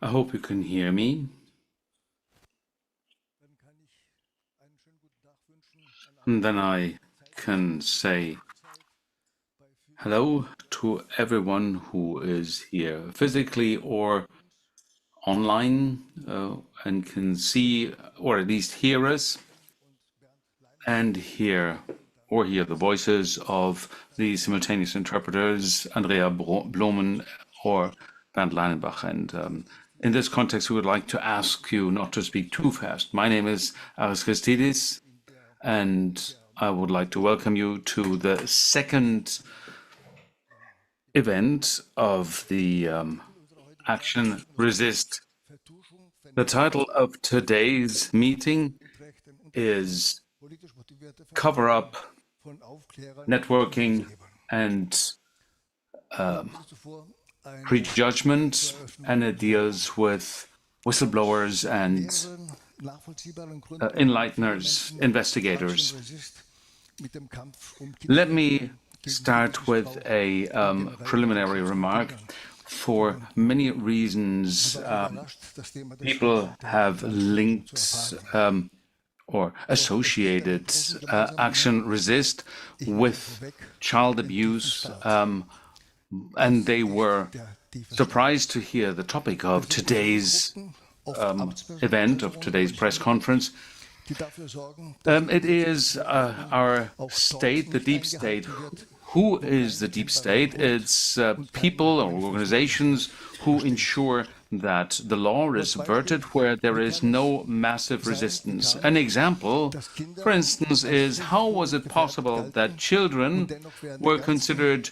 I hope you can hear me. And then I can say hello to everyone who is here physically or online and can see or at least hear us and hear the voices of the simultaneous interpreters, Andrea Blomen or Bernd Leinenbach. And in this context, we would like to ask you not to speak too fast. My name is Aris Christidis, and I would like to welcome you to the second event of the Action Resist. The title of today's meeting is Cover Up, Networking and Prejudgment, and it deals with whistleblowers and enlighteners, investigators. Let me start with a preliminary remark. For many reasons, people have linked or associated Action Resist with child abuse, and they were surprised to hear the topic of today's event, of today's press conference. It is our state, the deep state. Who is the deep state? It's people or organizations who ensure that the law is subverted where there is no massive resistance. An example, for instance, is how was it possible that children were considered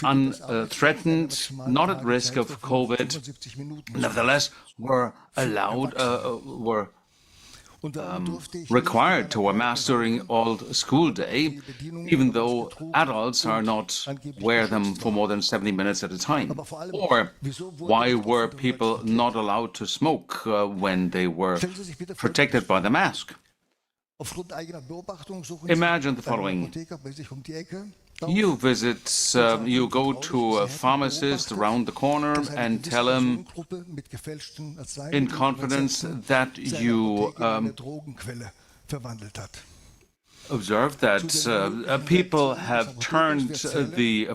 unthreatened, not at risk of COVID, nevertheless were allowed, were required to wear masks during all school day, even though adults are not wear them for more than 70 minutes at a time? Or why were people not allowed to smoke when they were protected by the mask? Imagine the following. You visit, you go to a pharmacist around the corner and tell him in confidence that you observe that people have turned the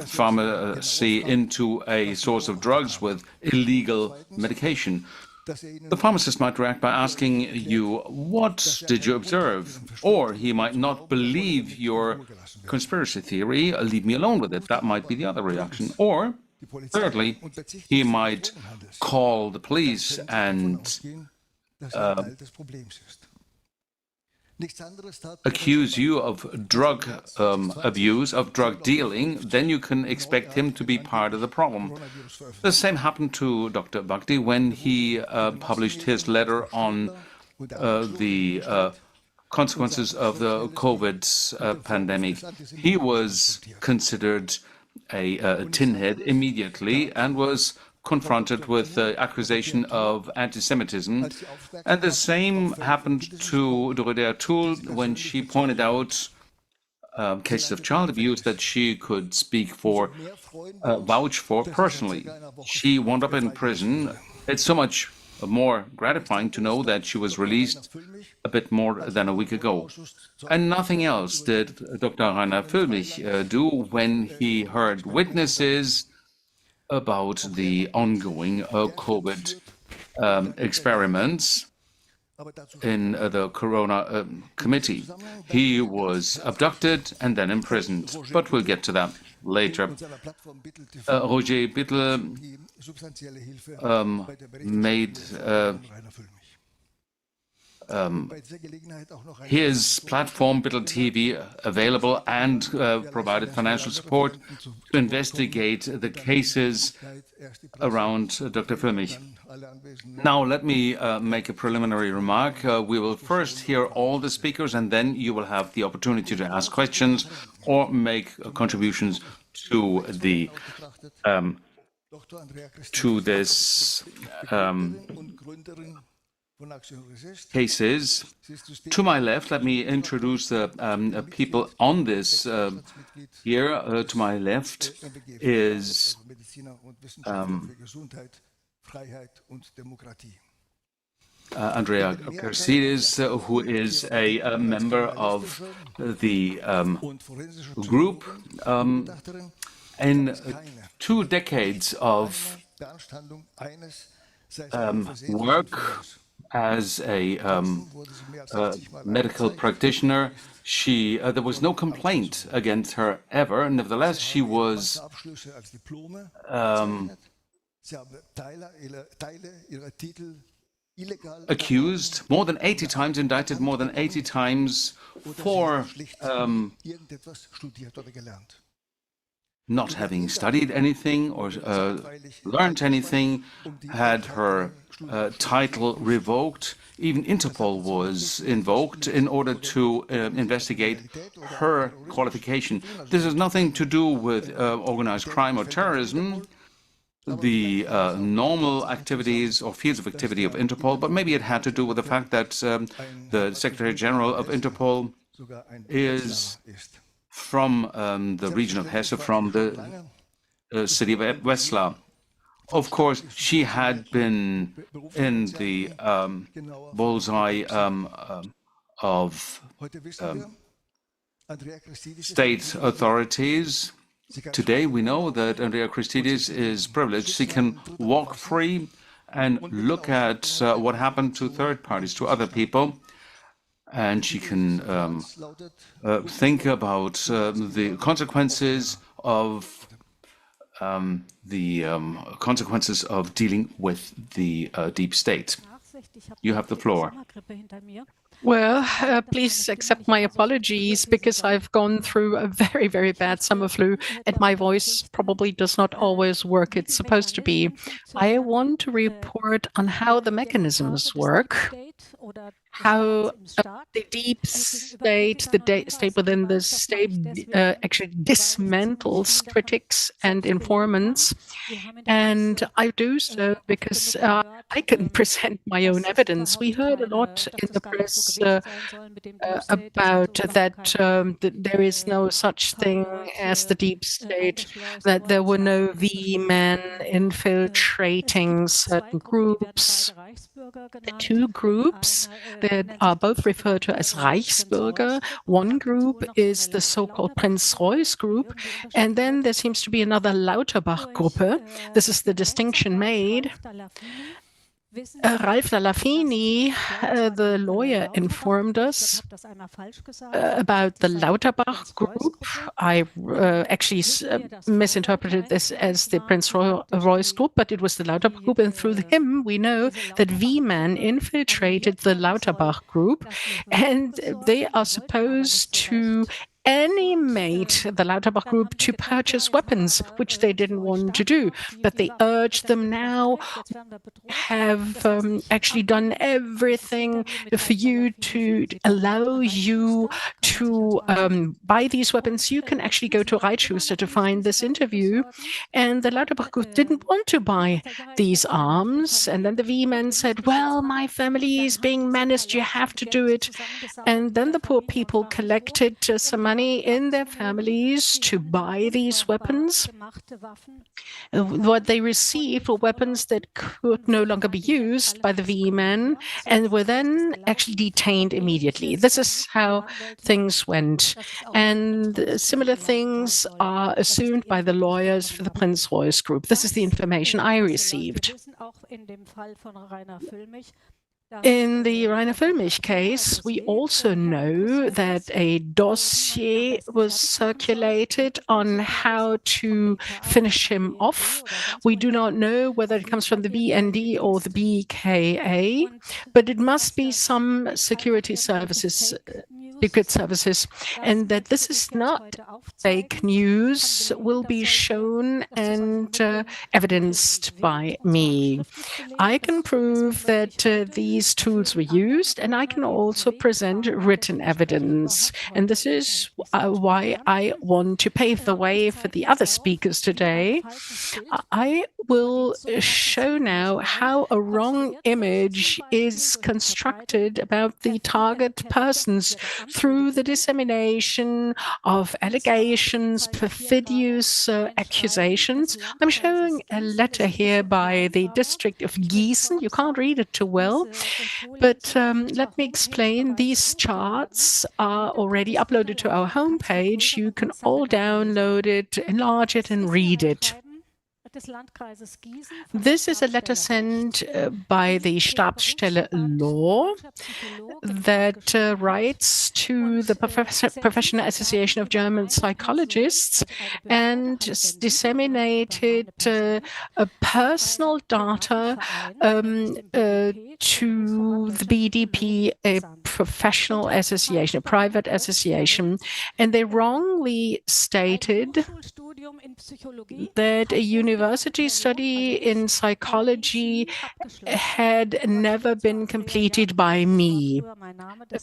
pharmacy into a source of drugs with illegal medication. The pharmacist might react by asking you, what did you observe? Or he might not believe your conspiracy theory, leave me alone with it. That might be the other reaction. Or, thirdly, he might call the police and accuse you of drug abuse, of drug dealing, then you can expect him to be part of the problem. The same happened to Dr. Bhakti when he published his letter on the consequences of the COVID pandemic. He was considered a tinhead immediately and was confronted with the accusation of anti-Semitism. And the same happened to Dorothea Tull when she pointed out cases of child abuse that she could speak for, vouch for personally. She wound up in prison. It's so much more gratifying to know that she was released a bit more than a week ago. And nothing else did Dr. Rainer Füllmich do when he heard witnesses about the ongoing COVID experiments in the Corona Committee. He was abducted and then imprisoned, but we'll get to that later. Roger Bittel made his platform, Bittel TV, available and provided financial support to investigate the cases around Dr. Füllmich. Now, let me make a preliminary remark. We will first hear all the speakers, and then you will have the opportunity to ask questions or make contributions to the to this cases. To my left, let me introduce the people on this here. To my left is Andrea Kersidis, who is a member of the group. In 2 decades of work as a medical practitioner, there was no complaint against her ever. Nevertheless, she was accused more than 80 times, indicted more than 80 times for not having studied anything or learned anything, had her title revoked. Even Interpol was invoked in order to investigate her qualification. This has nothing to do with organized crime or terrorism, the normal activities or fields of activity of Interpol, but maybe it had to do with the fact that the Secretary General of Interpol is from the region of Hesse, from the city of Wetzlar. Of course, she had been in the bullseye of state authorities. Today, we know that Andrea Christidis is privileged. She can walk free and look at what happened to third parties, to other people. And she can think about the consequences of dealing with the deep state. You have the floor. Well, please accept my apologies because I've gone through a very, very bad summer flu and my voice probably does not always work. It's supposed to be. I want to report on how the mechanisms work, how the deep state, the state within the state actually dismantles critics and informants. And I do so because I can present my own evidence. We heard a lot in the press about that there is no such thing as the deep state, that there were no V-men infiltrating certain groups. The 2 groups that are both referred to as Reichsbürger. One group is the so-called Prinz-Reuß group, and then there seems to be another Lauterbach-Gruppe. This is the distinction made. Ralf Lalafini, the lawyer, informed us about the Lauterbach group. I actually misinterpreted this as the Prinz-Reuß group, but it was the Lauterbach group, and through him we know that V-men infiltrated the Lauterbach group, and they are supposed to animate the Lauterbach group to purchase weapons, which they didn't want to do. But they urged them now, have actually done everything for you to allow you to buy these weapons. You can actually go to Reitschuster to find this interview. And the Lauterbach group didn't want to buy these arms. And then the V-men said, well, my family is being menaced, you have to do it. And then the poor people collected some money in their families to buy these weapons. What they received were weapons that could no longer be used by the V-men and were then actually detained immediately. This is how things went. And similar things are assumed by the lawyers for the Prinz-Reuß group. This is the information I received. In the Rainer Füllmich case, we also know that a dossier was circulated on how to finish him off. We do not know whether it comes from the BND or the BKA, but it must be some security services Secret Services, and that this is not fake news will be shown and evidenced by me. I can prove that these tools were used, and I can also present written evidence. And this is why I want to pave the way for the other speakers today. I will show now how a wrong image is constructed about the target persons through the dissemination of allegations, perfidious accusations. I'm showing a letter here by the district of Gießen. You can't read it too well, but let me explain. These charts are already uploaded to our homepage. You can all download it, enlarge it, and read it. This is a letter sent by the Stabsstelle Law that writes to the Professional Association of German Psychologists and disseminated personal data to the BDP, a professional association, a private association, and they wrongly stated that a university study in psychology had never been completed by me.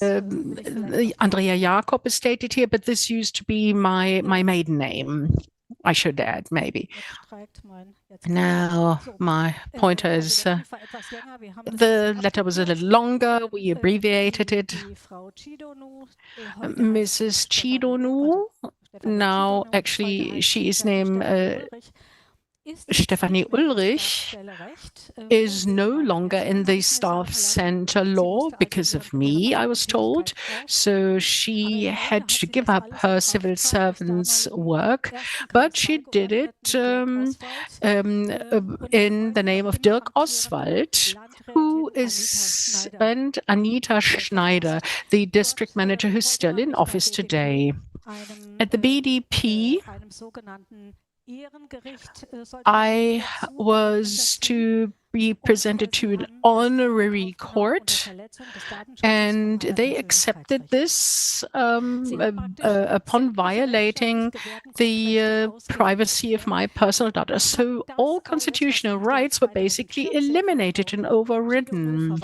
Andrea Jakob is stated here, but this used to be my maiden name. I should add, maybe. Now, my pointer is, the letter was a little longer, we abbreviated it. Mrs. Chidonu, now actually she is named Stefanie Ulrich, is no longer in the staff center law because of me, I was told. So she had to give up her civil servant's work, but she did it in the name of Dirk Oswald, who is, and Anita Schneider, the district manager who's still in office today. At the BDP, I was to be presented to an honorary court, and they accepted this upon violating the privacy of my personal data. So all constitutional rights were basically eliminated and overridden.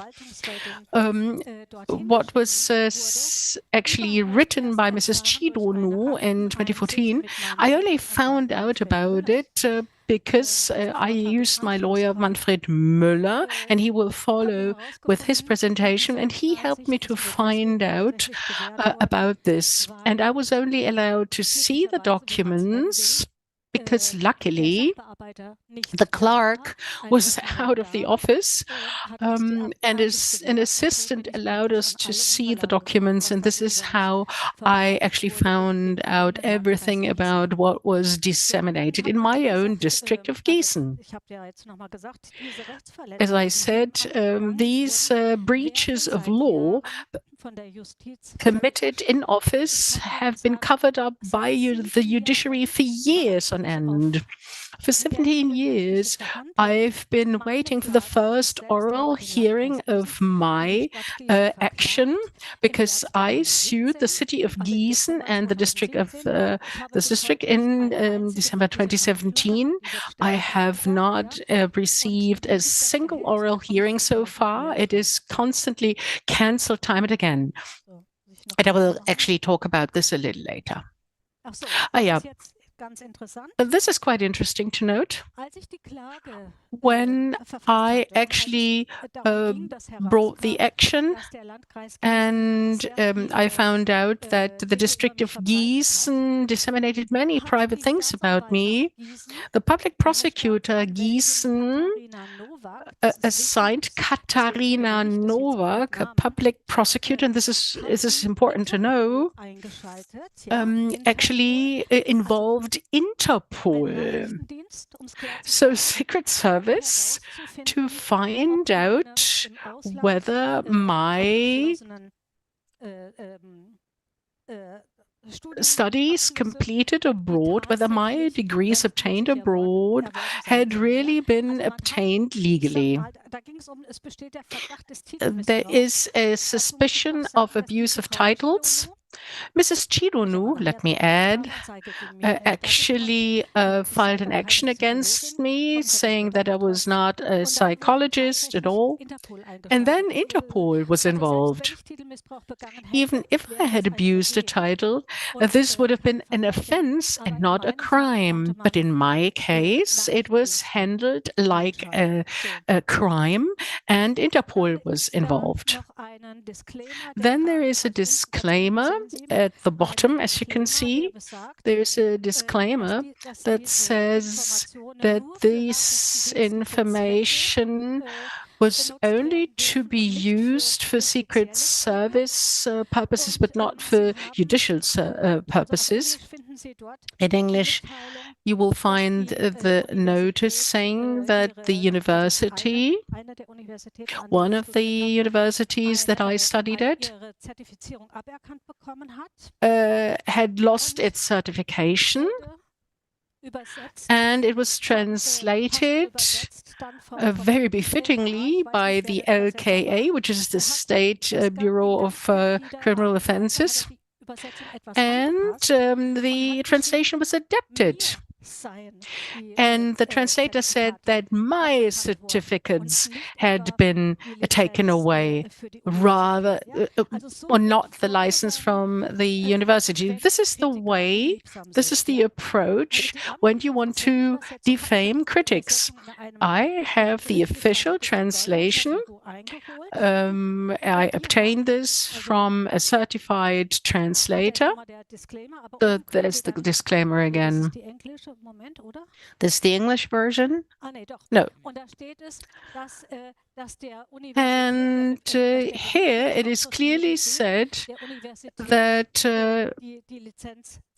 What was actually written by Mrs. Chidonu in 2014, I only found out about it because I used my lawyer Manfred Müller, and he will follow with his presentation, and he helped me to find out about this. And I was only allowed to see the documents because luckily the clerk was out of the office, and an assistant allowed us to see the documents, and this is how I actually found out everything about what was disseminated in my own district of Gießen. As I said, these breaches of law committed in office have been covered up by the judiciary for years on end. For 17 years, I've been waiting for the first oral hearing of my action because I sued the city of Gießen and the district of this district in December 2017. I have not received a single oral hearing so far. It is constantly cancelled time and again. And I will actually talk about this a little later. Yeah. This is quite interesting to note. When I actually brought the action and I found out that the district of Gießen disseminated many private things about me, the public prosecutor Gießen assigned Katharina Nowak, a public prosecutor, and this is important to know, actually involved Interpol, so Secret Service, to find out whether my studies completed abroad, whether my degrees obtained abroad had really been obtained legally. There is a suspicion of abuse of titles. Mrs. Chironu, let me add, actually filed an action against me, saying that I was not a psychologist at all. And then Interpol was involved. Even if I had abused a title, this would have been an offense and not a crime. But in my case, it was handled like a crime, and Interpol was involved. Then there is a disclaimer at the bottom, as you can see. There's a disclaimer that says that this information was only to be used for Secret Service purposes, but not for judicial purposes. In English, you will find the notice saying that the university, one of the universities that I studied at, had lost its certification, and it was translated very befittingly by the LKA, which is the State Bureau of Criminal Offenses, and the translation was adapted. And the translator said that my certificates had been taken away, rather, or not the license from the university. This is the way, this is the approach when you want to defame critics. I have the official translation. I obtained this from a certified translator. There's the disclaimer again. This is the English version? No. And here it is clearly said that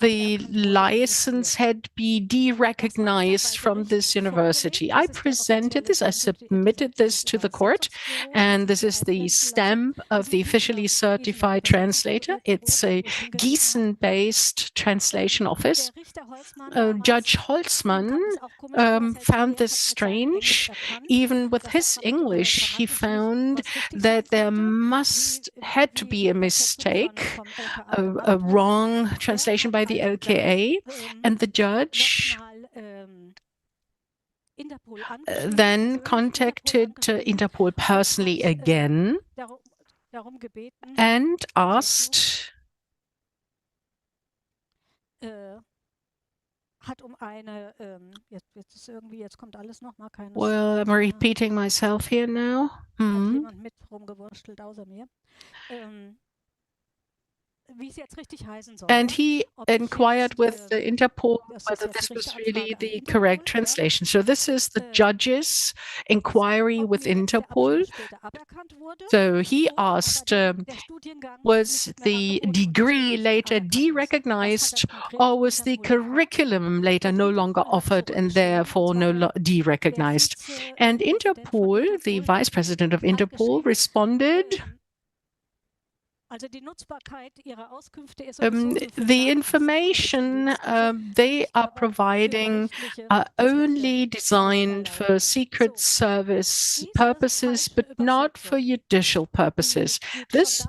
the license had been derecognized from this university. I presented this, I submitted this to the court, and this is the stamp of the officially certified translator. It's a Gießen-based translation office. Judge Holzmann found this strange. Even with his English, he found that there had to be a mistake, a wrong translation by the LKA, and the judge then contacted Interpol personally again and asked well, I'm repeating myself here now. And he inquired with the Interpol whether this was really the correct translation. So this is the judge's inquiry with Interpol. So he asked, was the degree later derecognized, or was the curriculum later no longer offered and therefore derecognized? And Interpol, the vice president of Interpol, responded, the information they are providing are only designed for Secret Service purposes, but not for judicial purposes. This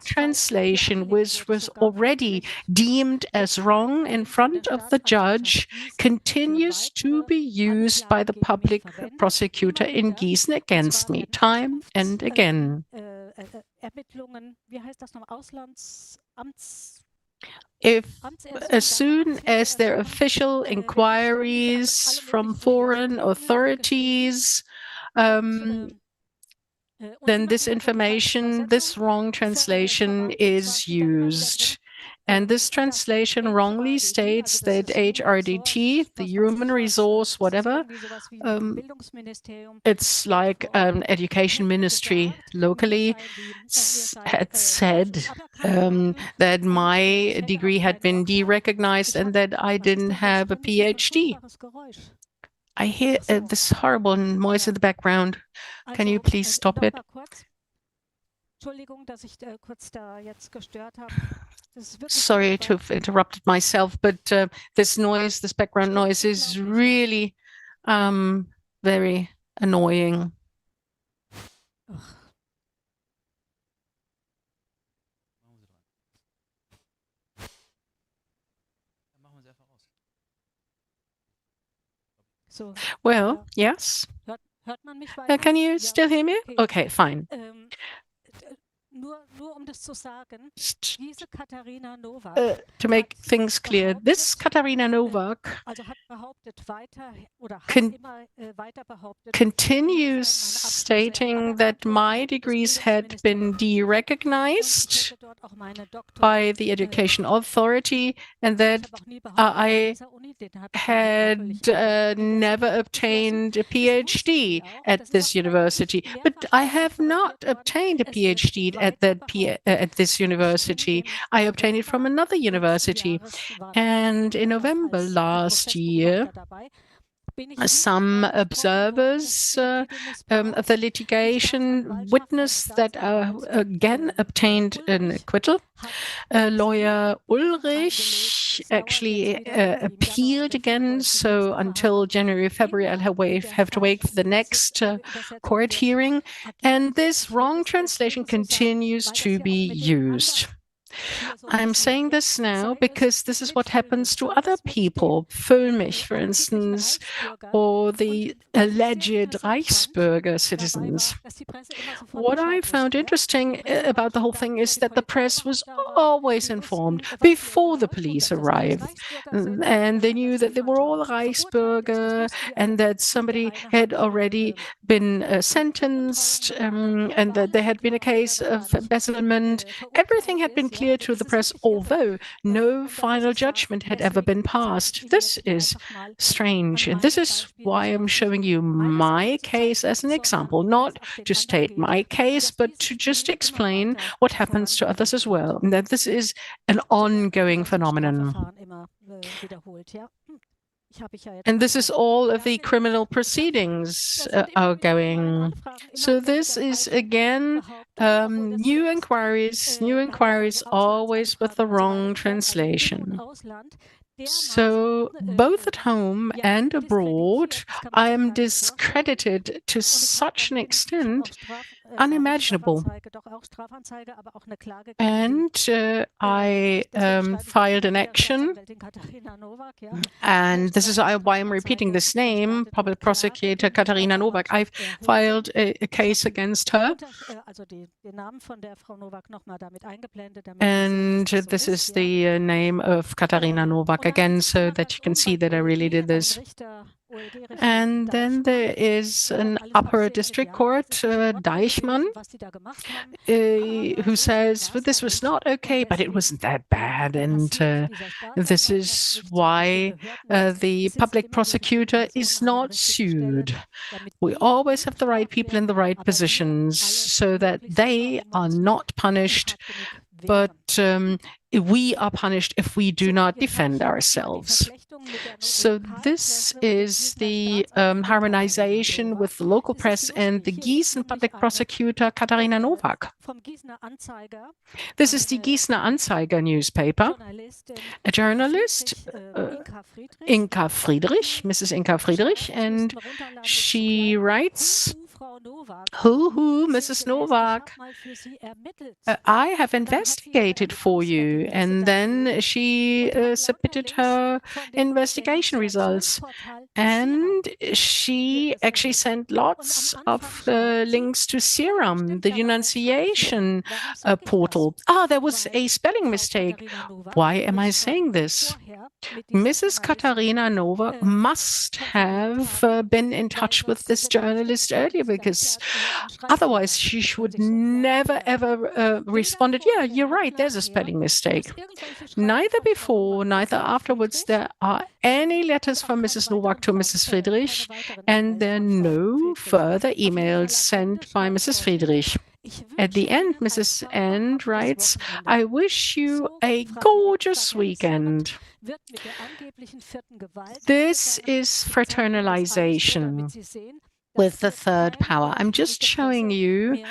translation, which was already deemed as wrong in front of the judge, continues to be used by the public prosecutor in Gießen against me time and again. If, as soon as there are official inquiries from foreign authorities, then this information, this wrong translation is used. And this translation wrongly states that HRDT, the human resource, whatever, it's like an education ministry locally, had said that my degree had been derecognized and that I didn't have a PhD. I hear this horrible noise in the background. Can you please stop it? Sorry to have interrupted myself, but this noise, this background noise is really very annoying. Well, yes. Can you still hear me? Okay, fine. To make things clear, this Katharina Nowak continues stating that my degrees had been derecognized by the education authority and that I had never obtained a PhD at this university. But I have not obtained a PhD at this university. I obtained it from another university. And in November last year, some observers of the litigation witnessed that again obtained an acquittal. Lawyer Ulrich actually appealed again, so until January, February, I'll have to wait for the next court hearing. And this wrong translation continues to be used. I'm saying this now because this is what happens to other people. Völlmich, for instance, or the alleged Reichsbürger citizens. What I found interesting about the whole thing is that the press was always informed before the police arrived. And they knew that they were all Reichsbürger and that somebody had already been sentenced and that there had been a case of embezzlement. Everything had been clear to the press, although no final judgment had ever been passed. This is strange, and this is why I'm showing you my case as an example, not to state my case, but to just explain what happens to others as well, and that this is an ongoing phenomenon. And this is all of the criminal proceedings are going. So this is again new inquiries always with the wrong translation. So both at home and abroad, I am discredited to such an extent unimagiable. And I filed an action, and this is why I'm repeating this name, Public Prosecutor Katharina Nowak. I've filed a case against her. And this is the name of Katharina Nowak again, so that you can see that I really did this. And then there is an upper district court, Deichmann, who says, well, this was not okay, but it wasn't that bad. And this is why the public prosecutor is not sued. We always have the right people in the right positions so that they are not punished, but we are punished if we do not defend ourselves. So this is the harmonization with the local press and the Gießen public prosecutor Katharina Nowak. This is the Gießener Anzeiger newspaper. A journalist, Inka Friedrich, Mrs. Inka Friedrich, and she writes, Who, Mrs. Nowak? I have investigated for you. And then she submitted her investigation results. And she actually sent lots of links to Serum, the denunciation portal. There was a spelling mistake. Why am I saying this? Mrs. Katharina Nowak must have been in touch with this journalist earlier, because otherwise she would never ever responded, yeah, you're right, there's a spelling mistake. Neither before, neither afterwards, there are any letters from Mrs. Nowak to Mrs. Friedrich, and there are no further emails sent by Mrs. Friedrich. At the end, Mrs. N writes, I wish you a gorgeous weekend. This is fraternalization with the third power. I'm just showing you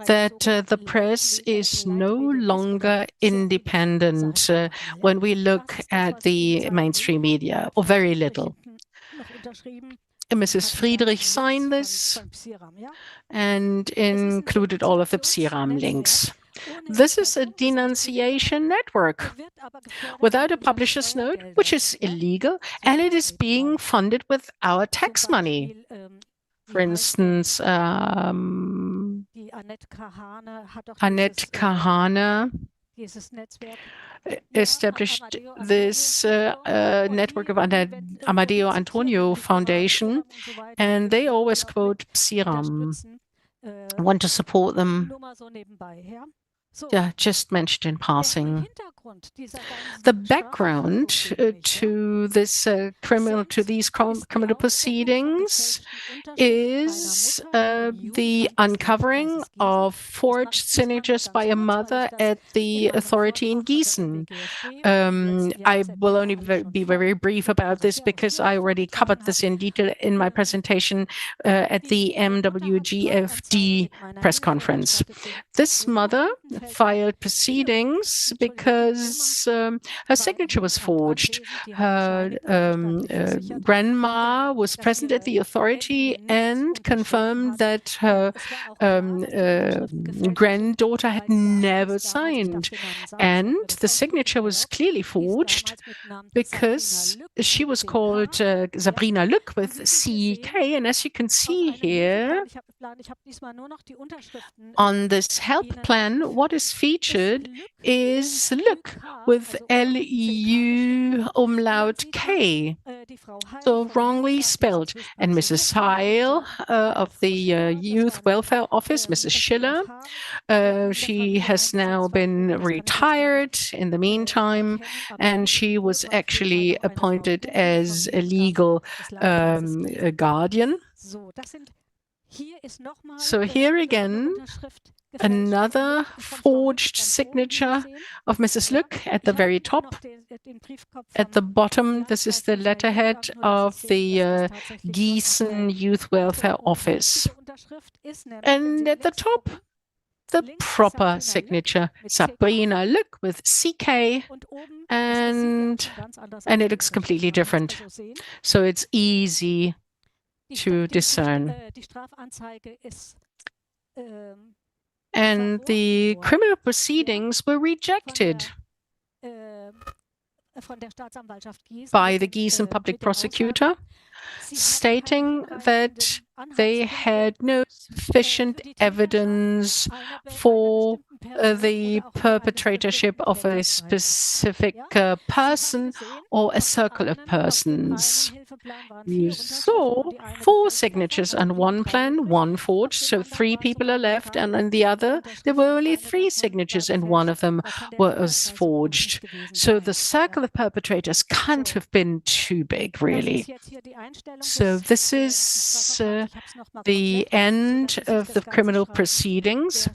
that the press is no longer independent when we look at the mainstream media, or very little. Mrs. Friedrich signed this and included all of the Psiram links. This is a denunciation network without a publisher's note, which is illegal, and it is being funded with our tax money. For instance, Annette Kahane established this network of Amadeo Antonio Foundation, and they always quote Psiram. Want to support them. Yeah, just mentioned in passing. The background to these criminal proceedings is the uncovering of forged signatures by a mother at the authority in Gießen. I will only be very brief about this because I already covered this in detail in my presentation at the MWGFD press conference. This mother filed proceedings because her signature was forged. Her grandma was present at the authority and confirmed that her granddaughter had never signed. And the signature was clearly forged because she was called Sabrina Lück with CK. And as you can see here, on this help plan, what is featured is Lück with LU umlaut K, so wrongly spelled. And Mrs. Heil of the Youth Welfare Office, Mrs. Schiller, she has now been retired in the meantime, and she was actually appointed as a legal guardian. So here again, another forged signature of Mrs. Lück at the very top. At the bottom, this is the letterhead of the Gießen Youth Welfare Office. And at the top, the proper signature, Sabrina Lück with CK, and it looks completely different. So it's easy to discern. And the criminal proceedings were rejected by the Gießen public prosecutor, stating that they had no sufficient evidence for the perpetratorship of a specific person or a circle of persons. You saw 4 signatures on one plan, 1 forged, so 3 people are left, and on the other, there were only 3 signatures, and 1 of them was forged. So the circle of perpetrators can't have been too big, really. So this is the end of the criminal proceedings.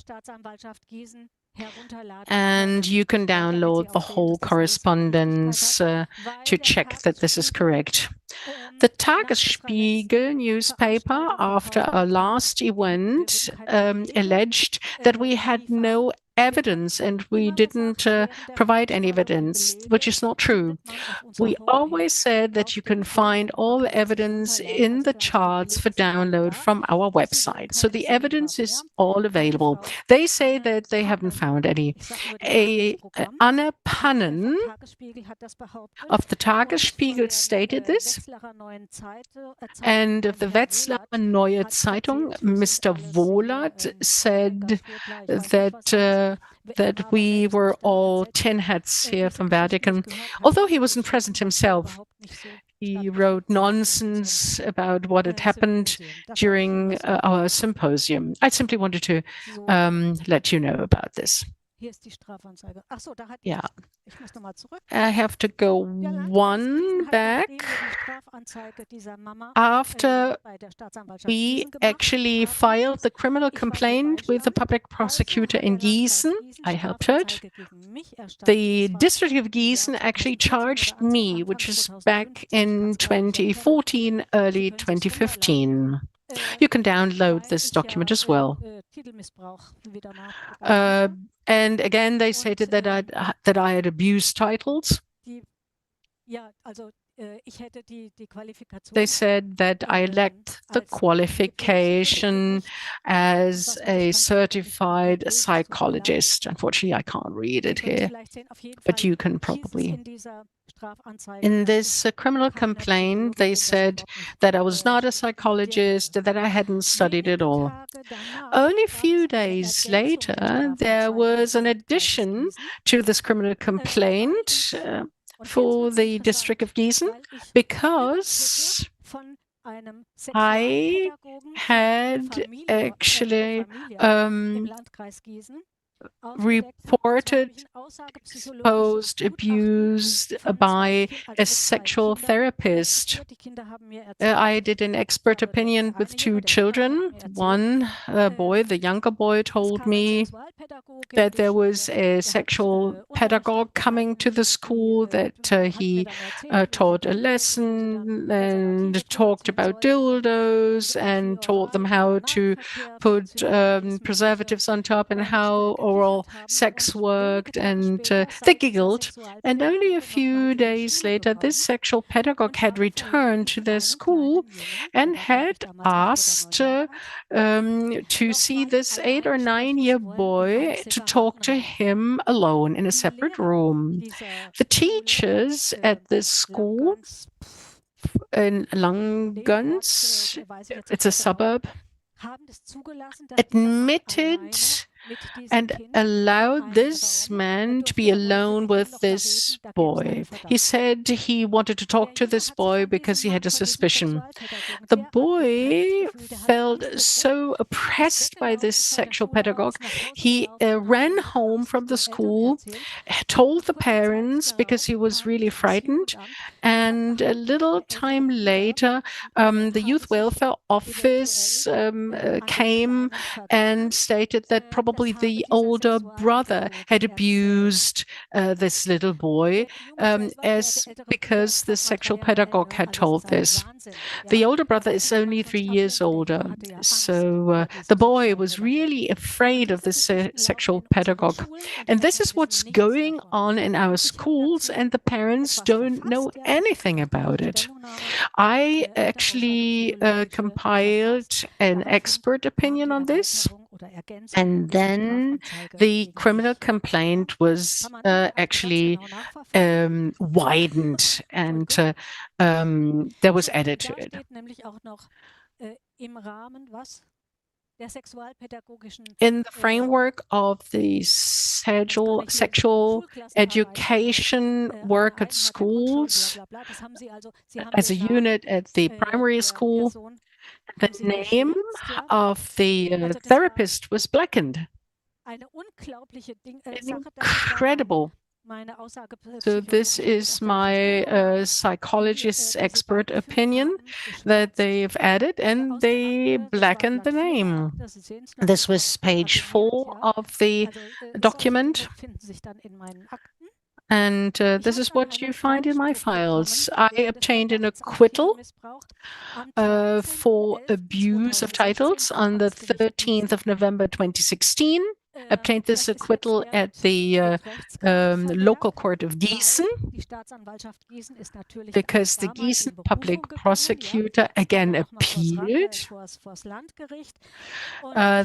And you can download the whole correspondence to check that this is correct. The Tagesspiegel newspaper, after our last event, alleged that we had no evidence and we didn't provide any evidence, which is not true. We always said that you can find all the evidence in the charts for download from our website. So the evidence is all available. They say that they haven't found any. Anne Pannen of the Tagesspiegel stated this, and of the Wetzlarer Neue Zeitung, Mr. Wohlert said that we were all tin hats here from Vatican, although he wasn't present himself. He wrote nonsense about what had happened during our symposium. I simply wanted to let you know about this. Yeah, I have to go one back. After we actually filed the criminal complaint with the public prosecutor in Gießen, I helped her. The district of Gießen actually charged me, which is back in 2014, early 2015. You can download this document as well. And again, they stated that I had abused titles. They said that I lacked the qualification as a certified psychologist. Unfortunately, I can't read it here, but you can probably. In this criminal complaint, they said that I was not a psychologist, that I hadn't studied at all. Only a few days later, there was an addition to this criminal complaint for the district of Gießen because I had actually reported exposed abuse by a sexual therapist. I did an expert opinion with 2 children. One boy, the younger boy, told me that there was a sexual pedagogue coming to the school, that he taught a lesson and talked about dildos and taught them how to put preservatives on top and how oral sex worked, and they giggled. And only a few days later, this sexual pedagogue had returned to their school and had asked to see this 8 or 9-year boy to talk to him alone in a separate room. The teachers at this school in Langens, it's a suburb, admitted and allowed this man to be alone with this boy. He said he wanted to talk to this boy because he had a suspicion. The boy felt so oppressed by this sexual pedagogue. He ran home from the school, told the parents because he was really frightened, and a little time later, the youth welfare office came and stated that probably the older brother had abused this little boy, because the sexual pedagogue had told this. The older brother is only 3 years older, so the boy was really afraid of this sexual pedagogue. And this is what's going on in our schools, and the parents don't know anything about it. I actually compiled an expert opinion on this, and then the criminal complaint was actually widened, and there was added to it. In the framework of the sexual education work at schools, as a unit at the primary school, the name of the therapist was blackened. Incredible. So this is my psychologist's expert opinion that they've added, and they blackened the name. This was page 4 of the document. And this is what you find in my files. I obtained an acquittal for abuse of titles on the 13th of November 2016. Obtained this acquittal at the local court of Gießen, because the Gießen public prosecutor again appealed.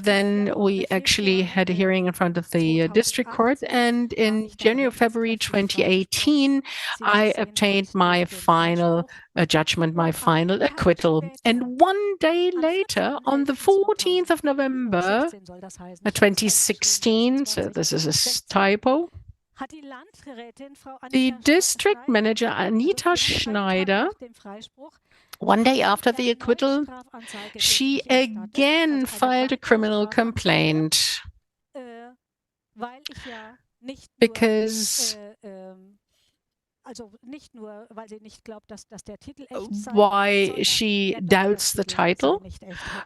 Then we actually had a hearing in front of the district court, and in January, February 2018, I obtained my final judgment, my final acquittal. And one day later, on the 14th of November 2016, so this is a typo, the district manager, Anita Schneider, one day after the acquittal, she again filed a criminal complaint because why she doubts the title,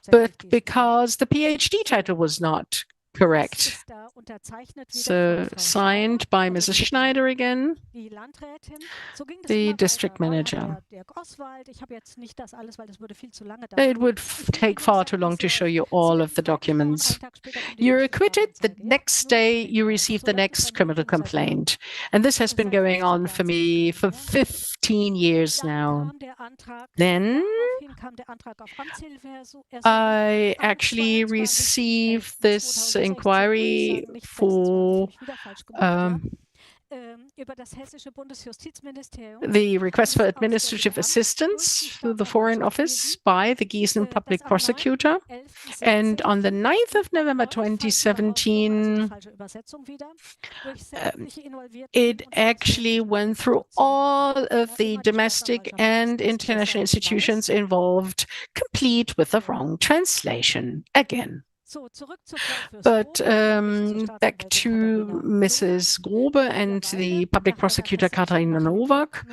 but because the PhD title was not Correct. So signed by Mrs. Schneider again, the district manager. It would take far too long to show you all of the documents. You're acquitted. The next day, you receive the next criminal complaint. And this has been going on for me for 15 years now. Then I actually received this inquiry for the request for administrative assistance through the Foreign Office by the Gießen public prosecutor. And on the 9th of November 2017, it actually went through all of the domestic and international institutions involved, complete with the wrong translation again. But back to Mrs. Grobe and the public prosecutor Katharina Nowak.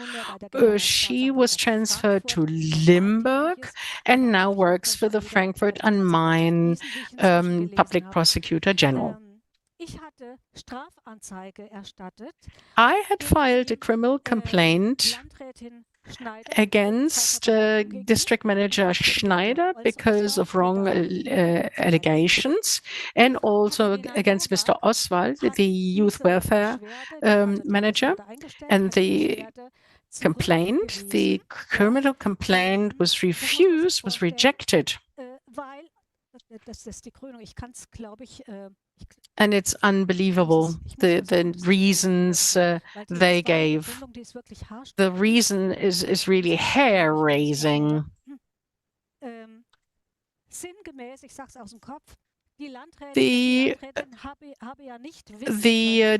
She was transferred to Limburg and now works for the Frankfurt am Main public prosecutor general. I had filed a criminal complaint against District Manager Schneider because of wrong allegations, and also against Mr. Oswald, the youth welfare manager. And the criminal complaint was refused, was rejected. And it's unbelievable, the reasons they gave. The reason is really hair-raising. The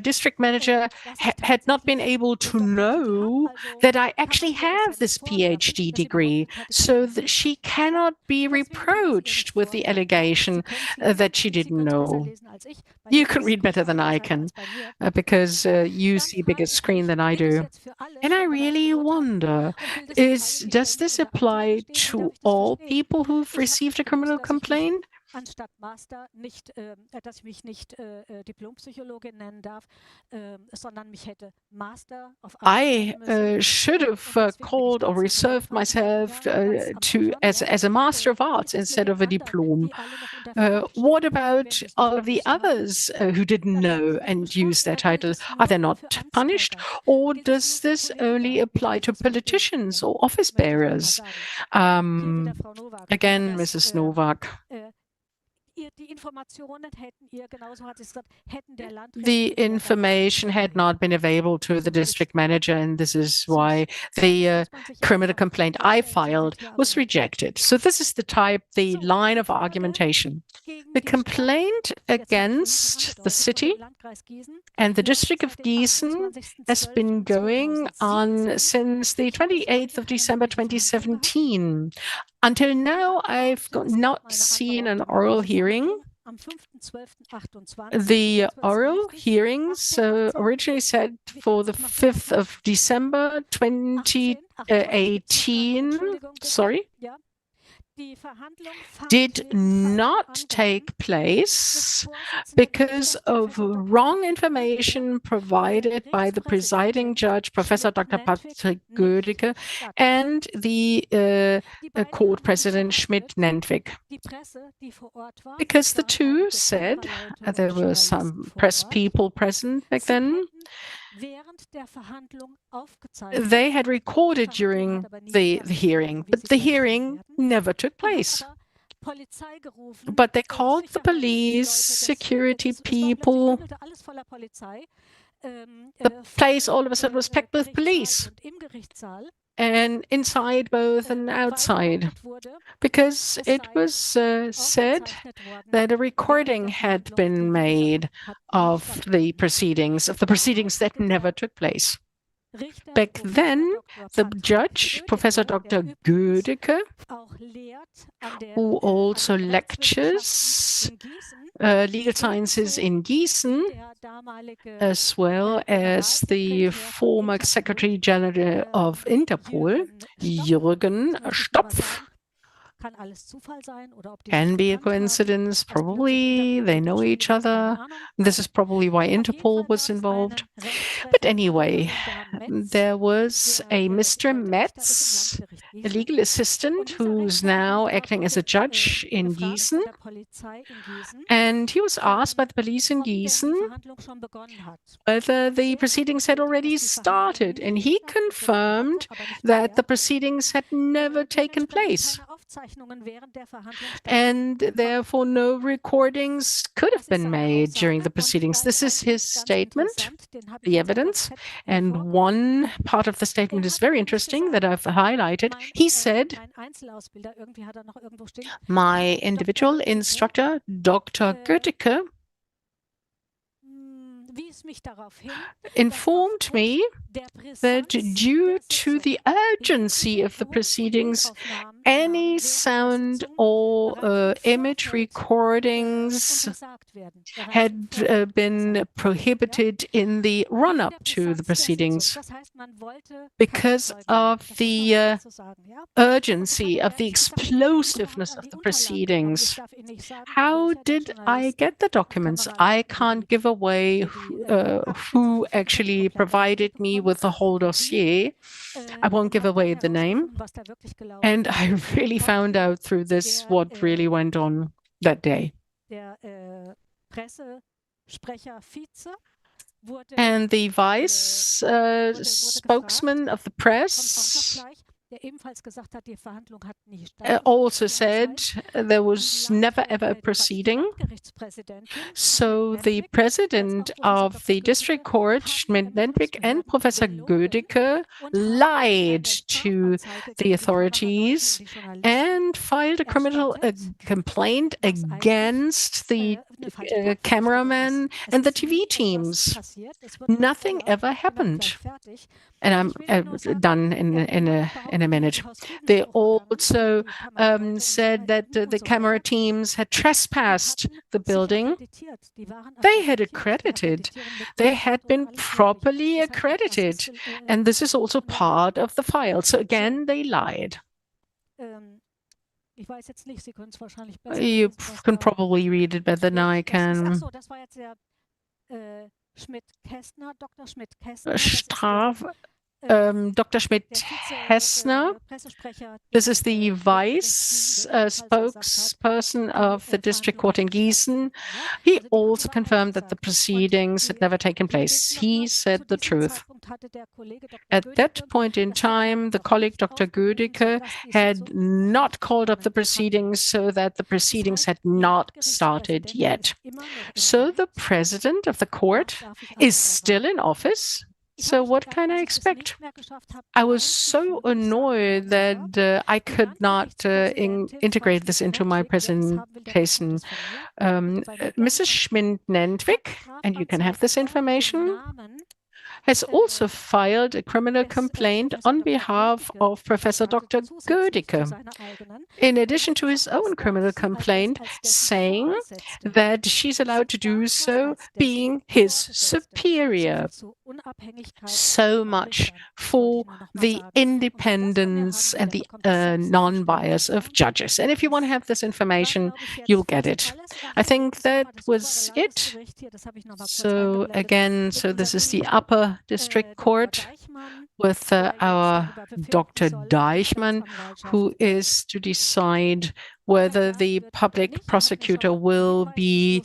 district manager had not been able to know that I actually have this PhD degree, so that she cannot be reproached with the allegation that she didn't know. You can read better than I can, because you see a bigger screen than I do. And I really wonder, does this apply to all people who've received a criminal complaint? Anstatt Master nicht, dass ich mich nicht Diplompsychologin nennen darf, sondern mich hätte Master of I should have called or reserved myself as a Master of Arts instead of a diplom. What about all of the others who didn't know and used their title? Are they not punished? Or does this only apply to politicians or office bearers? Again, Mrs. Nowak. The information had not been available to the district manager, and this is why the criminal complaint I filed was rejected. So this is the line of argumentation. The complaint against the city and the district of Gießen has been going on since the 28th of December 2017. Until now, I've not seen an oral hearing. The oral hearings originally said for the 5th of December 2018, did not take place because of wrong information provided by the presiding judge, Professor Dr. Patrick Gödicke, and the court president Schmidt-Nentwig. Because the two said, there were some press people present back then, they had recorded during the hearing, but the hearing never took place. But they called the police, security people. The place all of a sudden was packed with police, and inside both and outside, because it was said that a recording had been made of the proceedings that never took place. Back then, the judge, Professor Dr. Gödicke, who also lectures legal sciences in Gießen, as well as the former Secretary General of Interpol, Jürgen Stopf, Can be a coincidence, probably they know each other. This is probably why Interpol was involved. But anyway, there was a Mr. Metz, a legal assistant who's now acting as a judge in Gießen. And he was asked by the police in Gießen whether the proceedings had already started. And he confirmed that the proceedings had never taken place. And therefore, no recordings could have been made during the proceedings. This is his statement, the evidence. And one part of the statement is very interesting that I've highlighted. He said, my individual instructor, Dr. Gödicke, informed me that due to the urgency of the proceedings, any sound or image recordings had been prohibited in the run-up to the proceedings because of the urgency, of the explosiveness of the proceedings. How did I get the documents? I can't give away who actually provided me with the whole dossier. I won't give away the name. And I really found out through this what really went on that day. And the vice spokesman of the press also said there was never ever a proceeding. So the president of the district court, Schmidt-Lendwig, and Professor Gödicke lied to the authorities and filed a criminal complaint against the cameraman and the TV teams. Nothing ever happened. And I'm done in a minute. They also said that the camera teams had trespassed the building. They had accredited. They had been properly accredited. And this is also part of the file. So again, they lied. You can probably read it better than I can. Dr. Schmidt-Hessner, this is the vice spokesperson of the district court in Gießen. He also confirmed that the proceedings had never taken place. He said the truth. At that point in time, the colleague Dr. Gödicke had not called up the proceedings, so that the proceedings had not started yet. So the president of the court is still in office. So what can I expect? I was so annoyed that I could not integrate this into my presentation. Mrs. Schmidt-Lendwig, and you can have this information, has also filed a criminal complaint on behalf of Professor Dr. Gödicke, in addition to his own criminal complaint, saying that she's allowed to do so, being his superior. So much for the independence and the non-bias of judges. And if you want to have this information, you'll get it. I think that was it. So again, this is the upper district court with our Dr. Deichmann, who is to decide whether the public prosecutor will be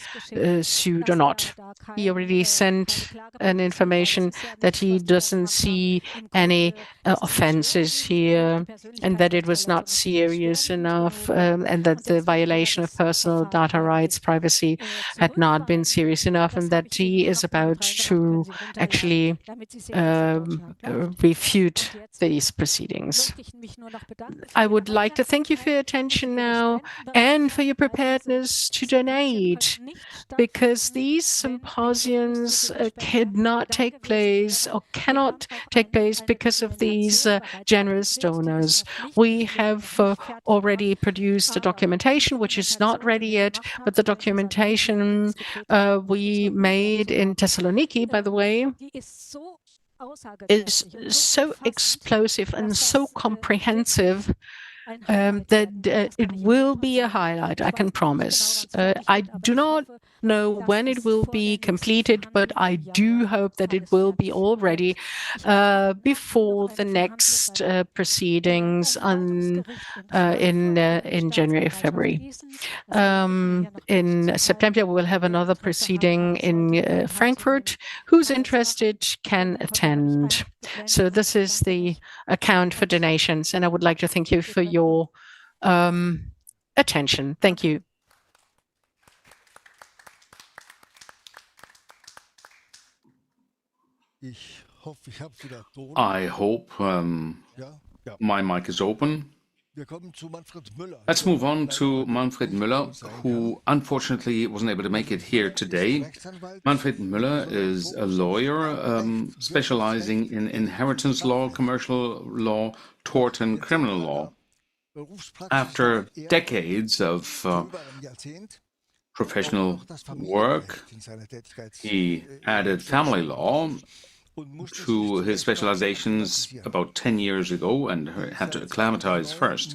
sued or not. He already sent an information that he doesn't see any offenses here, and that it was not serious enough, and that the violation of personal data rights, privacy, had not been serious enough, and that he is about to actually refute these proceedings. I would like to thank you for your attention now and for your preparedness to donate, because these symposiums cannot take place or cannot take place because of these generous donors. We have already produced a documentation which is not ready yet, but the documentation we made in Thessaloniki, by the way, is so explosive and so comprehensive that it will be a highlight, I can promise. I do not know when it will be completed, but I do hope that it will be all ready before the next proceedings in January, February. In September, we will have another proceeding in Frankfurt. Who's interested can attend. So this is the account for donations, and I would like to thank you for your attention. Thank you. I hope my mic is open. Let's move on to Manfred Müller, who unfortunately wasn't able to make it here today. Manfred Müller is a lawyer specializing in inheritance law, commercial law, tort, and criminal law. After decades of professional work, he added family law to his specializations about 10 years ago and had to acclimatize first.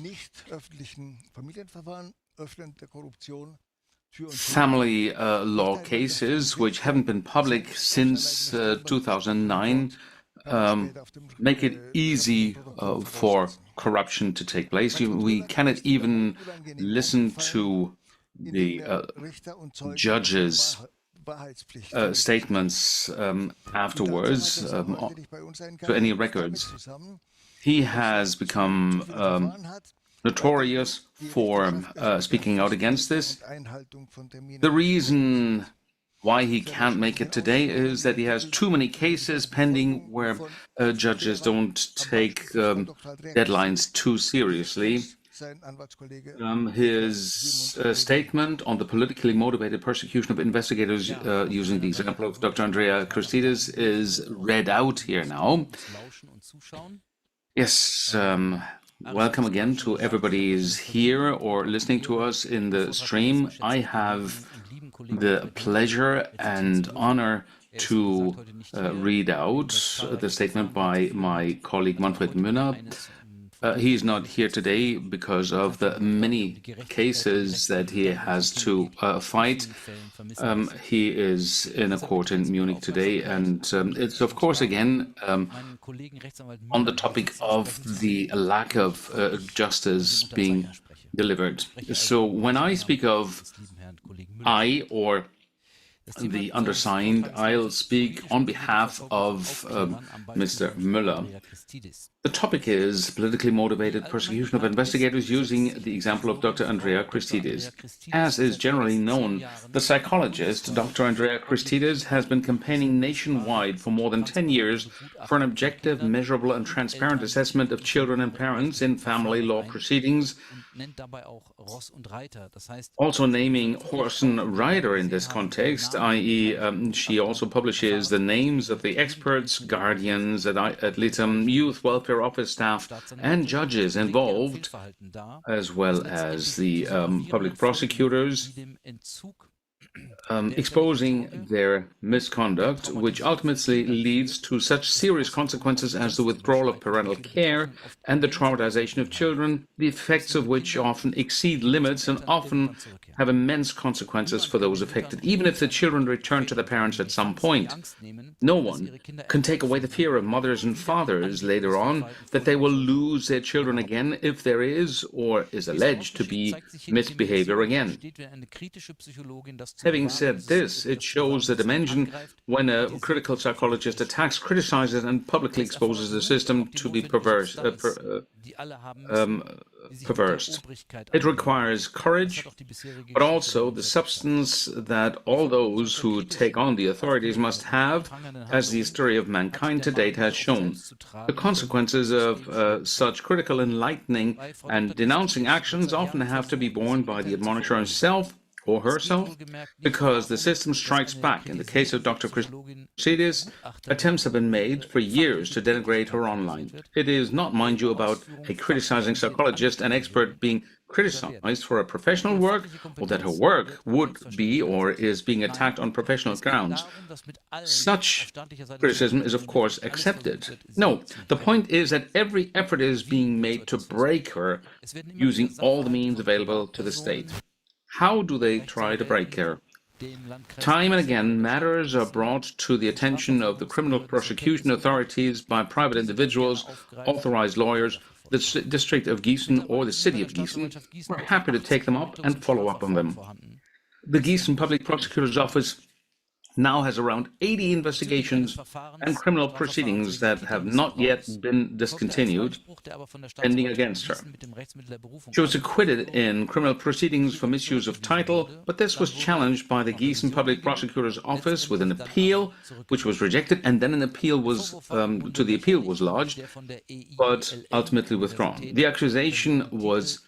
Family law cases, which haven't been public since 2009, make it easy for corruption to take place. We cannot even listen to the judges' statements afterwards to any records. He has become notorious for speaking out against this. The reason why he can't make it today is that he has too many cases pending where judges don't take deadlines too seriously. His statement on the politically motivated persecution of investigators using the example of Dr. Andrea Christides is read out here now. Yes, welcome again to everybody who's here or listening to us in the stream. I have the pleasure and honor to read out the statement by my colleague Manfred Müller. He's not here today because of the many cases that he has to fight. He is in a court in Munich today, and it's, of course, again on the topic of the lack of justice being delivered. So when I speak of I or the undersigned, I'll speak on behalf of Mr. Müller. The topic is politically motivated persecution of investigators using the example of Dr. Andrea Christides. As is generally known, the psychologist Dr. Andrea Christides has been campaigning nationwide for more than 10 years for an objective, measurable and transparent assessment of children and parents in family law proceedings, also naming horse and rider in this context, i.e. she also publishes the names of the experts, guardians, ad litem, youth welfare office staff and judges involved, as well as the public prosecutors, exposing their misconduct, which ultimately leads to such serious consequences as the withdrawal of parental care and the traumatization of children, the effects of which often exceed limits and often have immense consequences for those affected, even if the children return to the parents at some point. No one can take away the fear of mothers and fathers later on that they will lose their children again if there is or is alleged to be misbehavior again. Having said this, it shows the dimension when a critical psychologist attacks, criticizes, and publicly exposes the system to be perverse. It requires courage, but also the substance that all those who take on the authorities must have, as the history of mankind to date has shown. The consequences of such critical, enlightening, and denouncing actions often have to be borne by the admonisher himself or herself, because the system strikes back. In the case of Dr. Christides, attempts have been made for years to denigrate her online. It is not, mind you, about a criticizing psychologist, an expert being criticized for her professional work, or that her work would be or is being attacked on professional grounds. Such criticism is, of course, accepted. No, the point is that every effort is being made to break her using all the means available to the state. How do they try to break her? Time and again, matters are brought to the attention of the criminal prosecution authorities by private individuals, authorized lawyers, the district of Gießen or the city of Gießen. We're happy to take them up and follow up on them. The Gießen Public Prosecutor's Office now has around 80 investigations and criminal proceedings that have not yet been discontinued, pending against her. She was acquitted in criminal proceedings for misuse of title, but this was challenged by the Gießen Public Prosecutor's Office with an appeal, which was rejected, and then an appeal was to the appeal was lodged, but ultimately withdrawn. The accusation was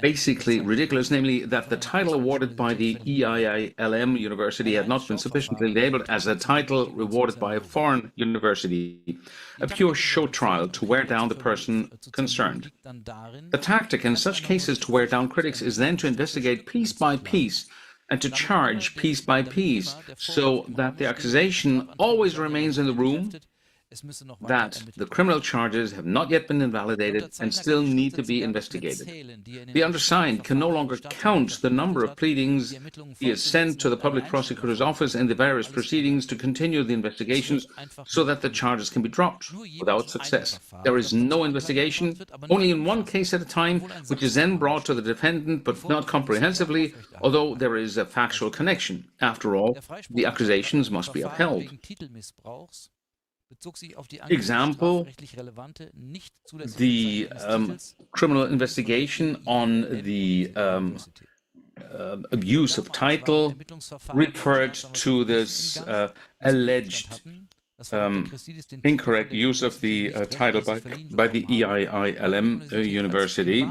basically ridiculous, namely that the title awarded by the EIILM University had not been sufficiently labeled as a title awarded by a foreign university, a pure show trial to wear down the person concerned. The tactic in such cases to wear down critics is then to investigate piece by piece and to charge piece by piece, so that the accusation always remains in the room, that the criminal charges have not yet been invalidated and still need to be investigated. The undersigned can no longer count the number of pleadings he has sent to the public prosecutor's office in the various proceedings to continue the investigations so that the charges can be dropped without success. There is no investigation, only in one case at a time, which is then brought to the defendant, but not comprehensively, although there is a factual connection. After all, the accusations must be upheld. Example, the criminal investigation on the abuse of title referred to this alleged incorrect use of the title by the EIILM University.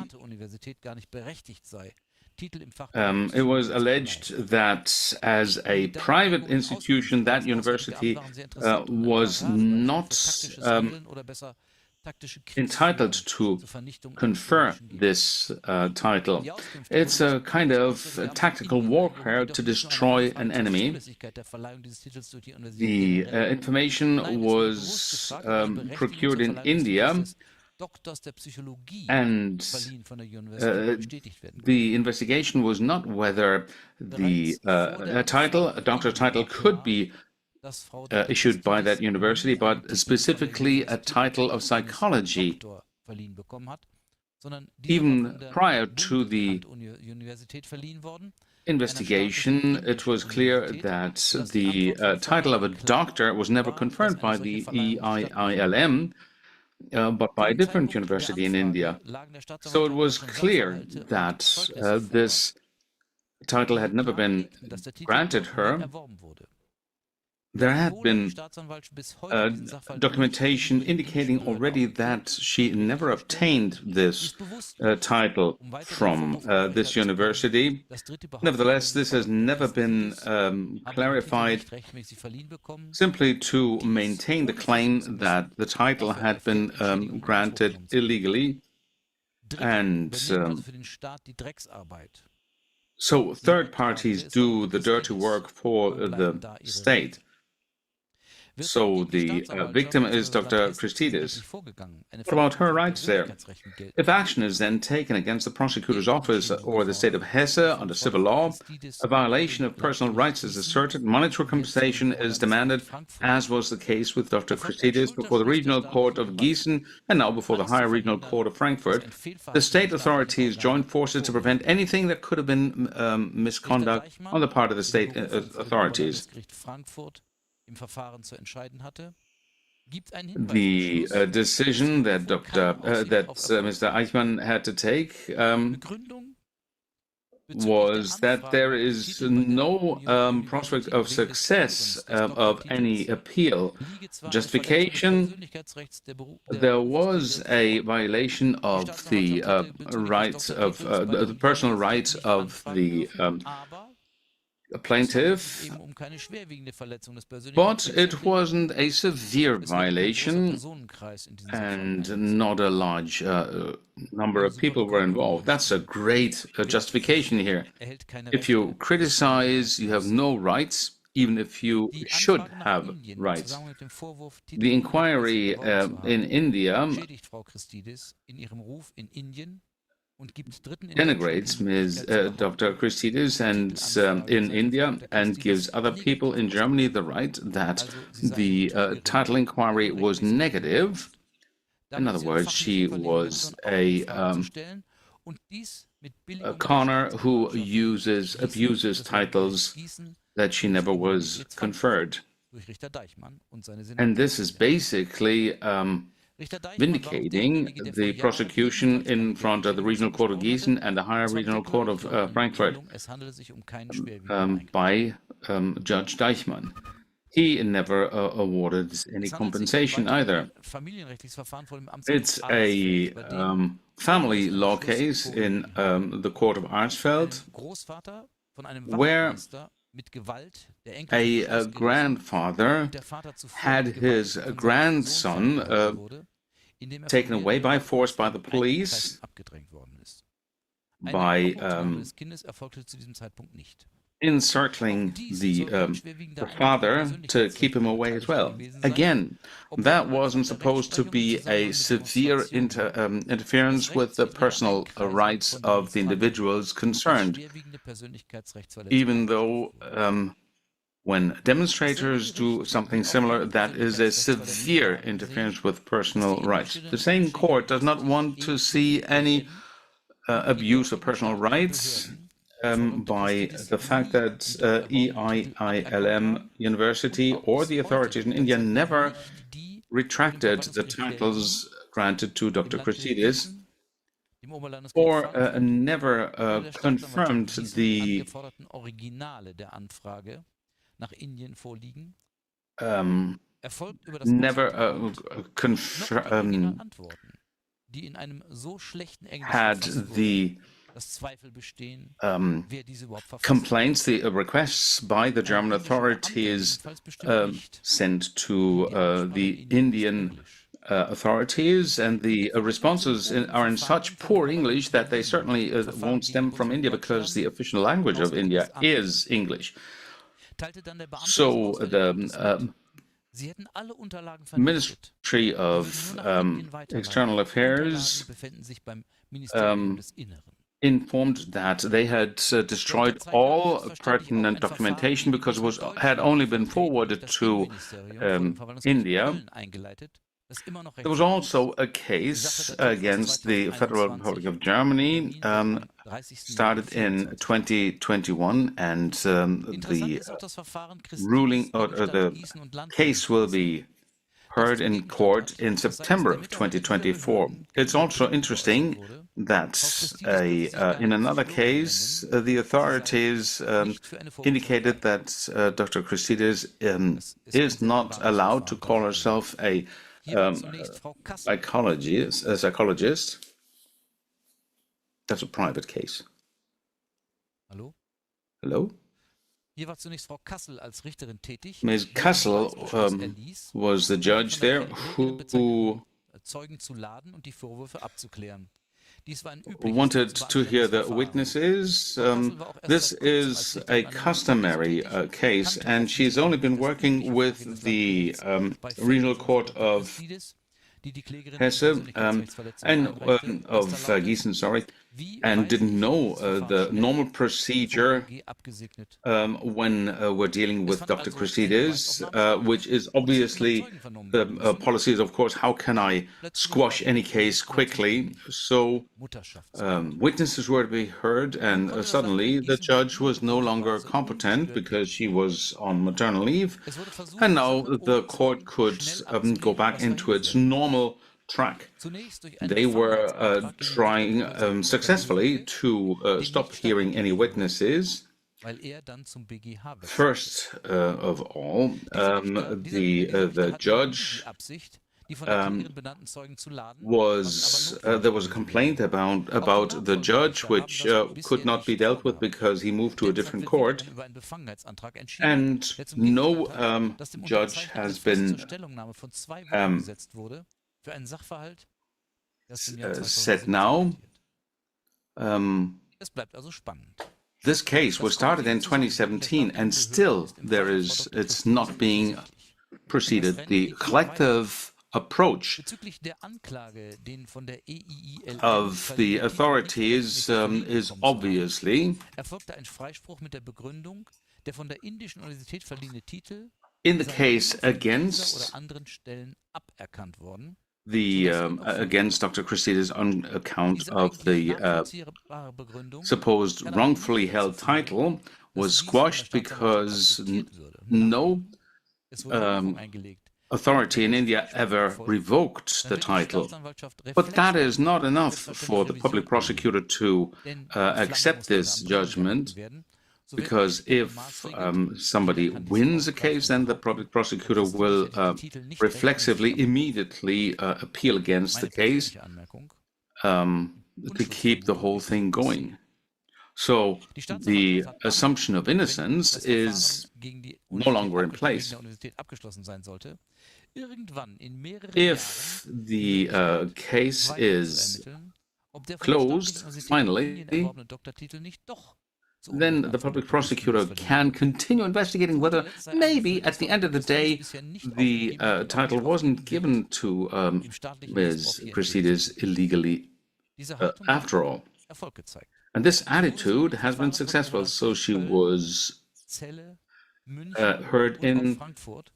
It was alleged that as a private institution, that university was not entitled to confer this title. It's a kind of tactical warfare to destroy an enemy. The information was procured in India, and the investigation was not whether the a doctor's title could be issued by that university, but specifically a title of psychology. Even prior to the investigation, it was clear that the title of a doctor was never confirmed by the EIILM, but by a different university in India. So it was clear that this title had never been granted her. There had been documentation indicating already that she never obtained this title from this university. Nevertheless, this has never been clarified, simply to maintain the claim that the title had been granted illegally. And so third parties do the dirty work for the state. So the victim is Dr. Christidis. What about her rights there? If action is then taken against the prosecutor's office or the state of Hesse under civil law, a violation of personal rights is asserted, monetary compensation is demanded, as was the case with Dr. Christidis before the Regional Court of Gießen and now before the Higher Regional Court of Frankfurt. The state authorities joined forces to prevent anything that could have been misconduct on the part of the state authorities. The decision that Mr. Eichmann had to take was that there is no prospect of success of any appeal. Justification: there was a violation of the rights of the personal rights of the plaintiff, but it wasn't a severe violation and not a large number of people were involved. That's a great justification here. If you criticize, you have no rights, even if you should have rights. The inquiry in India denigrates Dr. Christidis and in India and gives other people in Germany the right that the title inquiry was negative. In other words, she was a conner who abuses titles that she never was conferred. And this is basically vindicating the prosecution in front of the Regional Court of Gießen and the Higher Regional Court of Frankfurt by Judge Deichmann. He never awarded any compensation either. It's a family law case in the court of Arnsfeld, where a grandfather had his grandson taken away by force by the police by encircling the father to keep him away as well. Again, that wasn't supposed to be a severe interference with the personal rights of the individuals concerned, even though when demonstrators do something similar, that is a severe interference with personal rights. The same court does not want to see any abuse of personal rights by the fact that EIILM University or the authorities in India never retracted the titles granted to Dr. Christidis or never confirmed the had the complaints, the requests by the German authorities sent to the Indian authorities, and the responses are in such poor English that they certainly won't stem from India because the official language of India is English. So the Ministry of External Affairs informed that they had destroyed all pertinent documentation because it had only been forwarded to India. There was also a case against the Federal Republic of Germany started in 2021, and the ruling or the case will be heard in court in September of 2024. It's also interesting that in another case, the authorities indicated that Dr. Christidis is not allowed to call herself a psychologist. That's a private case. Hello? Ms. Kassel was the judge there who wanted to hear the witnesses. This is a customary case, and she's only been working with the Regional Court of Hesse and of Gießen, and didn't know the normal procedure when we're dealing with Dr. Christidis, which is obviously the policies, of course, how can I squash any case quickly? So witnesses were to be heard, and suddenly the judge was no longer competent because she was on maternal leave, and now the court could go back into its normal track. They were trying successfally to stop hearing any witnesses. First of all, the judge there was a complaint about the judge, which could not be dealt with because he moved to a different court, and no judge has been said now. This case was started in 2017, and still it's not being proceeded. The collective approach of the authorities is obviously in the case against against Dr. Christidis on account of the supposed wrongfully held title was squashed because no authority in India ever revoked the title. But that is not enough for the public prosecutor to accept this judgment, because if somebody wins a case, then the public prosecutor will reflexively, immediately appeal against the case to keep the whole thing going. So the assumption of innocence is no longer in place. If the case is closed, finally, then the public prosecutor can continue investigating whether maybe at the end of the day the title wasn't given to Ms. Christidis illegally after all. And this attitude has been successful. So she was heard in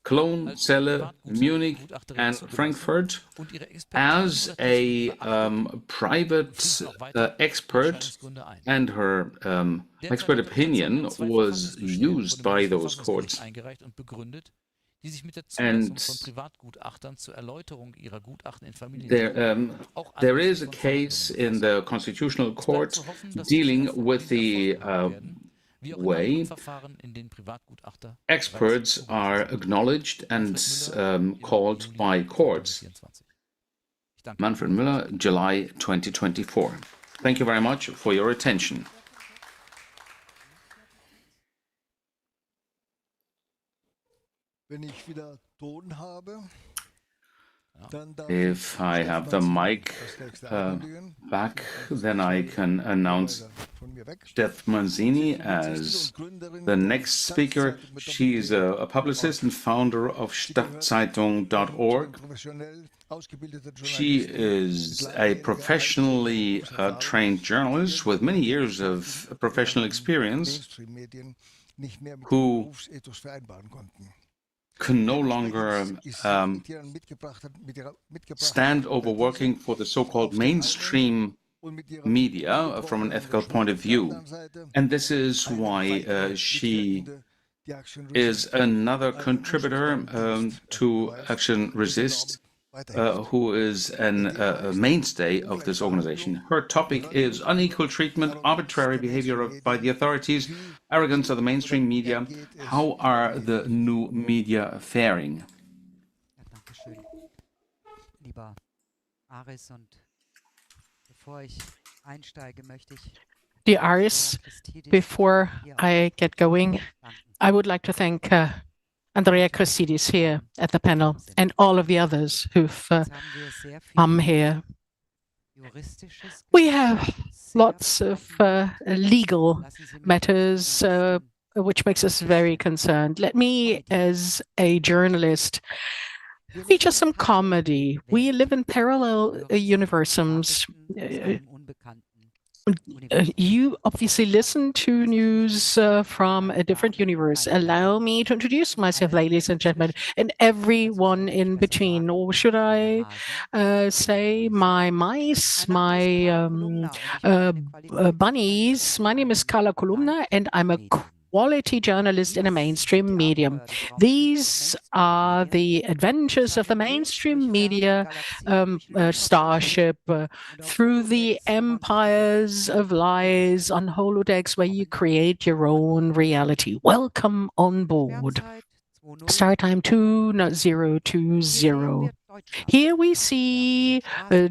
Cologne, Celle, Munich, and Frankfurt as a private expert, and her expert opinion was used by those courts. And there is a case in the Constitutional Court dealing with the way experts are acknowledged and called by courts. Manfred Müller, July 2024. Thank you very much for your attention. If I have the mic back, then I can announce Steph Manzini as the next speaker. She is a publicist and founder of Stadtzeitung.org. She is a professionally trained journalist with many years of professional experience who can no longer stand over working for the so-called mainstream media from an ethical point of view. And this is why she is another contributor to Action Resist, who is a mainstay of this organization. Her topic is unequal treatment, arbitrary behavior by the authorities, arrogance of the mainstream media. How are the new media faring? Dear Aris, before I get going, I would like to thank Andrea Christidis here at the panel and all of the others who've come here. We have lots of legal matters, which makes us very concerned. Let me, as a journalist, feature some comedy. We live in parallel universums. You obviously listen to news from a different universe. Allow me to introduce myself, ladies and gentlemen, and everyone in between. Or should I say my mice, my bunnies? My name is Carla Kolumna, and I'm a quality journalist in a mainstream medium. These are the adventures of the mainstream media starship through the empires of lies on holodecks where you create your own reality. Welcome on board. Start time 2020. Here we see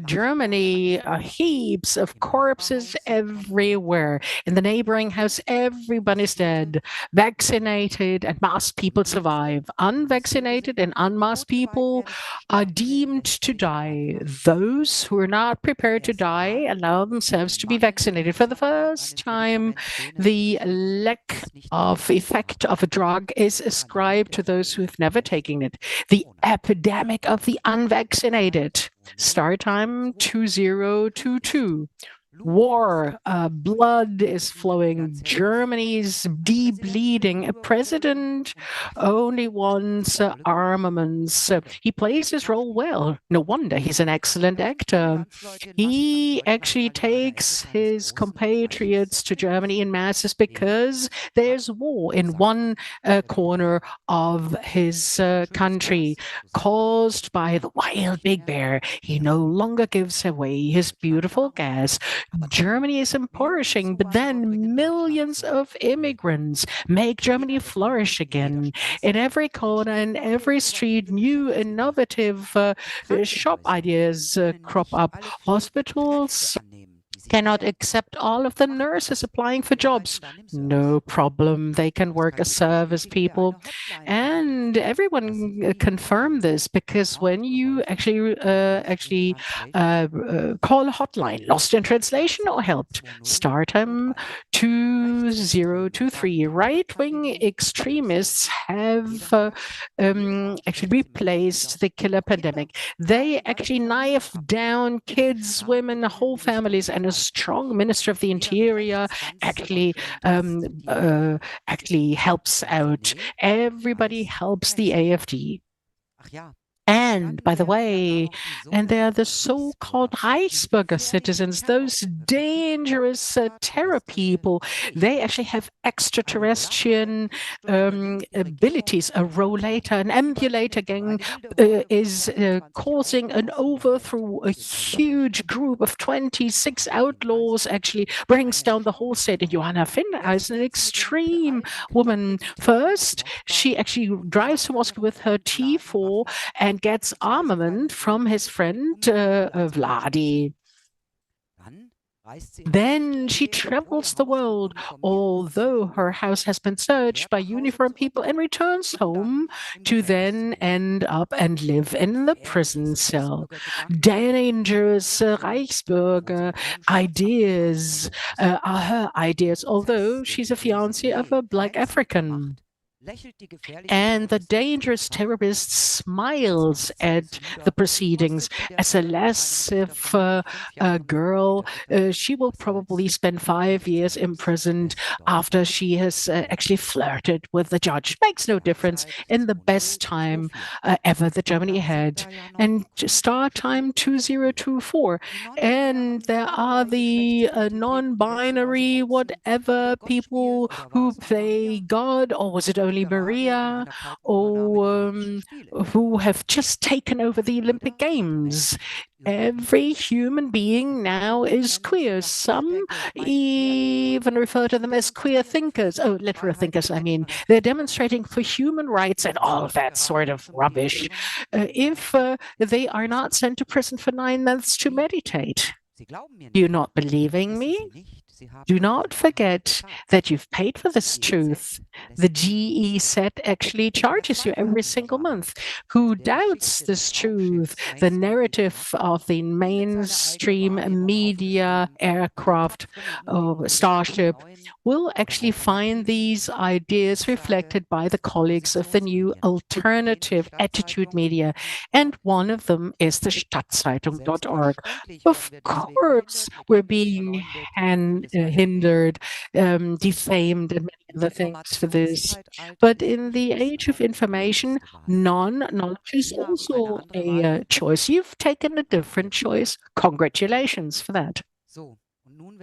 Germany, heaps of corpses everywhere. In the neighboring house, everybody's dead. Vaccinated and masked people survive. Unvaccinated and unmasked people are deemed to die. Those who are not prepared to die allow themselves to be vaccinated. For the first time, the lack of effect of a drug is ascribed to those who have never taken it. The epidemic of the unvaccinated. Start time 2022. War, blood is flowing. Germany's de-bleeding. A president only wants armaments. He plays his role well. No wonder he's an excellent actor. He actually takes his compatriots to Germany in masses because there's war in one corner of his country caused by the wild big bear. He no longer gives away his beautiful gas. Germany is impoverishing, but then millions of immigrants make Germany flourish again. In every corner, in every street, new innovative shop ideas crop up. Hospitals cannot accept all of the nurses applying for jobs. No problem. They can work as service people. And everyone confirmed this because when you actually call a hotline, lost in translation or helped, star time 2023. Right-wing extremists have actually replaced the killer pandemic. They actually knife down kids, women, whole families, and a strong Minister of the Interior actually helps out. Everybody helps the AfD. And by the way, and they are the so-called Reichsbürger citizens, those dangerous terror people. They actually have extraterrestrial abilities. A rollator, an ambulator gang is causing an overthrow. A huge group of 26 outlaws actually brings down the whole state. And Johanna Finner is an extreme woman. First, she actually drives to Moscow with her T4 and gets armament from his friend Vladi. Then she travels the world, although her house has been searched by uniformed people, and returns home to then end up and live in the prison cell. Dangerous Reichsbürger ideas are her ideas, although she's a fiancée of a black African. And the dangerous terrorist smiles at the proceedings as a lascive girl. She will probably spend 5 years imprisoned after she has actually flirted with the judge. Makes no difference. In the best time ever that Germany had. And start time 2024. And there are the non-binary, whatever people who play God, or was it only Maria, or who have just taken over the Olympic Games. Every human being now is queer. Some even refer to them as queer thinkers. Oh, literal thinkers, I mean. They're demonstrating for human rights and all of that sort of rubbish. If they are not sent to prison for 9 months to meditate. You're not believing me? Do not forget that you've paid for this truth. The GEZ actually charges you every single month. Who doubts this truth? The narrative of the mainstream media, aircraft, Starship, will actually find these ideas reflected by the colleagues of the new alternative attitude media. And one of them is the Stadtzeitung.org. Of course, we're being hindered, defamed, and many other things for this. But in the age of information, non-knowledge is also a choice. You've taken a different choice. Congratulations for that.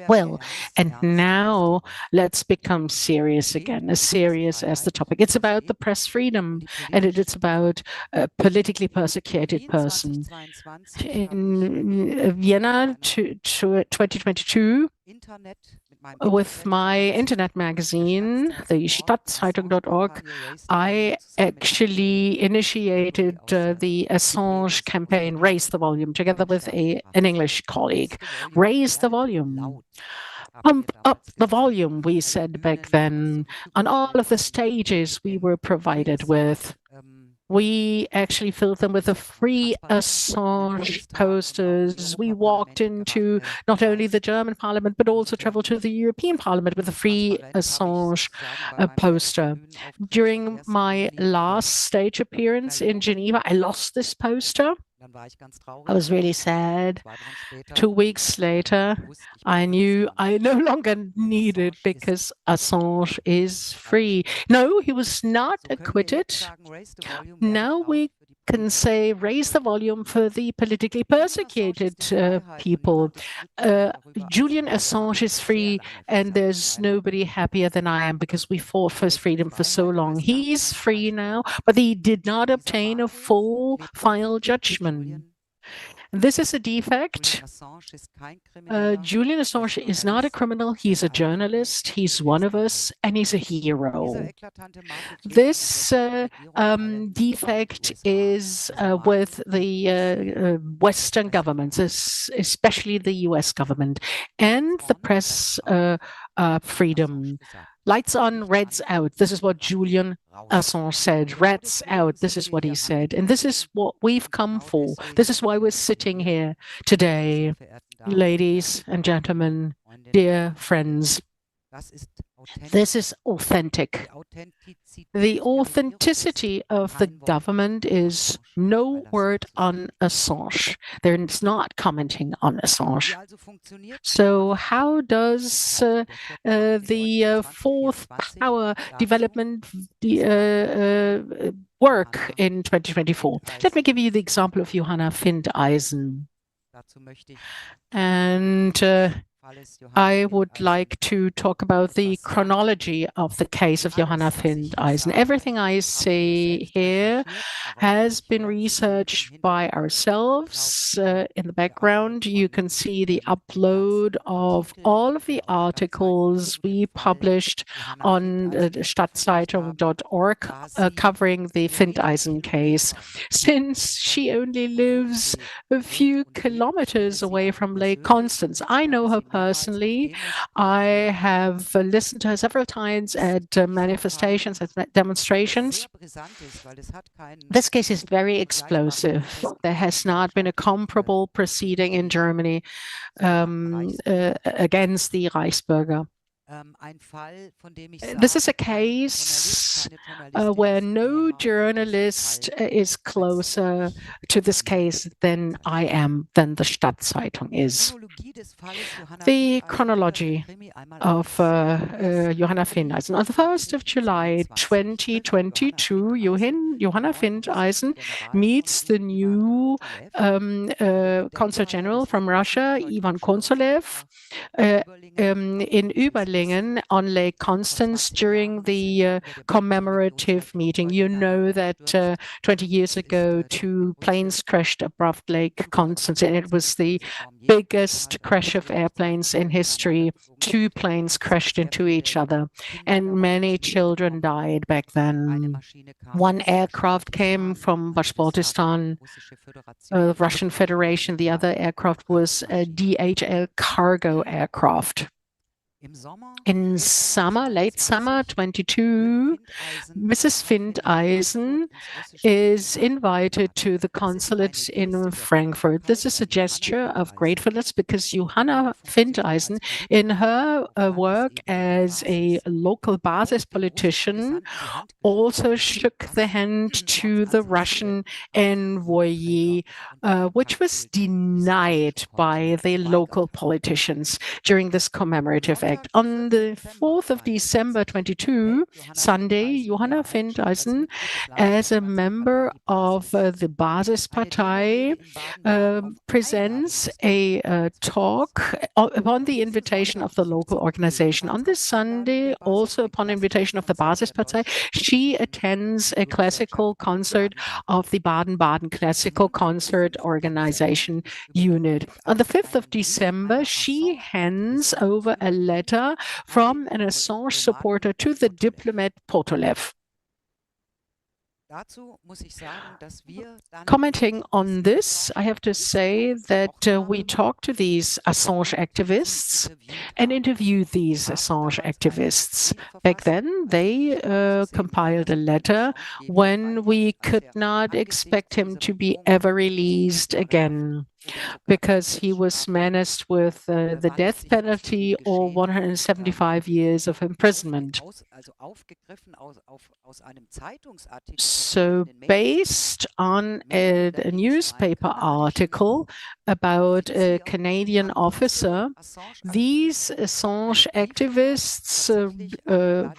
Well, and now let's become serious again, as serious as the topic. It's about the press freedom, and it's about a politically persecuted person. In Vienna 2022, with my internet magazine, the Stadtzeitung.org, I actually initiated the Assange campaign, Raise the Volume, together with an English colleague. Raise the volume. Pump up the volume, we said back then, on all of the stages we were provided with. We actually filled them with the free Assange posters. We walked into not only the German parliament, but also traveled to the European Parliament with a free Assange poster. During my last stage appearance in Geneva, I lost this poster. I was really sad. 2 weeks later, I knew I no longer needed because Assange is free. No, he was not acquitted. Now we can say raise the volume for the politically persecuted people. Julian Assange is free, and there's nobody happier than I am because we fought for his freedom for so long. He's free now, but he did not obtain a full final judgment. This is a defect. Julian Assange is not a criminal. He's a journalist. He's one of us, and he's a hero. This defect is with the Western governments, especially the US government, and the press freedom. Lights on, reds out. This is what Julian Assange said. Rats out. This is what he said. And this is what we've come for. This is why we're sitting here today, ladies and gentlemen, dear friends. This is authentic. The authenticity of the government is no word on Assange. They're not commenting on Assange. So how does the fourth power development work in 2024? Let me give you the example of Johanna Findeisen. And I would like to talk about the chronology of the case of Johanna Findeisen. Everything I say here has been researched by ourselves. In the background, you can see the upload of all of the articles we published on Stadtzeitung.org covering the Findeisen case. Since she only lives a few kilometers away from Lake Constance, I know her personally. I have listened to her several times at manifestations, at demonstrations. This case is very explosive. There has not been a comparable proceeding in Germany against the Reichsbürger. This is a case where no journalist is closer to this case than I am, than the Stadtzeitung is. The chronology of Johanna Findeisen. On the 1st of July 2022, Johanna Findeisen meets the new Consul General from Russia, Ivan Konsolev, in Überlingen on Lake Constance during the commemorative meeting. You know that 20 years ago, 2 planes crashed above Lake Constance, and it was the biggest crash of airplanes in history. 2 planes crashed into each other, and many children died back then. 1 aircraft came from Bashkortostan, the Russian Federation. The other aircraft was a DHL cargo aircraft. In summer, late summer 22, Mrs. Findeisen is invited to the consulate in Frankfurt. This is a gesture of gratefulness because Johanna Findeisen, in her work as a local basis politician, also shook the hand to the Russian envoy, which was denied by the local politicians during this commemorative act. On the 4th of December 22, Sunday, Johanna Findeisen, as a member of the Basispartei, presents a talk upon the invitation of the local organization. On this Sunday, also upon invitation of the Basispartei, she attends a classical concert of the Baden-Baden Classical Concert Organization Unit. On the 5th of December, she hands over a letter letter from an Assange supporter to the diplomat Potolev. Commenting on this, I have to say that we talked to these Assange activists and interviewed these Assange activists. Back then, they compiled a letter when we could not expect him to be ever released again, because he was menaced with the death penalty or 175 years of imprisonment. So based on a newspaper article about a Canadian officer, these Assange activists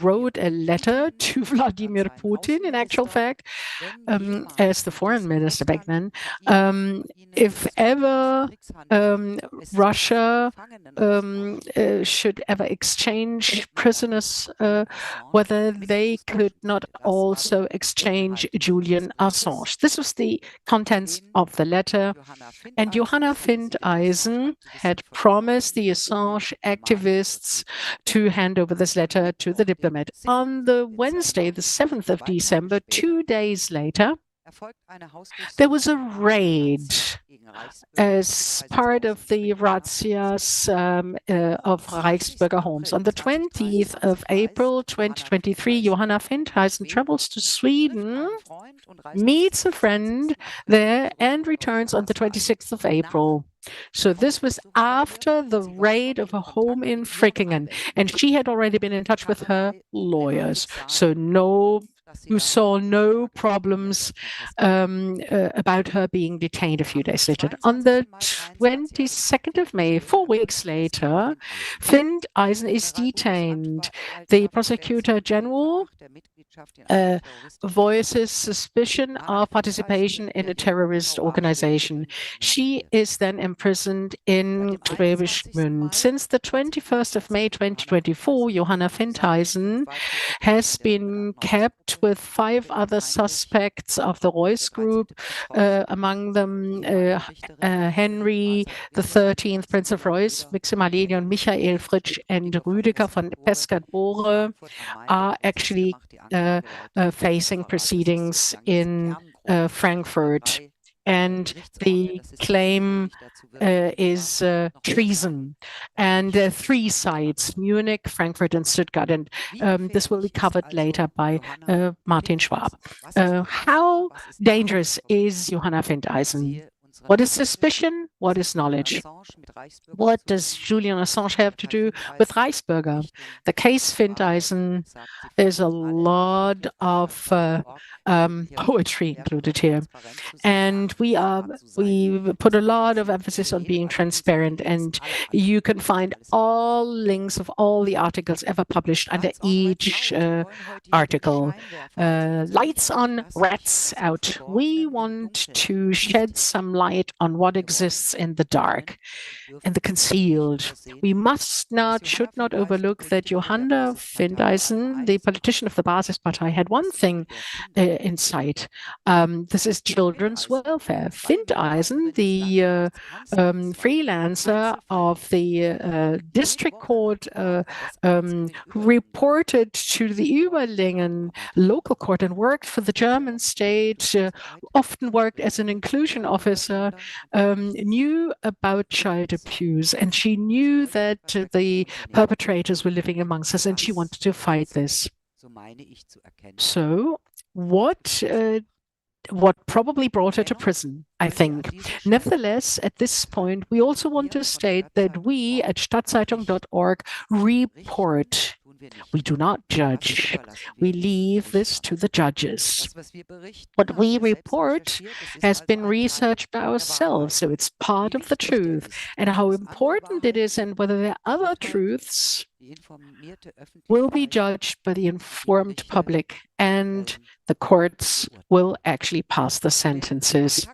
wrote a letter to Vladimir Putin, in actual fact, as the foreign minister back then. If ever Russia should ever exchange prisoners, whether they could not also exchange Julian Assange. This was the contents of the letter. And Johanna Findeisen had promised the Assange activists to hand over this letter to the diplomat. On the Wednesday, the 7th of December, 2 days later, there was a raid as part of the razzias of Reichsbürger homes. On the 20th of April 2023, Johanna Findeisen travels to Sweden, meets a friend there, and returns on the 26th of April. So this was after the raid of a home in Frickingen, and she had already been in touch with her lawyers. So you saw no problems about her being detained a few days later. On the 22nd of May, 4 weeks later, Findeisen is detained. The Prosecutor General voices suspicion of participation in a terrorist organization. She is then imprisoned in Schwäbisch Gmünd. Since the 21st of May 2024, Johanna Findeisen has been kept with 5 other suspects of the Reuss Group, among them Henry XIII, Prince of Reuss, Maximilian, Michael Fritsch, and Rüdiger von Pescat-Bore are actually facing proceedings in Frankfurt. And the claim is treason. And 3 sites, Munich, Frankfurt, and Stuttgart. And this will be covered later by Martin Schwab. How dangerous is Johanna Findeisen? What is suspicion? What is knowledge? What does Julian Assange have to do with Reichsbürger? The case Findeisen, there's a lot of poetry included here. And we put a lot of emphasis on being transparent, and you can find all links of all the articles ever published under each article. Lights on, rats out. We want to shed some light on what exists in the dark and the concealed. We should not overlook that Johanna Findeisen, the politician of the Basispartei, had one thing in sight. This is children's welfare. Findeisen, the freelancer of the district court, who reported to the Überlingen local court and worked for the German state, often worked as an inclusion officer, knew about child abuse, and she knew that the perpetrators were living amongst us, and she wanted to fight this. So what probably brought her to prison, I think. Nevertheless, at this point, we also want to state that we at Stadtzeitung.org report. We do not judge. We leave this to the judges. What we report has been researched by ourselves, so it's part of the truth. And how important it is and whether there are other truths will be judged by the informed public, and the courts will actually pass the sentences.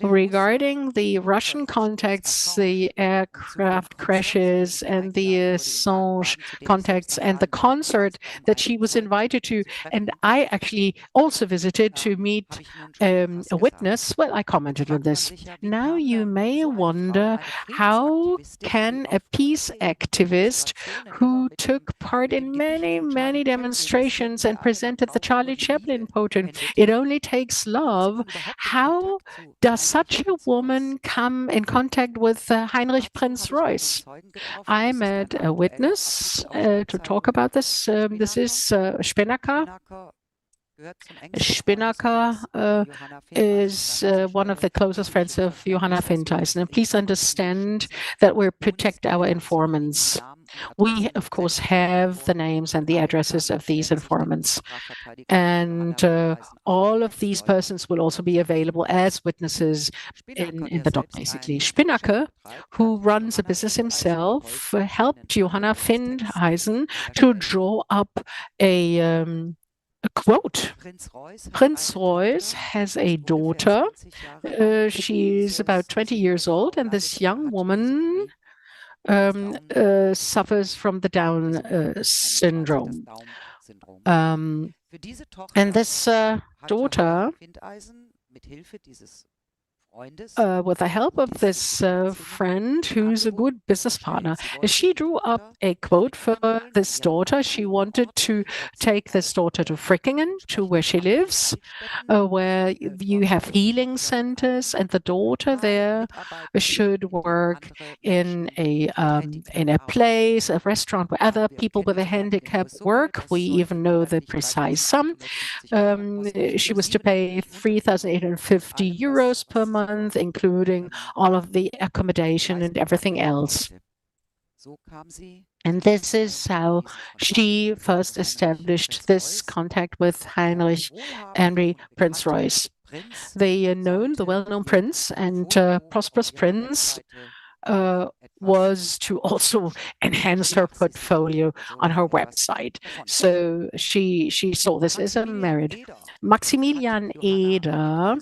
regarding the Russian contacts, the aircraft crashes, and the Assange contacts, and the concert that she was invited to. And I actually also visited to meet a witness. Well, I commented on this. Now you may wonder, how can a peace activist who took part in many, many demonstrations and presented the Charlie Chaplin poem, "It only takes love," how does such a woman come in contact with Heinrich Prinz Reuss? I met a witness to talk about this. This is Spinnaker. Spinnaker is one of the closest friends of Johanna Finteisen. And please understand that we protect our informants. We, of course, have the names and the addresses of these informants. And all of these persons will also be available as witnesses in the doc, basically. Spinnaker, who runs a business himself, helped Johanna Finteisen to draw up a quote. Prinz Reuss has a daughter. She's about 20 years old, and this young woman suffers from the Down syndrome. And this daughter, with the help of this friend who's a good business partner, she drew up a quote for this daughter. She wanted to take this daughter to Frickingen, to where she lives, where you have healing centers, and the daughter there should work in a place, a restaurant where other people with a handicap work. We even know the precise sum. She was to pay 3,850 euros per month, including all of the accommodation and everything else. And this is how she first established this contact with Heinrich Prinz Reuss. The well-known prince and prosperous prince was to also enhance her portfolio on her website. So she saw this as a merit. Maximilian Eder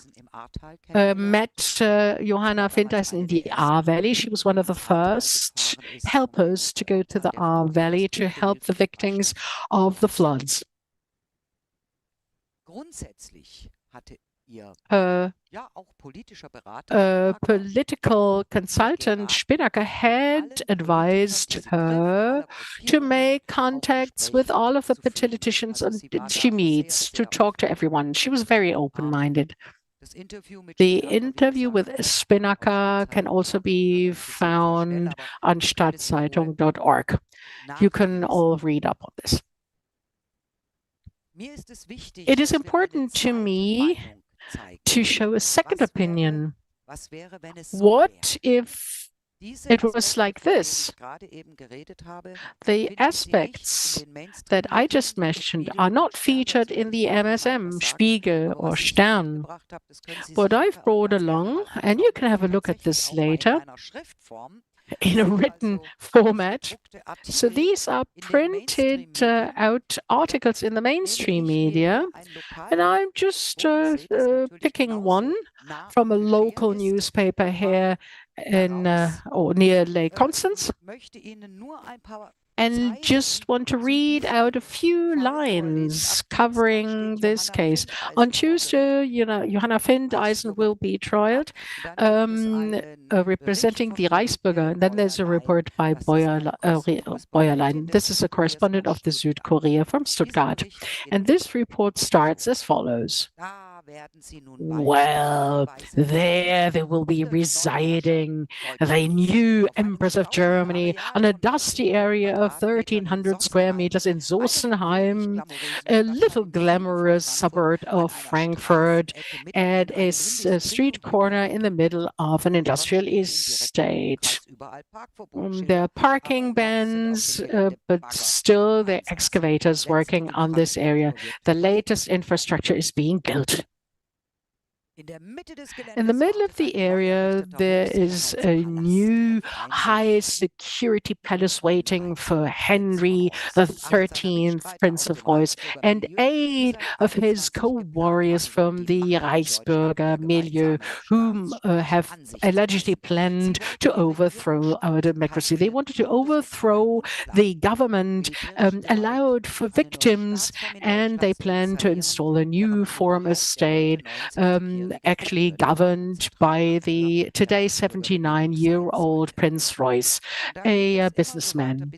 met Johanna Finteisen in the Ahr Valley. She was one of the first helpers to go to the Ahr Valley to help the victims of the floods. Political consultant Spinnaker had advised her to make contacts with all of the politicians she meets, to talk to everyone. She was very open-minded. The interview with Spinnaker can also be found on stadtzeitung.org. You can all read up on this. It is important to me to show a second opinion. What if it was like this? The aspects that I just mentioned are not featured in the MSM, Spiegel or Stern. But I've brought along, and you can have a look at this later, in a written format. So these are printed out articles in the mainstream media, and I'm just picking one from a local newspaper here in or near Lake Constance, and just want to read out a few lines covering this case. On Tuesday, Johanna Finteisen will be trialed, representing the Reichsbürger. And then there's a report by Bäuerlein. This is a correspondent of the Südkorea from Stuttgart. And this report starts as follows. Well, there they will be residing, the new Empress of Germany, on a dusty area of 1,300 square meters in Sossenheim, a little glamorous suburb of Frankfurt, at a street corner in the middle of an industrial estate. There are parking bans, but still there are excavators working on this area. The latest infrastructure is being built. In the middle of the area, there is a new high security palace waiting for Henry the 13th, Prince of Reuss, and 8 of his co-warriors from the Reichsbürger milieu, whom have allegedly planned to overthrow our democracy. They wanted to overthrow the government allowed for victims, and they plan to install a new form of state, actually governed by the today 79-year-old Prince Reuss, a businessman.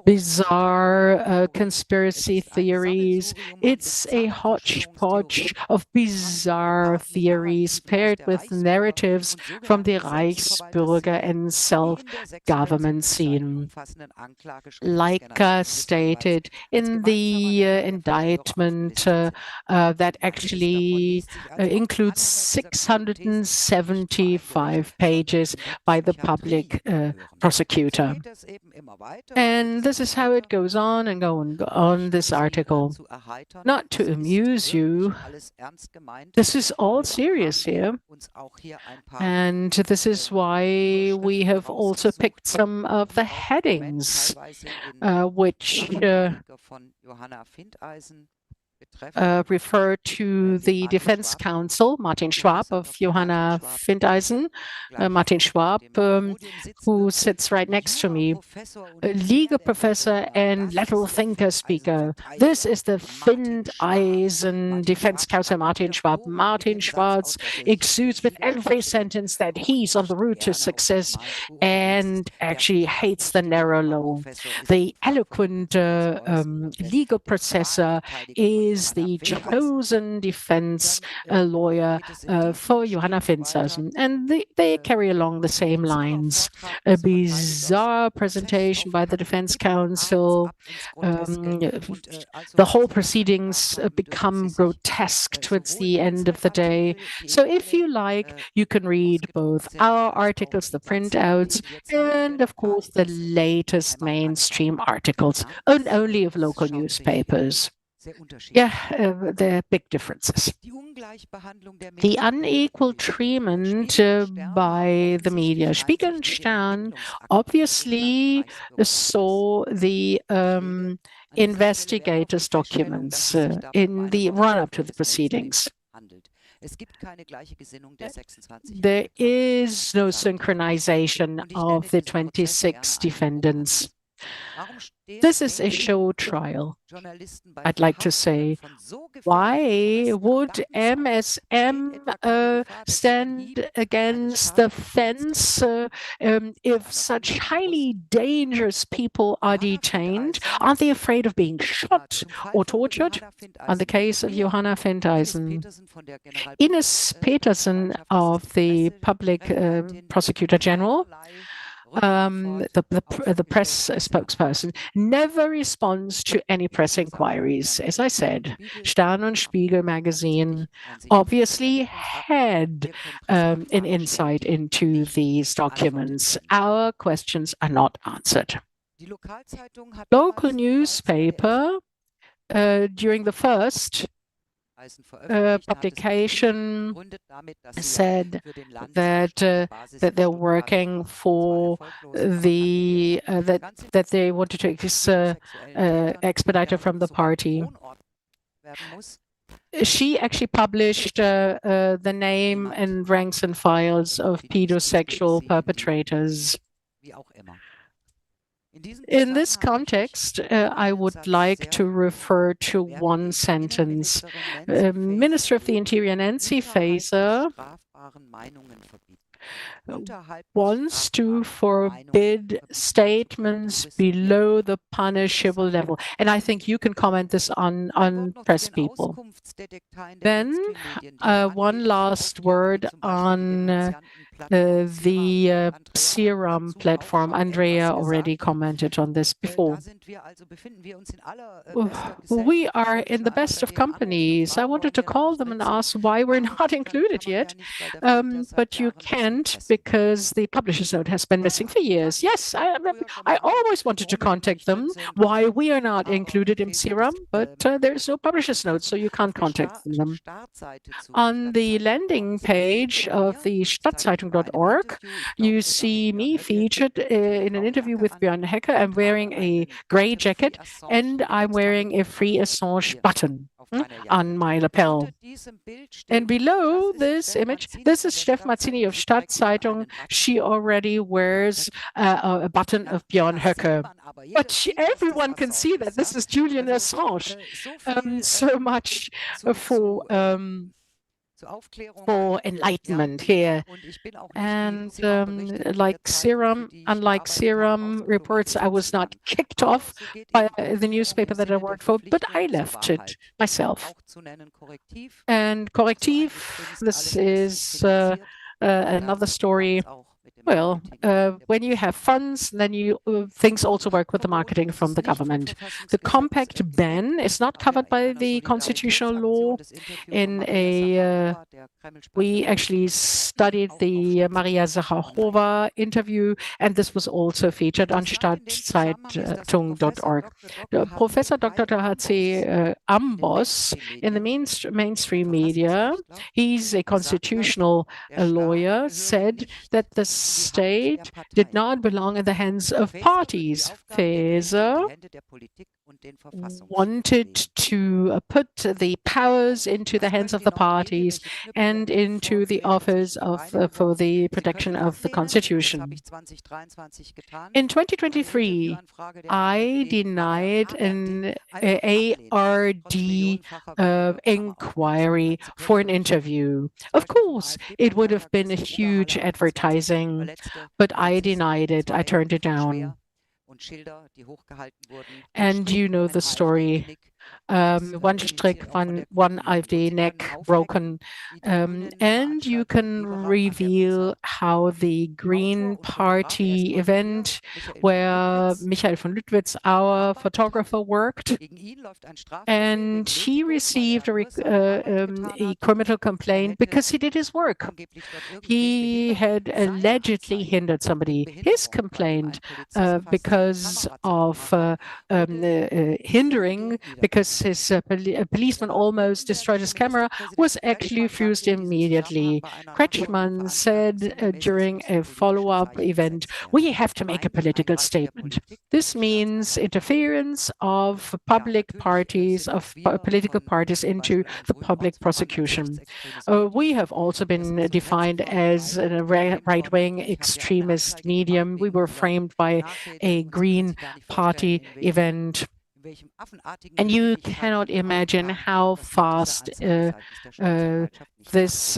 Bizarre conspiracy theories. It's a hodgepodge of bizarre theories paired with narratives from the Reichsbürger and self-government scene. Like stated in the indictment that actually includes 675 pages by the public prosecutor. And this is how it goes on and on this article. Not to amuse you, this is all serious here. And this is why we have also picked some of the headings, which refer to the defense counsel, Martin Schwab of Johanna Findeisen. Martin Schwab, who sits right next to me, a legal professor and lateral thinker speaker. This is the Findeisen defense counsel, Martin Schwab. Martin Schwab exudes with every sentence that he's on the route to success and actually hates the narrow law. The eloquent legal processor is the chosen defense lawyer for Johanna Findeisen, and they carry along the same lines. A bizarre presentation by the defense counsel. The whole proceedings become grotesque towards the end of the day. So if you like, you can read both our articles, the printouts, and of course the latest mainstream articles, and only of local newspapers. Yeah, there are big differences. The unequal treatment by the media. Spiegel and Stern obviously saw the investigators' documents in the run-up to the proceedings. There is no synchronization of the 26 defendants. This is a show trial, I'd like to say. Why would MSM stand against the fence if such highly dangerous people are detained? Aren't they afraid of being shot or tortured? On the case of Johanna Findeisen, Ines Petersen of the Public Prosecutor General, the press spokesperson, never responds to any press inquiries. As I said, Stern and Spiegel magazine obviously had an insight into these documents. Our questions are not answered. Local newspaper, during the first publication, said that they're working for the that they wanted to expedite her from the party. She actually published the name and ranks and files of pedosexual perpetrators. In this context, I would like to refer to one sentence. Minister of the Interior Nancy Faeser wants to forbid statements below the punishable level. And I think you can comment this on press people. Then one last word on the Serum platform. Andrea already commented on this before. We are in the best of companies. I wanted to call them and ask why we're not included yet, but you can't because the publisher's note has been missing for years. Yes, I always wanted to contact them why we are not included in Serum, but there is no publisher's note, so you can't contact them. On the landing page of the Stadtzeitung.org, you see me featured in an interview with Björn Hecker. I'm wearing a gray jacket and I'm wearing a Free Assange button on my lapel. And below this image, this is Steff Mazzini of Stadtzeitung. She already wears a button of Björn Höcke. But everyone can see that this is Julian Assange. So much for enlightenment here. And unlike Serum reports, I was not kicked off by the newspaper that I worked for, but I left it myself. And Correctiv, this is another story. Well, when you have funds, then things also work with the marketing from the government. The compact ban is not covered by the constitutional law. We actually studied the Maria Zakharova interview, and this was also featured on Stadtzeitung.org. Professor Dr. H.C. Ambos in the mainstream media, he's a constitutional lawyer, said that the state did not belong in the hands of parties. Faeser wanted to put the powers into the hands of the parties and into the office for the protection of the Constitution. In 2023, I denied an ARD inquiry for an interview. Of course, it would have been a huge advertising, but I denied it. I turned it down. And you know the story. One strick, one AfD neck broken. And you can reveal how the Green Party event where Michael von Lüttwitz, our photographer, worked, and he received a criminal complaint because he did his work. He had allegedly hindered somebody. His complaint because of hindering, because his policeman almost destroyed his camera, was actually refused immediately. Kretschmann said during a follow-up event, we have to make a political statement. This means interference of public parties, of political parties into the public prosecution. We have also been defined as a right-wing extremist medium. We were framed by a Green Party event. And you cannot imagine how fast this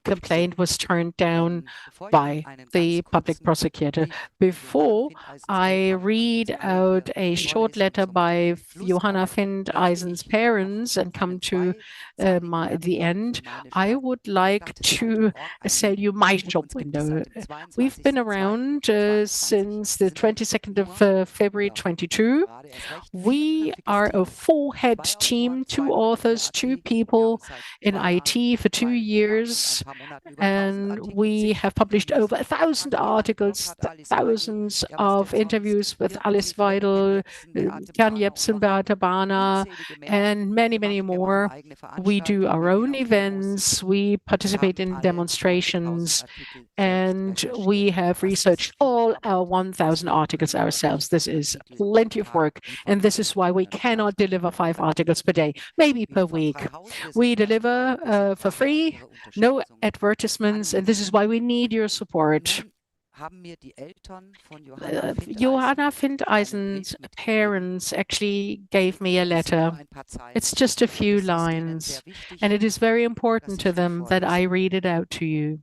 complaint was turned down by the public prosecutor. Before I read out a short letter by Johanna Findeisen's parents and come to the end, I would like to sell you my job window. We've been around since the 22nd of February 22. We are a four-head team, 2 authors, 2 people in IT for 2 years, and we have published over 1,000 articles, thousands of interviews with Alice Weidel, Jan Jepsen, Beate Bahner, and many, many more. We do our own events, we participate in demonstrations, and we have researched all our 1,000 articles ourselves. This is plenty of work, and this is why we cannot deliver 5 articles per day, maybe per week. We deliver for free, no advertisements, and this is why we need your support. Johanna Findeisen's parents actually gave me a letter. It's just a few lines, and it is very important to them that I read it out to you.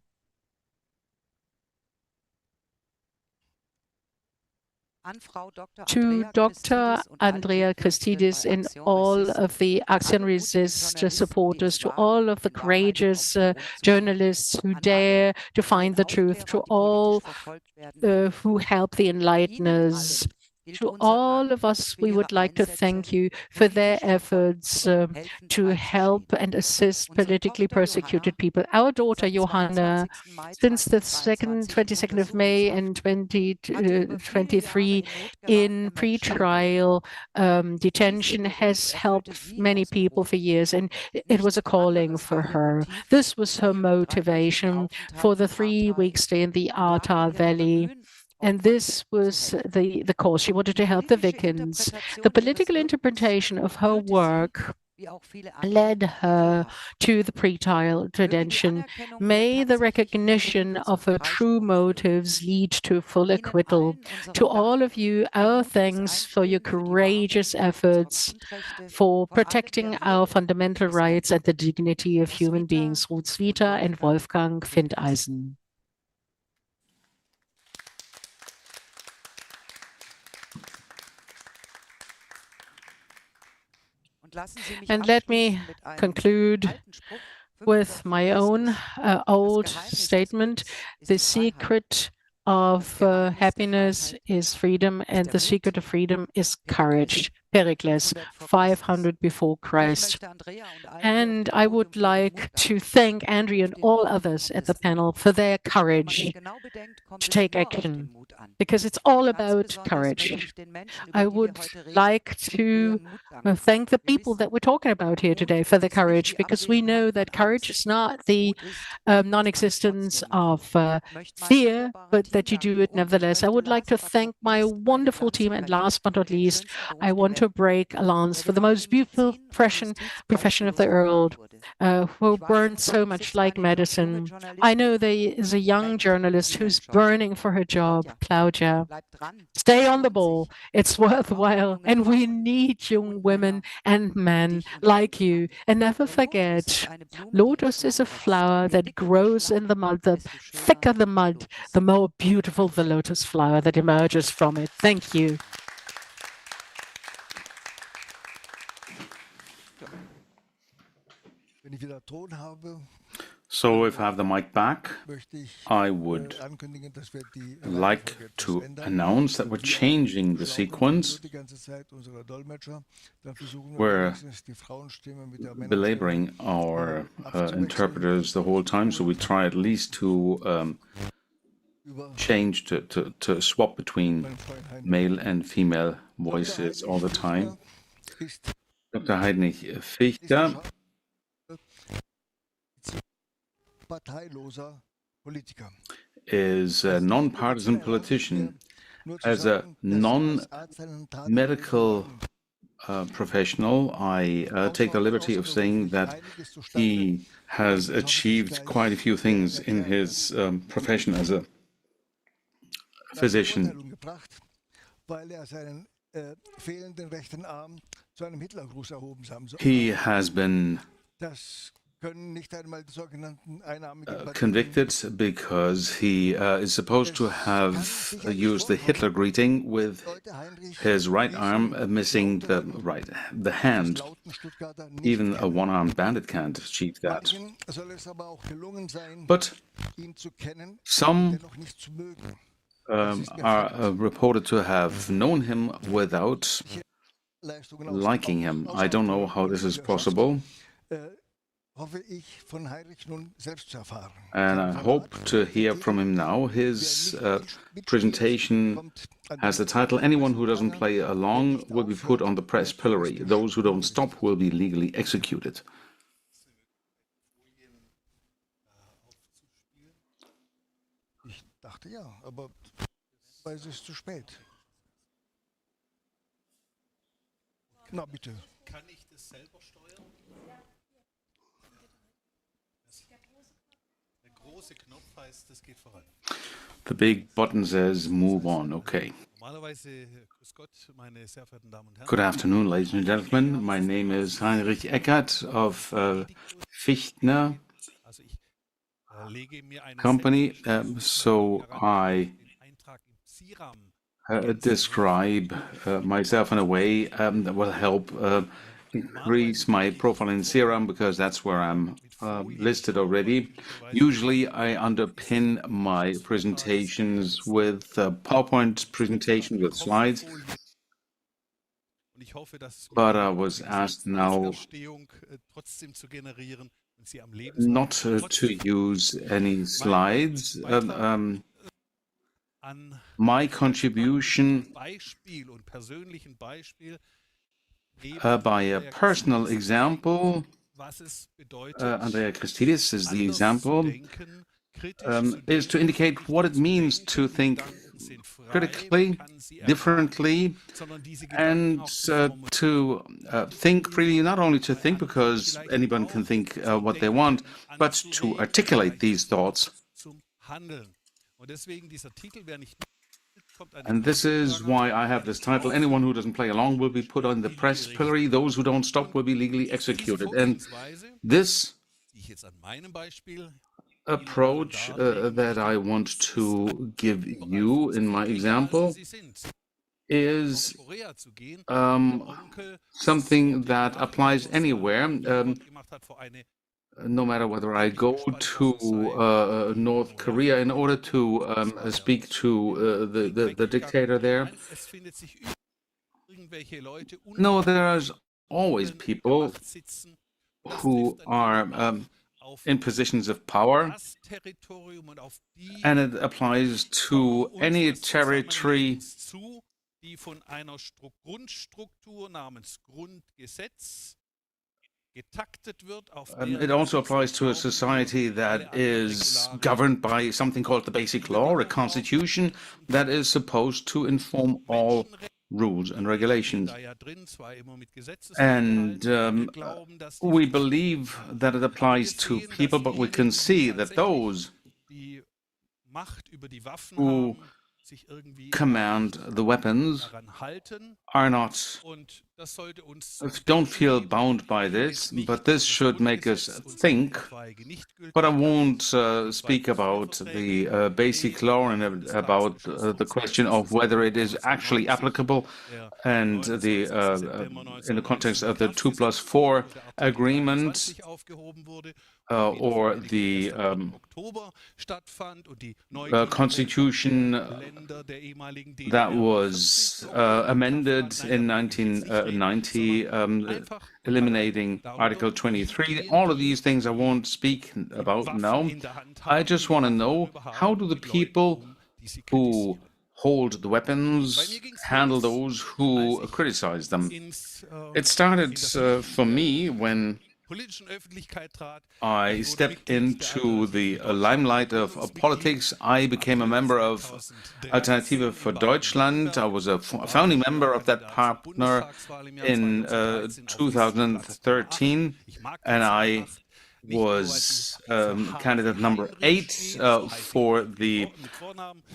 to Dr. Andrea Christidis and all of the Action Resist supporters, to all of the courageous journalists who dare to find the truth, to all who help the enlighteners. To all of us, we would like to thank you for their efforts to help and assist politically persecuted people. Our daughter, Johanna, since the 22nd of May in 2023 in pre-trial detention, has helped many people for years, and it was a calling for her. This was her motivation for the 3-week stay in the Ahrtal Valley. And this was the cause. She wanted to help the victims. The political interpretation of her work led her to the pre-trial detention. May the recognition of her true motives lead to full acquittal. To all of you, our thanks for your courageous efforts for protecting our fundamental rights and the dignity of human beings. Ruth Swita and Wolfgang Findeisen. And let me conclude with my own old statement. The secret of happiness is freedom, and the secret of freedom is courage. Pericles, 500 before Christ. And I would like to thank Andrea and all others at the panel for their courage to take action, because it's all about courage. I would like to thank the people that we're talking about here today for their courage, because we know that courage is not the non-existence of fear, but that you do it nevertheless. I would like to thank my wonderful team, and last but not least, I want to break a lance for the most beautiful profession of the world, who burned so much like medicine. I know there is a young journalist who's burning for her job, Claudia. Stay on the ball. It's worthwhile. And we need young women and men like you. And never forget, lotus is a flower that grows in the mud. The thicker the mud, the more beautiful the lotus flower that emerges from it. Thank you. So if I have the mic back, I would like to announce that we're changing the sequence. We're belaboring our interpreters the whole time, so we try at least to change, to swap between male and female voices all the time. Dr. Heinrich Fichter is a non-partisan politician. As a non-medical professional, I take the liberty of saying that he has achieved quite a few things in his profession as a physician. He has been convicted because he is supposed to have used the Hitler greeting with his right arm missing the hand. Even a one-armed bandit can't achieve that. But some are reported to have known him without liking him. I don't know how this is possible. And I hope to hear from him now. His presentation has the title, "Anyone who doesn't play along will be put on the press pillory. Those who don't stop will be legally executed." Na bitte. Kann ich das selber steuern? Der große Knopf heißt, das geht voran. The big button says move on. Okay. Good afternoon, ladies and gentlemen. My name is Heinrich Eckert of Fichtner Company. So I describe myself in a way that will help increase my profile in Serum, because that's where I'm listed already. Usually I underpin my presentations with PowerPoint presentation with slides, but I was asked now not to use any slides. My contribution by a personal example, Andrea Christidis is the example, is to indicate what it means to think critically, differently, and to think freely, not only to think because anyone can think what they want, but to articulate these thoughts. And this is why I have this title. Anyone who doesn't play along will be put on the press pillory. Those who don't stop will be legally executed. And this approach that I want to give you in my example is something that applies anywhere. No matter whether I go to North Korea in order to speak to the dictator there. No, there is always people who are in positions of power, and it applies to any territory it also applies to a society that is governed by something called the Basic Law, a constitution that is supposed to inform all rules and regulations. And we believe that it applies to people, but we can see that those who command the weapons are not, don't feel bound by this, but this should make us think. But I won't speak about the basic law and about the question of whether it is actually applicable, and the in the context of the 2+4 agreement, or the constitution that was amended in 1990, eliminating Article 23. All of these things I won't speak about now. I just want to know, how do the people who hold the weapons handle those who criticize them? It started for me when I stepped into the limelight of politics. I became a member of Alternative für Deutschland. I was a founding member of that partner in 2013, and I was candidate number 8 for the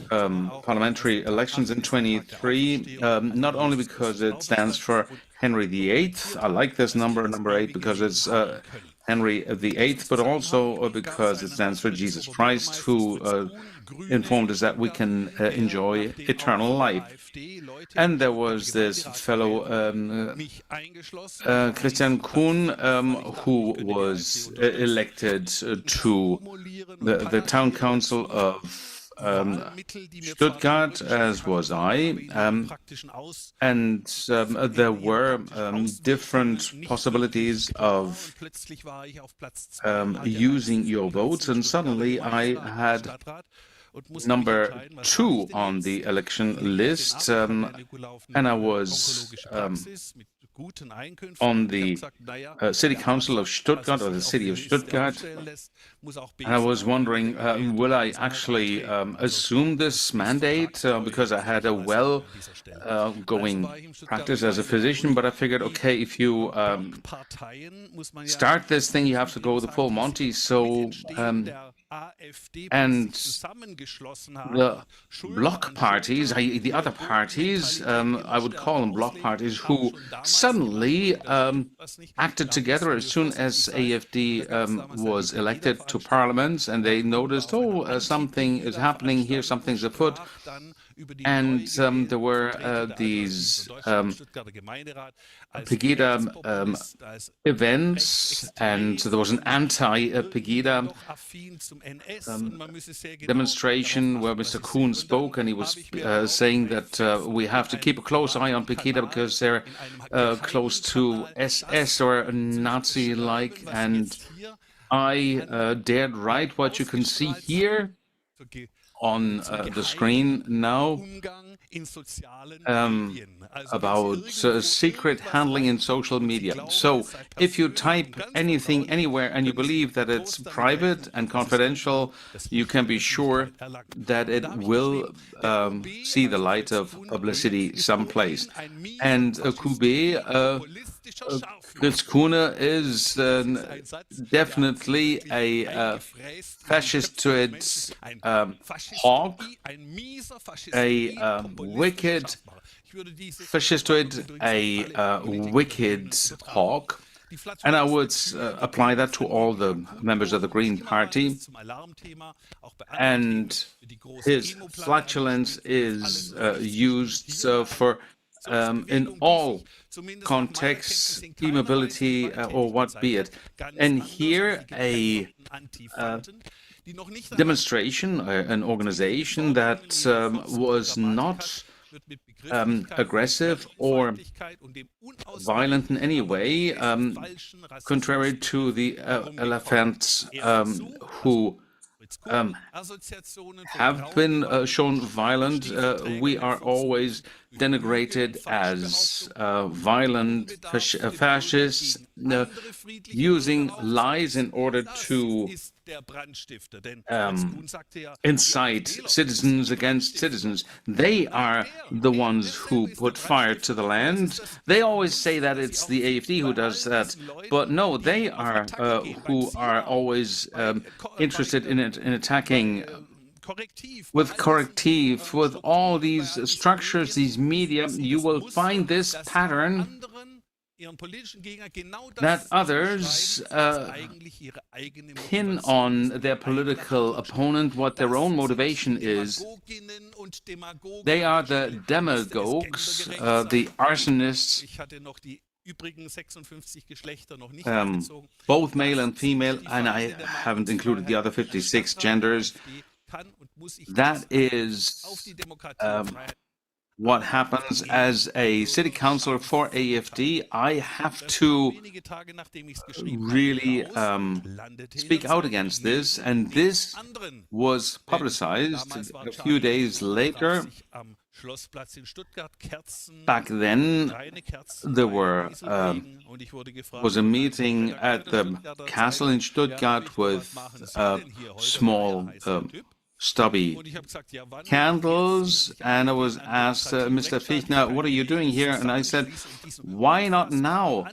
parliamentary elections in 23, not only because it stands for Henry VIII. I like this number 8, because it's Henry VIII, but also because it stands for Jesus Christ, who informed us that we can enjoy eternal life. And there was this fellow Christian Kuhn, who was elected to the town council of Stuttgart, as was I, and there were different possibilities of using your votes, and suddenly I had number 2 on the election list, and I was on the city council of Stuttgart, or the city of Stuttgart, and I was wondering, will I actually assume this mandate, because I had a well-going practice as a physician, but I figured, okay, if you start this thing, you have to go the full Monty, so and the bloc parties, i.e. the other parties, I would call them bloc parties, who suddenly acted together as soon as AfD was elected to parliament, and they noticed, oh, something is happening here, something's afoot. And there were these Pegida events, and there was an anti-Pegida demonstration where Mr. Kuhn spoke, and he was saying that we have to keep a close eye on Pegida because they're close to SS or Nazi-like. And I dared write what you can see here on the screen now about secret handling in social media. So if you type anything anywhere and you believe that it's private and confidential, you can be sure that it will see the light of publicity someplace. And Fritz Kuhne is definitely a fascistoid hawk, a wicked fascistoid, a wicked hawk. And I would apply that to all the members of the Green Party. And his flatulence is used for in all contexts, e-mobility or what be it. And here a demonstration, an organization that was not aggressive or violent in any way, contrary to the elephants who have been shown violent. We are always denigrated as violent fascists, using lies in order to incite citizens against citizens. They are the ones who put fire to the land. They always say that it's the AfD who does that, but no, they are who are always interested in attacking with corrective, with all these structures, these media. You will find this pattern that others pin on their political opponent what their own motivation is. They are the demagogues, the arsonists, both male and female, and I haven't included the other 56 genders. That is what happens as a city councillor for AfD. I have to really speak out against this, and this was publicized a few days later. Back then, there was a meeting at the castle in Stuttgart with small stubby candles, and I was asked, Mr. Fichtner, what are you doing here? And I said, why not now?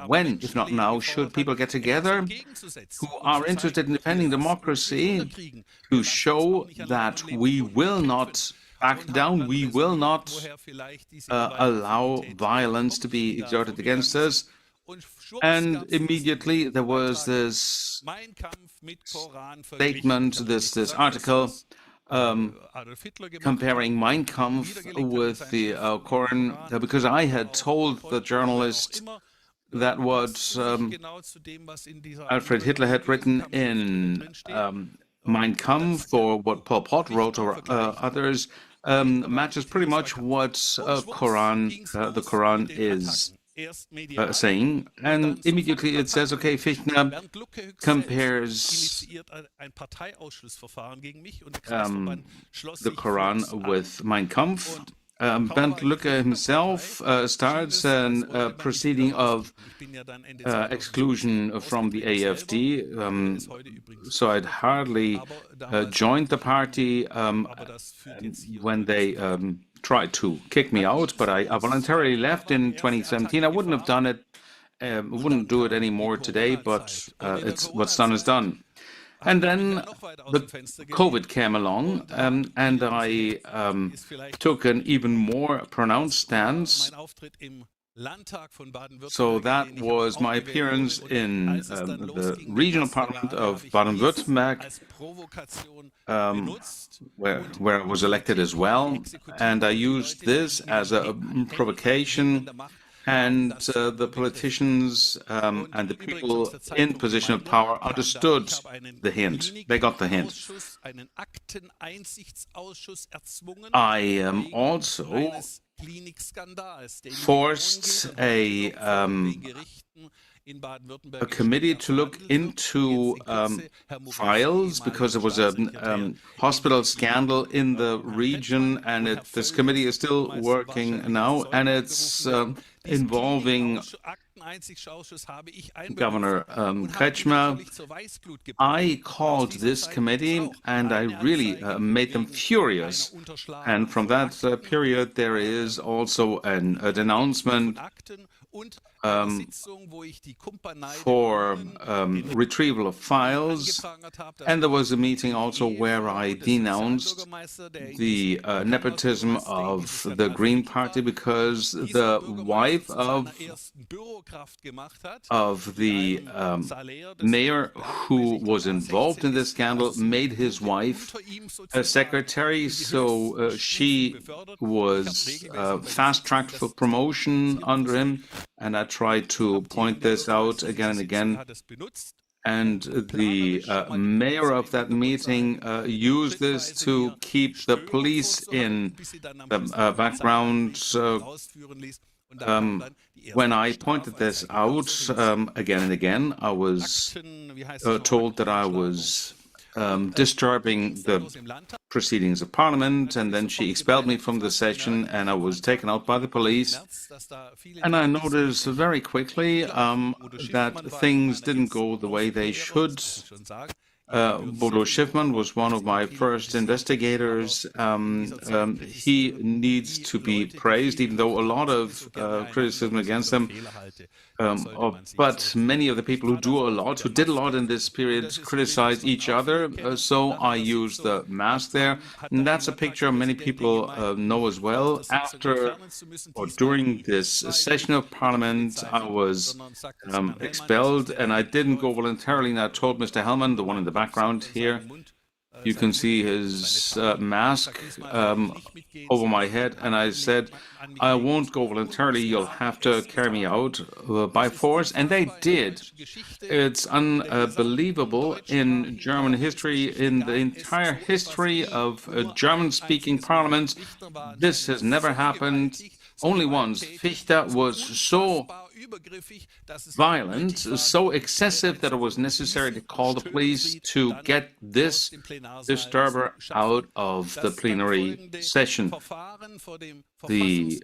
When, if not now, should people get together who are interested in defending democracy, to show that we will not back down, we will not allow violence to be exerted against us? And immediately there was this statement, this article comparing Mein Kampf with the Koran, because I had told the journalist that what Alfred Hitler had written in Mein Kampf, or what Pol Pot wrote, or others, matches pretty much what the Quran is saying. And immediately it says, okay, Fichtner compares the Quran with Mein Kampf. Bernd Lucke himself starts a proceeding of exclusion from the AfD. So I'd hardly joined the party when they tried to kick me out, but I voluntarily left in 2017. I wouldn't have done it, wouldn't do it anymore today, but it's what's done is done. And then the COVID came along, and I took an even more pronounced stance. So that was my appearance in the regional parliament of Baden-Württemberg, where I was elected as well. And I used this as a provocation, and the politicians and the people in position of power understood the hint. They got the hint. I also forced a committee to look into files because there was a hospital scandal in the region, and this committee is still working now, and it's involving Governor Kretschmer. I called this committee and I really made them furious. And from that period, there is also an announcement for retrieval of files, and there was a meeting also where I denounced the nepotism of the Green Party, because the wife of the mayor who was involved in this scandal made his wife a secretary, so she was fast-tracked for promotion under him. And I tried to point this out again and again. And the mayor of that meeting used this to keep the police in the background. When I pointed this out again and again, I was told that I was disturbing the proceedings of Parliament, and then she expelled me from the session, and I was taken out by the police. And I noticed very quickly that things didn't go the way they should. Bodo Schiffmann was one of my first investigators. He needs to be praised, even though a lot of criticism against him. But many of the people who did a lot in this period, criticized each other. So I used the mask there. And that's a picture many people know as well. After or during this session of Parliament, I was expelled, and I didn't go voluntarily. And I told Mr. Hellman, the one in the background here, you can see his mask over my head, and I said, I won't go voluntarily, you'll have to carry me out by force, and they did. It's unbelievable. In German history, in the entire history of German-speaking parliaments, this has never happened. Only once. Fichte was so violent, so excessive, that it was necessary to call the police to get this disturber out of the plenary session. The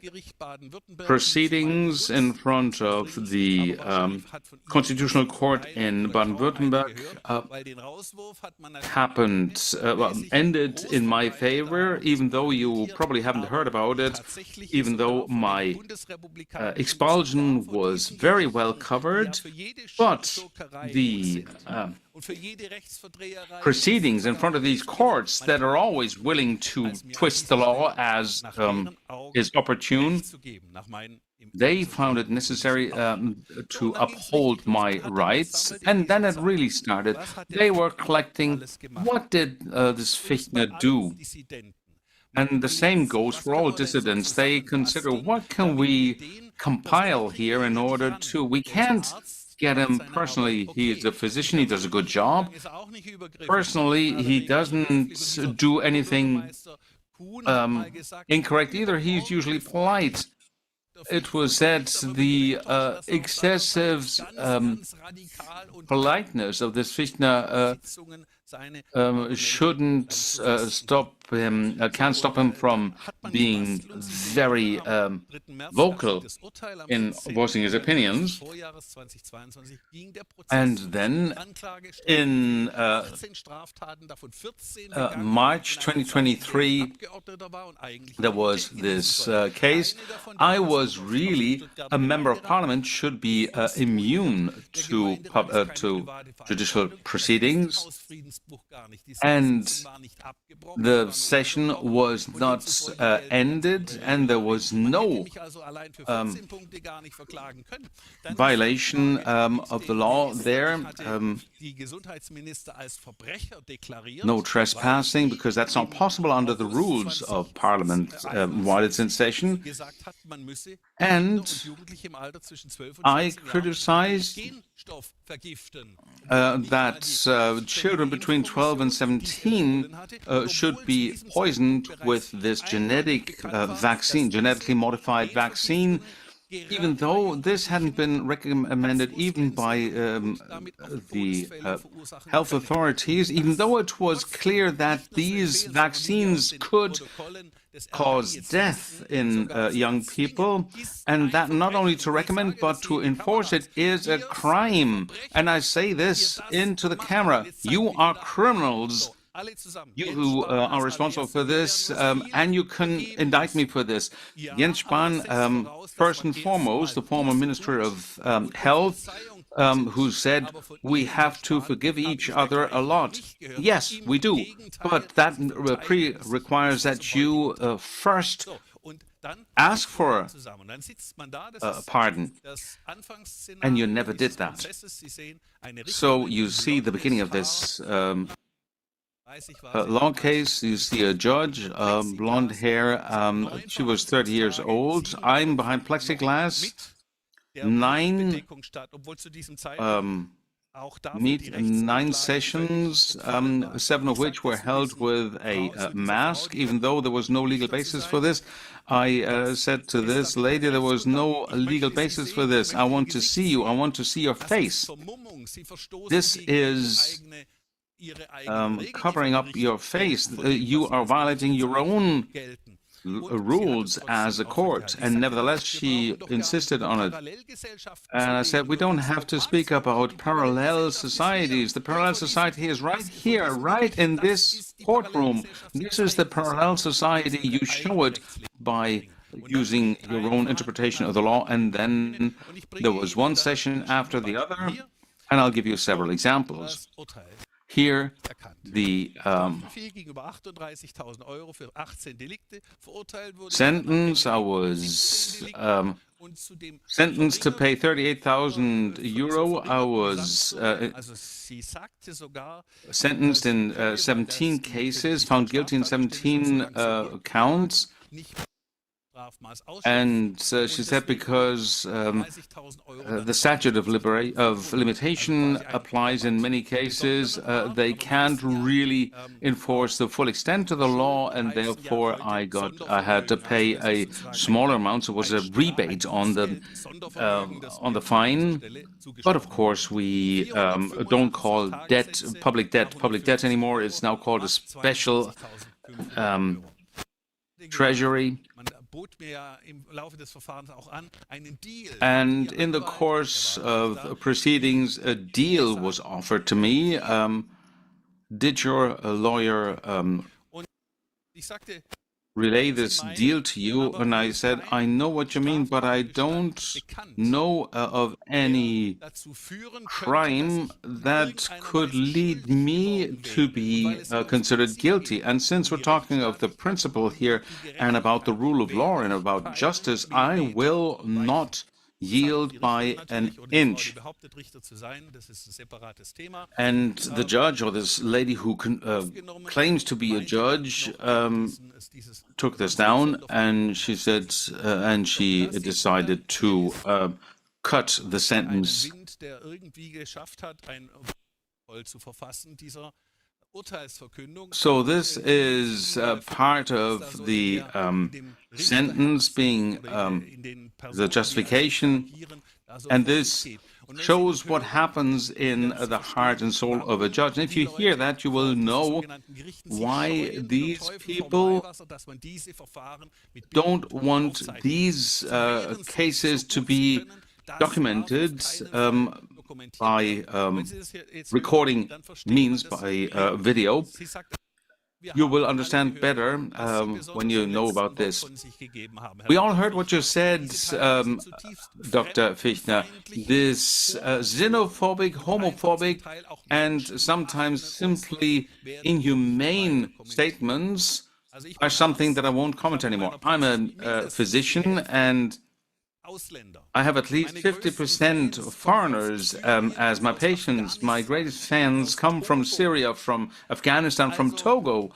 proceedings in front of the Constitutional Court in Baden-Württemberg ended in my favor, even though you probably haven't heard about it, even though my expulsion was very well covered, but the proceedings in front of these courts that are always willing to twist the law as is opportune, they found it necessary to uphold my rights, and then it really started. They were collecting, what did this Fichtner do? And the same goes for all dissidents. They consider, what can we compile here in order to, we can't get him personally. He is a physician, he does a good job. Personally, he doesn't do anything incorrect either. He's usually polite. It was said the excessive politeness of this Fichtner shouldn't stop him, can't stop him from being very vocal in voicing his opinions. And then in March 2023, there was this case. I was really a member of parliament, should be immune to judicial proceedings. And the session was not ended, and there was no violation of the law there, no trespassing, because that's not possible under the rules of Parliament while it's in session. And I criticized that children between 12 and 17 should be poisoned with this vaccine, genetically modified vaccine, even though this hadn't been recommended even by the health authorities, even though it was clear that these vaccines could cause death in young people, and that not only to recommend but to enforce it is a crime. And I say this into the camera: you are criminals, you who are responsible for this, and you can indict me for this. Jens Spahn, first and foremost, the former Minister of Health, who said we have to forgive each other a lot. Yes, we do, but that requires that you first ask for a pardon, and you never did that. So you see the beginning of this law case. You see a judge, blonde hair. She was 30 years old. I'm behind plexiglass. 9 sessions, 7 of which were held with a mask, even though there was no legal basis for this. I said to this lady, there was no legal basis for this. I want to see you. I want to see your face. This is covering up your face. You are violating your own rules as a court, and nevertheless she insisted on it. And I said, we don't have to speak about parallel societies. The parallel society is right here, right in this courtroom. This is the parallel society. You show it by using your own interpretation of the law. And then there was one session after the other, and I'll give you several examples. Here, the sentence, I was sentenced to pay 38,000 euro. I was sentenced in 17 cases, found guilty in 17 counts. And she said because the statute of limitation applies in many cases, they can't really enforce the full extent of the law, and therefore I had to pay a smaller amount. So it was a rebate on the fine. But of course, we don't call public debt anymore. It's now called a special treasury. And in the course of proceedings, a deal was offered to me. Did your lawyer relay this deal to you? And I said, I know what you mean, but I don't know of any crime that could lead me to be considered guilty. And since we're talking of the principle here and about the rule of law and about justice, I will not yield by an inch. And the judge, or this lady who claims to be a judge, took this down, and she said, and she decided to cut the sentence. So this is part of the sentence being the justification, and this shows what happens in the heart and soul of a judge. And if you hear that, you will know why these people don't want these cases to be documented by recording means, by video. you will understand better when you know about this. We all heard what you said, Dr. Fichtner. This xenophobic, homophobic, and sometimes simply inhumane statements are something that I won't comment anymore. I'm a physician, and I have at least 50% of foreigners as my patients. My greatest fans come from Syria, from Afghanistan, from Togo.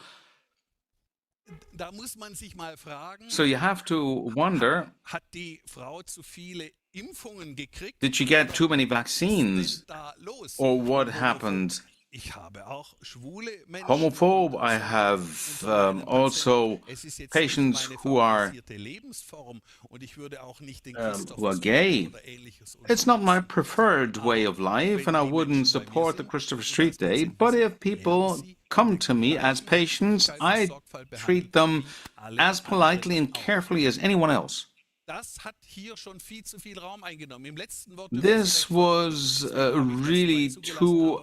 So you have to wonder, did she get too many vaccines? Or what happened? Homophobe, I have also patients who are gay. It's not my preferred way of life, and I wouldn't support the Christopher Street Day, but if people come to me as patients, I treat them as politely and carefully as anyone else. This was really too...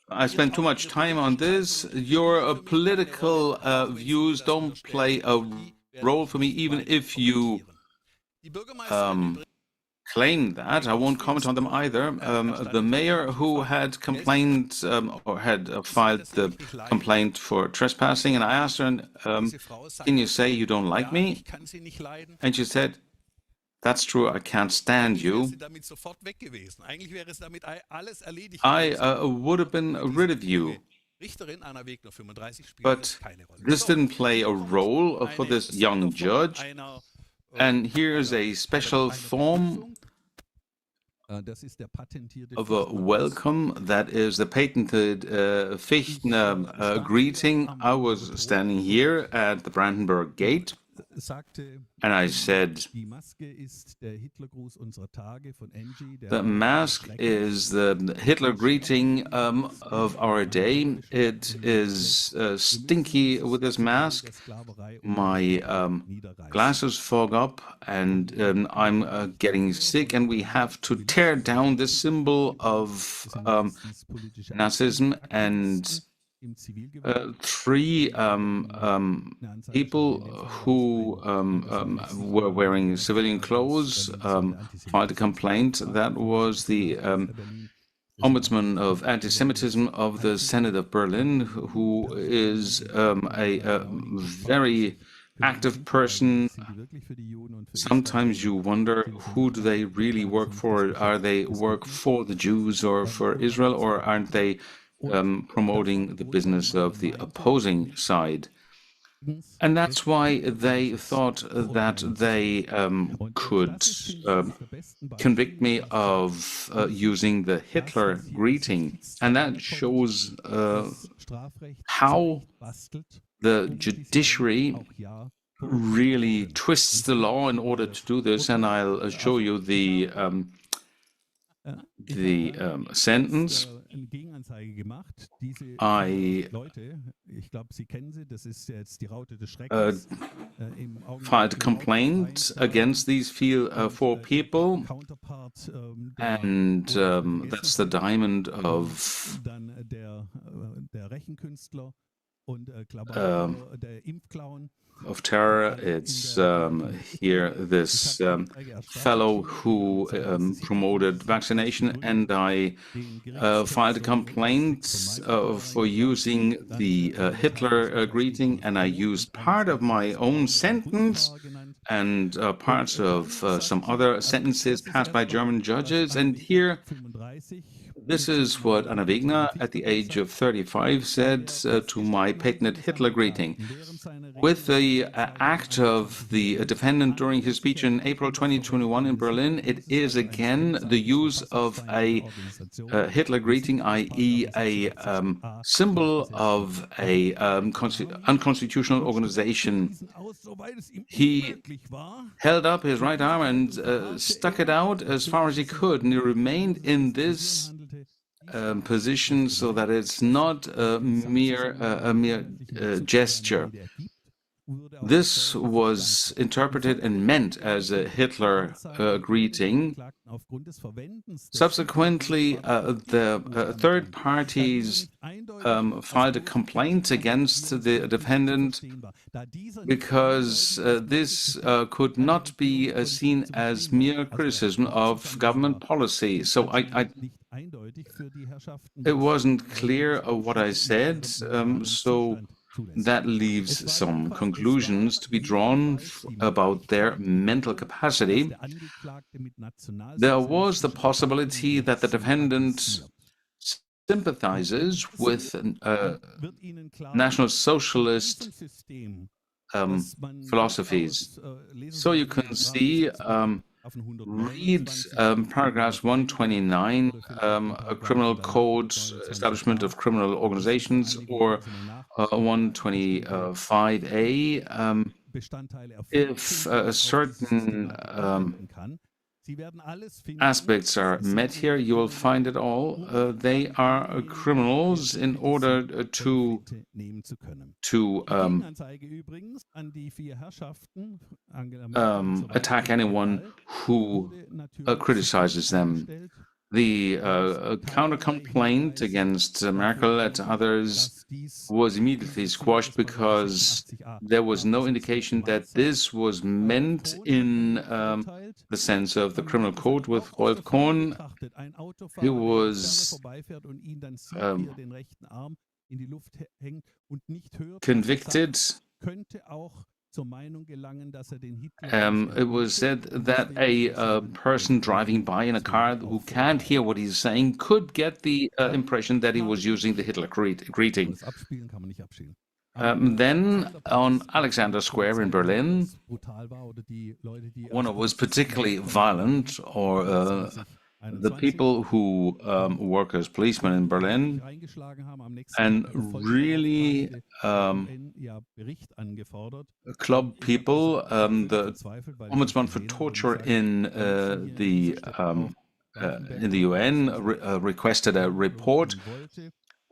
I spent too much time on this. Your political views don't play a role for me, even if you claim that. I won't comment on them either. The mayor who had complained or had filed the complaint for trespassing, and I asked her, can you say you don't like me? And she said, that's true, I can't stand you. I would have been rid of you. But this didn't play a role for this young judge. And here's a special form of a welcome. That is the patented Fichtner greeting. I was standing here at the Brandenburg Gate, and I said, the mask is the Hitler greeting of our day. It is stinky with this mask. My glasses fog up, and I'm getting sick, and we have to tear down this symbol of Nazism. And three people who were wearing civilian clothes filed a complaint. That was the Ombudsman of Anti-Semitism of the Senate of Berlin, who is a very active person. Sometimes you wonder, who do they really work for? Are they work for the Jews or for Israel, or aren't they promoting the business of the opposing side? And that's why they thought that they could convict me of using the Hitler greeting. And that shows how the judiciary really twists the law in order to do this. And I'll show you the sentence. I filed a complaint against these four people, and that's the diamond of terror. It's here, this fellow who promoted vaccination, and I filed a complaint for using the Hitler greeting, and I used part of my own sentence and parts of some other sentences passed by German judges. And here, this is what Anna Wegner, at the age of 35, said to my patented Hitler greeting. With the act of the defendant during his speech in April 2021 in Berlin, it is again the use of a Hitler greeting, i.e. a symbol of a unconstitutional organization. He held up his right arm and stuck it out as far as he could, and he remained in this position so that it's not a mere gesture. This was interpreted and meant as a Hitler greeting. Subsequently, the third parties filed a complaint against the defendant because this could not be seen as mere criticism of government policy. So it wasn't clear what I said, so that leaves some conclusions to be drawn about their mental capacity. There was the possibility that the defendant sympathizes with National Socialist philosophies. So you can see, read paragraphs 129, a criminal code, establishment of criminal organizations, or 125A. If certain aspects are met here, you will find it all. They are criminals in order to attack anyone who criticizes them. The counter-complaint against Merkel and others was immediately squashed because there was no indication that this was meant in the sense of the criminal code with Rolf Kohn. He was convicted. It was said that a person driving by in a car who can't hear what he's saying could get the impression that he was using the Hitler greeting. Then on Alexander Square in Berlin, one was particularly violent, or the people who work as policemen in Berlin, and really club people. The Ombudsman for Torture in the UN requested a report,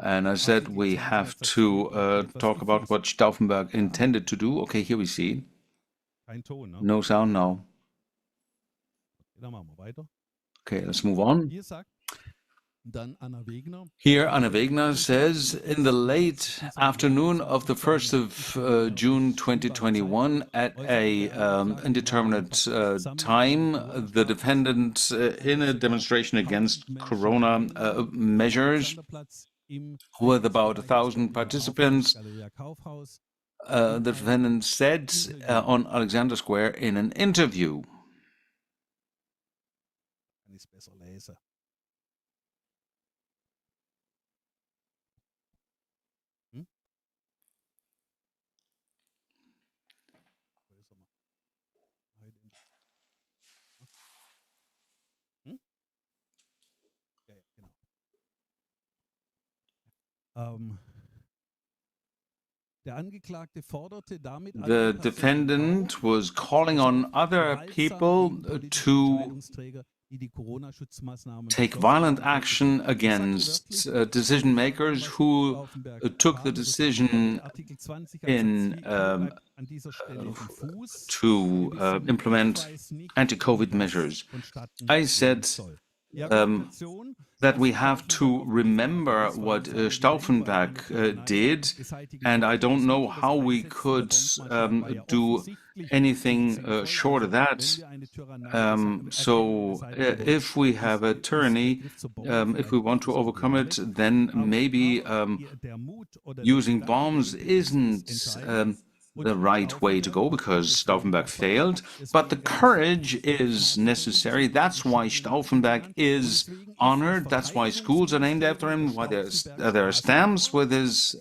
and I said we have to talk about what Stauffenberg intended to do. Okay, here we see. No sound now. Okay, let's move on. Here, Anna Wegner says, in the late afternoon of the 1st of June 2021, at a indeterminate time, the defendant, in a demonstration against corona measures, with about 1,000 participants, the defendant said on Alexander Square in an interview, the defendant was calling on other people to take violent action against decision makers who took the decision to implement anti-COVID measures. I said that we have to remember what Stauffenberg did, and I don't know how we could do anything short of that. So if we have a tyranny, if we want to overcome it, then maybe using bombs isn't the right way to go, because Stauffenberg failed, but the courage is necessary. That's why Stauffenberg is honored. That's why schools are named after him, why there are stamps with his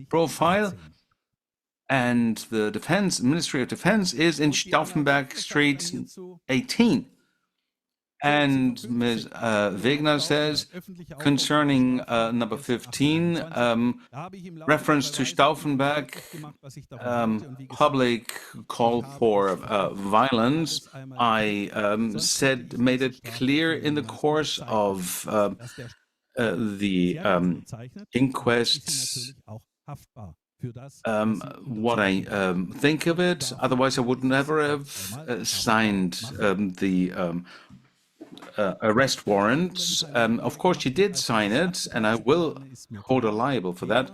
profile. And the Ministry of Defense is in Stauffenberg Street 18. And Ms. Wegner says, concerning number 15, reference to Stauffenberg, public call for violence, I made it clear in the course of the inquest what I think of it. Otherwise, I would never have signed the arrest warrant. Of course, she did sign it, and I will hold her liable for that.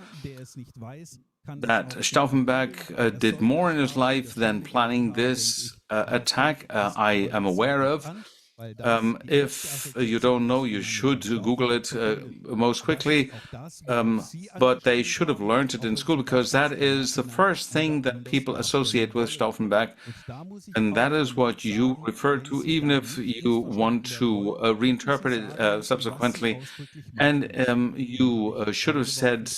That Stauffenberg did more in his life than planning this attack, I am aware of. If you don't know, you should Google it most quickly. But they should have learned it in school, because that is the first thing that people associate with Stauffenberg. And that is what you refer to, even if you want to reinterpret it subsequently. And you should have said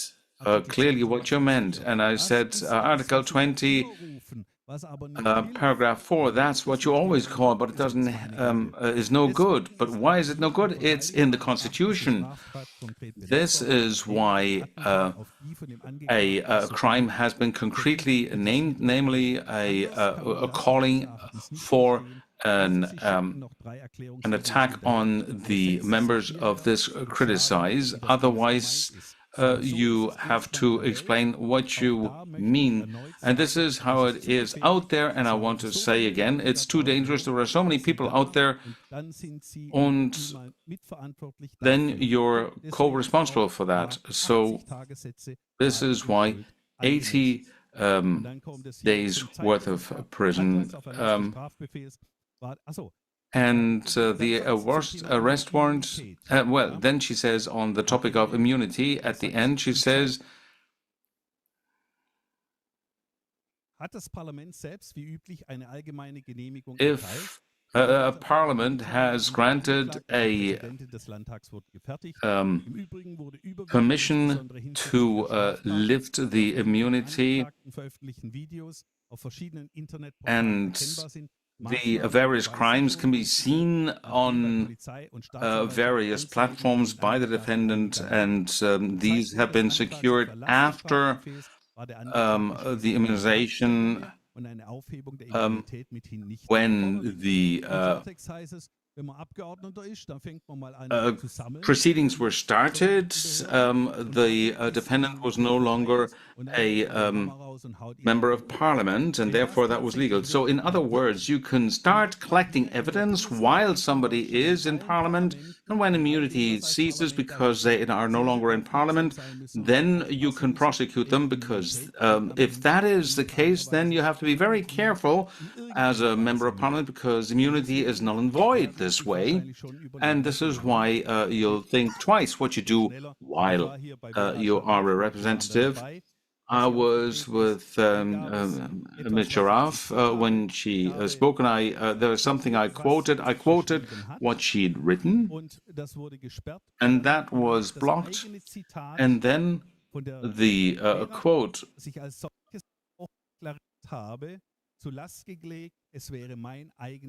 clearly what you meant. And I said Article 20, paragraph 4, that's what you always call, but it doesn't is no good. But why is it no good? It's in the Constitution. This is why a crime has been concretely named, namely a calling for an attack on the members of this criticize. Otherwise, you have to explain what you mean. And this is how it is out there. And I want to say again, it's too dangerous. There are so many people out there, and then you're co-responsible for that. So this is why 80 days worth of prison. And the arrest warrant, well, then she says on the topic of immunity, at the end, she says, if a parliament has granted a permission to lift the immunity, and the various crimes can be seen on various platforms by the defendant, and these have been secured after the immunization, when the proceedings were started. The defendant was no longer a member of parliament, and therefore that was legal. So in other words, you can start collecting evidence while somebody is in parliament, and when immunity ceases because they are no longer in parliament, then you can prosecute them, because if that is the case, then you have to be very careful as a member of parliament, because immunity is null and void this way. And this is why you'll think twice what you do while you are a representative. I was with Ms. Giraffe when she spoke, and there was something I quoted. I quoted what she'd written, and that was blocked. And then the quote,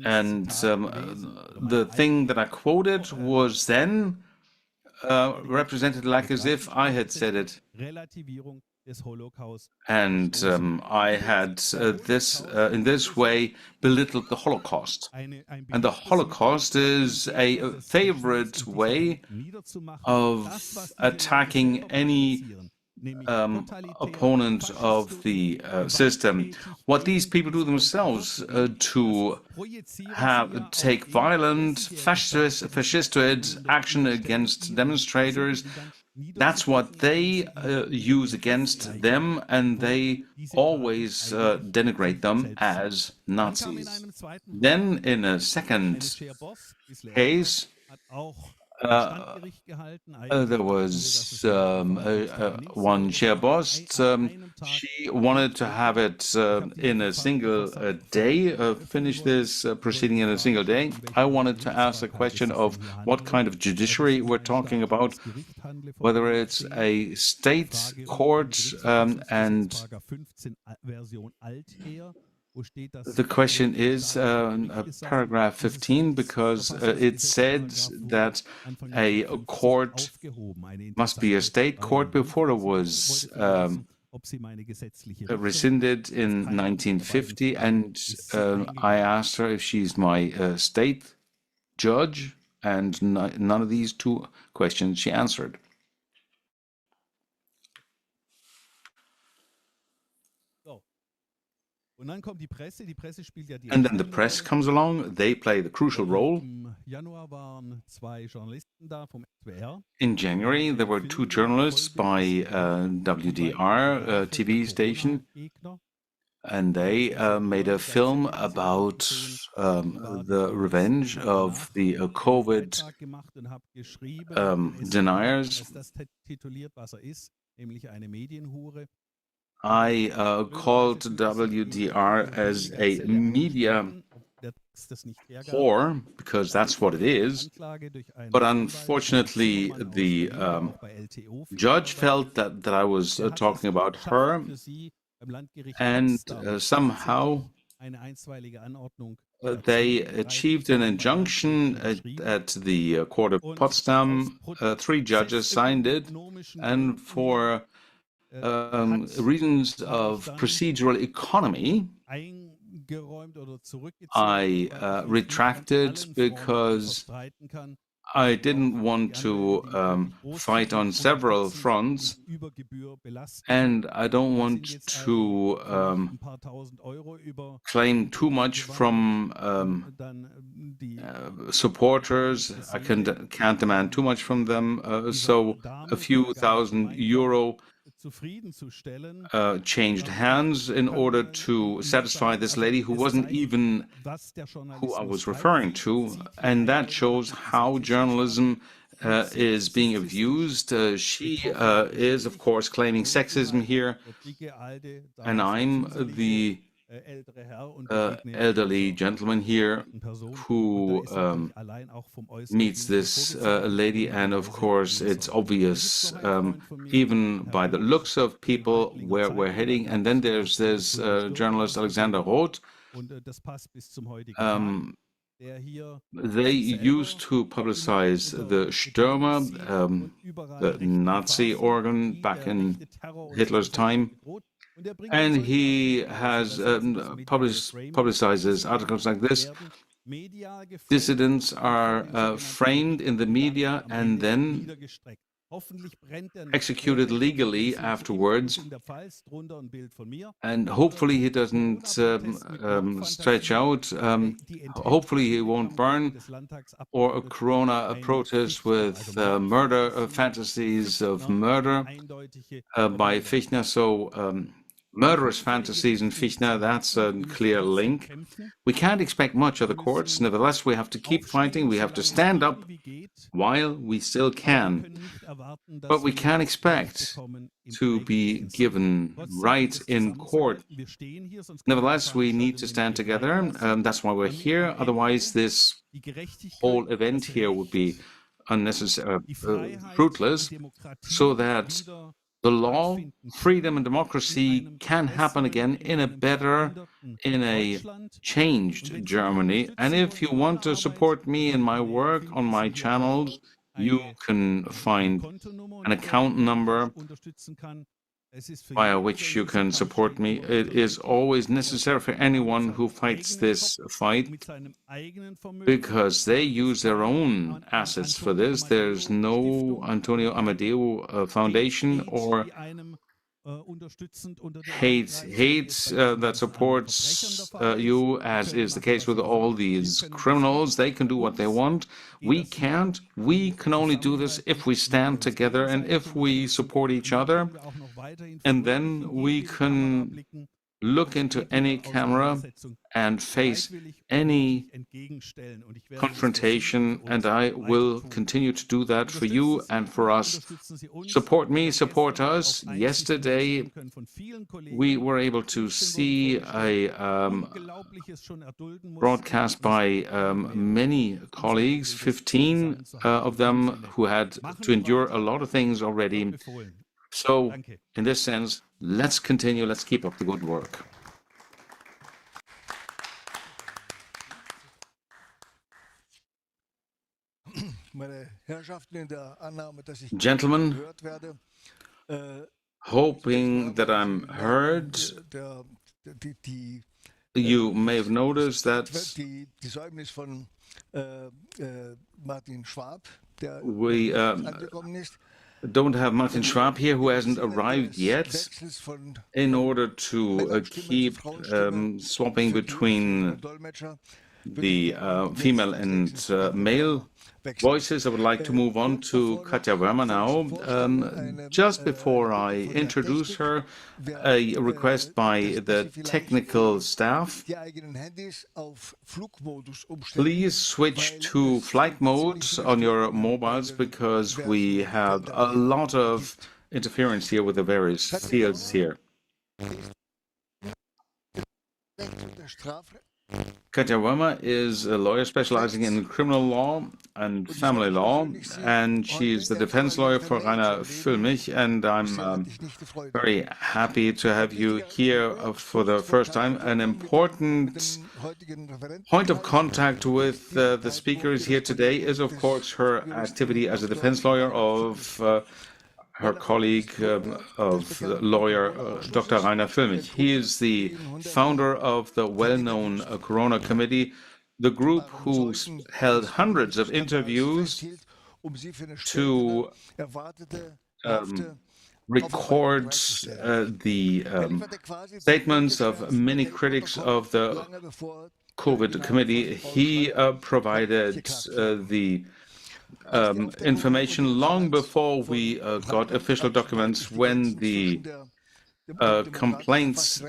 and the thing that I quoted was then represented like as if I had said it. And I had this, in this way, belittled the Holocaust. And the Holocaust is a favorite way of attacking any opponent of the system. What these people do themselves to take violent, fascistoid action against demonstrators, that's what they use against them, and they always denigrate them as Nazis. Then, in a second case, there was one chair boss. She wanted to have it in a single day, finish this proceeding in a single day. I wanted to ask the question of what kind of judiciary we're talking about, whether it's a state court, and the question is paragraph 15, because it said that a court must be a state court. Before it was rescinded in 1950, and I asked her if she's my state judge, and none of these two questions she answered. And then the press comes along. They play the crucial role. In January, there were two journalists by WDR TV station, and they made a film about the revenge of the COVID deniers. I called WDR as a media whore, because that's what it is. But unfortunately, the judge felt that I was talking about her, and somehow they achieved an injunction at the court of Potsdam. Three judges signed it, and for reasons of procedural economy, I retracted, because I didn't want to fight on several fronts, and I don't want to claim too much from supporters. I can't demand too much from them. So a few thousand euro changed hands in order to satisfy this lady who wasn't even who I was referring to. And that shows how journalism is being abused. She is, of course, claiming sexism here. And I'm the elderly gentleman here who meets this lady, and of course it's obvious even by the looks of people where we're heading. And then there's this journalist Alexander Roth. They used to publicize the Stürmer, the Nazi organ back in Hitler's time. And he has publicizes articles like this. Dissidents are framed in the media and then executed legally afterwards. And hopefully he doesn't stretch out. Hopefully he won't burn, or a protest with murder fantasies of murder by Fichtner. So murderous fantasies in Fichtner, that's a clear link. We can't expect much of the courts. Nevertheless, we have to keep fighting. We have to stand up while we still can. But we can't expect to be given rights in court. Nevertheless, we need to stand together. That's why we're here. Otherwise, this whole event here would be unnecessary, fruitless, so that the law, freedom, and democracy can happen again in a changed Germany. And if you want to support me in my work on my channels, you can find an account number via which you can support me. It is always necessary for anyone who fights this fight, because they use their own assets for this. There's no Antonio Amadeo Foundation or hate that supports you, as is the case with all these criminals. They can do what they want. We can't. We can only do this if we stand together and if we support each other. And then we can look into any camera and face any confrontation, and I will continue to do that for you and for us. Support me, support us. Yesterday, we were able to see a broadcast by many colleagues, 15 of them who had to endure a lot of things already. So, in this sense, let's continue, let's keep up the good work. Gentlemen, hoping that I'm heard, you may have noticed that we don't have Martin Schwab here, who hasn't arrived yet, in order to keep swapping between the female and male voices. I would like to move on to Katja Wermer now. Just before I introduce her, a request by the technical staff. Please switch to flight mode on your mobiles, because we have a lot of interference here with the various fields here. Katja Wermer is a lawyer specializing in criminal law and family law, and she's the defense lawyer for Rainer Füllmich, and I'm very happy to have you here for the first time. An important point of contact with the speakers here today is, of course, her activity as a defense lawyer of her colleague of lawyer Dr. Rainer Füllmich. He is the founder of the well-known Corona Committee, the group who held hundreds of interviews to record the statements of many critics of the COVID committee. He provided the information long before we got official documents, when the complaints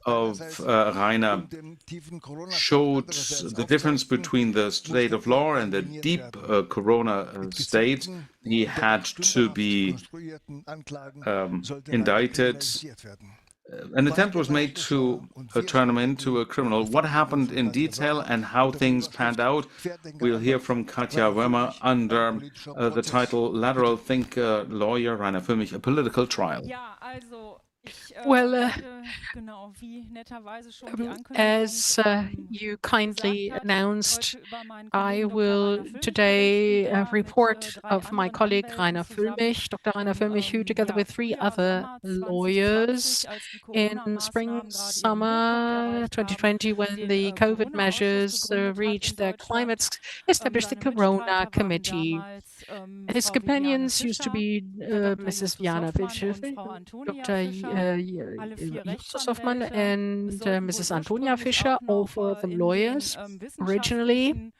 of Rainer showed the difference between the state of law and the deep corona state. He had to be indicted. An attempt was made to turn him into a criminal. What happened in detail and how things panned out, we'll hear from Katja Wermer under the title Lateral Thinker Lawyer Rainer Füllmich, a Political Trial. Well, as you kindly announced, I will today report of my colleague Rainer Füllmich, Dr. Rainer Füllmich, who together with 3 other lawyers in spring, summer 2020, when the COVID measures reached their climax, established the Corona Committee. His companions used to be Mrs. Jana Fischer, Dr. Justus Hoffmann and Mrs. Antonia Fischer, all 4 of them lawyers. Originally,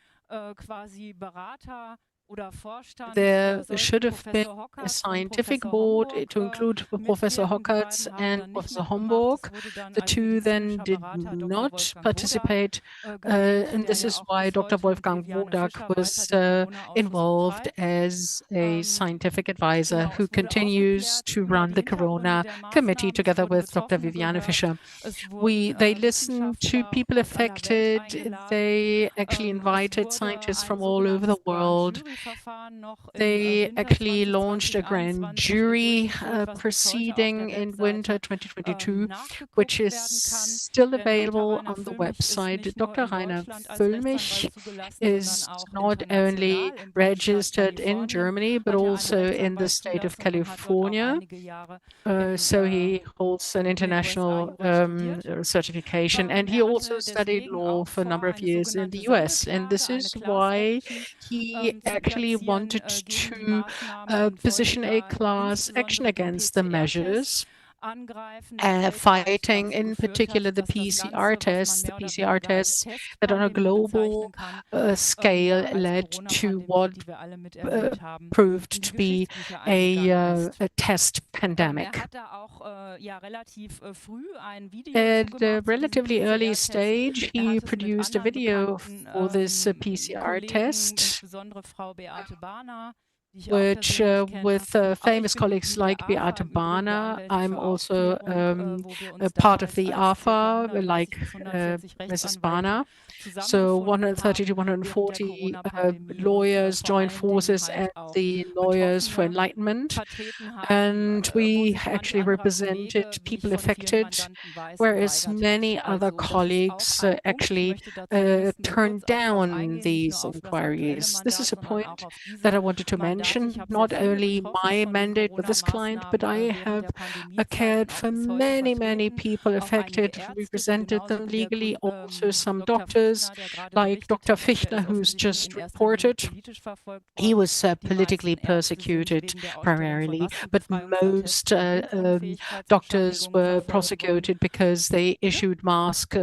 there should have been a scientific board to include Professor Hockertz and Professor Homburg. The 2 then did not participate, and this is why Dr. Wolfgang Wodak was involved as a scientific advisor who continues to run the Corona Committee together with Dr. Viviane Fischer. They listened to people affected. They actually invited scientists from all over the world. They actually launched a grand jury proceeding in winter 2022, which is still available on the website. Dr. Rainer Füllmich is not only registered in Germany, but also in the state of California. So he holds an international certification, and he also studied law for a number of years in the US. And this is why he actually wanted to position a class action against the measures, fighting in particular the PCR tests that on a global scale led to what proved to be a test pandemic. At a relatively early stage, he produced a video for this PCR test, which with famous colleagues like Beate Bahner. I'm also a part of the AFA, like Mrs. Bahner. So 130 to 140 lawyers joined forces at the Lawyers for Enlightenment, and we actually represented people affected, whereas many other colleagues actually turned down these inquiries. This is a point that I wanted to mention. mention not only my mandate with this client, but I have cared for many, many people affected, represented them legally, also some doctors, like Dr. Fichtner, who's just reported. He was politically persecuted primarily, but most doctors were prosecuted because they issued mask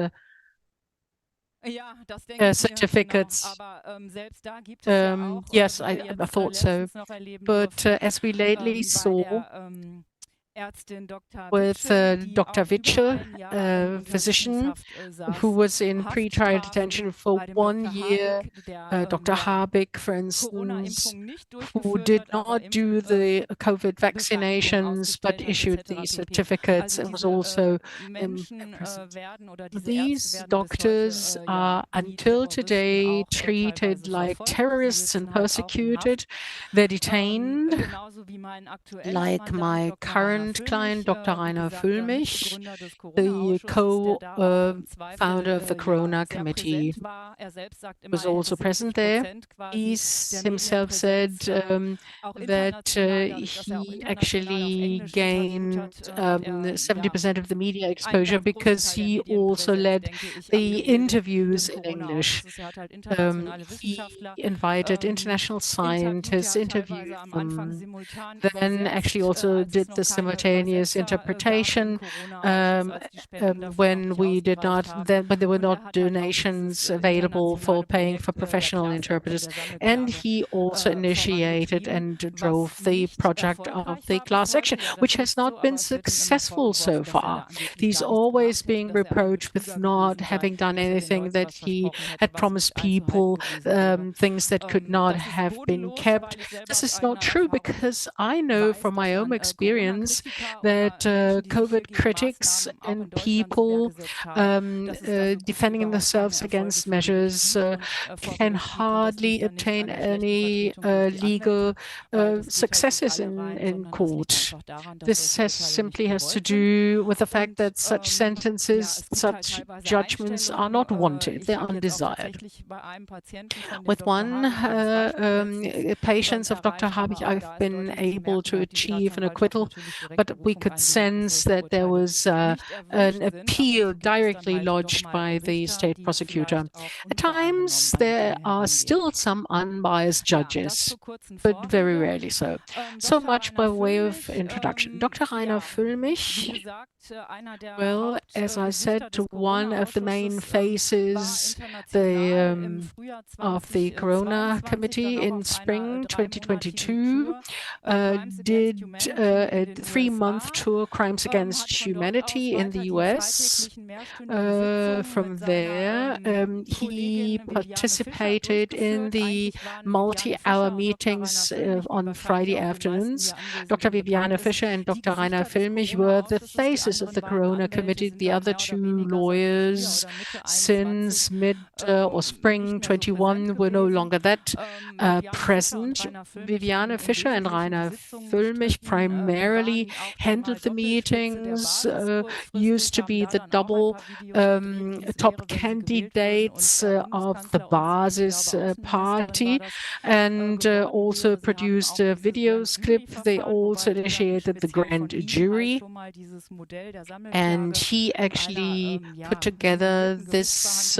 certificates. Yes, I thought so. But as we lately saw, with Dr. Witsche, a physician who was in pre-trial detention for 1 year, Dr. Habig, for instance, who did not do the COVID vaccinations but issued the certificates and was also imprisoned. These doctors are until today treated like terrorists and persecuted. They're detained, like my current client, Dr. Rainer Füllmich, the co-founder of the Corona Committee, was also present there. He himself said that he actually gained 70% of the media exposure because he also led the interviews in English. He invited international scientists, interviewed them, then actually also did the simultaneous interpretation when we did not, when there were not donations available for paying for professional interpreters. And he also initiated and drove the project of the class action, which has not been successful so far. He's always being reproached with not having done anything that he had promised people, things that could not have been kept. This is not true because I know from my own experience that COVID critics and people defending themselves against measures can hardly obtain any legal successes in court. This simply has to do with the fact that such sentences, such judgments are not wanted, they're undesired. With one patient of Dr. Habig, I've been able to achieve an acquittal, but we could sense that there was an appeal directly lodged by the state prosecutor. At times, there are still some unbiased judges, but very rarely so. So much by way of introduction. Dr. Rainer Füllmich, well, as I said, one of the main faces of the Corona Committee in spring 2022 did a 3-month tour, Crimes Against Humanity, in the US. From there, he participated in the multi-hour meetings on Friday afternoons. Dr. Viviane Fischer and Dr. Rainer Füllmich were the faces of the Corona Committee. The other two lawyers since mid or spring 21 were no longer that present. Viviane Fischer and Rainer Füllmich primarily handled the meetings, used to be the double top candidates of the Basis party, and also produced a video clip. They also initiated the grand jury, and he actually put together this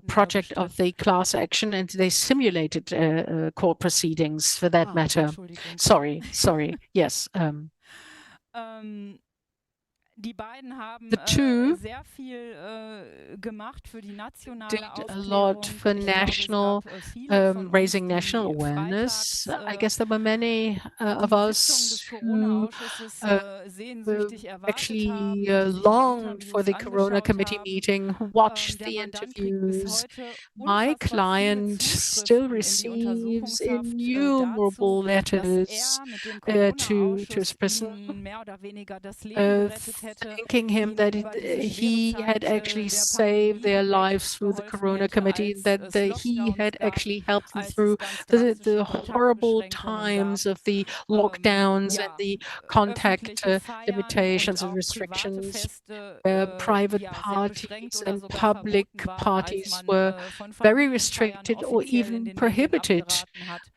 project of the class action, and they simulated court proceedings for that matter. Sorry, yes. The two did a lot for national, raising national awareness. I guess there were many of us who actually longed for the Corona Committee meeting, who watched the interviews. My client still receives innumerable letters to his prison thanking him that he had actually saved their lives through the Corona Committee, that he had actually helped them through the horrible times of the lockdowns and the contact limitations and restrictions, where private parties and public parties were very restricted or even prohibited,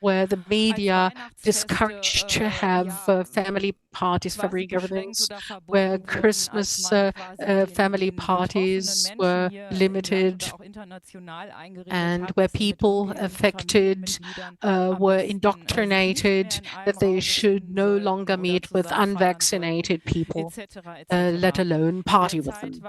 where the media discouraged to have family parties, family gatherings, where Christmas family parties were limited, and where people affected were indoctrinated that they should no longer meet with unvaccinated people, let alone party with them.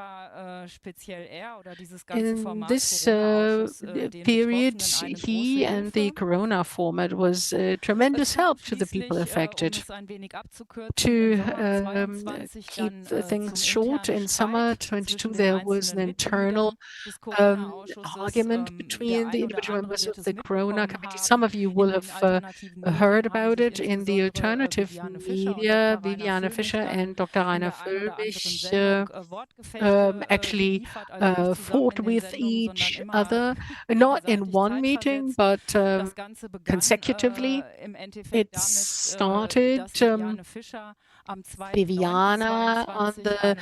In this period, he and the Corona format was a tremendous help to the people affected. To keep things short, in summer 22, there was an internal argument between the individual members of the Corona Committee. Some of you will have heard about it in the alternative media. Viviane Fischer and Dr. Rainer Völmich actually fought with each other, not in one meeting, but consecutively. It started Viviana on the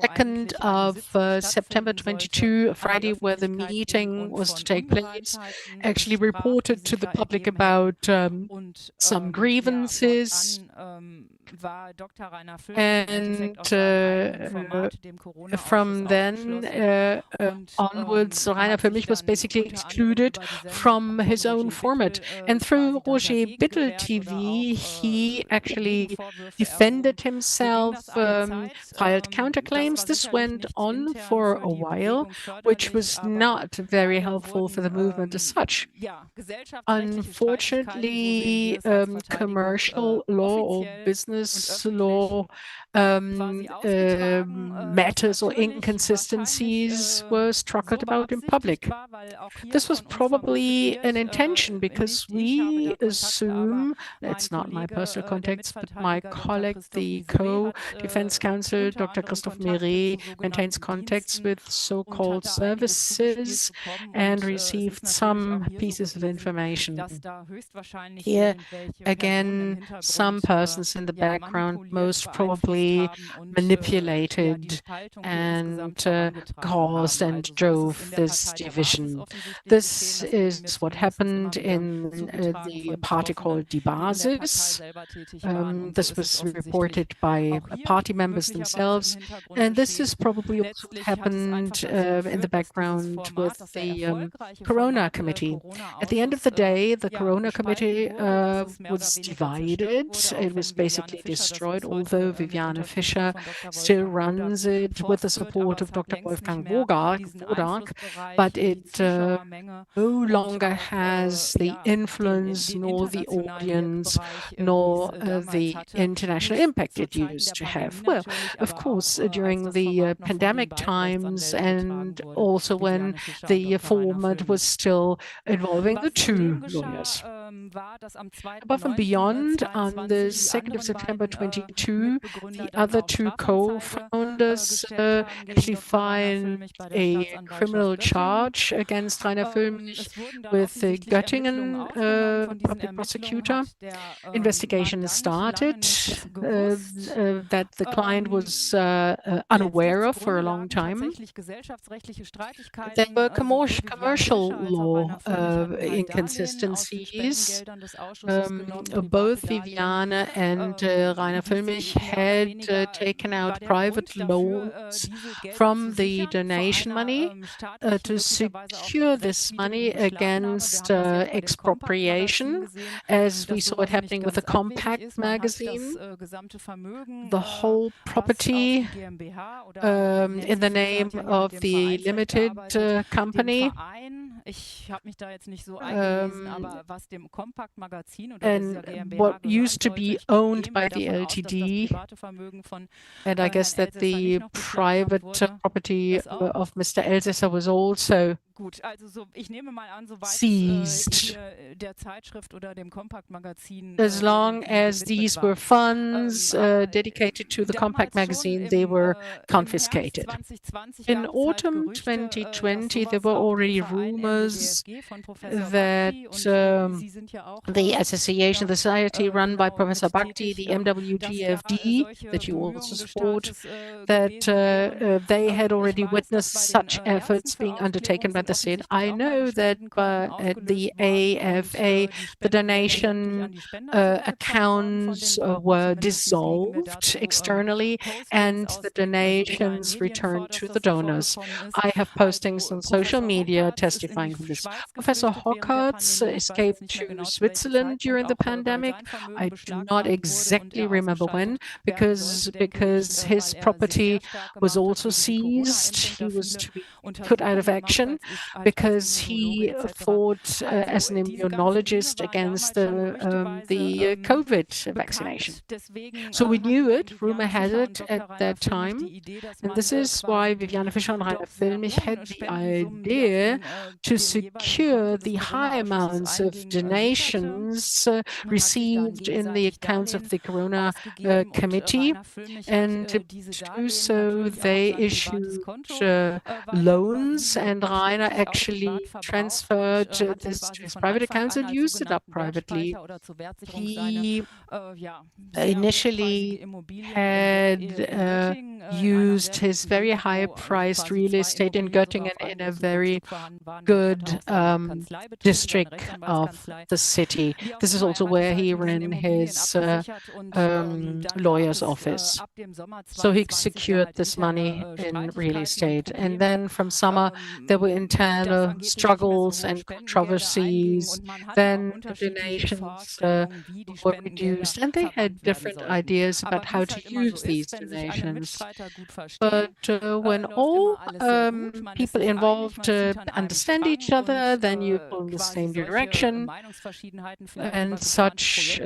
2nd of September 22, Friday, where the meeting was to take place, actually reported to the public about some grievances. And from then onwards, Rainer Völmich was basically excluded from his own format. And through Roger Bittel TV, he actually defended himself, filed counterclaims. This went on for a while, which was not very helpful for the movement as such. Unfortunately, commercial law or business law matters or inconsistencies were struggled about in public. This was probably an intention, because we assume, it's not my personal context, but my colleague, the co-defense counsel, Dr. Christoph Meret, maintains contacts with so-called services and received some pieces of information. Here, again, some persons in the background most probably manipulated and caused and drove this division. This is what happened in the party called Die Basis. This was reported by party members themselves, and this is probably also what happened in the background with the Corona Committee. At the end of the day, the Corona Committee was divided. It was basically destroyed, although Viviane Fischer still runs it with the support of Dr. Wolfgang Wodak, but it no longer has the influence, nor the audience, nor the international impact it used to have. Well, of course, during the pandemic times, and also when the format was still involving the two lawyers. Above and beyond, on the 2nd of September 22, the other two co-founders actually filed a criminal charge against Rainer Völmich with the Göttingen public prosecutor. Investigation started that the client was unaware of for a long time. There were commercial law inconsistencies. Both Viviane and Rainer Völmich had taken out private loans from the donation money to secure this money against expropriation, as we saw it happening with the Compact magazine. The whole property in the name of the limited company and what used to be owned by the LTD. And I guess that the private property of Mr. Elsässer was also seized. As long as these were funds dedicated to the Compact magazine, they were confiscated. In autumn 2020, there were already rumors that the association, the society run by Professor Bhakti, the MWGFD, that you also support, that they had already witnessed such efforts being undertaken by the state. I know that at the AFA, the donation accounts were dissolved externally and the donations returned to the donors. I have postings on social media testifying to this. Professor Hockertz escaped to Switzerland during the pandemic. I do not exactly remember when, because his property was also seized. He was to be put out of action because he fought as an immunologist against the COVID vaccination. So we knew it, rumor had it at that time. And this is why Viviane Fischer and Rainer Füllmich had the idea to secure the high amounts of donations received in the accounts of the Corona Committee. And to do so, they issued loans, and Rainer actually transferred this to his private accounts and used it up privately. He initially had used his very high-priced real estate in Göttingen in a very good district of the city. This is also where he ran his lawyer's office. So he secured this money in real estate. And then from summer, there were internal struggles and controversies. Then the donations were reduced, and they had different ideas about how to use these donations. But when all people involved understand each other, then you pull in the same direction, and such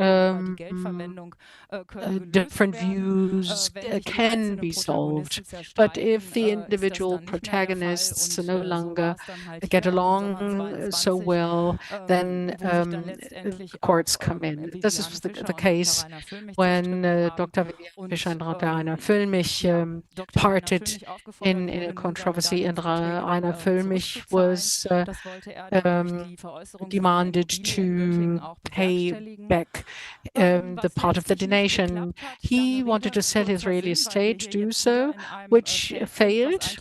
different views can be solved. But if the individual protagonists no longer get along so well, then courts come in. This was the case when Dr. Fischer and Dr. Rainer Füllmich parted in a controversy, and Rainer Füllmich was demanded to pay back the part of the donation. He wanted to sell his real estate, do so, which failed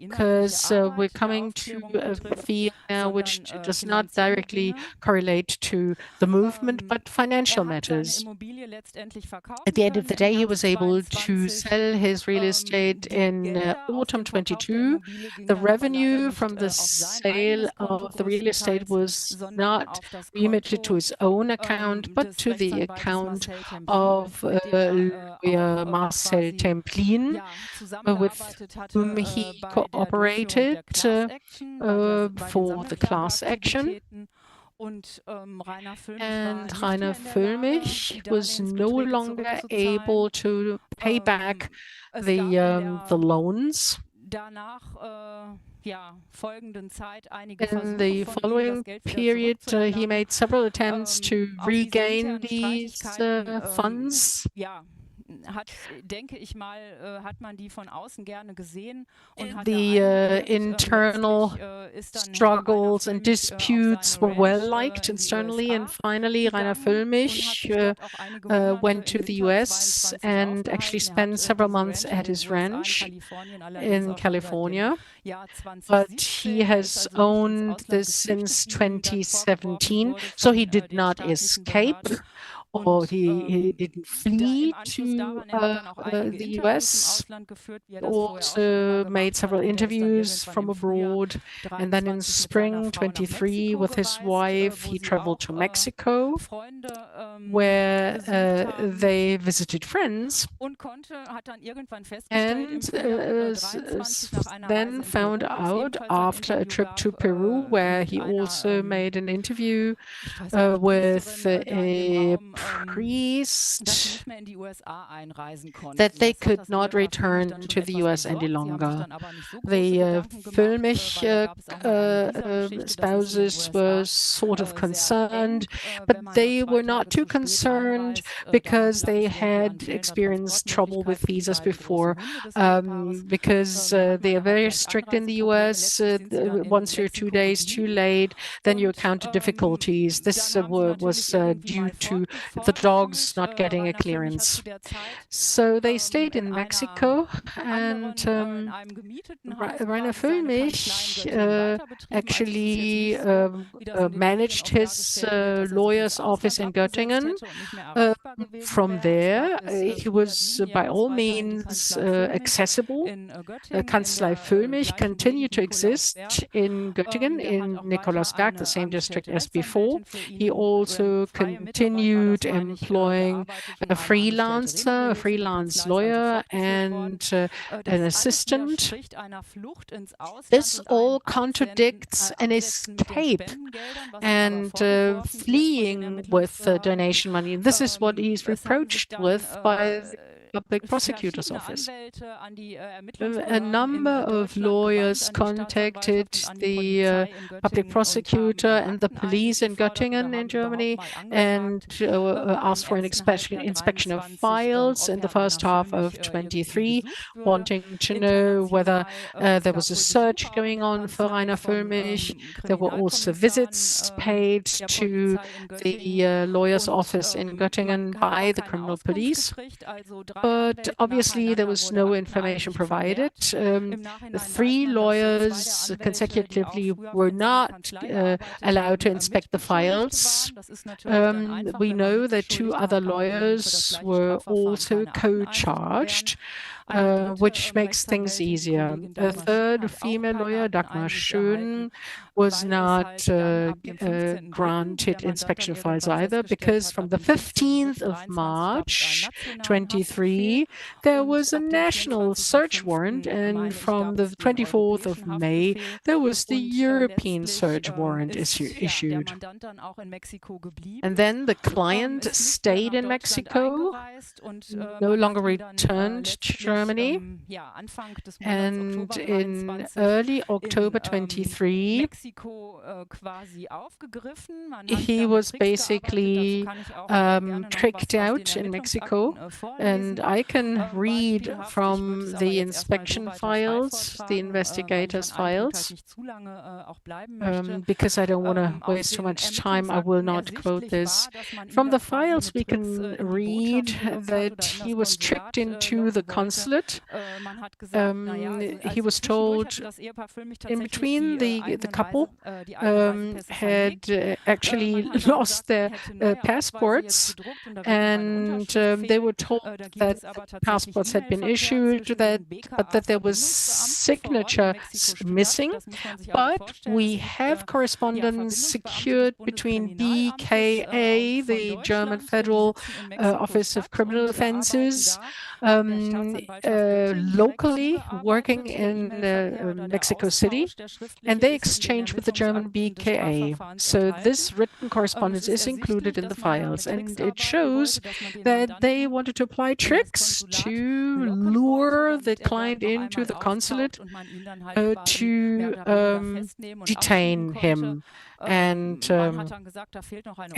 because we're coming to a field now which does not directly correlate to the movement, but financial matters. At the end of the day, he was able to sell his real estate in autumn 22. The revenue from the sale of the real estate was not remitted to his own account, but to the account of lawyer Marcel Templin, with whom he cooperated for the class action. And Rainer Füllmich was no longer able to pay back the loans. In the following period, he made several attempts to regain these funds. The internal struggles and disputes were well liked externally, and finally Rainer Füllmich went to the US and actually spent several months at his ranch in California. But he has owned this since 2017, so he did not escape. or he didn't flee to the US. Also made several interviews from abroad. And then in spring 23, with his wife, he traveled to Mexico, where they visited friends, and then found out after a trip to Peru, where he also made an interview with a priest, that they could not return to the US any longer. The Füllmich spouses were sort of concerned, but they were not too concerned because they had experienced trouble with visas before, because they are very strict in the US. Once you're 2 days too late, then you encounter difficulties. This was due to the dogs not getting a clearance. So they stayed in Mexico, and Rainer Füllmich actually managed his lawyer's office in Göttingen. From there, he was by all means accessible. Kanzlei Füllmich continued to exist in Göttingen, in Nikolausberg, the same district as before. He also continued employing a freelancer, a freelance lawyer, and an assistant. This all contradicts an escape and fleeing with donation money. And this is what he's reproached with by the Public Prosecutor's Office. A number of lawyers contacted the public prosecutor and the police in Göttingen in Germany and asked for an inspection of files in the first half of 23, wanting to know whether there was a search going on for Rainer Füllmich. There were also visits paid to the lawyer's office in Göttingen by the criminal police. But obviously there was no information provided. The 3 lawyers consecutively were not allowed to inspect the files. We know that 2 other lawyers were also co-charged, which makes things easier. A third female lawyer, Dagmar Schön, was not granted inspection of files either, because from the 15th of March 23, there was a national search warrant, and from the 24th of May, there was the European search warrant issued. And then the client stayed in Mexico, no longer returned to Germany, and in early October 23, he was basically tricked out in Mexico. And I can read from the inspection files, the investigators' files, because I don't want to waste too much time. I will not quote this. From the files, we can read that he was tricked into the consulate. He was told in between the couple had actually lost their passports, and they were told that passports had been issued, but that there was signatures missing. But we have correspondence secured between BKA, the German Federal Office of Criminal Offenses, locally working in Mexico City, and they exchanged with the German BKA. So this written correspondence is included in the files, and it shows that they wanted to apply tricks to lure the client into the consulate to detain him and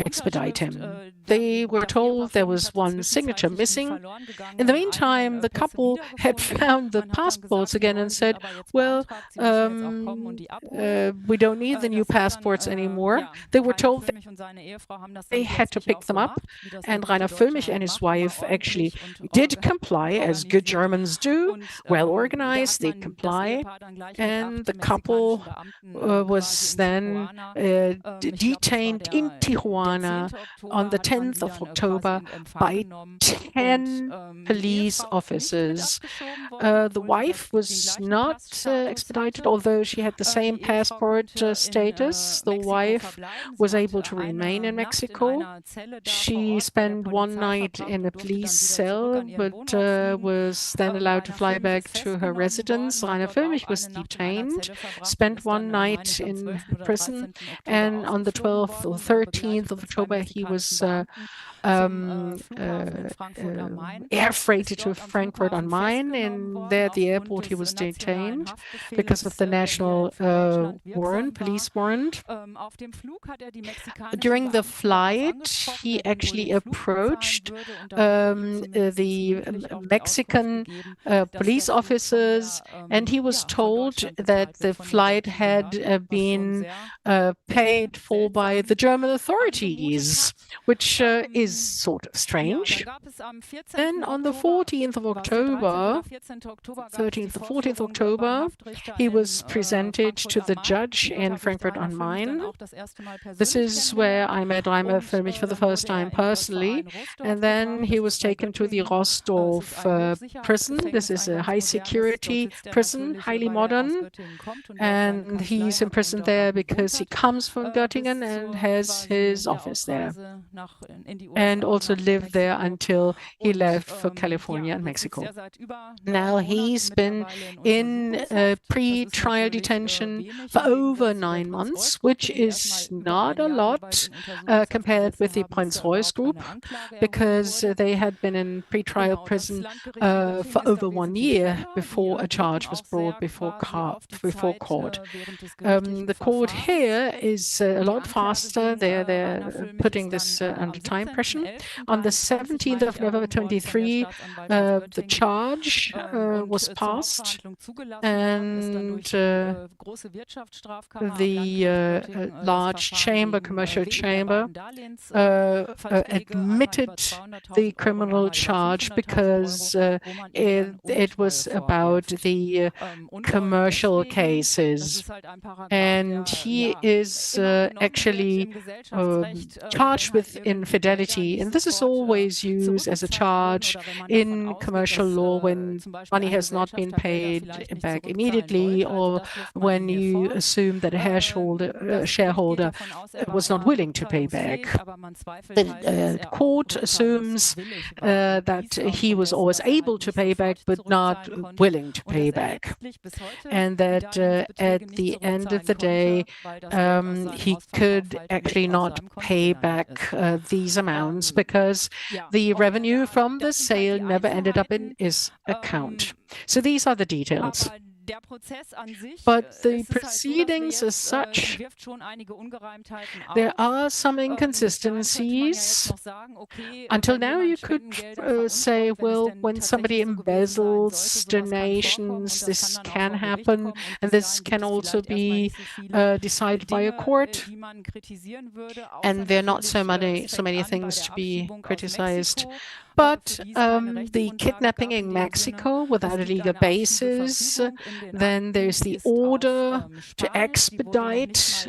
expedite him. They were told there was one signature missing. In the meantime, the couple couple had found the passports again and said, well, we don't need the new passports anymore. They were told they had to pick them up, and Rainer Füllmich and his wife actually did comply, as good Germans do, well organized, they comply, and the couple was then detained in Tijuana on the 10th of October by 10 police officers. The wife was not extradited, although she had the same passport status. The wife was able to remain in Mexico. She spent one night in a police cell, but was then allowed to fly back to her residence. Rainer Füllmich was detained, spent one night in prison, and on the 12th or 13th of October, he was air freighted to Frankfurt on Main, and there at the airport he was detained because of the national warrant, police warrant. During the flight, he actually approached the Mexican police officers, and he was told that the flight had been paid for by the German authorities, which is sort of strange. Then on the 14th of October, 13th to 14th October, he was presented to the judge in Frankfurt on Main. This is where I met Rainer Füllmich for the first time personally, and then he was taken to the Rostov prison. This is a high security prison, highly modern, and he's imprisoned there because he comes from Göttingen and has his office there, and also lived there until he left for California and Mexico. Now he's been in pre-trial detention for over 9 months, which is not a lot compared with the Prinz-Reuss group, because they had been in pre-trial prison for over 1 year before a charge was brought before court. The court here is a lot faster. They're putting this under time pressure. On the 17th of November 23, the charge was passed, and the large chamber, commercial chamber, admitted the criminal charge because it was about the commercial cases, and he is actually charged with infidelity, and this is always used as a charge in commercial law when money has not been paid back immediately, or when you assume that a shareholder was not willing to pay back. The court assumes that he was always able to pay back but not willing to pay back, and that at the end of the day he could actually not pay back these amounts because the revenue from the sale never ended up in his account. So these are the details. But the proceedings as such, there are some inconsistencies. Until now, you could say, well, when somebody embezzles donations, this can happen, and this can also be decided by a court. And there are not so many things to be criticized. But the kidnapping in Mexico without a legal basis, then there's the order to expedite.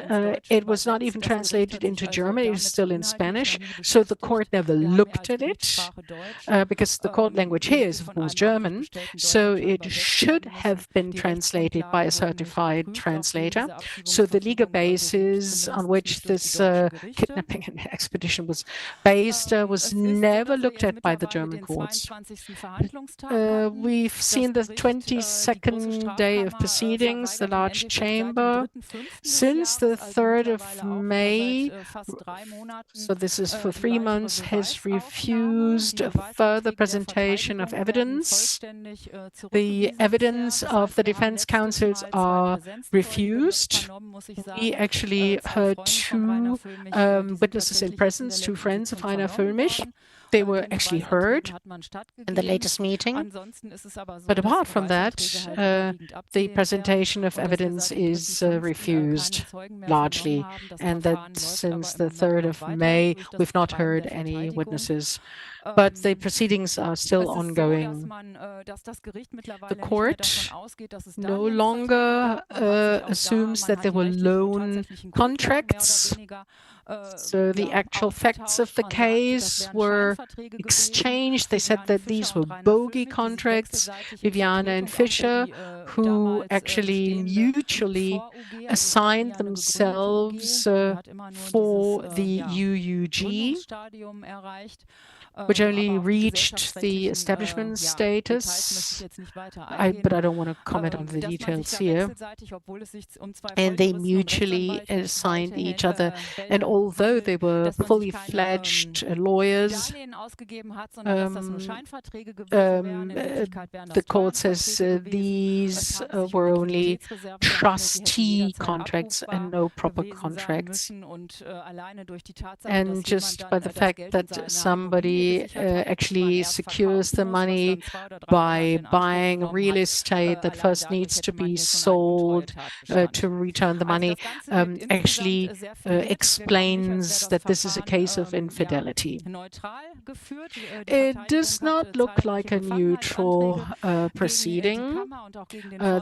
It was not even translated into German, it was still in Spanish, so the court never looked at it, because the court language here is, of course, German, so it should have been translated by a certified translator. So the legal basis on which this kidnapping and expedition was based was never looked at by the German courts. We've seen the 22nd day of proceedings, the large chamber. Since the 3rd of May, so this is for 3 months, has refused a further presentation of evidence. The evidence of the defense counsels are refused. We actually heard 2 witnesses in presence, 2 friends of Rainer Füllmich. they were actually heard in the latest meeting. But apart from that, the presentation of evidence is refused largely, and that since the 3rd of May, we've not heard any witnesses. But the proceedings are still ongoing. The court no longer assumes that there were loan contracts. So the actual facts of the case were exchanged. They said that these were bogey contracts. Viviane and Fischer, who actually mutually assigned themselves for the UUG, which only reached the establishment status. But I don't want to comment on the details here. And they mutually assigned each other. And although they were fully fledged lawyers, the court says these were only trustee contracts and no proper contracts. And just by the fact that somebody actually secures the money by buying real estate that first needs to be sold to return the money, actually explains that this is a case of infidelity. It does not look like a neutral proceeding.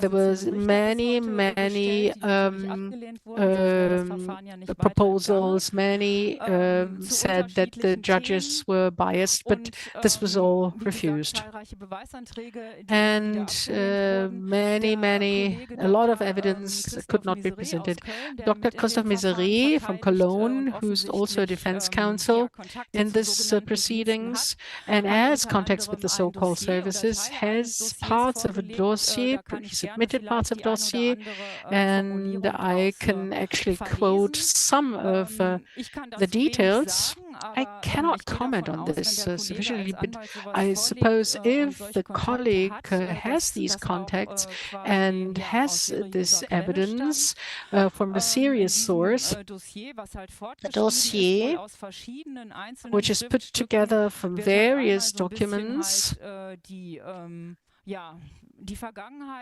There was many proposals. Many said that the judges were biased, but this was all refused. And a lot of evidence could not be presented. Dr. Christoph Misery from Cologne, who's also a defense counsel in this proceedings and has contacts with the so-called services, has parts of a dossier, he submitted parts of dossier, and I can actually quote some of the details. I cannot comment on this sufficiently, but I suppose if the colleague has these contacts and has this evidence from a serious source, a dossier which is put together from various documents,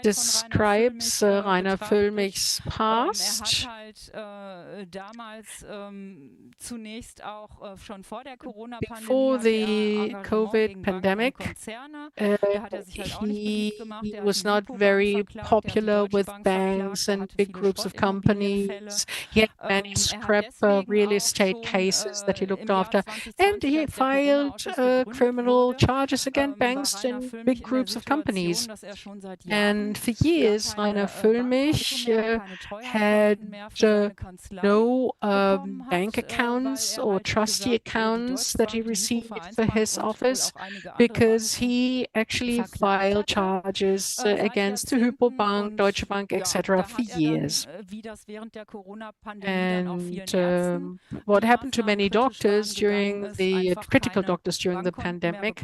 describes Rainer Füllmich's past. Before the COVID pandemic, he was not very popular with banks and big groups of companies. He had many scrap real estate cases that he looked after, and he filed criminal charges against banks and big groups of companies. And for years, Rainer Füllmich had no bank accounts or trustee accounts that he received for his office, because he actually filed charges against the Hypo-Bank, Deutsche Bank, etc. for years. And what happened to many doctors during the critical doctors during the pandemic,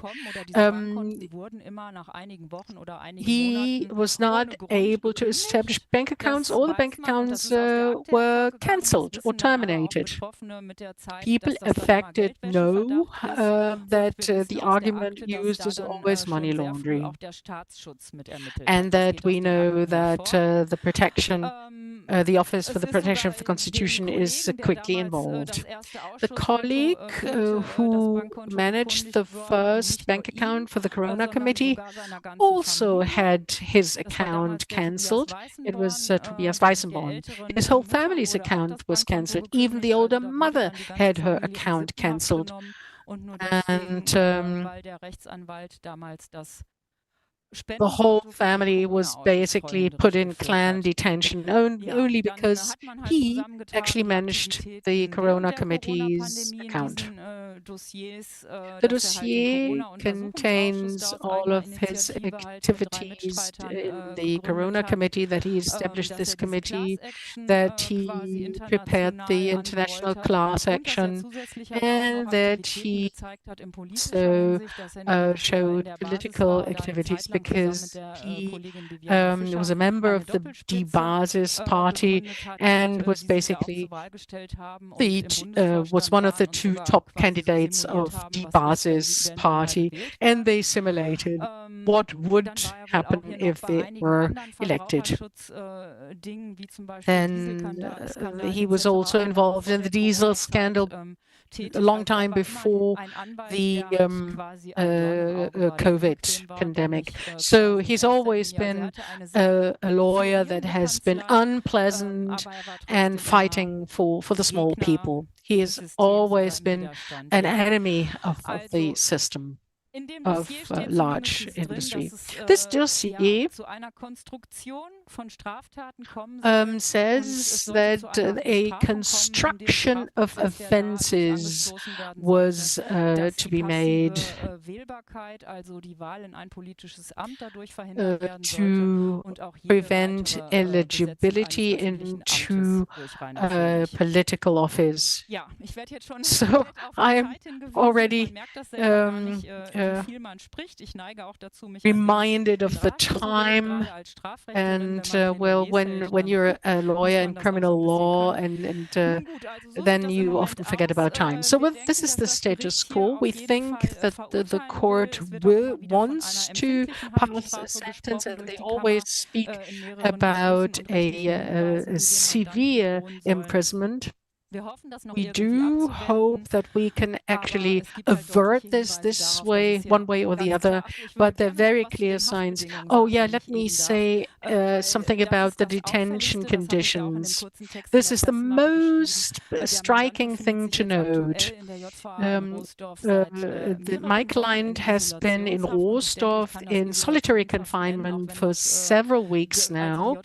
he was not able to establish bank accounts. All the bank accounts were cancelled or terminated. People affected know that the argument used is always money laundering, and that we know that the protection, the Office for the Protection of the Constitution is quickly involved. The colleague who managed the first bank account for the Corona Committee also had his account cancelled. It was Tobias Weißenborn. His whole family's account was cancelled. Even the older mother had her account cancelled. And the whole family was basically put in clan detention only because he actually managed the Corona Committee's account. The dossier contains all of his activities in the Corona Committee, that he established this committee, that he prepared the international class action, and that he so showed political activities, because because he was a member of the Die Basis party and was basically was one of the two top candidates of Die Basis party, and they simulated what would happen if they were elected. Then he was also involved in the diesel scandal a long time before the COVID pandemic. So he's always been a lawyer that has been unpleasant and fighting for the small people. He has always been an enemy of the system of large industry. This dossier says that a construction of offenses was to be made to prevent eligibility into political office. So I am already reminded of the time, and well, when you're a lawyer in criminal law, and then you often forget about time. So this is the status quo. We think that the court wants to pass a sentence, and they always speak about a severe imprisonment. We do hope that we can actually avert this way, one way or the other, but there are very clear signs. Oh yeah, let me say something about the detention conditions. This is the most striking thing to note. My client has been in Roosdorf in solitary confinement for several weeks now.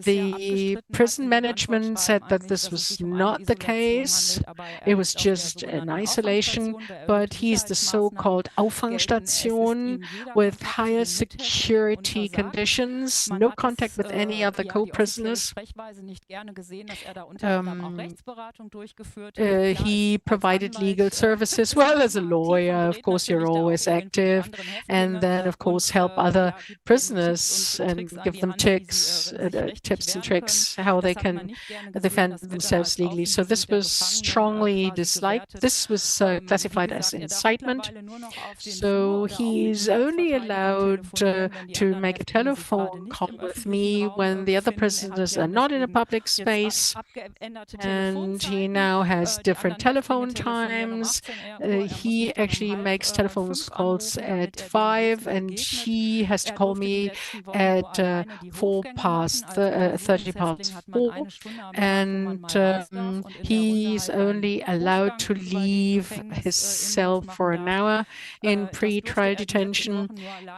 The prison management said that this was not the case. It was just an isolation, but he's the so-called Auffangstation with higher security conditions, no contact with any other co-prisoners. He provided legal services. Well, as a lawyer, of course, you're always active, and then, of course, help other prisoners and give them tips and tricks how they can defend themselves legally. So this was strongly disliked. This was classified as incitement. So he's only allowed to make a telephone call with me when the other prisoners are not in a public space. And he now has different telephone times. He actually makes telephone calls at 5, and he has to call me at 30 past 4, and he's only allowed to leave his cell for an hour in pre-trial detention.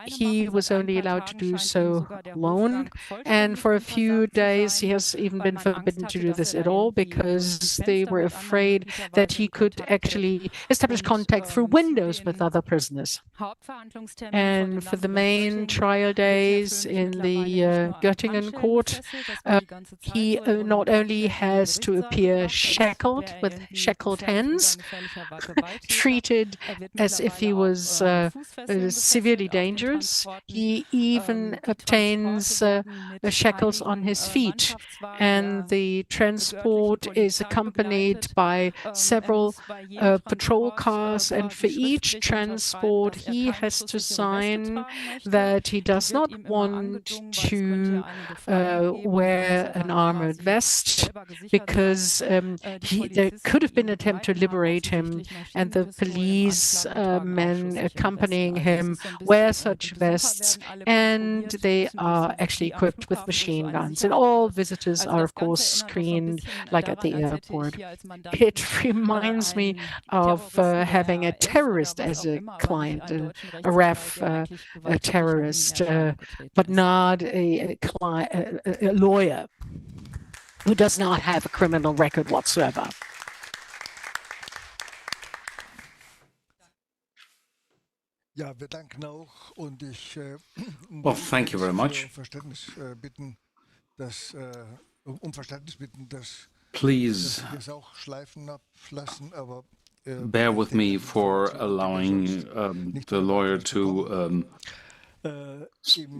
He was only allowed to do so alone, and for a few days he has even been forbidden to do this at all because they were afraid that he could actually establish contact through windows with other prisoners. And for the main trial days in the Göttingen court, he not only has to appear shackled with shackled hands, treated as if he was severely dangerous, he even obtains shackles on his feet, and the transport is accompanied by several patrol cars, and for each transport he has to sign that he does not want to wear an armored vest because there could have been an attempt to liberate him, and the police men accompanying him wear such vests, and they are actually equipped with machine guns. And all visitors are, of course, screened like at the airport. It reminds me of having a terrorist as a client, a RAF terrorist, but not a lawyer who does not have a criminal record whatsoever. Well, thank you very much. Please bear with me for allowing the lawyer to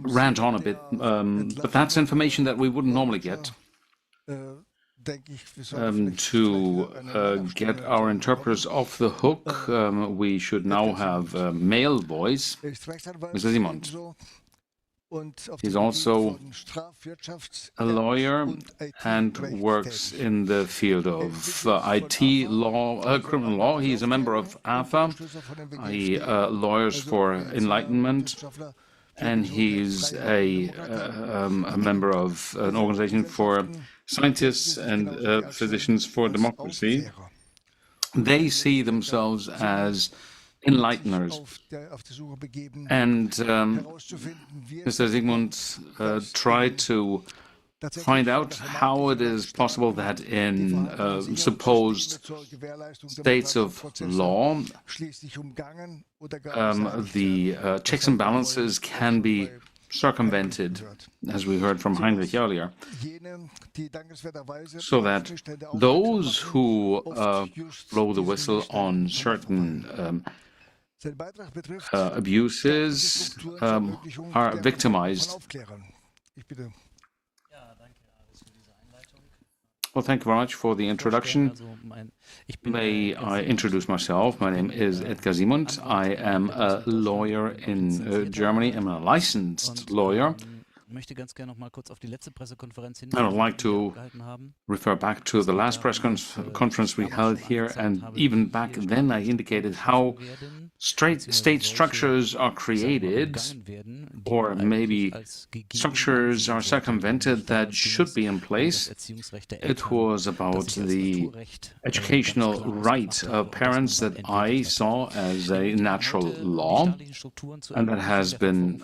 rant on a bit, but that's information that we wouldn't normally get. To get our interpreters off the hook, we should now have a male voice, Mr. Simond. He's also a lawyer and works in the field of IT law, criminal law. He's a member of AFA, Lawyers for Enlightenment, and he's a member of an organization for scientists and physicians for democracy. They see themselves as enlighteners. And Mr. Zygmunt tried to find out how it is possible that in supposed states of law, the checks and balances can be circumvented, as we heard from Heinrich earlier, so that those who blow the whistle on certain abuses are victimized. Well, thank you very much for the introduction. May I introduce myself? My name is Edgar Simond. I am a lawyer in Germany. I'm a licensed lawyer. I would like to refer back to the last press conference we held here, and even back then I indicated how state structures are created, or maybe structures are circumvented that should be in place. It was about the educational right of parents that I saw as a natural law, and that has been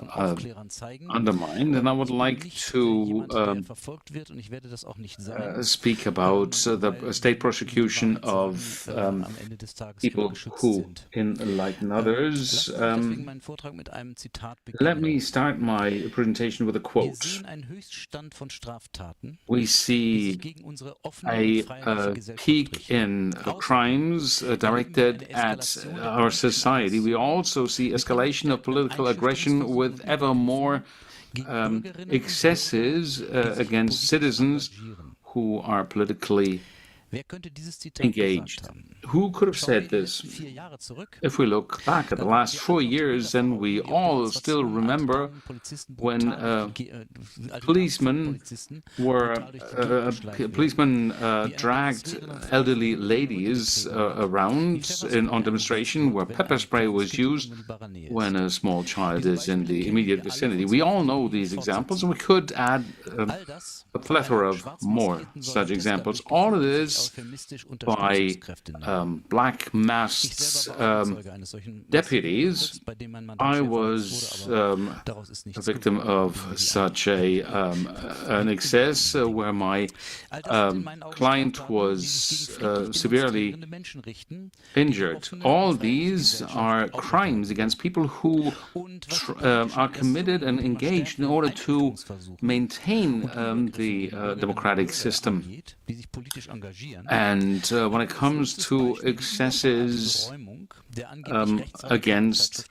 undermined. And I would like to speak about the state prosecution of people who enlighten others. Let me start my presentation with a quote. We see a peak in crimes directed at our society. We also see escalation of political aggression with ever more excesses against citizens who are politically engaged. Who could have said this? If we look back at the last 4 years, then we all still remember when policemen dragged elderly ladies around on demonstration, where pepper spray was used when a small child is in the immediate vicinity. We all know these examples, and we could add a plethora of more such examples. All of this by black masked deputies. I was a victim of such an excess where my client was severely injured. All these are crimes against people who are committed and engaged in order to maintain the democratic system. And when it comes to excesses against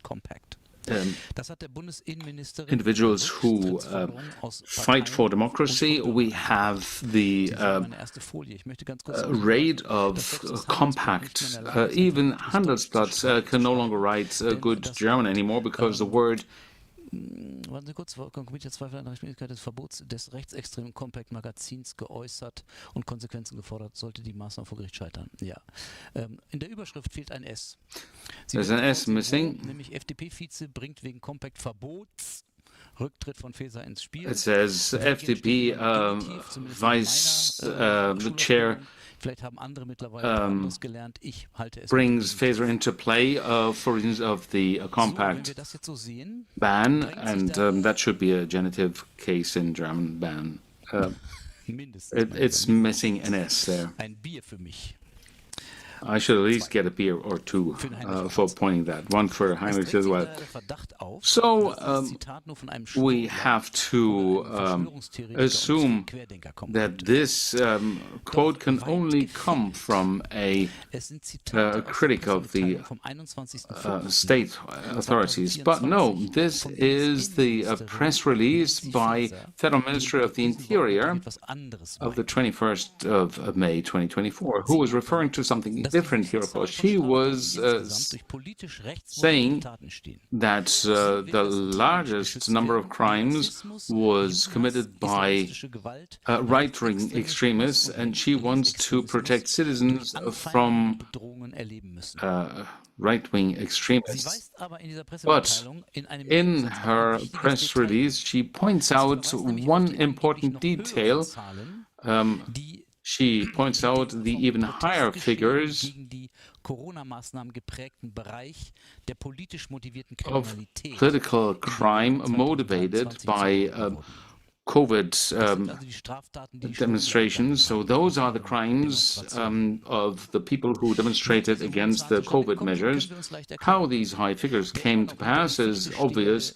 individuals who fight for democracy, we have the rate of compact. Even Handelsblatt can no longer write good German anymore because the word Warten Sie kurz, komplizierter Zweifel an der Rechtmäßigkeit des Verbots des rechtsextremen Compact-Magazins geäußert und Konsequenzen gefordert, sollte die Maßnahme vor Gericht scheitern. Ja. In der Überschrift fehlt ein S. There's an S missing. Nämlich FDP-Vize bringt wegen Compact-Verbots Rücktritt von Faeser ins Spiel. It says FDP vice chair brings Faeser into play for reasons of the compact ban, and that should be a genitive case in German ban. It's missing an S there. Ein Bier für mich. I should at least get a beer or two for pointing that. One for Heinrich as well. So we have to assume that this quote can only come from a critic of the state authorities. But no, this is the press release by Federal Minister of the Interior of the 21st of May 2024, who was referring to something different here, of course. She was saying that the largest number of crimes was committed by right-wing extremists, and she wants to protect citizens from right-wing extremists. But in her press release, she points out one important detail. She points out the even higher figures of political crime motivated by COVID demonstrations. So those are the crimes of the people who demonstrated against the COVID measures. How these high figures came to pass is obvious.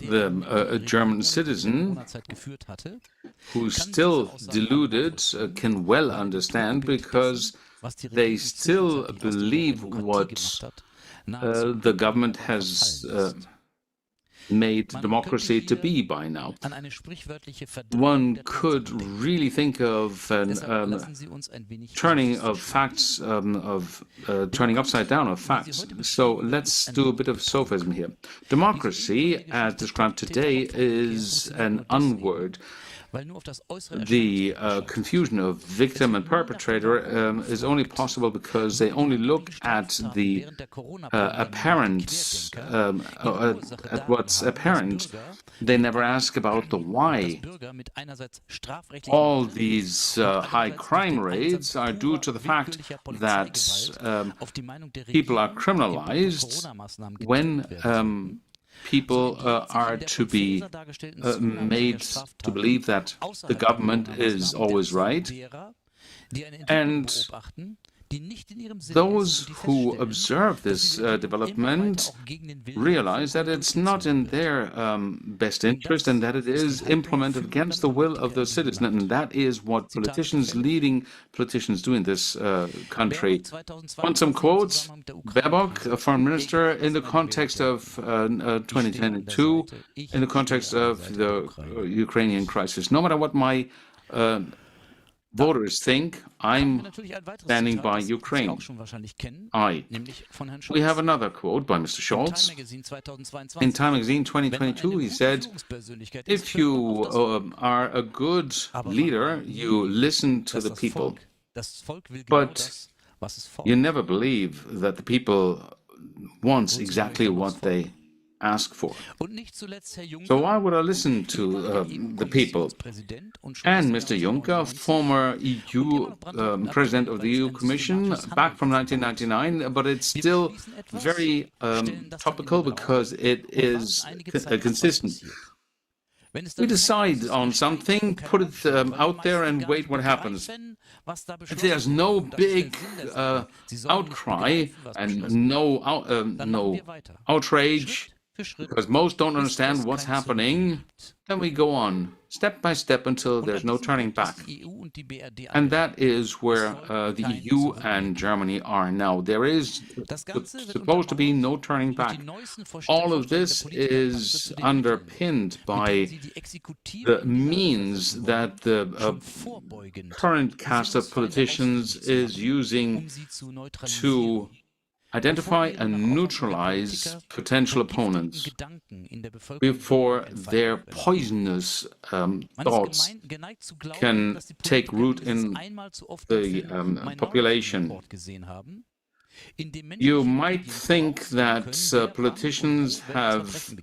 The German citizen who's still deluded can well understand, because they still believe what the government has made democracy to be by now. One could really think of turning of facts, turning upside down of facts. So let's do a bit of sophism here. Democracy, as described today, is an unword. The confusion of victim and perpetrator is only possible because they only look at the apparent, at what's apparent. They never ask about the why. All these high crime rates are due to the fact that people are criminalized when people are to be made to believe that the government is always right, and those who observe this development realize that it's not in their best interest, and that it is implemented against the will of the citizen. And that is what politicians, leading politicians, do in this country. On some quotes, Baerbock, a foreign minister, in the context of 2022, in the context of the Ukrainian crisis. No matter what my voters think, I'm standing by Ukraine. We have another quote by Mr. Scholz. In Time Magazine 2022, he said, if you are a good leader, you listen to the people, but you never believe that the people want exactly what they ask for. So why would I listen to the people? And Mr. Juncker, former EU president of the EU Commission, back from 1999, but it's still very topical because it is consistent. We decide on something, put it out there, and wait what happens. If there's no big outcry and no outrage, because most don't understand what's happening, then we go on step by step until there's no turning back. And that is where the EU and Germany are now. There is supposed to be no turning back. All of this is underpinned by the means that the current cast of politicians is using to identify and neutralize potential opponents before their poisonous thoughts can take root in the population. You might think that politicians have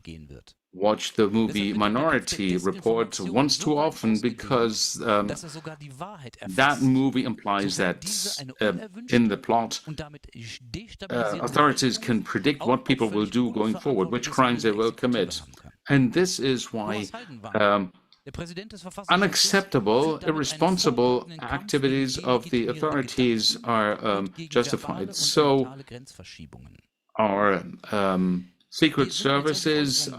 watched the movie Minority Report once too often, because that movie implies that in the plot, authorities can predict what people will do going forward, which crimes they will commit. And this is why unacceptable, irresponsible activities of the authorities are justified. So our secret services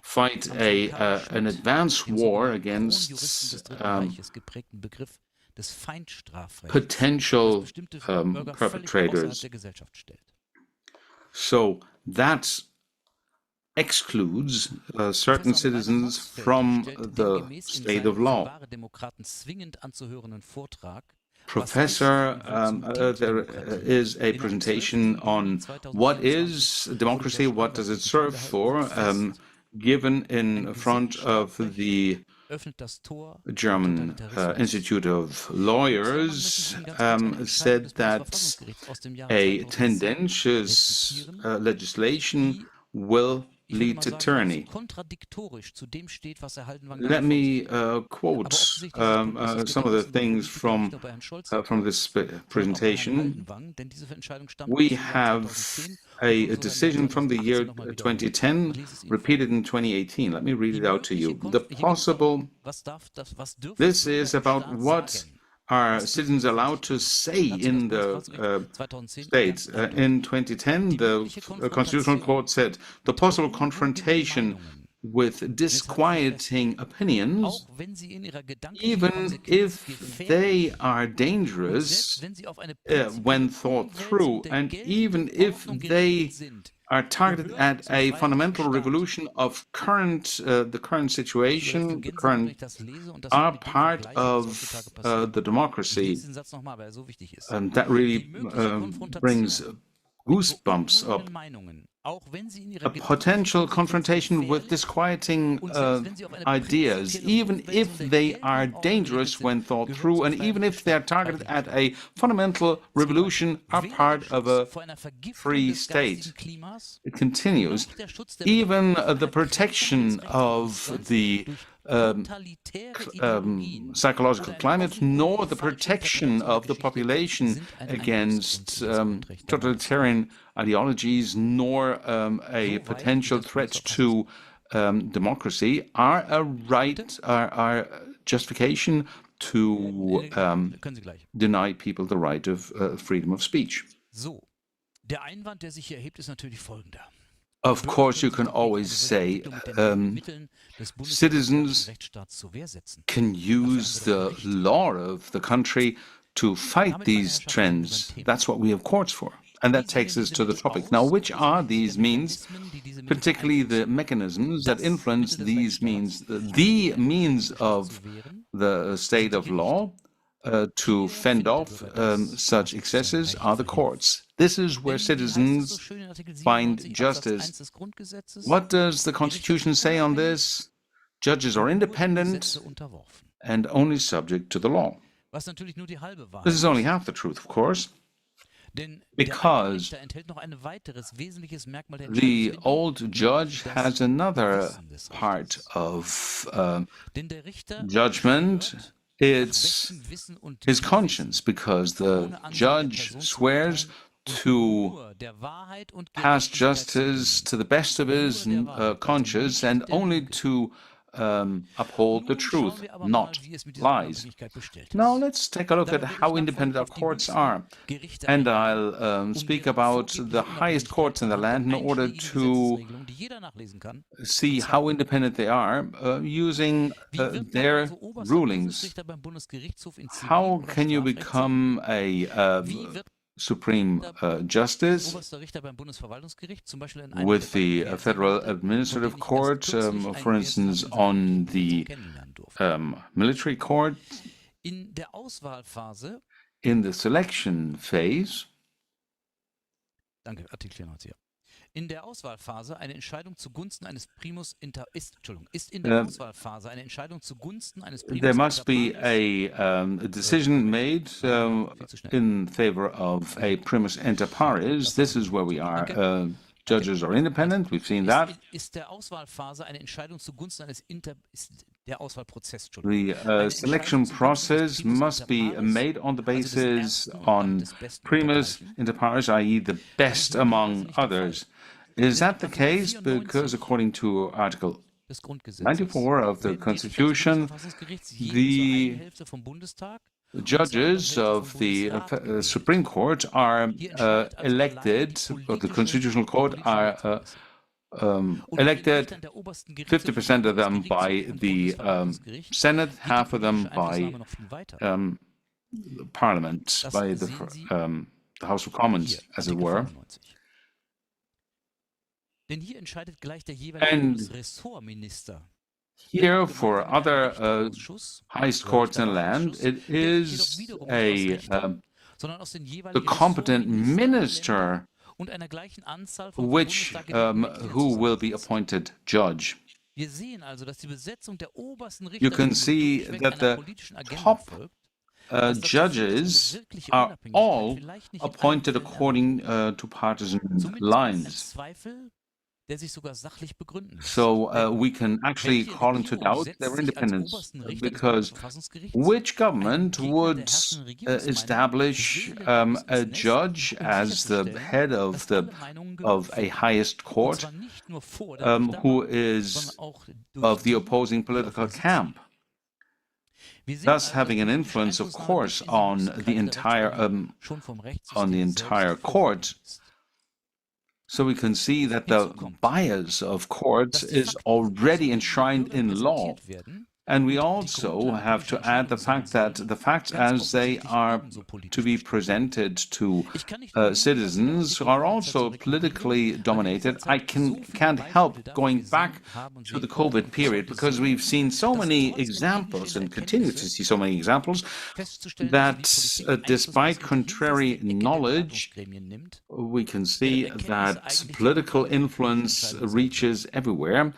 fight an advanced war against potential perpetrators. So that excludes certain citizens from the state of law. Professor, there is a presentation on what is democracy, what does it serve for, given in front of the German Institute of Lawyers, said that a tendentious legislation will lead to tyranny. Let me quote some of the things from this presentation. We have a decision from the year 2010, repeated in 2018. Let me read it out to you. This is about what are citizens allowed to say in the states. In 2010, the Constitutional Court said the possible confrontation with disquieting opinions, even if they are dangerous when thought through, and even if they are targeted at a fundamental revolution of the current situation, are part of the democracy. And that really brings goosebumps up. A potential confrontation with disquieting ideas, even if they are dangerous when thought through, and even if they are targeted at a fundamental revolution, are part of a free state. It continues, even the protection of the psychological climate, nor the protection of the population against totalitarian ideologies, nor a potential threat to democracy are a right, are justification to deny people the right of freedom of speech. Of course, you can always say citizens can use the law of the country to fight these trends. That's what we have courts for. And that takes us to the topic. Now, which are these means, particularly the mechanisms that influence these means? The means of the state of law to fend off such excesses are the courts. This is where citizens find justice. What does the Constitution say on this? Judges are independent and only subject to the law. This is only half the truth, of course, because the old judge has another part of judgment. It's his conscience, because the judge swears to pass justice to the best of his conscience and only to uphold the truth, not lies. Now let's take a look at how independent our courts are. And I'll speak about the highest courts in the land in order to see how independent they are using their rulings. How can you become a Supreme Justice with the Federal Administrative Court, for instance, on the military court? In the selection phase, there must be a decision made in favor of a primus inter pares. This is where we are. Judges are independent. We've seen that. The selection process must be made on the basis on primus inter pares, i.e. the best among others. Is that the case? Because according to Article 94 of the Constitution, the judges of the Supreme Court are elected, or the Constitutional Court are elected, 50% of them by the Senate, half of them by Parliament, by the House of Commons, as it were. And here, for other highest courts in land, it is the competent minister who will be appointed judge. You can see that the top judges are all appointed according to partisan lines. So we can actually call into doubt their independence, because which government would establish a judge as the head of a highest court who is of the opposing political camp, thus having an influence, of course, on the entire court? So we can see that the bias of courts is already enshrined in law. And we also have to add the fact that the facts as they are to be presented to citizens are also politically dominated. I can't help going back to the COVID period, because we've seen so many examples and continue to see so many examples that despite contrary knowledge, we can see that political influence reaches everywhere.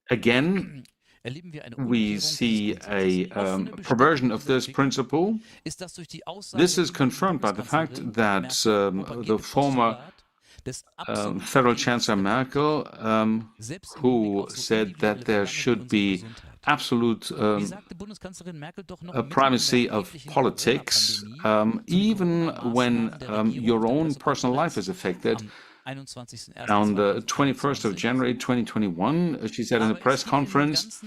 Again, we see a perversion of this principle. This is confirmed by the fact that the former Federal Chancellor Merkel, who said that there should be absolute primacy of politics, even when your own personal life is affected. On the 21st of January 2021, she said in a press conference,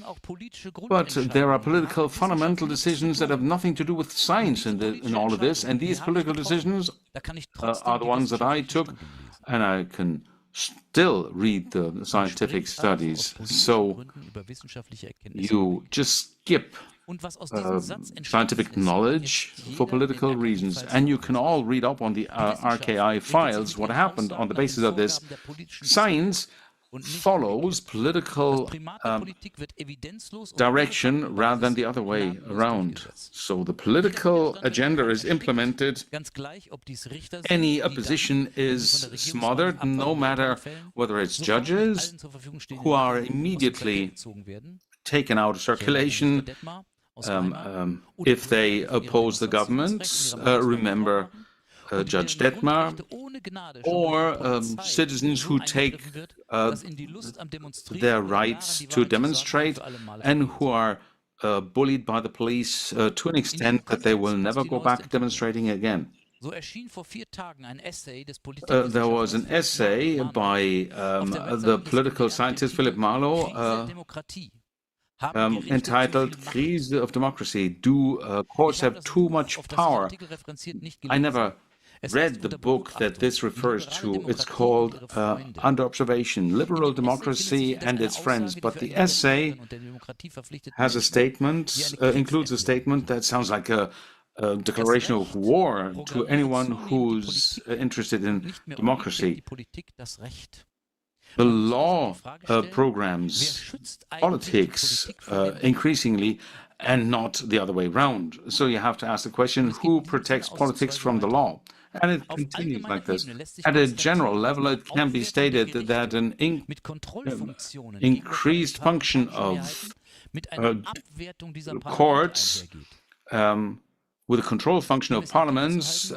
but there are political fundamental decisions that have nothing to do with science in all of this, and these political decisions are the ones that I took, and I can still read the scientific studies. So you just skip scientific knowledge for political reasons. And you can all read up on the RKI files what happened on the basis of this. Science follows political direction rather than the other way around. So the political agenda is implemented. Any opposition is smothered, no matter whether it's judges who are immediately taken out of circulation if they oppose the government. Remember Judge Detmar, or citizens who take their rights to demonstrate and who are bullied by the police to an extent that they will never go back demonstrating again. There was an essay by the political scientist Philip Marlowe entitled Crise of Democracy. Do courts have too much power? I never read the book that this refers to. It's called Under Observation, Liberal Democracy and Its Friends. But the essay has a statement, includes a statement that sounds like a declaration of war to anyone who's interested in democracy. The law programs politics increasingly, and not the other way around. So you have to ask the question, who protects politics from the law? And it continues like this. At a general level, it can be stated that an increased function of courts with the control function of parliaments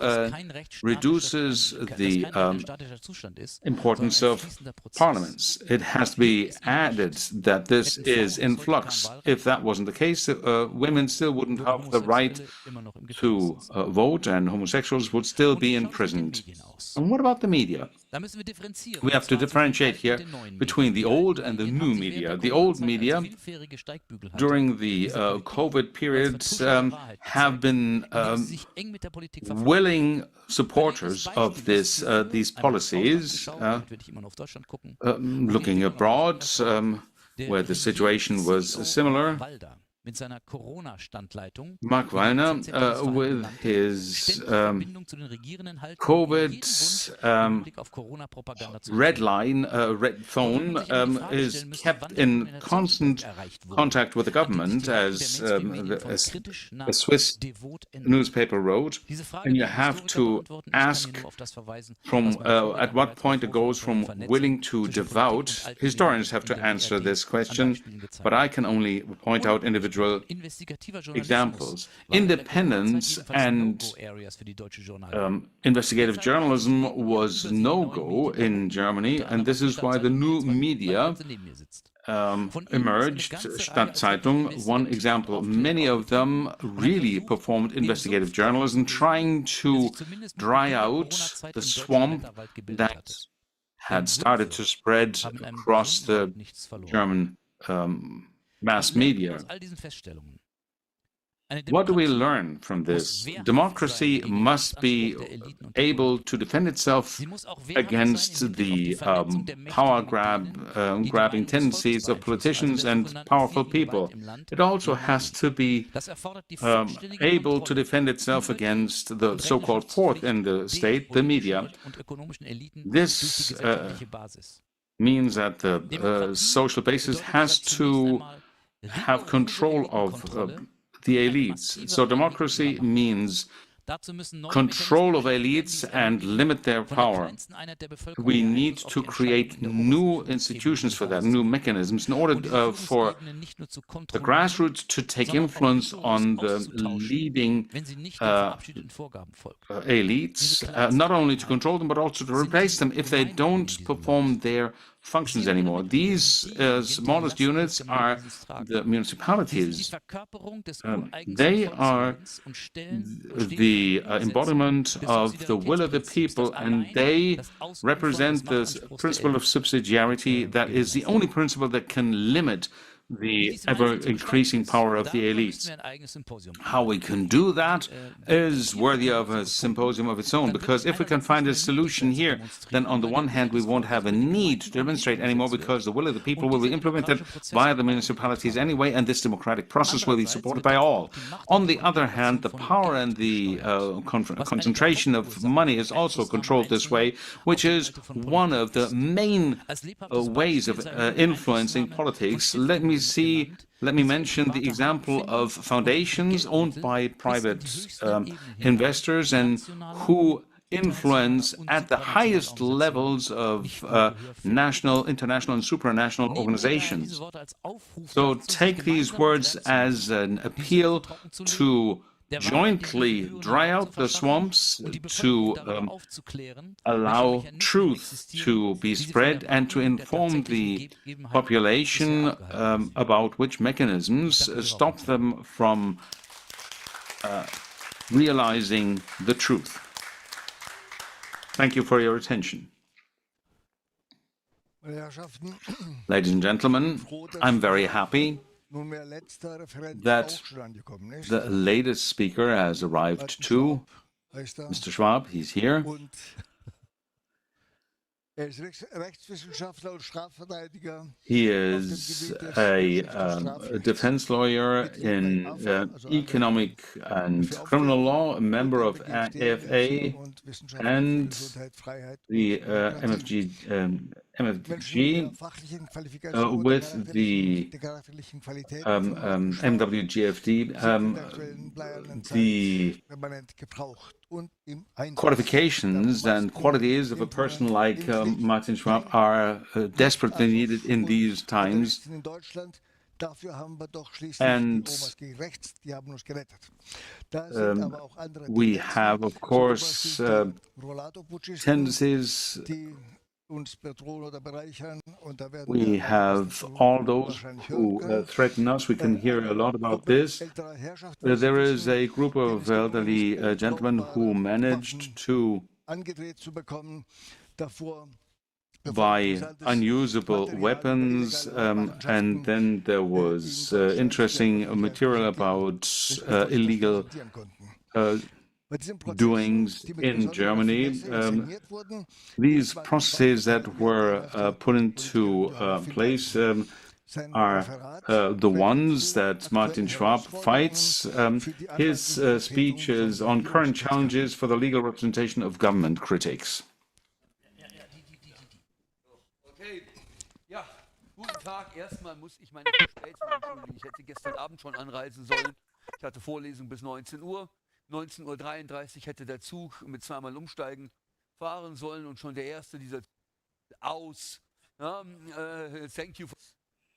reduces the importance of parliaments. It has to be added that this is in flux. If that wasn't the case, women still wouldn't have the right to vote, and homosexuals would still be imprisoned. And what about the media? We have to differentiate here between the old and the new media. The old media, during the COVID period, have been willing supporters of these policies, looking abroad, where the situation was similar. Mark Wallner, with his COVID red line, red phone, is kept in constant contact with the government, as a Swiss newspaper wrote. And you have to ask from at what point it goes from willing to devout. Historians have to answer this question, but I can only point out individual examples. Independence and investigative journalism was no-go in Germany, and this is why the new media emerged. Stadtzeitung, one example. Many of them really performed investigative journalism, trying to dry out the swamp that had started to spread across the German mass media. What do we learn from this? Democracy must be able to defend itself against the power grabbing tendencies of politicians and powerful people. It also has to be able to defend itself against the so-called fourth in the state, the media. This means that the social basis has to have control of the elites. So democracy means control of elites and limit their power. We need to create new institutions for that, new mechanisms, in order for the grassroots to take influence on the leading elites, not only to control them, but also to replace them if they don't perform their functions anymore. These smallest units are the municipalities. They are the embodiment of the will of the people, and they represent the principle of subsidiarity that is the only principle that can limit the ever-increasing power of the elites. How we can do that is worthy of a symposium of its own, because if we can find a solution here, then on the one hand we won't have a need to demonstrate anymore, because the will of the people will be implemented via the municipalities anyway, and this democratic process will be supported by all. On the other hand, the power and the concentration of money is also controlled this way, which is one of the main ways of influencing politics. Let me mention the example of foundations owned by private investors and who influence at the highest levels of national, international, and supranational organizations. So take these words as an appeal to jointly dry out the swamps, to allow truth to be spread, and to inform the population about which mechanisms stop them from realizing the truth. Thank you for your attention. Ladies and gentlemen, I'm very happy that the latest speaker has arrived too. Mr. Schwab, he's here. He is a defense lawyer in economic and criminal law, a member of AFA and the MFG with the MWGFD. The qualifications and qualities of a person like Martin Schwab are desperately needed in these times. And we have, of course, tendencies. We have all those who threaten us. We can hear a lot about this. There is a group of elderly gentlemen who managed to buy unusable weapons, and then there was interesting material about illegal doings in Germany. These processes that were put into place are the ones that Martin Schwab fights. His speech is on current challenges for the legal representation of government critics. Okay, ja, guten Tag. Erstmal muss ich meine Verspätung entschuldigen. Ich hätte gestern Abend schon anreisen sollen. Ich hatte Vorlesung bis 19 Uhr. 19:33 Uhr hätte der Zug mit zweimal Umsteigen fahren sollen und schon der erste dieser aus. Thank you for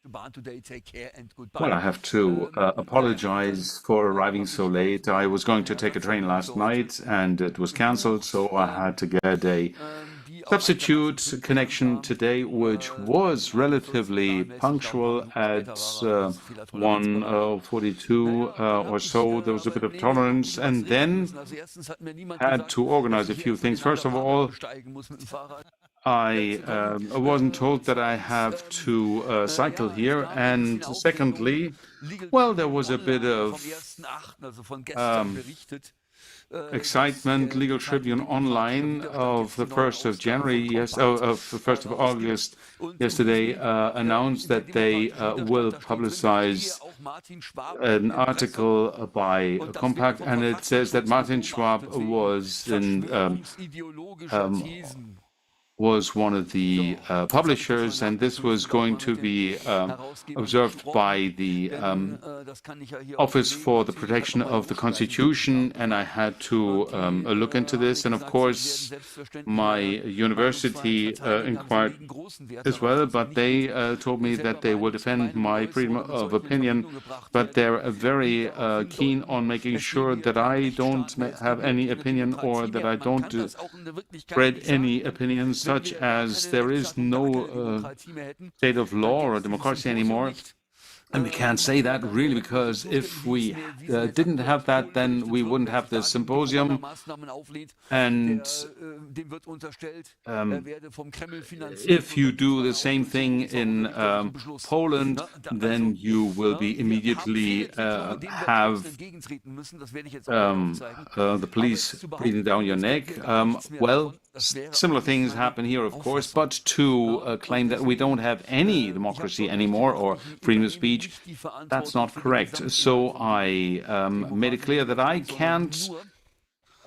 the Bahn today. Take care and goodbye. Well, I have to apologize for arriving so late. I was going to take a train last night and it was cancelled, so I had to get a substitute connection today, which was relatively punctual at 1:42 or so. There was a bit of tolerance, and then had to organize a few things. First of all, I wasn't told that I have to cycle here, and secondly, well, there was a bit of excitement. Legal Tribune Online of the 1st of January, of the 1st of August, yesterday announced that they will publicize an article by Compact, and it says that Martin Schwab was one of the publishers, and this was going to be observed by the Office for the Protection of the Constitution, and I had to look into this. And of course, my university inquired as well, but they told me that they will defend my freedom of opinion, but they're very keen on making sure that I don't have any opinion, or that I don't spread any opinions, such as there is no state of law or democracy anymore. And we can't say that really, because if we didn't have that, then we wouldn't have this symposium. And if you do the same thing in Poland, then you will be immediately have the police breathing down your neck. Well, similar things happen here, of course, but to claim that we don't have any democracy anymore or freedom of speech, that's not correct. So I made it clear that I can't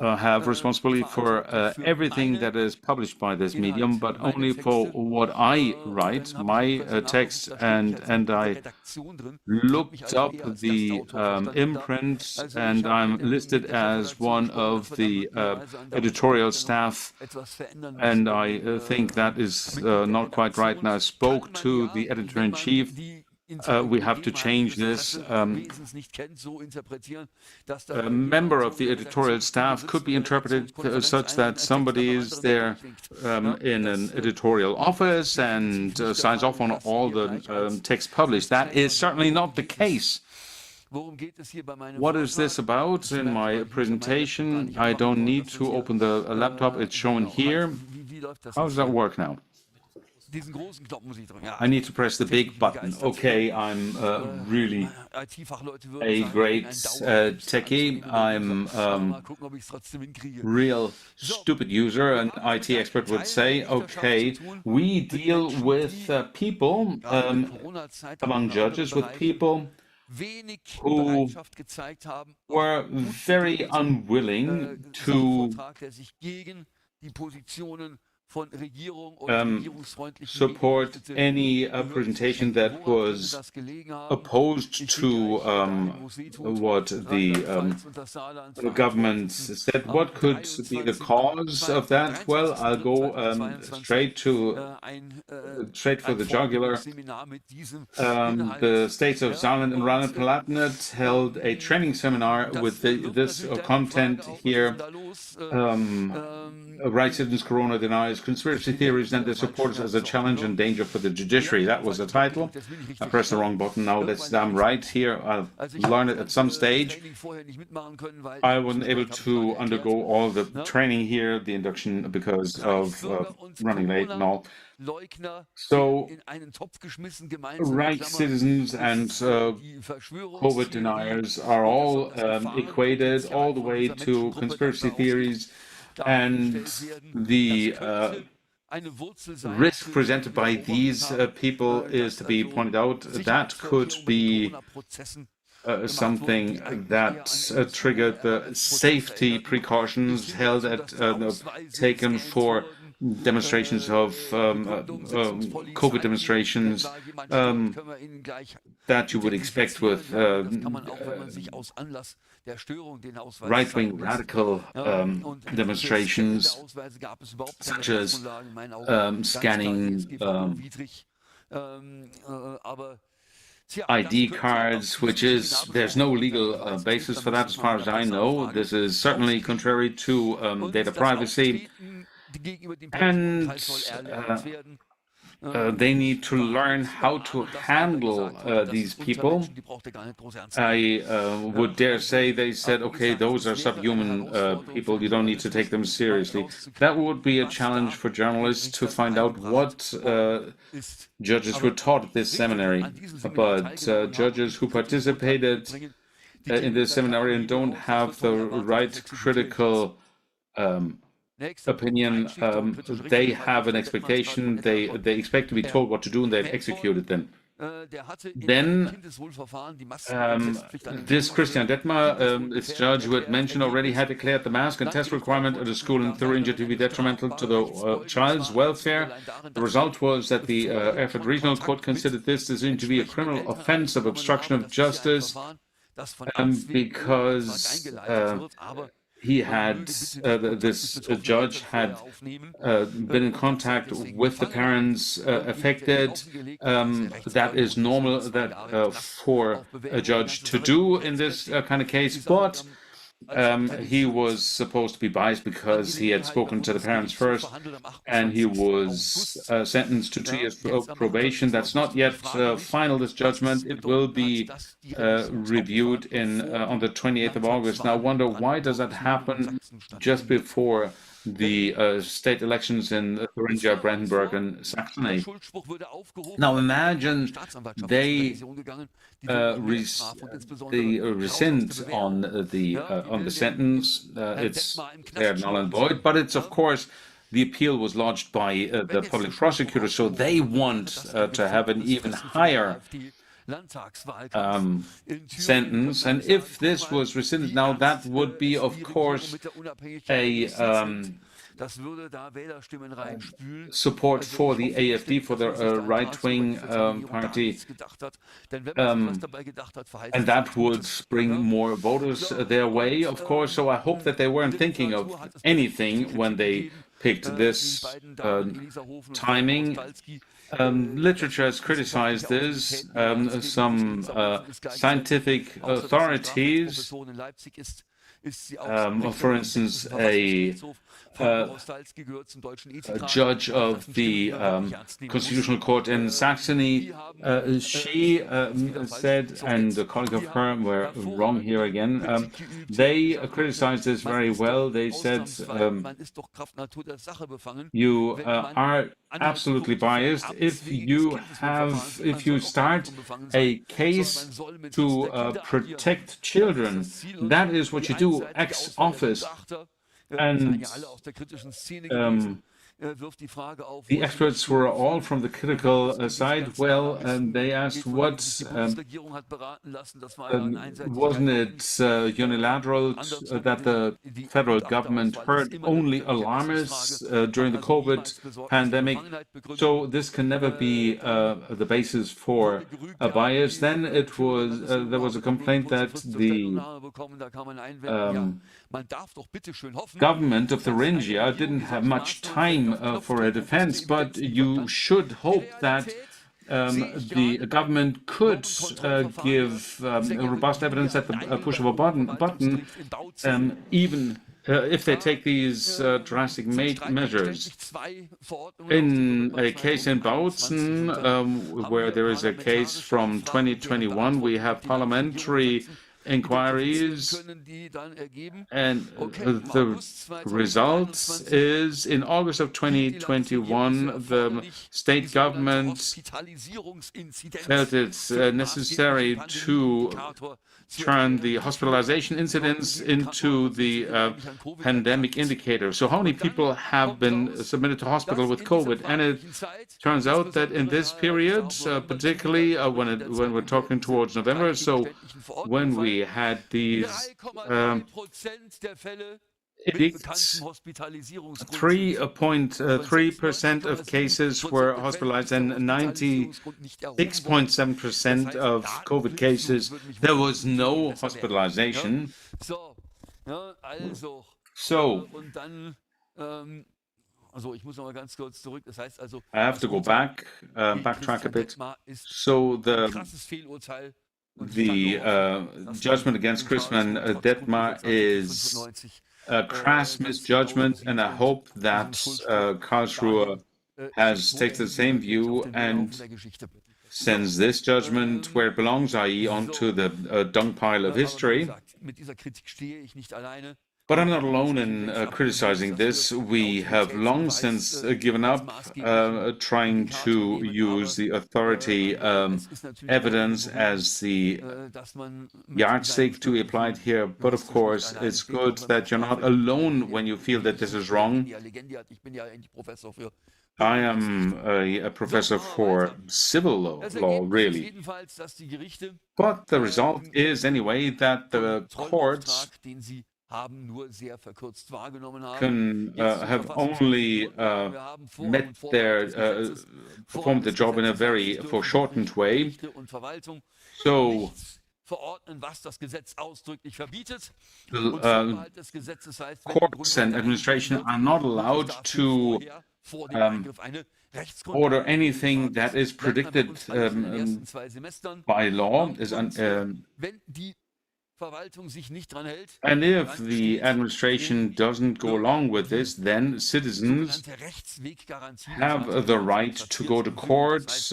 have responsibility for everything that is published by this medium, but only for what I write, my text, and I looked up the imprint, and I'm listed as one of the editorial staff, and I think that is not quite right, and I spoke to the editor-in-chief. We have to change this. A member of the editorial staff could be interpreted such that somebody is there in an editorial office and signs off on all the text published. That is certainly not the case. What is this about in my presentation? I don't need to open the laptop. It's shown here. How does that work now? I need to press the big button. Okay, I'm really a great techie. I'm real stupid user, an IT expert would say. Okay, we deal with people, among judges, with people who were very unwilling to support any presentation that was opposed to what the government said. What could be the cause of that? Well, I'll go straight for the jugular. The states of Saarland and Rheinland-Palatinate held a training seminar with this content here. Right citizens, Corona denies conspiracy theories and their supporters as a challenge and danger for the judiciary. That was the title. I pressed the wrong button. Now I'm right here. I'll learn it at some stage. I wasn't able to undergo all the training here, the induction, because of running late and all. So, right citizens and COVID deniers are all equated all the way to conspiracy theories, and the risk presented by these people is to be pointed out. That could be something that triggered the safety precautions held at taken for demonstrations of COVID demonstrations that you would expect with right-wing radical demonstrations, such as scanning ID cards, which is, there's no legal basis for that as far as I know. This is certainly contrary to data privacy. And they need to learn how to handle these people. I would dare say they said, okay, those are subhuman people, you don't need to take them seriously. That would be a challenge for journalists to find out what judges were taught at this seminary. But judges who participated in this seminary and don't have the right critical opinion, they have an expectation, they expect to be told what to do, and they've executed them. Then this Christian Detmer, this judge who had mentioned already, had declared the mask and test requirement at a school in Thuringia to be detrimental to the child's welfare. The result was that the Erfurt Regional Court considered this decision to be a criminal offense of obstruction of justice because he had, this judge had been in contact with the parents affected. That is normal that for a judge to do in this kind of case, but he was supposed to be biased because he had spoken to the parents first, and he was sentenced to 2 years probation. That's not yet final, this judgment. It will be reviewed on the 28th of August. Now I wonder, why does that happen just before the state elections in Thuringia, Brandenburg, and Saxony? Now imagine they rescind on the sentence. It's they're null and void, but it's, of course, the appeal was lodged by the public prosecutor, so they want to have an even higher sentence. And if this was rescinded now, that would be, of course, a support for the AfD, for the right-wing party, and that would bring more voters their way, of course. So I hope that they weren't thinking of anything when they picked this timing. Literature has criticized this. Some scientific authorities, for instance, a judge of the Constitutional Court in Saxony, she said, and a colleague of her were wrong here again, they criticized this very well. They said, you are absolutely biased if you start a case to protect children. That is what you do ex office. And wirft die Frage auf, The experts were all from the critical side. Well, they asked what die Bundesregierung hat beraten lassen, das war ja ein wasn't it unilateral that the federal government heard only alarmists during the COVID pandemic? So this can never be the basis for a bias. Then it was there was a complaint that the government of Thuringia didn't have much time for a defense, but you should hope that the government could give robust evidence at the push of a button even if they take these drastic measures. In a case in Bautzen, where there is a case from 2021, we have parliamentary inquiries, and the results is in August of 2021, the state government felt it's necessary to turn the hospitalization incidence into the pandemic indicator. So how many people have been submitted to hospital with COVID? And it turns out that in this period, particularly when we're talking towards November, so when we had these edicts, 3.3% of cases were hospitalized, and 96.7% of COVID cases, there was no hospitalization. So, I have to go back, backtrack a bit. So the judgment against Christian Detmar is a crass misjudgment, and I hope that Karlsruhe has taken the same view and sends this judgment where it belongs, i.e. onto the dung pile of history. But I'm not alone in criticizing this. We have long since given up trying to use the authority evidence as the yardstick to be applied here. But of course, it's good that you're not alone when you feel that this is wrong. I am a professor for civil law, really. But the result is, anyway, that the courts can have only performed the job in a very foreshortened way. So courts and administration are not allowed to order anything that is predicted by law. And if the administration doesn't go along with this, then citizens have the right to go to court,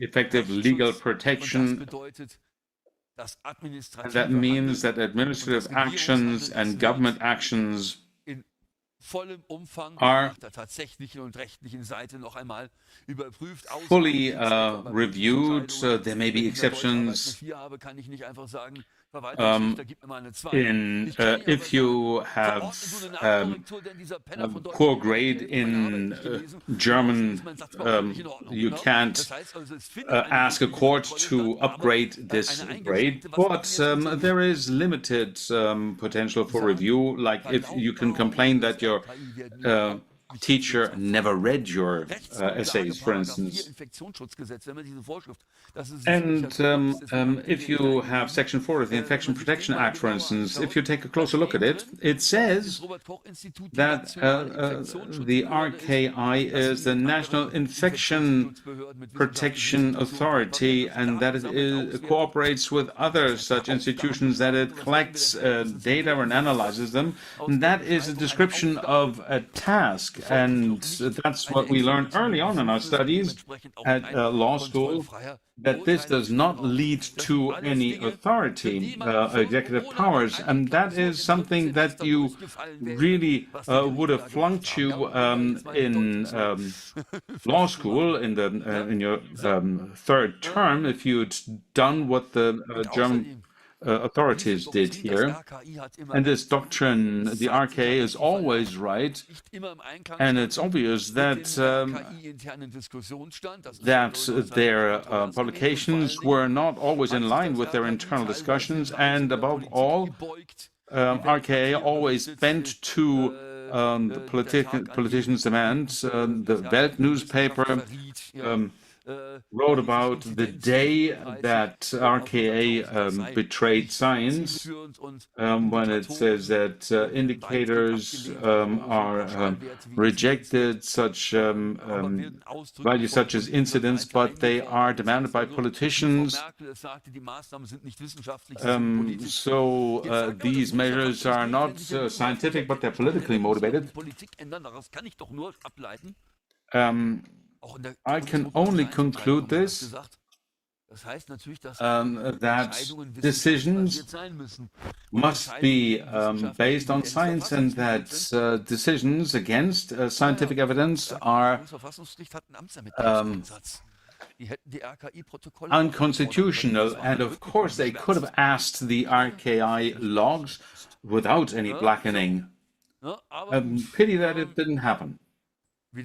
effective legal protection. And that means that administrative actions and government actions are fully reviewed. There may be exceptions. If you have a poor grade in German, you can't ask a court to upgrade this grade, but there is limited potential for review, like if you can complain that your teacher never read your essays, for instance. And if you have Section 4 of the Infection Protection Act, for instance, if you take a closer look at it, it says that the RKI is the National Infection Protection Authority, and that it cooperates with other such institutions, that it collects data and analyzes them. And that is a description of a task. And that's what we learned early on in our studies at law school, that this does not lead to any authority, executive powers. And that is something that you really would have flunked you in law school in your third term if you'd done what the German authorities did here. And this doctrine, the RKA is always right, and it's obvious that their publications were not always in line with their internal discussions, and above all, RKA always bent to the politicians' demands. The Welt newspaper wrote about the day that RKA betrayed science when it says that indicators are rejected, such values such as incidence, but they are demanded by politicians. So these measures are not scientific, but they're politically motivated. I can only conclude this, that decisions must be based on science, and that decisions against scientific evidence are unconstitutional. And of course, they could have asked the RKI logs without any blackening. Pity that it didn't happen. And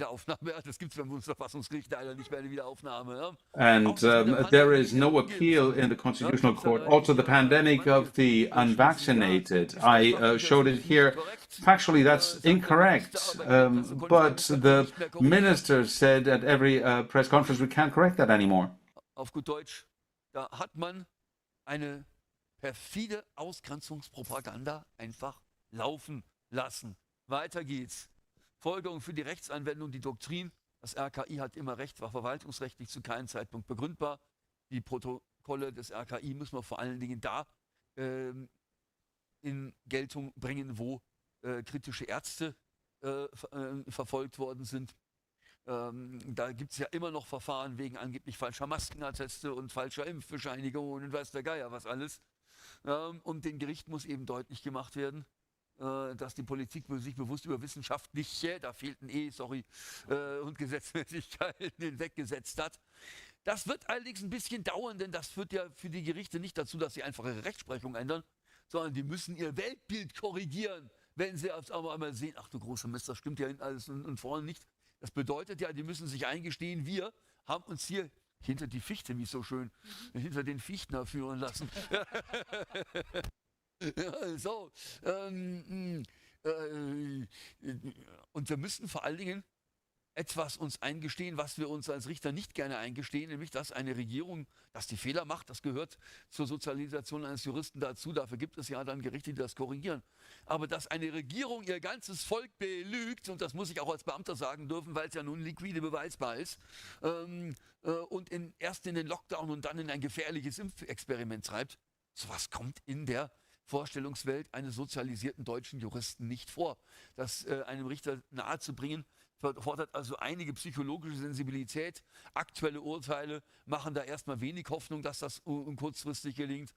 there is no appeal in the Constitutional Court. Also, the pandemic of the unvaccinated, I showed it here. Factually, that's incorrect. But the minister said at every press conference, we can't correct that anymore. Auf gut Deutsch, da hat man eine perfide Ausgrenzungspropaganda einfach laufen lassen. Weiter geht's. Folgerung für die Rechtsanwendung, die Doktrin. Das RKI hat immer Recht, war verwaltungsrechtlich zu keinem Zeitpunkt begründbar. Die Protokolle des RKI müssen wir vor allen Dingen da in Geltung bringen, wo kritische Ärzte verfolgt worden sind. Da gibt es ja immer noch Verfahren wegen angeblich falscher Maskenatteste und falscher Impfbescheinigungen und weiß der Geier was alles. Und den Gericht muss eben deutlich gemacht werden, dass die Politik sich bewusst über wissenschaftliche, da fehlten und Gesetzmäßigkeiten hinweggesetzt hat. Das wird allerdings ein bisschen dauern, denn das führt ja für die Gerichte nicht dazu, dass sie einfach ihre Rechtsprechung ändern, sondern die müssen ihr Weltbild korrigieren, wenn sie auf einmal sehen, ach du großer Mist, das stimmt ja hinten alles und vorne nicht. Das bedeutet ja, die müssen sich eingestehen, wir haben uns hier hinter die Fichte, wie so schön, hinter den Fichtner führen lassen. So, und wir müssen vor allen Dingen etwas uns eingestehen, was wir uns als Richter nicht gerne eingestehen, nämlich dass eine Regierung, dass die Fehler macht, das gehört zur Sozialisation eines Juristen dazu, dafür gibt es ja dann Gerichte, die das korrigieren. Aber dass eine Regierung ihr ganzes Volk belügt, und das muss ich auch als Beamter sagen dürfen, weil es ja nun liquide beweisbar ist, und erst in den Lockdown und dann in ein gefährliches Impfexperiment treibt, sowas kommt in der Vorstellungswelt eines sozialisierten deutschen Juristen nicht vor. Das einem Richter nahezubringen, fordert also einige psychologische Sensibilität. Aktuelle Urteile machen da erstmal wenig Hoffnung, dass das kurzfristig gelingt.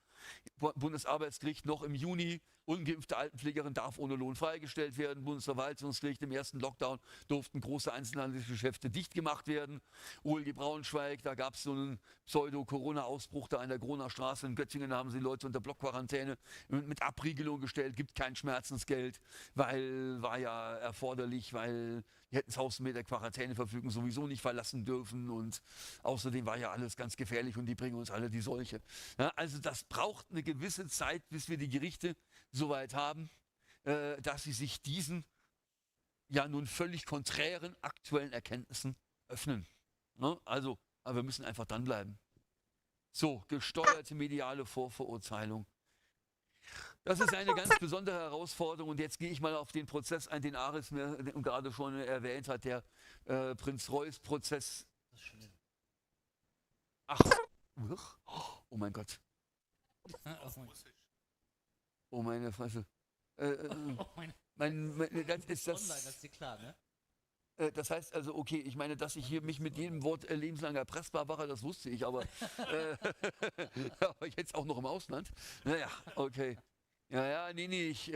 Bundesarbeitsgericht noch im Juni, ungeimpfte Altenpflegerin darf ohne Lohn freigestellt werden. Bundesverwaltungsgericht im ersten Lockdown durften große Einzelhandelsgeschäfte dicht gemacht werden. OLG Braunschweig, da gab es so einen Pseudo-Corona-Ausbruch da an der Groner Straße in Göttingen, da haben sie Leute unter Blockquarantäne mit Abriegelung gestellt, gibt kein Schmerzensgeld, weil war ja erforderlich, weil die hätten das Haus mit der Quarantäneverfügung sowieso nicht verlassen dürfen und außerdem war ja alles ganz gefährlich und die bringen uns alle die Seuche. Ja, also das braucht eine gewisse Zeit, bis wir die Gerichte soweit haben, dass sie sich diesen ja nun völlig konträren aktuellen Erkenntnissen öffnen. Ne? Also, aber wir müssen einfach dranbleiben. So, gesteuerte mediale Vorverurteilung. Das ist eine ganz besondere Herausforderung und jetzt gehe ich mal auf den Prozess ein, den Aris mir gerade schon erwähnt hat, der Prinz Reuß Prozess. Ach, oh mein Gott. Oh meine Fresse. Das ist das. Das ist dir klar, ne? Das heißt also, okay, ich meine, dass ich hier mich mit jedem Wort lebenslang erpressbar mache, das wusste ich, aber, aber jetzt auch noch im Ausland. Naja, okay. Ja, nee, ich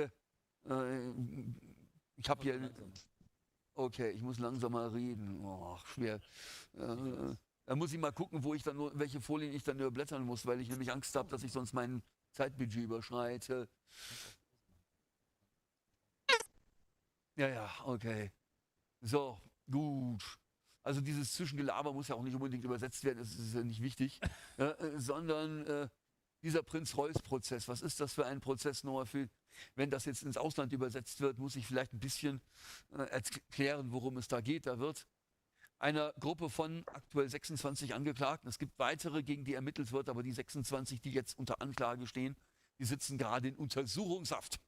habe hier. Okay, ich muss langsamer reden. Oh, schwer. Da muss ich mal gucken, welche Folien ich dann überblättern muss, weil ich nämlich Angst habe, dass ich sonst meinen Zeitbudget überschreite. Ja, okay. So, gut. Also dieses Zwischengelaber muss ja auch nicht unbedingt übersetzt werden, das ist ja nicht wichtig, sondern dieser Prinz-Reuß-Prozess, was ist das für ein Prozess, Noah? Wenn das jetzt ins Ausland übersetzt wird, muss ich vielleicht ein bisschen erklären, worum es da geht. Da wird einer Gruppe von aktuell 26 Angeklagten, es gibt weitere, gegen die ermittelt wird, aber die 26, die jetzt unter Anklage stehen, die sitzen gerade in Untersuchungshaft.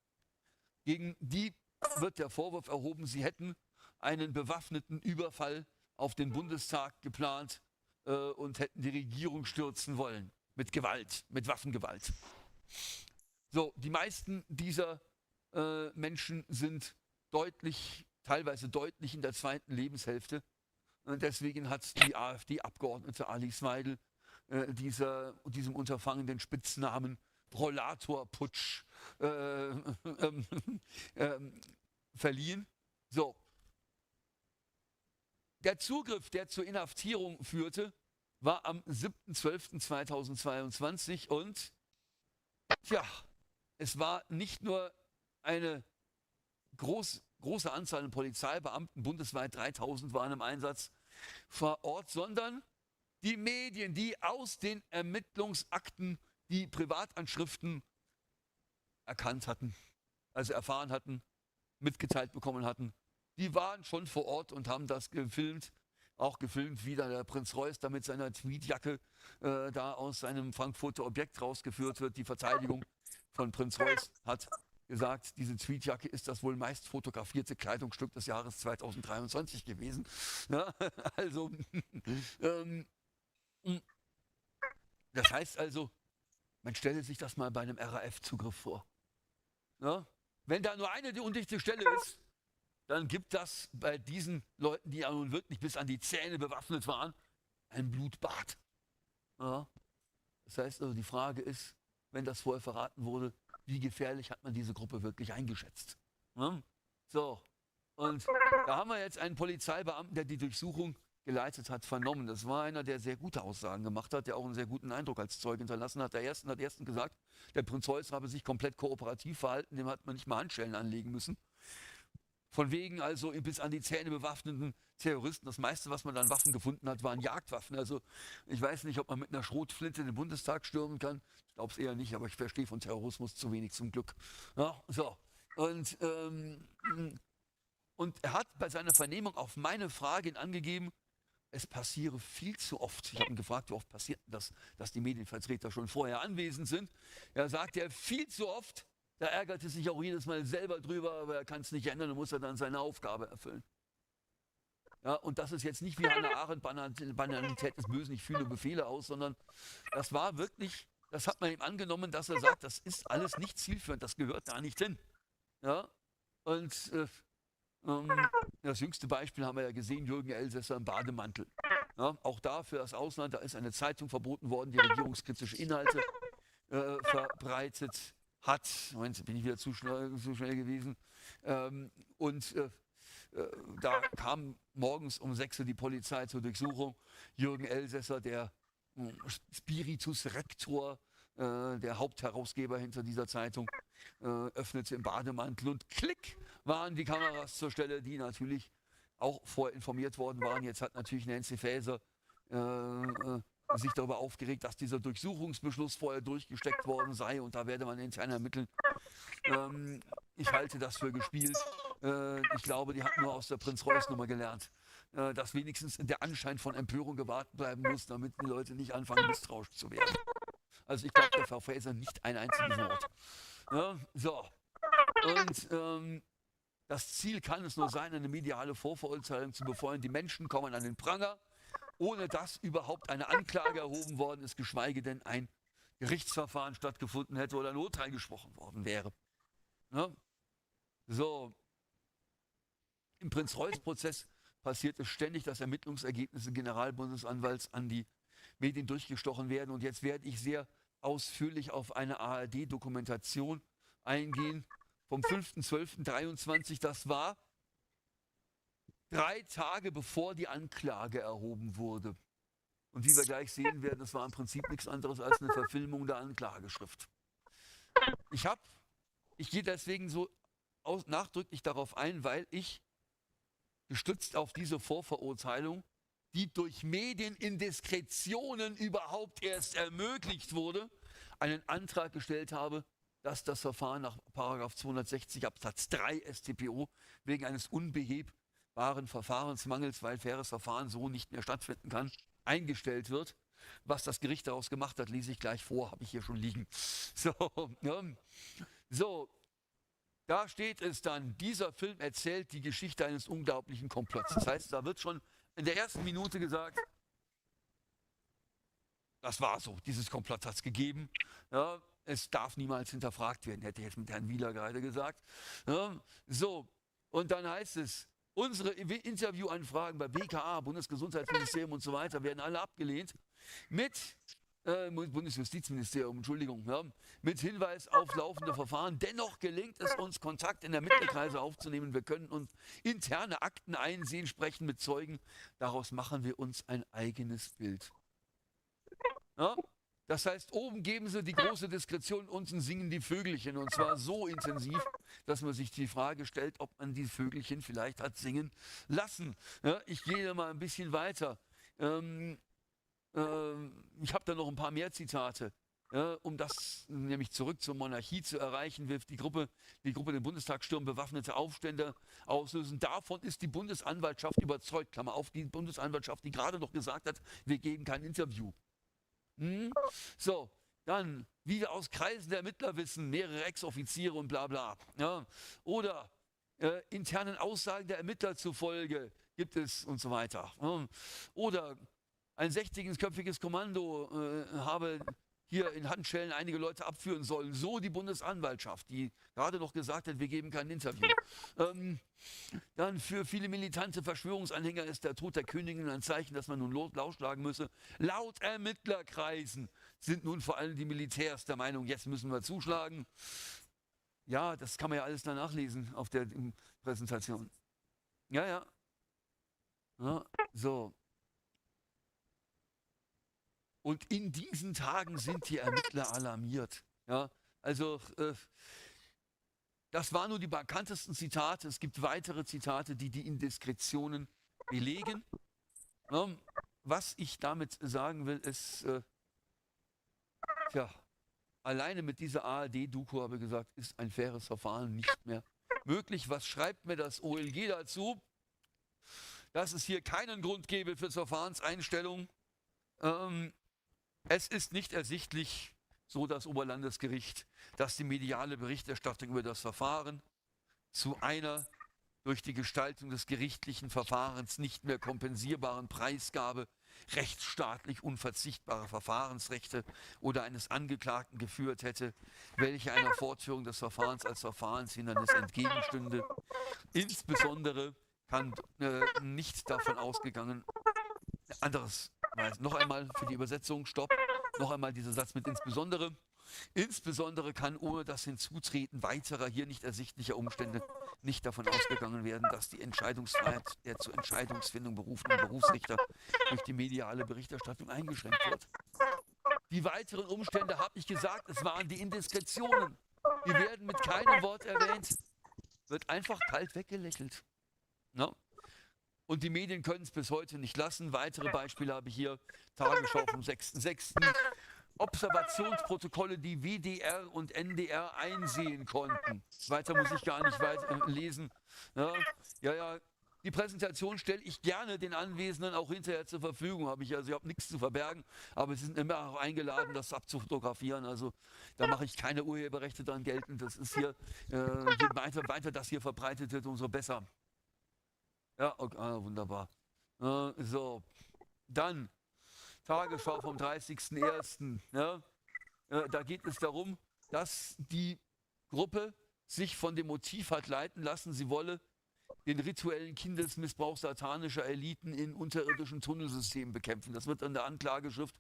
Gegen die wird der Vorwurf erhoben, sie hätten einen bewaffneten Überfall auf den Bundestag geplant und hätten die Regierung stürzen wollen. Mit Gewalt, mit Waffengewalt. So, die meisten dieser Menschen sind teilweise deutlich in der zweiten Lebenshälfte. Und deswegen hat die AfD-Abgeordnete Alice Weidel diesem Unterfangen den Spitznamen Rollatorputsch verliehen. So. Der Zugriff, der zur Inhaftierung führte, war am 7.12.2022 und es war nicht nur eine große Anzahl an Polizeibeamten, bundesweit 3000 waren im Einsatz vor Ort, sondern die Medien, die aus den Ermittlungsakten die Privatanschriften erkannt hatten, also erfahren hatten, mitgeteilt bekommen hatten, die waren schon vor Ort und haben das gefilmt. Auch gefilmt, wie da der Prinz Reuß da mit seiner Tweetjacke da aus seinem Frankfurter Objekt rausgeführt wird. Die Verteidigung von Prinz Reuß hat gesagt, diese Tweetjacke ist das wohl meist fotografierte Kleidungsstück des Jahres 2023 gewesen. Ja, also, das heißt also, man stelle sich das mal bei einem RAF-Zugriff vor. Ja? Wenn da nur eine undichte Stelle ist, dann gibt das bei diesen Leuten, die ja nun wirklich bis an die Zähne bewaffnet waren, ein Blutbad. Ja? Das heißt also, die Frage ist, wenn das vorher verraten wurde, wie gefährlich hat man diese Gruppe wirklich eingeschätzt? Ja? So, und da haben wir jetzt einen Polizeibeamten, der die Durchsuchung geleitet hat, vernommen. Das war einer, der sehr gute Aussagen gemacht hat, der auch einen sehr guten Eindruck als Zeuge hinterlassen hat. Der hat erstens gesagt, der Prinz Reuß habe sich komplett kooperativ verhalten, dem hat man nicht mal Handschellen anlegen müssen. Von wegen also bis an die Zähne bewaffneten Terroristen. Das meiste, was man an Waffen gefunden hat, waren Jagdwaffen. Also ich weiß nicht, ob man mit einer Schrotflinte den Bundestag stürmen kann. Ich glaube es eher nicht, aber ich verstehe von Terrorismus zu wenig zum Glück. Ja, so. Und er hat bei seiner Vernehmung auf meine Frage hin angegeben, es passiere viel zu oft. Ich habe ihn gefragt, wie oft passiert das, dass die Medienvertreter schon vorher anwesend sind. Er sagt, viel zu oft. Da ärgert es sich auch jedes Mal selber drüber, aber er kann es nicht ändern und muss er dann seine Aufgabe erfüllen. Ja, und das ist jetzt nicht wie Hannah Arendt, Banalität des Bösen, ich fühle Befehle aus, sondern das war wirklich, das hat man ihm angenommen, dass er sagt, das ist alles nicht zielführend, das gehört da nicht hin. Ja, und das jüngste Beispiel haben wir ja gesehen, Jürgen Elsässer im Bademantel. Ja, auch da für das Ausland, da ist eine Zeitung verboten worden, die regierungskritische Inhalte verbreitet hat. Moment, bin ich wieder zu schnell gewesen. Da kam morgens um 6 Uhr die Polizei zur Durchsuchung. Jürgen Elsässer, der Spiritus Rector, der Hauptherausgeber hinter dieser Zeitung, öffnete im Bademantel und klick waren die Kameras zur Stelle, die natürlich auch vorher informiert worden waren. Jetzt hat natürlich Nancy Faeser sich darüber aufgeregt, dass dieser Durchsuchungsbeschluss vorher durchgesteckt worden sei und da werde man intern ermitteln. Ich halte das für gespielt. Ich glaube, die hat nur aus der Prinz-Reuß-Nummer gelernt, dass wenigstens der Anschein von Empörung gewahrt bleiben muss, damit die Leute nicht anfangen, misstrauisch zu werden. Also ich glaube, der Frau Faeser nicht ein einziges Wort. Ja, so. Und das Ziel kann es nur sein, eine mediale Vorverurteilung zu befeuern. Die Menschen kommen an den Pranger, ohne dass überhaupt eine Anklage erhoben worden ist, geschweige denn ein Gerichtsverfahren stattgefunden hätte oder ein Urteil gesprochen worden wäre. Ja? So. Im Prinz-Reuß-Prozess passiert es ständig, dass Ermittlungsergebnisse Generalbundesanwalts an die Medien durchgestochen werden. Und jetzt werde ich sehr ausführlich auf eine ARD-Dokumentation eingehen vom 5.12.23. Das war 3 Tage bevor die Anklage erhoben wurde. Und wie wir gleich sehen werden, das war im Prinzip nichts anderes als eine Verfilmung der Anklageschrift. Ich gehe deswegen so nachdrücklich darauf ein, weil ich gestützt auf diese Vorverurteilung, die durch Medienindiskreten überhaupt erst ermöglicht wurde, einen Antrag gestellt habe, dass das Verfahren nach § 260 Absatz 3 StPO wegen eines unbehebbaren Verfahrensmangels, weil faires Verfahren so nicht mehr stattfinden kann, eingestellt wird. Was das Gericht daraus gemacht hat, lese ich gleich vor, habe ich hier schon liegen. So, da steht es dann, dieser Film erzählt die Geschichte eines unglaublichen Komplotts. Das heißt, da wird schon in der ersten Minute gesagt, das war so, dieses Komplott hat es gegeben. Ja, es darf niemals hinterfragt werden, hätte ich jetzt mit Herrn Wieler gerade gesagt. Ja, so, und dann heißt es, unsere Interviewanfragen bei BKA, Bundesgesundheitsministerium und so weiter, werden alle abgelehnt. Bundesjustizministerium, Entschuldigung, ja, mit Hinweis auf laufende Verfahren. Dennoch gelingt es uns, Kontakt in Ermittlerkreise aufzunehmen. Wir können uns interne Akten einsehen, sprechen mit Zeugen. Daraus machen wir uns ein eigenes Bild. Ja? Das heißt, oben geben sie die große Diskretion, unten singen die Vögelchen. Und zwar so intensiv, dass man sich die Frage stellt, ob man die Vögelchen vielleicht hat singen lassen. Ja? Ich gehe mal ein bisschen weiter. Ich habe da noch ein paar mehr Zitate. Um das nämlich zurück zur Monarchie zu erreichen, wirft die Gruppe den Bundestag stürmen, bewaffnete Aufstände auslösen. Davon ist die Bundesanwaltschaft überzeugt. Klammer auf, die Bundesanwaltschaft, die gerade noch gesagt hat, wir geben kein Interview. So, dann wieder aus Kreisen der Ermittler wissen, mehrere Ex-Offiziere und bla bla. Ja. Oder internen Aussagen der Ermittler zufolge gibt es und so weiter. Oder ein 60-köpfiges Kommando habe hier in Handschellen einige Leute abführen sollen. So die Bundesanwaltschaft, die gerade noch gesagt hat, wir geben kein Interview. Dann für viele militante Verschwörungsanhänger ist der Tod der Königin ein Zeichen, dass man nun laut schlagen müsse. Laut Ermittlerkreisen sind nun vor allem die Militärs der Meinung, jetzt müssen wir zuschlagen. Ja, das kann man ja alles danach lesen auf der Präsentation. Ja. So. Und in diesen Tagen sind die Ermittler alarmiert. Ja, also das waren nur die bekanntesten Zitate. Es gibt weitere Zitate, die die Indiskretionen belegen. Was ich damit sagen will, ist, alleine mit dieser ARD-Doku, habe ich gesagt, ist ein faires Verfahren nicht mehr möglich. Was schreibt mir das OLG dazu? Dass es hier keinen Grund gäbe für Verfahrenseinstellung. Es ist nicht ersichtlich, so das Oberlandesgericht, dass die mediale Berichterstattung über das Verfahren zu einer durch die Gestaltung des gerichtlichen Verfahrens nicht mehr kompensierbaren Preisgabe rechtsstaatlich unverzichtbare Verfahrensrechte oder eines Angeklagten geführt hätte, welche einer Fortführung des Verfahrens als Verfahrenshindernis entgegenstünde. Insbesondere kann nicht davon ausgegangen, noch einmal für die Übersetzung, stopp, noch einmal dieser Satz mit insbesondere. Insbesondere kann ohne das Hinzutreten weiterer hier nicht ersichtlicher Umstände nicht davon ausgegangen werden, dass die Entscheidungsfreiheit der zur Entscheidungsfindung berufenen Berufsrichter durch die mediale Berichterstattung eingeschränkt wird. Die weiteren Umstände, habe ich gesagt, es waren die Indiskretionen. Die werden mit keinem Wort erwähnt. Wird einfach kalt weggelächelt. No? Und die Medien können es bis heute nicht lassen. Weitere Beispiele habe ich hier. Tagesschau vom 6.6. Observationsprotokolle, die WDR und NDR einsehen konnten. Weiter muss ich gar nicht lesen. Ja. Die Präsentation stelle ich gerne den Anwesenden auch hinterher zur Verfügung. Ich habe nichts zu verbergen, aber sie sind immer auch eingeladen, das abzufotografieren. Also da mache ich keine Urheberrechte dran geltend. Das ist hier, je weiter das hier verbreitet wird, umso besser. Ja, okay, wunderbar. So, dann Tagesschau vom 30.01. Ja, da geht es darum, dass die Gruppe sich von dem Motiv hat leiten lassen, sie wolle den rituellen Kindesmissbrauch satanischer Eliten in unterirdischen Tunnelsystemen bekämpfen. Das wird in der Anklageschrift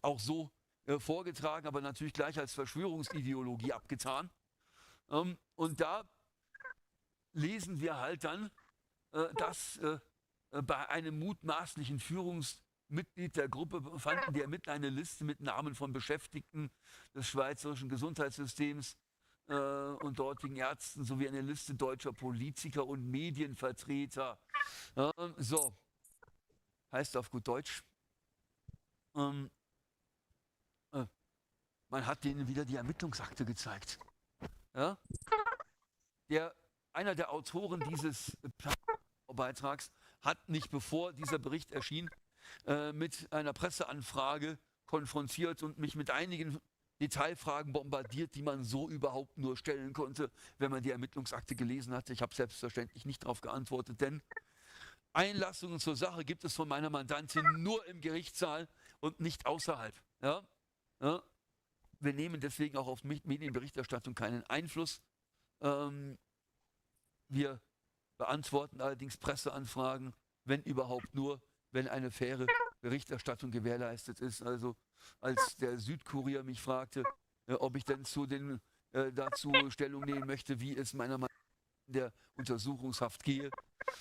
auch so vorgetragen, aber natürlich gleich als Verschwörungsideologie abgetan. Und da lesen wir halt dann, dass bei einem mutmaßlichen Führungsmitglied der Gruppe fanden die Ermittler eine Liste mit Namen von Beschäftigten des schweizerischen Gesundheitssystems und dortigen Ärzten sowie eine Liste deutscher Politiker und Medienvertreter. So, heißt auf gut Deutsch, man hat denen wieder die Ermittlungsakte gezeigt. Ja? Einer der Autoren dieses Beitrags hat mich, bevor dieser Bericht erschien, mit einer Presseanfrage konfrontiert und mich mit einigen Detailfragen bombardiert, die man so überhaupt nur stellen konnte, wenn man die Ermittlungsakte gelesen hatte. Ich habe selbstverständlich nicht darauf geantwortet, denn Einlassungen zur Sache gibt es von meiner Mandantin nur im Gerichtssaal und nicht außerhalb. Ja? Ja? Wir nehmen deswegen auch auf Medienberichterstattung keinen Einfluss. Wir beantworten allerdings Presseanfragen, wenn überhaupt nur, wenn eine faire Berichterstattung gewährleistet ist. Also als der Südkurier mich fragte, ob ich denn dazu Stellung nehmen möchte, wie es meiner Meinung nach in der Untersuchungshaft gehe,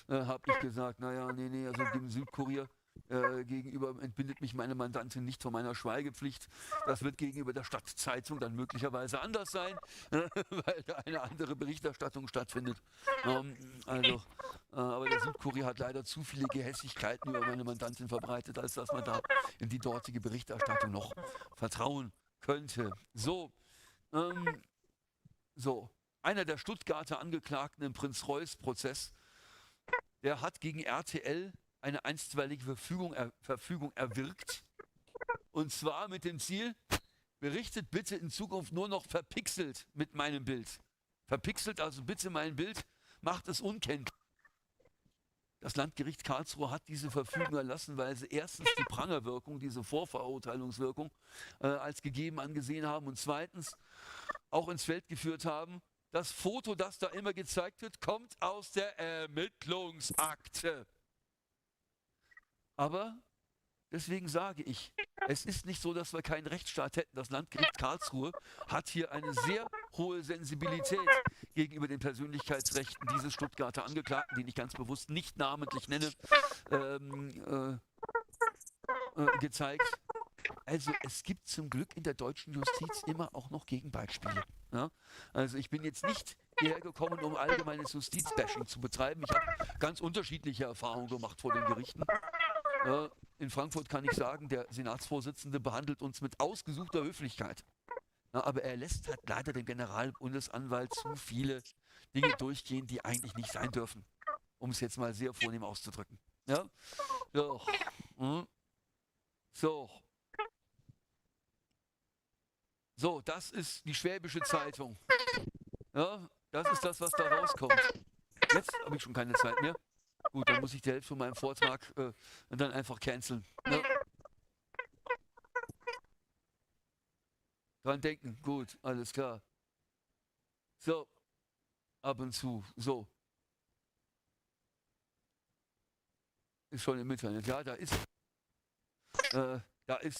habe ich gesagt, naja, nee, also dem Südkurier gegenüber entbindet mich meine Mandantin nicht von meiner Schweigepflicht. Das wird gegenüber der Stadtzeitung dann möglicherweise anders sein, weil da eine andere Berichterstattung stattfindet. Aber der Südkurier hat leider zu viele Gehässigkeiten über meine Mandantin verbreitet, als dass man da in die dortige Berichterstattung noch vertrauen könnte. So, einer der Stuttgarter Angeklagten im Prinz-Reuß-Prozess, der hat gegen RTL eine einstweilige Verfügung erwirkt. Und zwar mit dem Ziel, berichtet bitte in Zukunft nur noch verpixelt mit meinem Bild. Verpixelt also bitte mein Bild, macht es unkenntlich. Das Landgericht Karlsruhe hat diese Verfügung erlassen, weil sie erstens die Prangerwirkung, diese Vorverurteilungswirkung als gegeben angesehen haben und zweitens auch ins Feld geführt haben, das Foto, das da immer gezeigt wird, kommt aus der Ermittlungsakte. Aber deswegen sage ich, es ist nicht so, dass wir keinen Rechtsstaat hätten. Das Landgericht Karlsruhe hat hier eine sehr hohe Sensibilität gegenüber den Persönlichkeitsrechten dieses Stuttgarter Angeklagten, den ich ganz bewusst nicht namentlich nenne, gezeigt. Also es gibt zum Glück in der deutschen Justiz immer auch noch Gegenbeispiele. Ja? Also ich bin jetzt nicht hierher gekommen, um allgemeines Justizbashing zu betreiben. Ich habe ganz unterschiedliche Erfahrungen gemacht vor den Gerichten. In Frankfurt kann ich sagen, der Senatsvorsitzende behandelt uns mit ausgesuchter Höflichkeit. Aber er lässt halt leider dem Generalbundesanwalt zu viele Dinge durchgehen, die eigentlich nicht sein dürfen. Um es jetzt mal sehr vornehm auszudrücken. Ja? So. So, das ist die Schwäbische Zeitung. Ja, das ist das, was da rauskommt. Jetzt habe ich schon keine Zeit mehr. Gut, dann muss ich die Hälfte von meinem Vortrag dann einfach canceln. Ja. Dran denken, gut, alles klar. So, ab und zu, so. Ist schon im Internet. Ja, da ist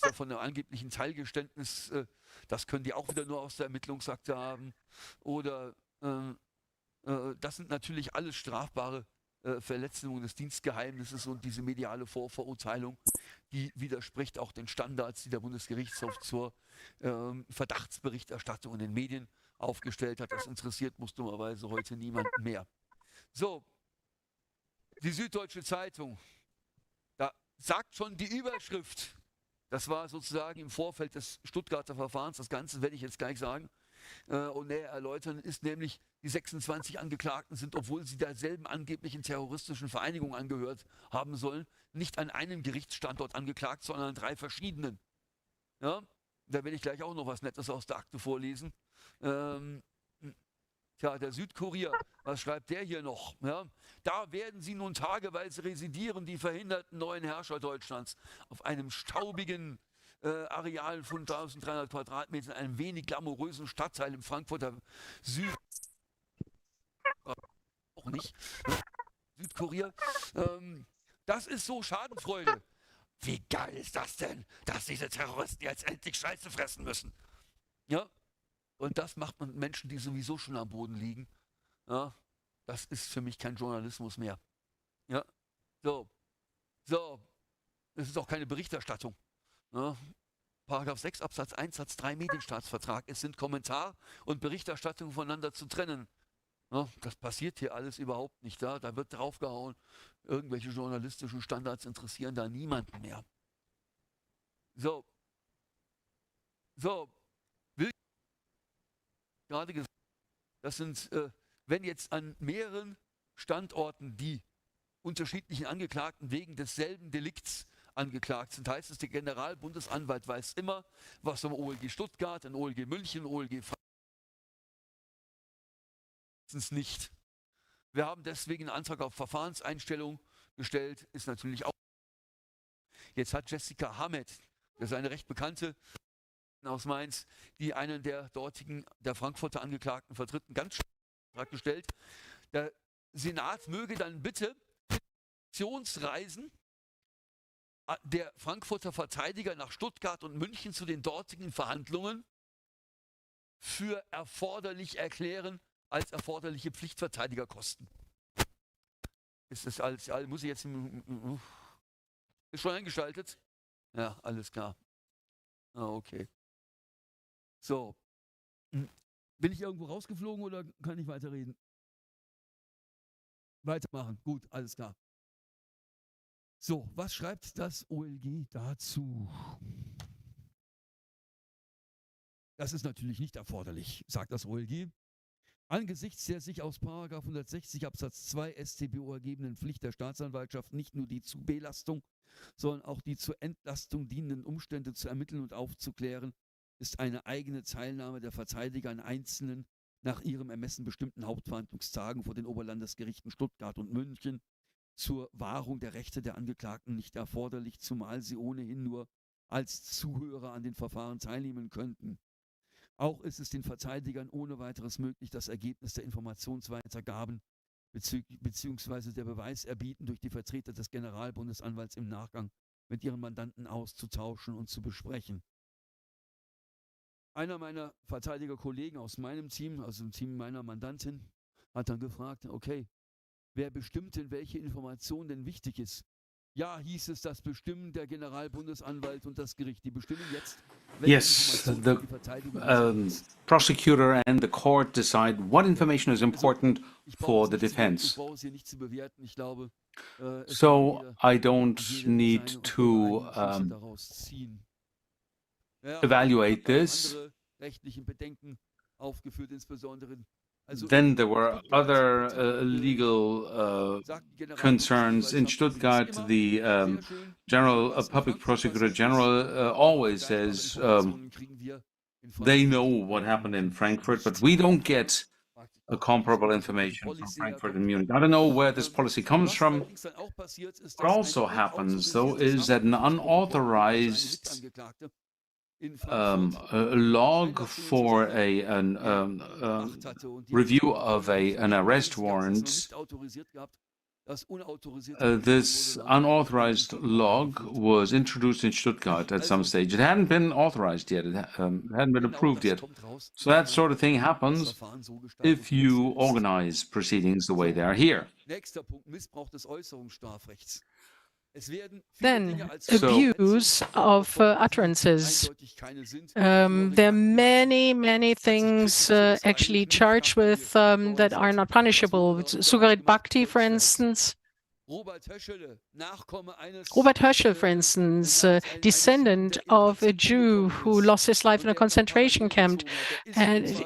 er von einem angeblichen Teilgeständnis, das können die auch wieder nur aus der Ermittlungsakte haben. Oder das sind natürlich alles strafbare Verletzungen des Dienstgeheimnisses und diese mediale Vorverurteilung, die widerspricht auch den Standards, die der Bundesgerichtshof zur Verdachtsberichterstattung in den Medien aufgestellt hat. Das interessiert muss dummerweise heute niemanden mehr. So, die Süddeutsche Zeitung, da sagt schon die Überschrift, das war sozusagen im Vorfeld des Stuttgarter Verfahrens, das Ganze werde ich jetzt gleich sagen und näher erläutern, ist nämlich, die 26 Angeklagten sind, obwohl sie derselben angeblichen terroristischen Vereinigung angehört haben sollen, nicht an einem Gerichtsstandort angeklagt, sondern an 3 verschiedenen. Ja? Da werde ich gleich auch noch was Nettes aus der Akte vorlesen. Der Südkurier, was schreibt der hier noch? Ja? Da werden sie nun tageweise residieren, die verhinderten neuen Herrscher Deutschlands, auf einem staubigen Areal von 1300 Quadratmetern, einem wenig glamourösen Stadtteil im Frankfurter Süd. Auch nicht. Südkurier. Das ist so Schadenfreude. Wie geil ist das denn, dass diese Terroristen jetzt endlich Scheiße fressen müssen? Ja? Und das macht man mit Menschen, die sowieso schon am Boden liegen. Ja? Das ist für mich kein Journalismus mehr. Ja? So. Das ist auch keine Berichterstattung. Ja? Paragraph 6 Absatz 1 Satz 3 Medienstaatsvertrag. Es sind Kommentar und Berichterstattung voneinander zu trennen. Ja, das passiert hier alles überhaupt nicht. Da wird draufgehauen. Irgendwelche journalistischen Standards interessieren da niemanden mehr. So, will gerade gesagt, das sind, wenn jetzt an mehreren Standorten die unterschiedlichen Angeklagten wegen desselben Delikts angeklagt sind, heißt es, der Generalbundesanwalt weiß immer, was am OLG Stuttgart, in OLG München, OLG nicht. Wir haben deswegen einen Antrag auf Verfahrenseinstellung gestellt, ist natürlich auch. Jetzt hat Jessica Hamed, das ist eine recht bekannte aus Mainz, die einen der Frankfurter Angeklagten vertritt, einen ganz schönen Antrag gestellt. Der Senat möge dann bitte Reisen der Frankfurter Verteidiger nach Stuttgart und München zu den dortigen Verhandlungen für erforderlich erklären als erforderliche Pflichtverteidigerkosten. Ist das alles, muss ich jetzt, ist schon eingeschaltet? Ja, alles klar. Okay. So. Bin ich irgendwo rausgeflogen oder kann ich weiterreden? Weitermachen. Gut, alles klar. So, was schreibt das OLG dazu? Das ist natürlich nicht erforderlich, sagt das OLG. Angesichts der sich aus § 160 Absatz 2 StBO ergebenen Pflicht der Staatsanwaltschaft nicht nur die zu Belastung, sondern auch die zur Entlastung dienenden Umstände zu ermitteln und aufzuklären, ist eine eigene Teilnahme der Verteidiger an einzelnen nach ihrem Ermessen bestimmten Hauptverhandlungstagen vor den Oberlandesgerichten Stuttgart und München zur Wahrung der Rechte der Angeklagten nicht erforderlich, zumal sie ohnehin nur als Zuhörer an den Verfahren teilnehmen könnten. Auch ist es den Verteidigern ohne weiteres möglich, das Ergebnis der Informationsweitergaben bzw. der Beweiserbieten durch die Vertreter des Generalbundesanwalts im Nachgang mit ihren Mandanten auszutauschen und zu besprechen. Einer meiner Verteidigerkollegen aus meinem Team, also im Team meiner Mandantin, hat dann gefragt, okay, wer bestimmt denn, welche Information denn wichtig ist? Ja, hieß es, das bestimmen der Generalbundesanwalt und das Gericht. Die bestimmen jetzt, welche Yes, Informationen the für die Verteidigung prosecutor and the court decide what information is important Ich brauche for es the nicht zu bewerten, ich defense. brauche es hier nicht zu bewerten. Ich glaube, es So kann I jeder don't seine need und to eigenen Schlüsse daraus ziehen. Ja, evaluate hat auch this. andere rechtlichen Bedenken aufgeführt, insbesondere. Also Then there were Stuttgart other legal legal concerns. In Stuttgart, the General Public Prosecutor General always says they know what happened in Frankfurt, but we don't get comparable information from Frankfurt and Munich. I don't know where this policy comes from. What also happens, though, is that an unauthorized log for a review of an arrest warrant, this unauthorized log was introduced in Stuttgart at some stage. It hadn't been authorized yet. It hadn't been approved yet. So that sort of thing happens if you organize proceedings the way they are here. Then, abuse of utterances. There are many things actually charged with that are not punishable. Sugarit Bhakti, for instance. Robert Höschel, for instance, descendant of a Jew who lost his life in a concentration camp, and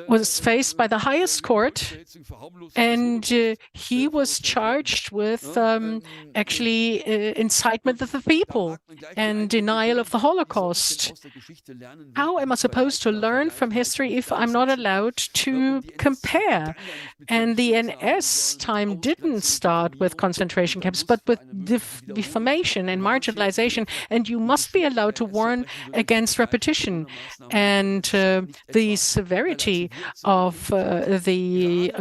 was faced by the highest court, and he was charged with actually incitement of the people and denial of the Holocaust. How am I supposed to learn from history if I'm not allowed to compare? And the NS time didn't start with concentration camps, but with defamation and marginalization. And you must be allowed to warn against repetition. And the severity of the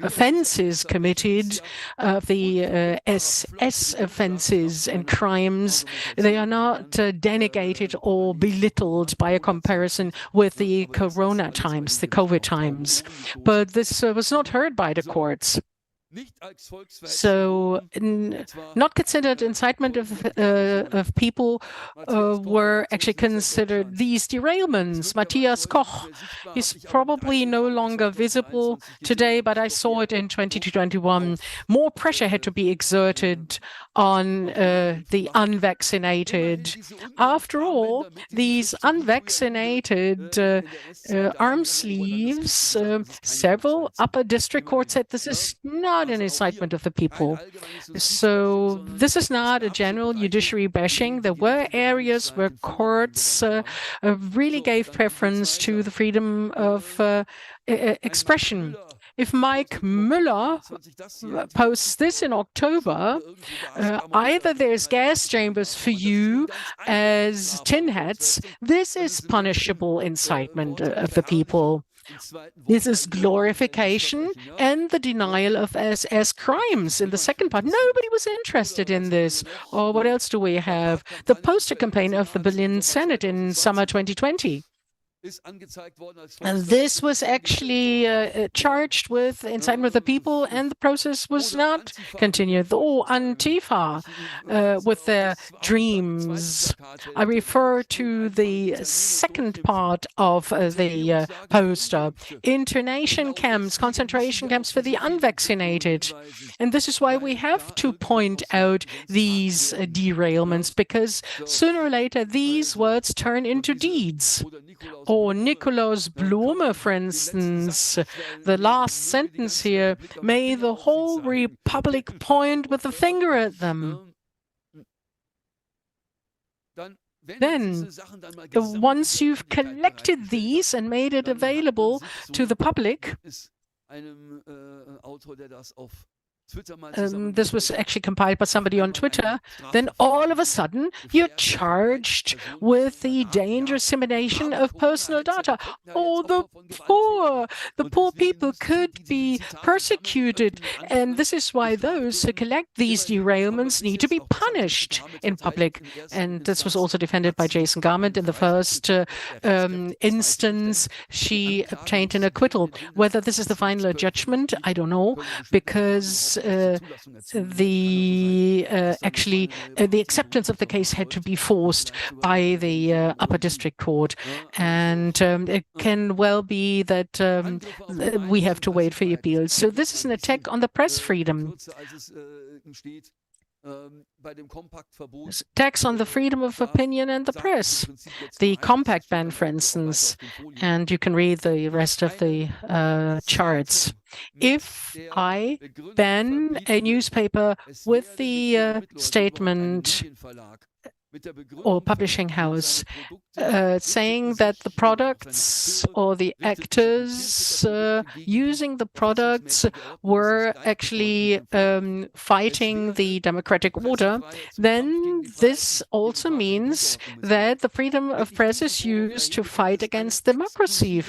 offenses committed, of the SS offenses and crimes, they are not denigrated or belittled by a comparison with the Corona times, the COVID times. But this was not heard by the courts. So, not considered incitement of people were actually considered these derailments. Matthias Koch is probably no longer visible today, but I saw it in 2021. More pressure had to be exerted on the unvaccinated. After all, these unvaccinated arm sleeves, several upper district courts said this is not an incitement of the people. So this is not a general judiciary bashing. There were areas where courts really gave preference to the freedom of expression. If Mike Müller posts this in October, either there's gas chambers for you as tin hats. This is punishable incitement of the people. This is glorification and the denial of as crimes. In the second part, nobody was interested in this. Or what else do we have? The poster campaign of the Berlin Senate in summer 2020. And this was actually charged with incitement of the people, and the process was not continued. Oh, Antifa with their dreams. I refer to the second part of the poster. Internation camps, concentration camps for the unvaccinated. And this is why we have to point out these derailments, because sooner or later these words turn into deeds. Or Nikolaus Blume, for instance, the last sentence here, may the whole republic point with the finger at them. Then, once you've collected these and made it available to the public, this was actually compiled by somebody on Twitter, then all of a sudden you're charged with the dangerous dissemination of personal data. Oh, the poor people could be persecuted. And this is why those who collect these derailments need to be punished in public. And this was also defended by Jason Garment in the first instance. She obtained an acquittal. Whether this is the final judgment, I don't know, because the acceptance of the case had to be forced by the upper district court, and it can well be that we have to wait for the appeal. So this is an attack on the press freedom. Attacks on the freedom of opinion and the press. The compact ban, for instance, and you can read the rest of the charts. If I ban a newspaper with the statement or publishing house saying that the products or the actors using the products were actually fighting the democratic order, then this also means that the freedom of press is used to fight against democracy.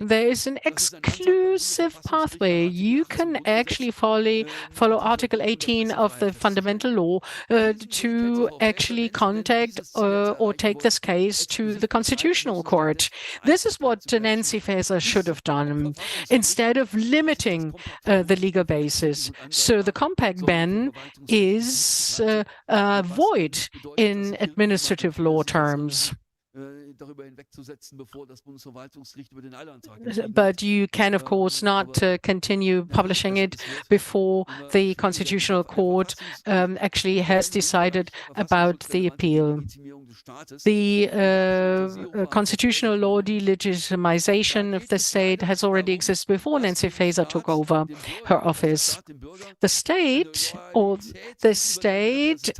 There is an exclusive pathway. You can actually follow Article 18 of the Fundamental Law to actually contact or take this case to the Constitutional Court. This is what Nancy Faeser should have done instead of limiting the legal basis. So the compact ban is void in administrative law terms. But you can, of course, not continue publishing it before the Constitutional Court actually has decided about the appeal. The constitutional law delegitimization of the state has already existed before Nancy Faeser took over her office. The state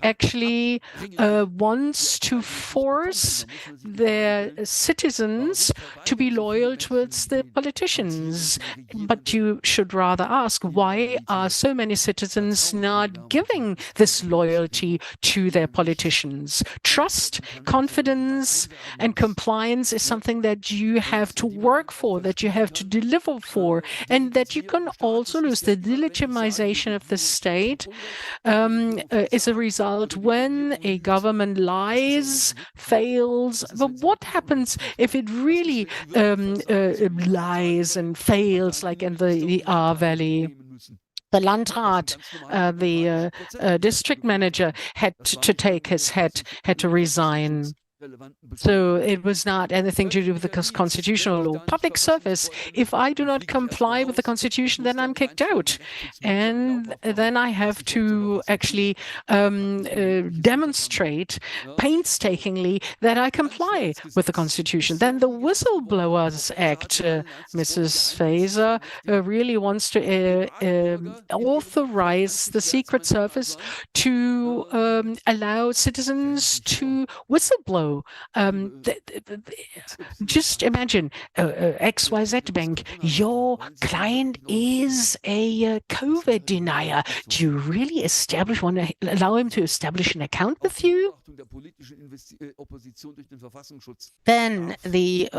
actually wants to force their citizens to be loyal towards the politicians. But you should rather ask, why are so many citizens not giving this loyalty to their politicians? Trust, confidence, and compliance is something that you have to work for, that you have to deliver for, and that you can also lose. The delegitimization of the state is a result when a government lies, fails. But what happens if it really lies and fails, like in the Ahr Valley? The Landrat, the district manager had to take his head, had to resign. So it was not anything to do with the constitutional law. Public service, if I do not comply with the constitution, then I'm kicked out. And then I have to actually demonstrate painstakingly that I comply with the constitution. Then the Whistleblowers Act, Mrs. Faeser really wants to authorize the Secret Service to allow citizens to whistleblow. Just imagine, XYZ Bank, your client is a COVID denier. Do you really want to allow him to establish an account with you? Then the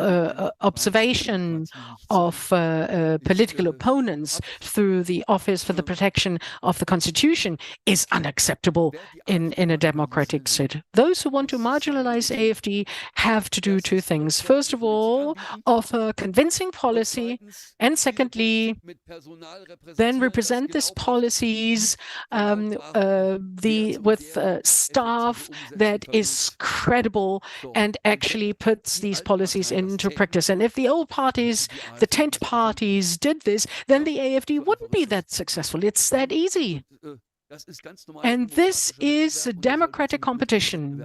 observation of political opponents through the Office for the Protection of the Constitution is unacceptable in a democratic state. Those who want to marginalize AfD have to do two things. First of all, offer convincing policy, and secondly, then represent these policies with staff that is credible and actually puts these policies into practice. And if the old parties, the tent parties did this, then the AfD wouldn't be that successful. It's that easy. And this is a democratic competition.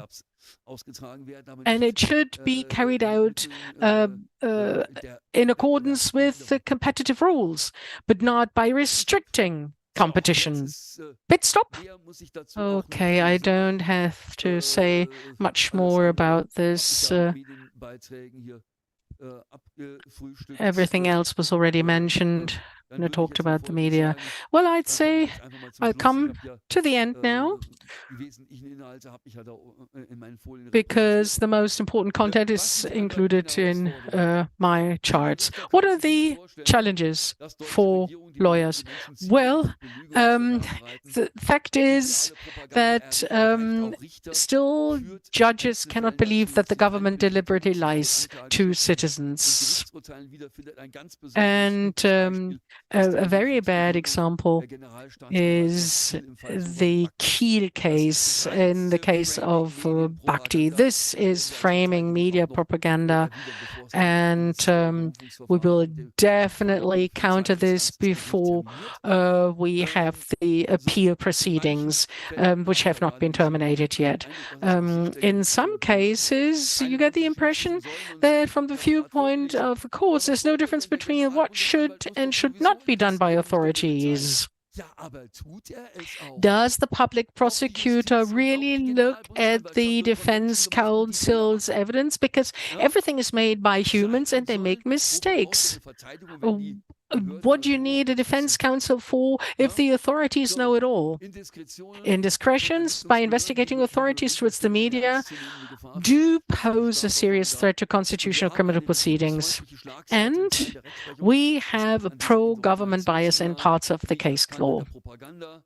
And it should be carried out in accordance with the competitive rules, but not by restricting competition. Pit stop? Okay, I don't have to say much more about this. Everything else was already mentioned. I talked about the media. Well, I'd say I'll come to the end now, because the most important content is included in my charts. What are the challenges for lawyers? Well, the fact is that still judges cannot believe that the government deliberately lies to citizens. And a very bad example is the Kiel case in the case of Bhakti. This is framing media propaganda, and we will definitely counter this before we have the appeal proceedings, which have not been terminated yet. In some cases, you get the impression that from the viewpoint of the courts, there's no difference between what should and should not be done by authorities. Does the public prosecutor really look at the defense counsel's evidence? Because everything is made by humans and they make mistakes. What do you need a defense counsel for if the authorities know it all? Indiscretions by investigating authorities towards the media do pose a serious threat to constitutional criminal proceedings. And we have a pro-government bias in parts of the case law.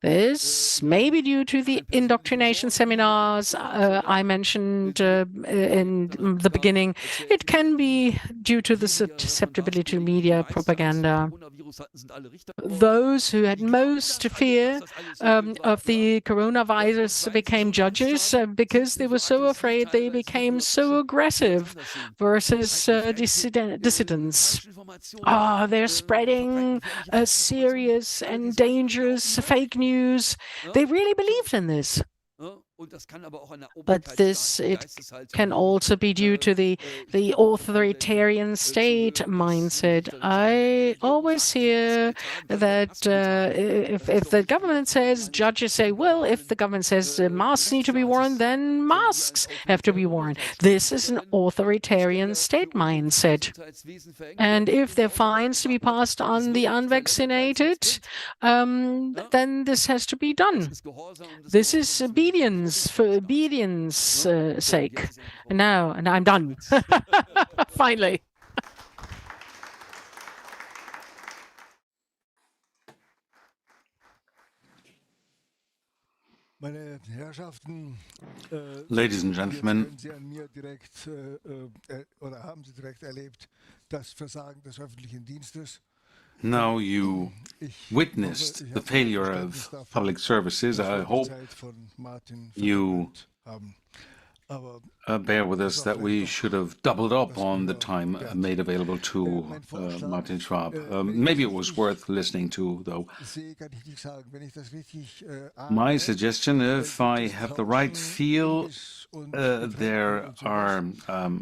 This may be due to the indoctrination seminars I mentioned in the beginning. It can be due to the susceptibility to media propaganda. Those who had most fear of the coronavirus became judges because they were so afraid they became so aggressive versus dissidents. They're spreading serious and dangerous fake news. They really believed in this. But it can also be due to the authoritarian state mindset. I always hear that if the government says, judges say, well, if the government says masks need to be worn, then masks have to be worn. This is an authoritarian state mindset. And if there are fines to be passed on the unvaccinated, then this has to be done. This is obedience. For obedience sake. And I'm done. Finally. Ladies and gentlemen, Now you witnessed the failure of public services. I hope you bear with us that we should have doubled up on the time made available to Martin Schwab. Maybe it was worth listening to, though. My suggestion, if I have the right feel, there are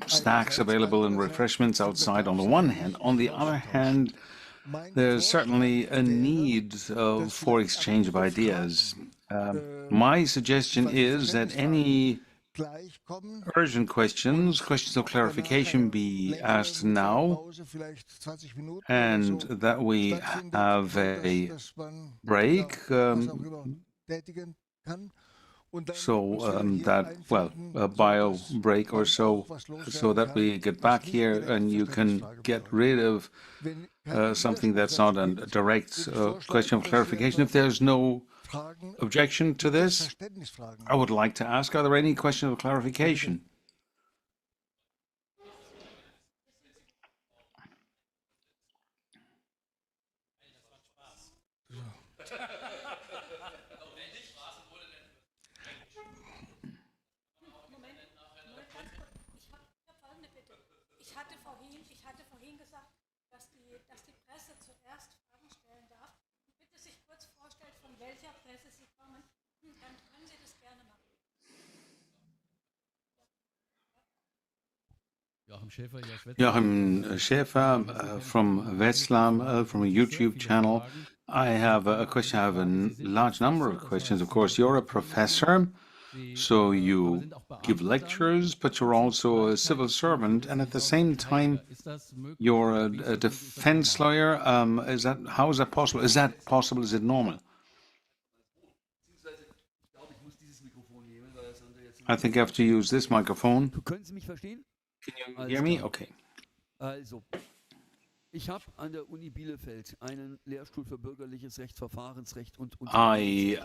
snacks available and refreshments outside on the one hand. On the other hand, there's certainly a need for exchange of ideas. My suggestion is that any urgent questions of clarification be asked now, and that we have a break, a bio break or so that we get back here and you can get rid of something that's not a direct question of clarification. If there's no objection to this, I would like to ask, are there any questions of clarification? Ich hatte vorhin gesagt, dass die Presse zuerst Fragen stellen darf. Bitte sich kurz vorstellt, von welcher Presse Sie kommen, dann können Sie das gerne machen. Joachim Schäfer from Wetzlar, from a YouTube channel. I have a question. I have a large number of questions. Of course, you're a professor, so you give lectures, but you're also a civil servant, and at the same time, you're a defense lawyer. How is that possible? Is that possible? Is it normal? I think I have to use this microphone. Können Sie mich verstehen? Can you hear me? Okay. Also, ich habe an der Uni Bielefeld einen Lehrstuhl für bürgerliches Recht, Verfahrensrecht und I'm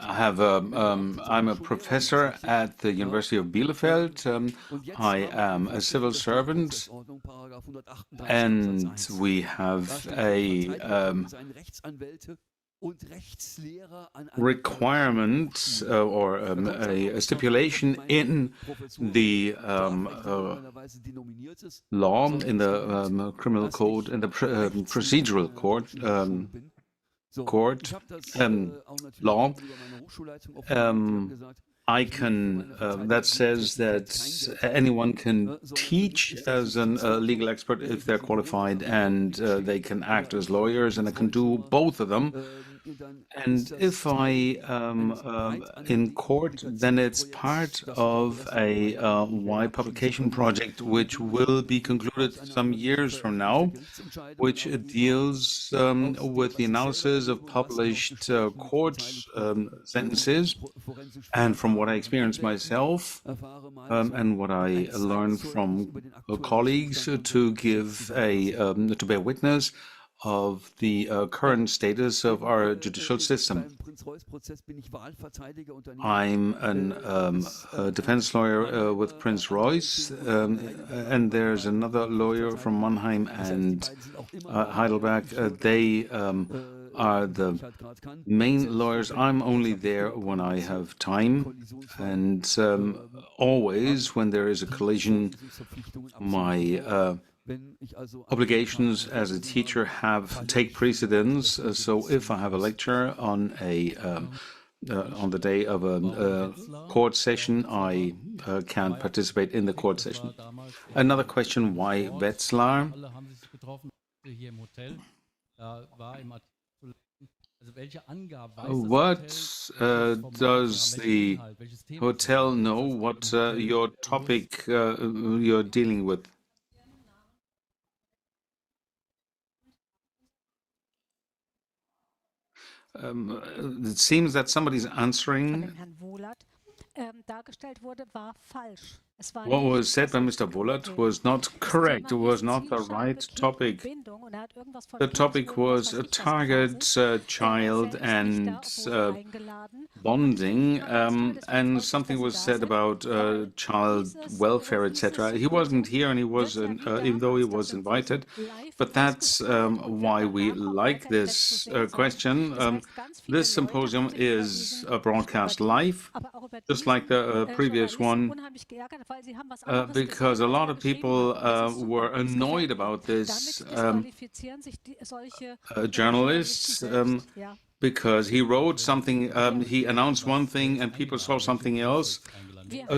a professor at the University of Bielefeld. I am a civil servant, and we have a requirement or a stipulation in the law, in the criminal code, in the procedural law. I can, that says that anyone can teach as a legal expert if they're qualified, and they can act as lawyers, and I can do both of them. And if I in court, then it's part of a wide publication project which will be concluded some years from now, which deals with the analysis of published court sentences. And from what I experienced myself and what I learned from colleagues, to give to bear witness of the current status of our judicial system. I'm a defense lawyer with Prince Royce, and there's another lawyer from Mannheim and Heidelberg. They are the main lawyers. I'm only there when I have time, and always when there is a collision, my obligations as a teacher take precedence. So if I have a lecture on the day of a court session, I can participate in the court session. Another question: why Wetzlar? What does the hotel know? What your topic you're dealing with? It seems that somebody's answering. Herrn Wohlert dargestellt wurde, war falsch. What was said by Mr. Bullard was not correct. It was not the right topic. The topic was a target child and bonding, and something was said about child welfare, etc. He wasn't here, and he wasn't, even though he was invited. But that's why we like this question. This symposium is broadcast live, just like the previous one, because a lot of people were annoyed about this journalists, because he wrote something, he announced one thing and people saw something else.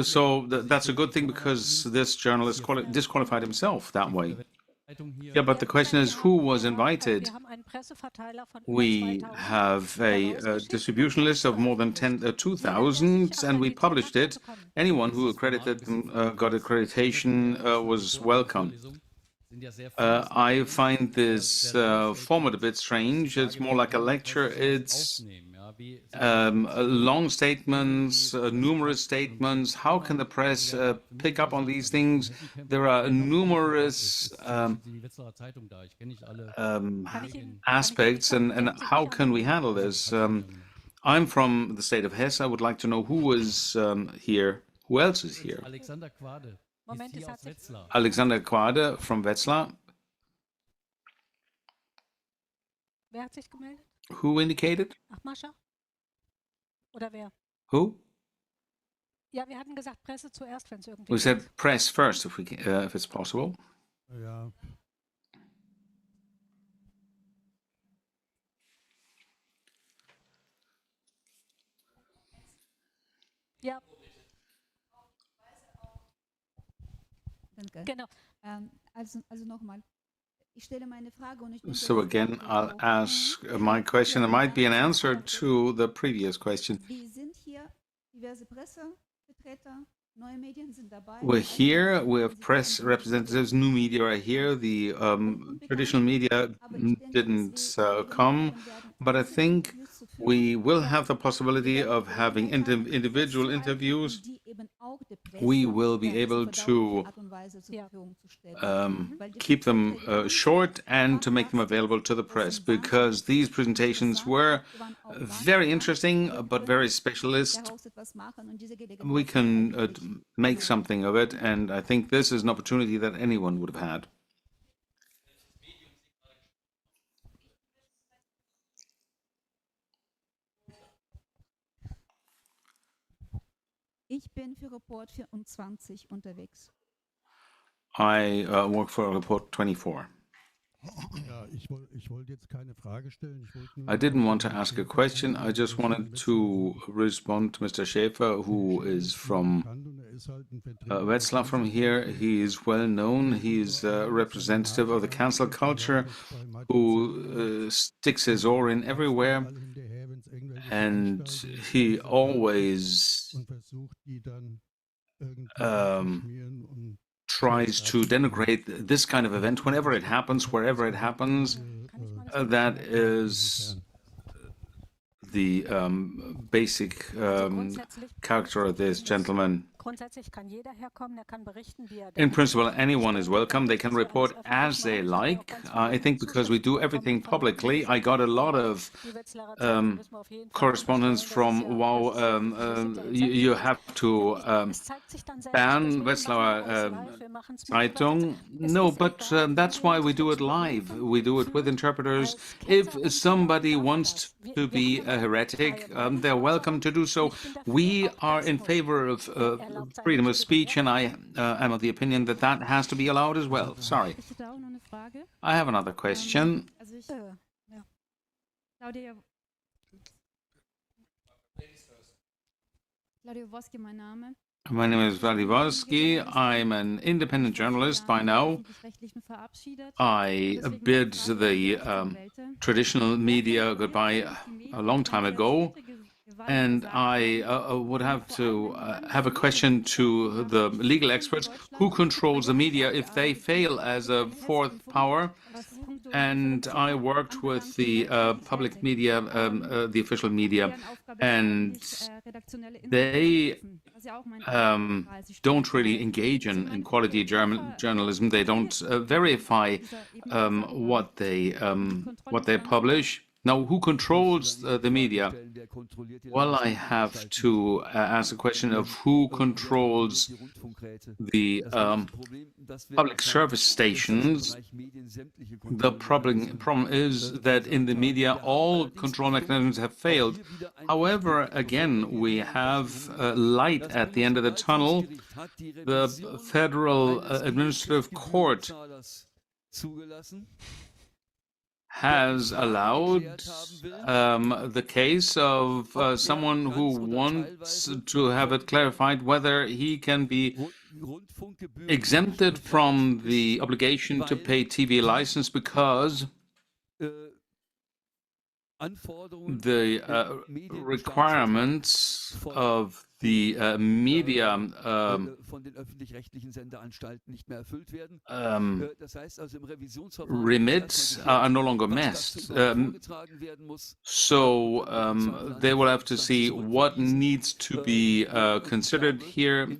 So that's a good thing, because this journalist disqualified himself that way. Yeah, but the question is, who was invited? We have a distribution list of more than 2,000, and we published it. Anyone who accredited got accreditation was welcome. I find this format a bit strange. It's more like a lecture. It's long statements, numerous statements. How can the press pick up on these things? There are numerous aspects, and how can we handle this? I'm from the state of Hesse. I would like to know who is here. Who else is here? Alexander Quade from Wetzlar. Who indicated? Oder wer? Who? Ja, wir hatten gesagt Presse zuerst, wenn es irgendwie We said press first, if it's possible. Ja. Ja, Danke. genau. Also nochmal. Ich stelle meine Frage und ich denke, So again, I'll ask my question. There might be an answer to the previous question. wie sind hier diverse Pressevertreter, neue Medien sind dabei. We're here, we have press representatives, new media are here. The traditional media didn't come, but I think we will have the possibility of having individual interviews. We will be able to keep them short and to make them available to the press, because these presentations were very interesting but very specialist. We can make something of it, and I think this is an opportunity that anyone would have had. Ich bin für Report 24 unterwegs. I work for Report 24. Ja, ich wollte jetzt keine Frage stellen. I didn't want to ask a question. I just wanted to respond to Mr. Schäfer, who is from Wetzlar from here. He is well known. He is a representative of the cancel culture who sticks his oar in everywhere. And he always tries to denigrate this kind of event whenever it happens, wherever it happens. That is the basic character of this gentleman. Grundsätzlich kann jeder herkommen, er kann berichten, wie er In principle, anyone is welcome. They can report as they like. I think because we do everything publicly, I got a lot of correspondence from, wow, you have to ban Wetzlar Zeitung. No, but that's why we do it live. We do it with interpreters. If somebody wants to be a heretic, they're welcome to do so. We are in favor of freedom of speech, and I am of the opinion that that has to be allowed as well. Sorry. Ich hätte auch noch eine Frage. I have another question. Also ich, ja. Claudia Woski, mein Name. My name is Vladivosky. I'm an independent journalist by now. I bid the traditional media goodbye a long time ago. And I would have to have a question to the legal experts. Who controls the media if they fail as a fourth power? And I worked with the public media, the official media, and they don't really engage in quality journalism. They don't verify what they publish. Now, who controls the media? Well, I have to ask a question of who controls the public service stations. The problem is that in the media, all control mechanisms have failed. However, again, we have light at the end of the tunnel. The Federal Administrative Court has allowed the case of someone who wants to have it clarified whether he can be exempted from the obligation to pay TV license because the requirements of the media remits are no longer met. So they will have to see what needs to be considered here.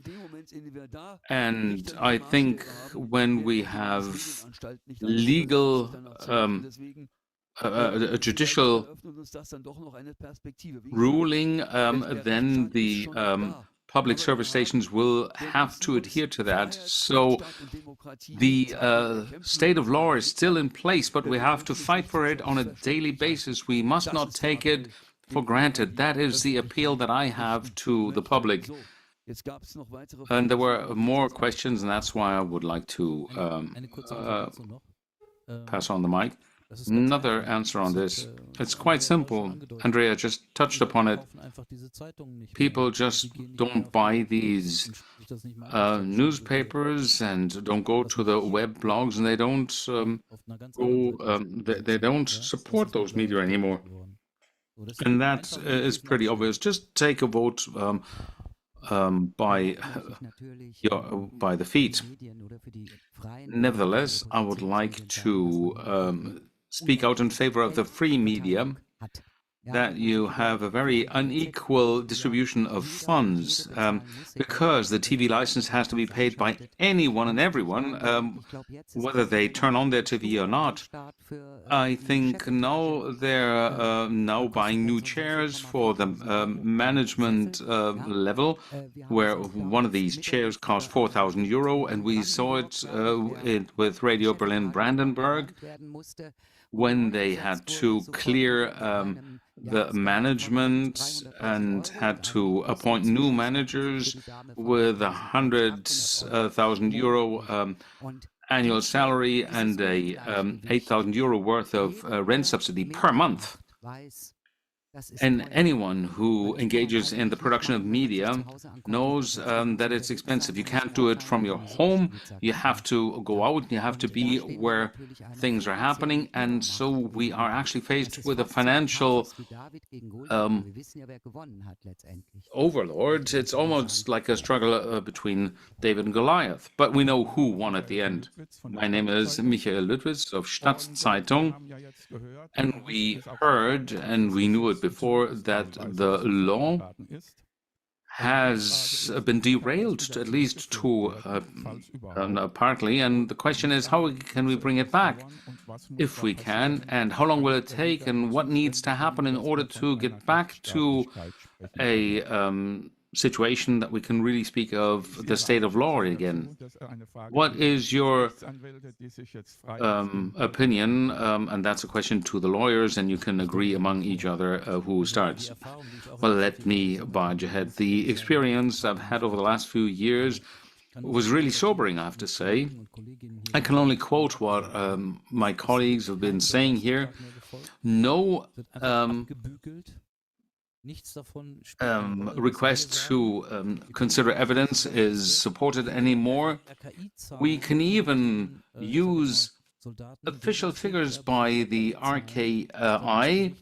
And I think when we have legal a judicial ruling, then the public service stations will have to adhere to that. So the state of law is still in place, but we have to fight for it on a daily basis. We must not take it for granted. That is the appeal that I have to the public. And there were more questions, and that's why I would like to pass on the mic. Another answer on this. It's quite simple. Andrea just touched upon it. People just don't buy these newspapers and don't go to the web blogs, and they don't they don't support those media anymore. And that is pretty obvious. Just take a vote by the feet. Nevertheless, I would like to speak out in favor of the free media, that you have a very unequal distribution of funds because the TV license has to be paid by anyone and everyone, whether they turn on their TV or not. I think now they're now buying new chairs for the management level, where one of these chairs cost €4,000, and we saw it with Radio Berlin Brandenburg, when they had to clear the management and had to appoint new managers with €100,000 annual salary and a €8,000 worth of rent subsidy per month. And anyone who engages in the production of media knows that it's expensive. You can't do it from your home. You have to go out. You have to be where things are happening. And so we are actually faced with a financial overlord. It's almost like a struggle between David and Goliath. But we know who won at the end. My name is Michael Lüttwitz of Stadtzeitung. And we heard, and we knew it before, that the law has been derailed, at least to partly. And the question is, how can we bring it back? If we can, and how long will it take, and what needs to happen in order to get back to a situation that we can really speak of the state of law again. What is your opinion? And that's a question to the lawyers, and you can agree among each other who starts. Well, let me barge ahead. The experience I've had over the last few years was really sobering, I have to say. I can only quote what my colleagues have been saying here. No request to consider evidence is supported anymore. We can even use official figures by the RKI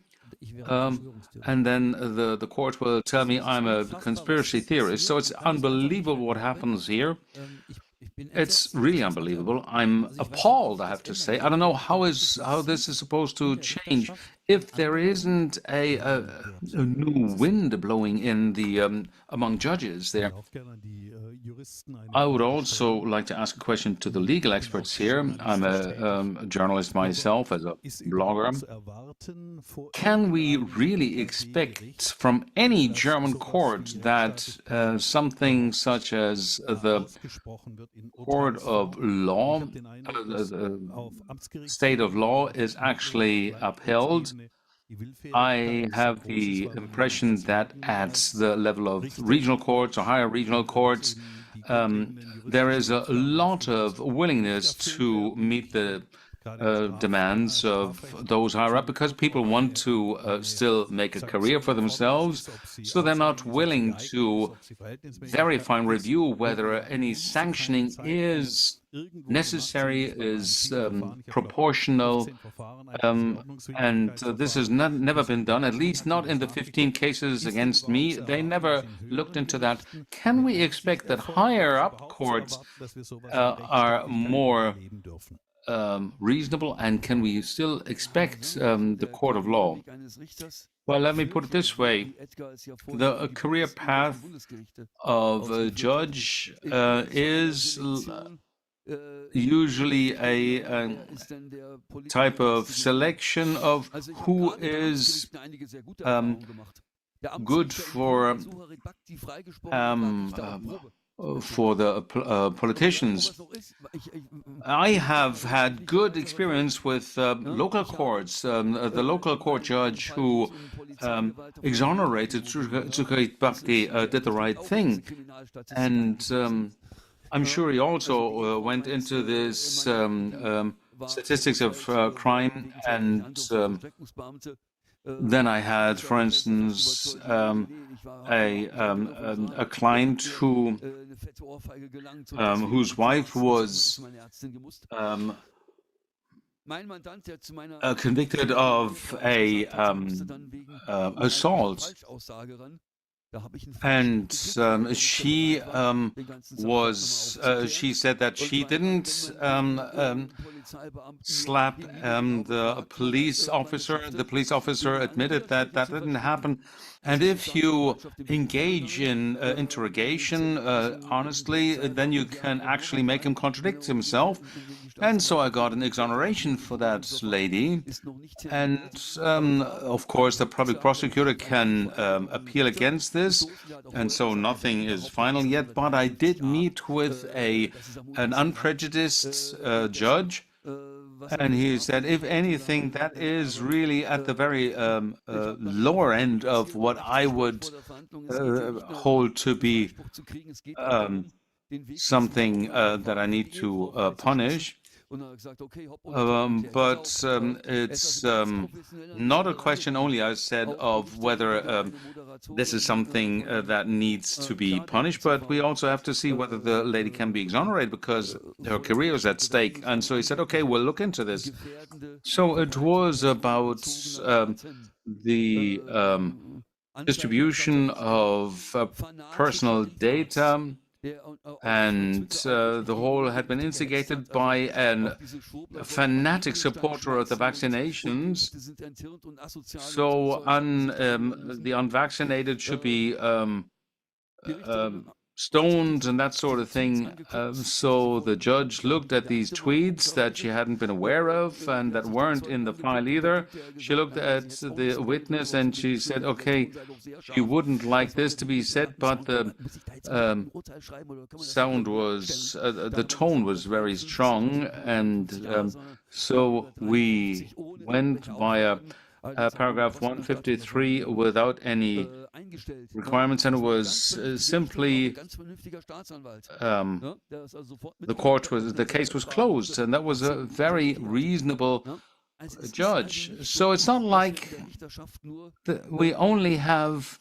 and then the court will tell me I'm a conspiracy theorist. So it's unbelievable what happens here. It's really unbelievable. I'm appalled, I have to say. I don't know how this is supposed to change if there isn't a new wind blowing in the among judges there. I would also like to ask a question to the legal experts here. I'm a journalist myself, as a blogger. Can we really expect from any German court that something such as the court of law, the state of law, is actually upheld? I have the impression that at the level of regional courts or higher regional courts, there is a lot of willingness to meet the demands of those higher up, because people want to still make a career for themselves, so they're not willing to verify and review whether any sanctioning is necessary, is proportional, and this has never been done, at least not in the 15 cases against me. They never looked into that. Can we expect that higher up courts are more reasonable, and can we still expect the court of law? Well, let me put it this way. The career path of a judge is usually a type of selection of who is good for the politicians. I have had good experience with local courts. The local court judge who exonerated Zuckerhit Bhakti did the right thing. And I'm sure he also went into this statistics of crime. And then I had, for instance, a client whose wife was convicted of a assault, and she said that she didn't slap the police officer. The police officer admitted that that didn't happen. And if you engage in interrogation honestly, then you can actually make him contradict himself. And so I got an exoneration for that lady. And of course, the public prosecutor can appeal against this. And so nothing is final yet. But I did meet with an unprejudiced judge. And he said, if anything, that is really at the very lower end of what I would hold to be something that I need to punish. But it's not a question only, I said, of whether this is something that needs to be punished, but we also have to see whether the lady can be exonerated because her career is at stake. And so he said, okay, we'll look into this. So it was about the distribution of personal data. And the whole had been instigated by a fanatic supporter of the vaccinations. So the unvaccinated should be stoned and that sort of thing. So the judge looked at these tweets that she hadn't been aware of and that weren't in the file either. She looked at the witness and she said, okay, she wouldn't like this to be said, but the the tone was very strong. And so we went via paragraph 153 without any requirements, and it was simply the case was closed, and that was a very reasonable judge. So it's not like we only have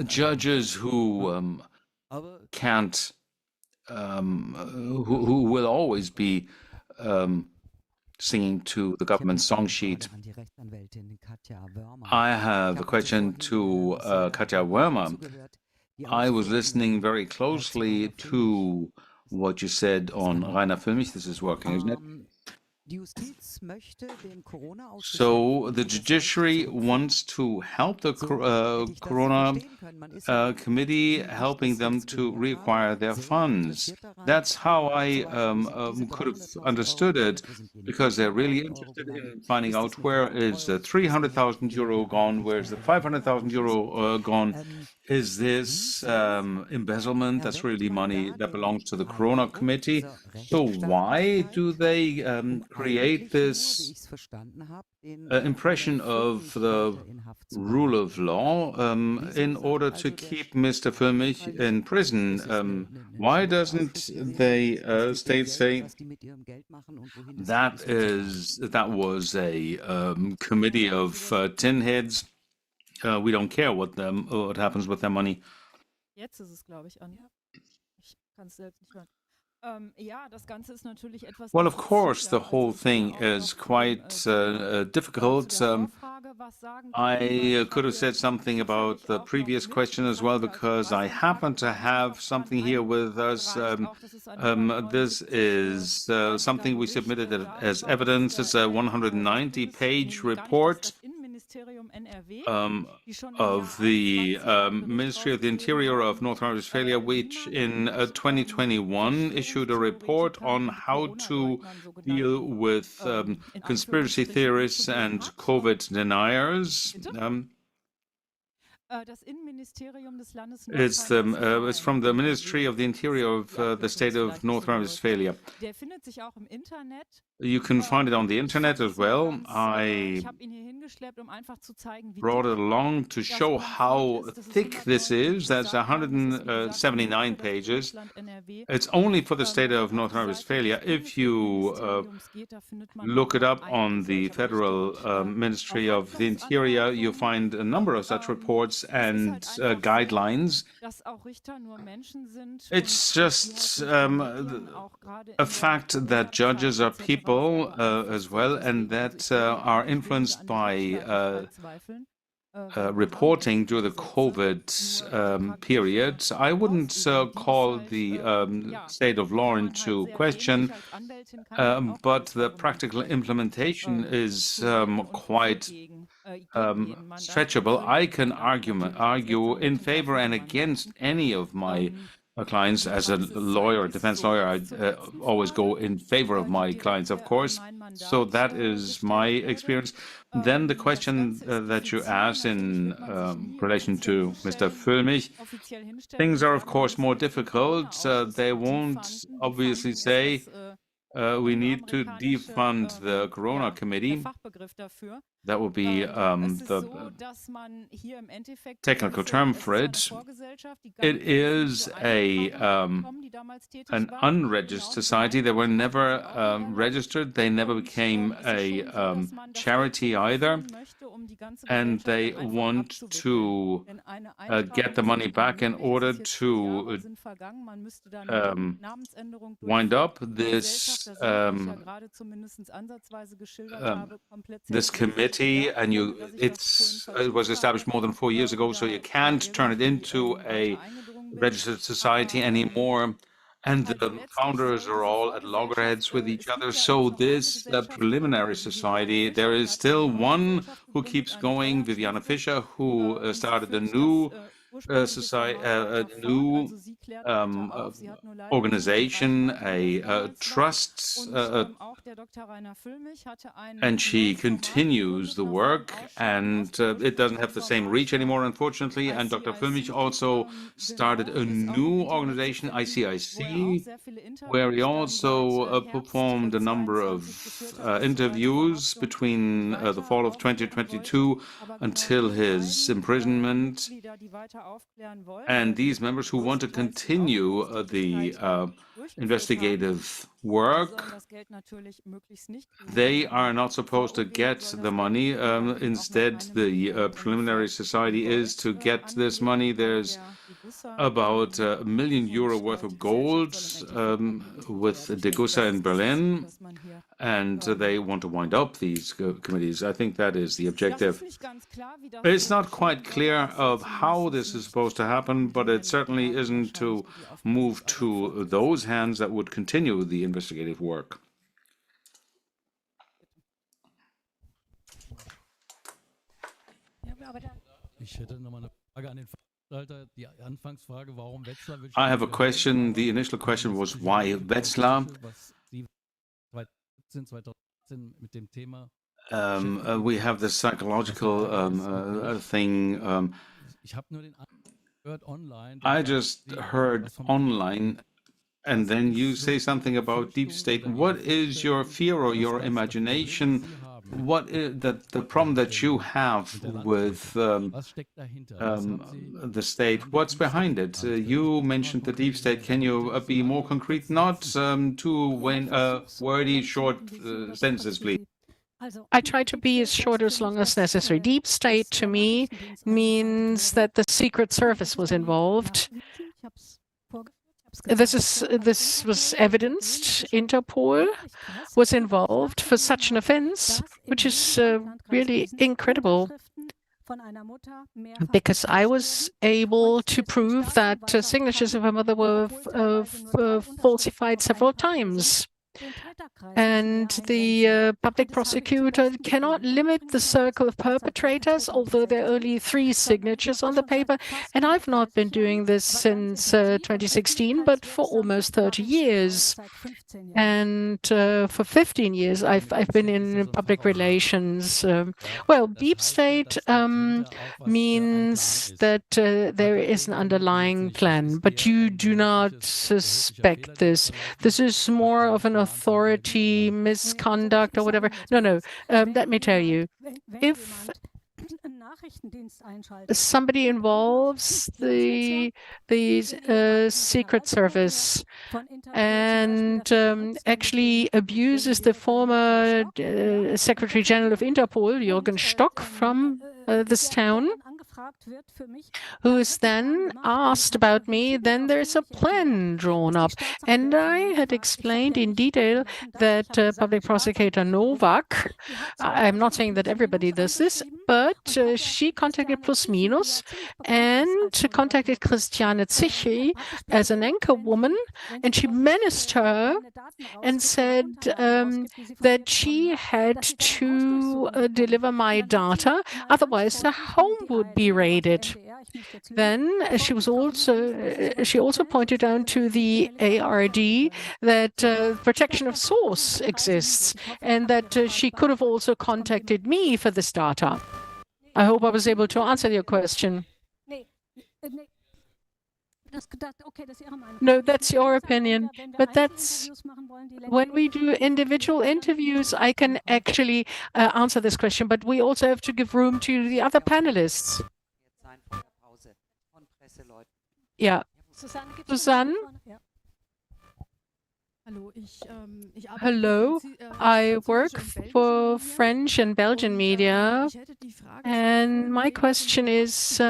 judges who can't, who will always be singing to the government song sheet. I have a question to Katja Wermer. I was listening very closely to what you said on Rainer Füllmich. This is working, isn't it? So the judiciary wants to help the Corona committee, helping them to reacquire their funds. That's how I could have understood it, because they're really interested in finding out where is the 300,000 euro gone, where's the 500,000 euro gone. Is this embezzlement? That's really money that belongs to the Corona committee. So why do they create this impression of the rule of law in order to keep Mr. Füllmich in prison? Why doesn't the state say that was a committee of tin heads? We don't care what happens with their money. Jetzt ist es, glaube ich, an. Ich kann es selbst nicht hören. Well, of course, the whole thing is quite difficult. I could have said something about the previous question as well, because I happen to have something here with us. This is something we submitted as evidence. It's a 190-page report of the Ministry of the Interior of North Rhine-Westphalia, which in 2021 issued a report on how to deal with conspiracy theorists and COVID deniers. It's from the Ministry of the Interior of the state of North Rhine-Westphalia. You can find it on the internet as well. I brought it along to show how thick this is. That's 179 pages. It's only for the state of North Rhine-Westphalia. If you look it up on the Federal Ministry of the Interior, you'll find a number of such reports and guidelines. It's just a fact that judges are people as well, and that are influenced by reporting during the COVID period. I wouldn't call the state of law into question, but the practical implementation is quite stretchable. I can argue in favor and against any of my clients. As a lawyer, a defense lawyer, I always go in favor of my clients, of course. So that is my experience. Then the question that you asked in relation to Mr. Füllmich, things are, of course, more difficult. They won't obviously say we need to defund the Corona Committee. That would be the technical term for it. It is an unregistered society. They were never registered. They never became a charity either. And they want to get the money back in order to wind up this this committee, and it was established more than 4 years ago, so you can't turn it into a registered society anymore. And the founders are all at loggerheads with each other. So this preliminary society, there is still one who keeps going, Viviane Fischer, who started a new society, a new organization, a trust, and she continues the work, and it doesn't have the same reach anymore, unfortunately. And Dr. Füllmich also started a new organization, ICIC, where he also performed a number of interviews between the fall of 2022 until his imprisonment. And these members who want to continue the investigative work, they are not supposed to get the money. Instead, the preliminary society is to get this money. There's about €1 million worth of gold with Degussa in Berlin, and they want to wind up these committees. I think that is the objective. It's not quite clear of how this is supposed to happen, but it certainly isn't to move to those hands that would continue the investigative work. I have a question. The initial question was why Wetzlar? We have the psychological thing. I just heard online, and then you say something about deep state. What is your fear or your imagination? What is the problem that you have with the state? What's behind it? You mentioned the deep state. Can you be more concrete? Not too wordy, short sentences, please. I try to be as short as long as necessary. Deep state to me means that the Secret Service was involved. This was evidenced. Interpol was involved for such an offense, which is really incredible, because I was able to prove that signatures of her mother were falsified several times. And the public prosecutor cannot limit the circle of perpetrators, although there are only 3 signatures on the paper. And I've not been doing this since 2016, but for almost 30 years. And for 15 years, I've been in public relations. Well, deep state means that there is an underlying plan, but you do not suspect this. This is more of an authority misconduct or whatever. No. Let me tell you, if somebody involves the Secret Service and actually abuses the former Secretary General of Interpol, Jürgen Stock, from this town, who is then asked about me, then there's a plan drawn up. And I had explained in detail that public prosecutor Novak, I'm not saying that everybody does this, but she contacted Plus Minus and contacted Christiane Zichy as an anchor woman, and she menaced her and said that she had to deliver my data, otherwise the home would be raided. Then she also pointed out to the ARD that protection of source exists, and that she could have also contacted me for this data. I hope I was able to answer your question. No, that's your opinion, but that's when we do individual interviews, I can actually answer this question, but we also have to give room to the other panelists. Yeah. Susanne? Hello, I work for French and Belgian media, and my question is,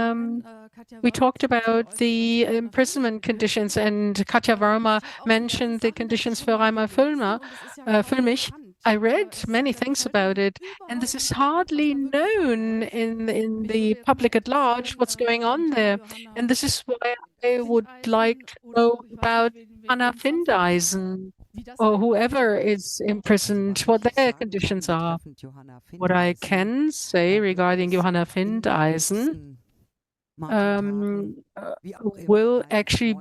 we talked about the imprisonment conditions, and Katja Warmer mentioned the conditions for Reimer Füllmich. I read many things about it, and this is hardly known in the public at large, what's going on there. And this is why I would like to know about Hannah Findeisen or whoever is imprisoned, what their conditions are. What I can say regarding Johanna Findeisen will actually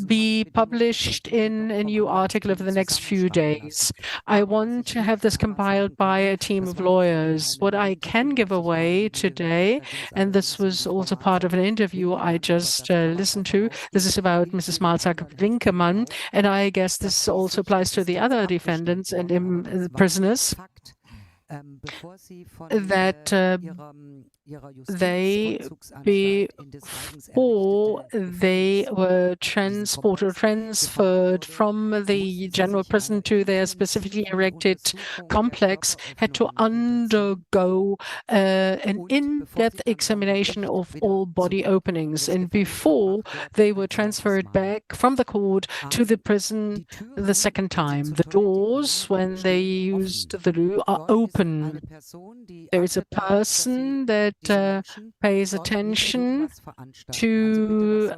be published in a new article over the next few days. I want to have this compiled by a team of lawyers. What I can give away today, and this was also part of an interview I just listened to, this is about Mrs. Malzack-Winkemann, and I guess this also applies to the other defendants and prisoners, that they before they were transferred from the general prison to their specifically erected complex had to undergo an in-depth examination of all body openings, and before they were transferred back from the court to the prison the second time. The doors, when they used the loo, are open. There is a person that pays attention to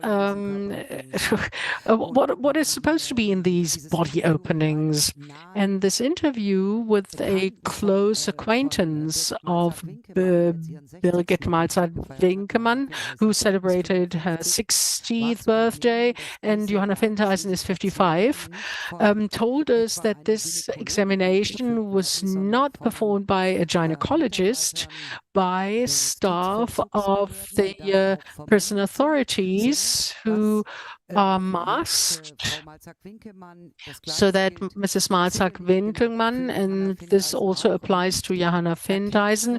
what is supposed to be in these body openings. And this interview with a close acquaintance of Birgit Malzahn-Winkemann, who celebrated her 60th birthday, and Johanna Findeisen is 55, told us that this examination was not performed by a gynecologist, by staff of the prison authorities who are masked, so that Mrs. Malzahn-Winkelmann, and this also applies to Johanna Findeisen,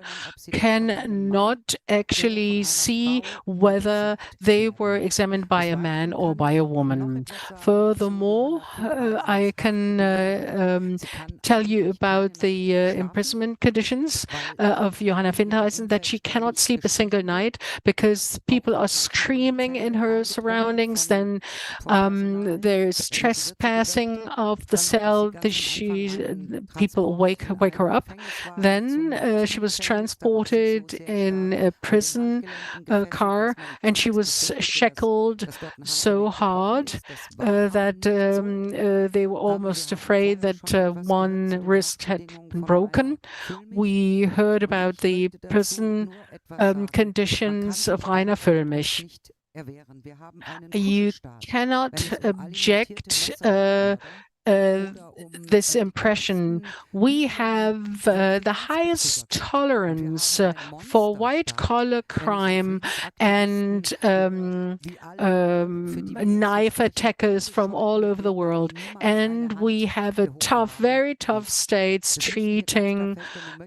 cannot actually see whether they were examined by a man or by a woman. Furthermore, I can tell you about the imprisonment conditions of Johanna Findeisen, that she cannot sleep a single night because people are screaming in her surroundings. Then there's trespassing of the cell. People wake her up. Then she was transported in a prison car, and she was shackled so hard that they were almost afraid that one wrist had been broken. We heard about the prison conditions of Rainer Füllmich. You cannot object this impression. We have the highest tolerance for white-collar crime and knife attackers from all over the world. And we have a very tough states treating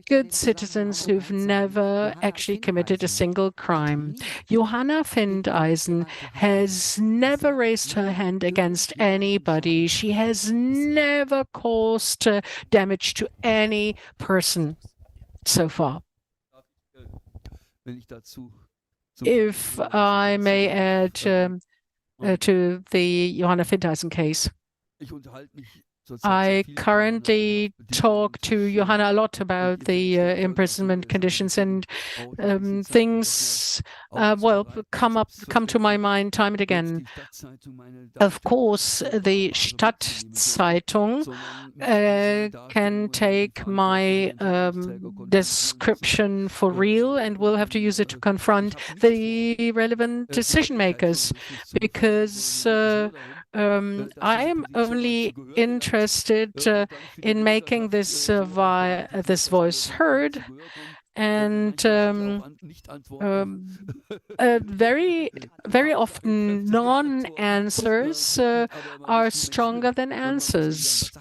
good citizens who've never actually committed a single crime. Johanna Findeisen has never raised her hand against anybody. She has never caused damage to any person so far. If I may add to the Johanna Findeisen case, I currently talk to Johanna a lot about the imprisonment conditions, and things come to my mind time and again. Of course, the Stadtzeitung can take my description for real, and we'll have to use it to confront the relevant decision makers, because I am only interested in making this voice heard, and very often non-answers are stronger than answers.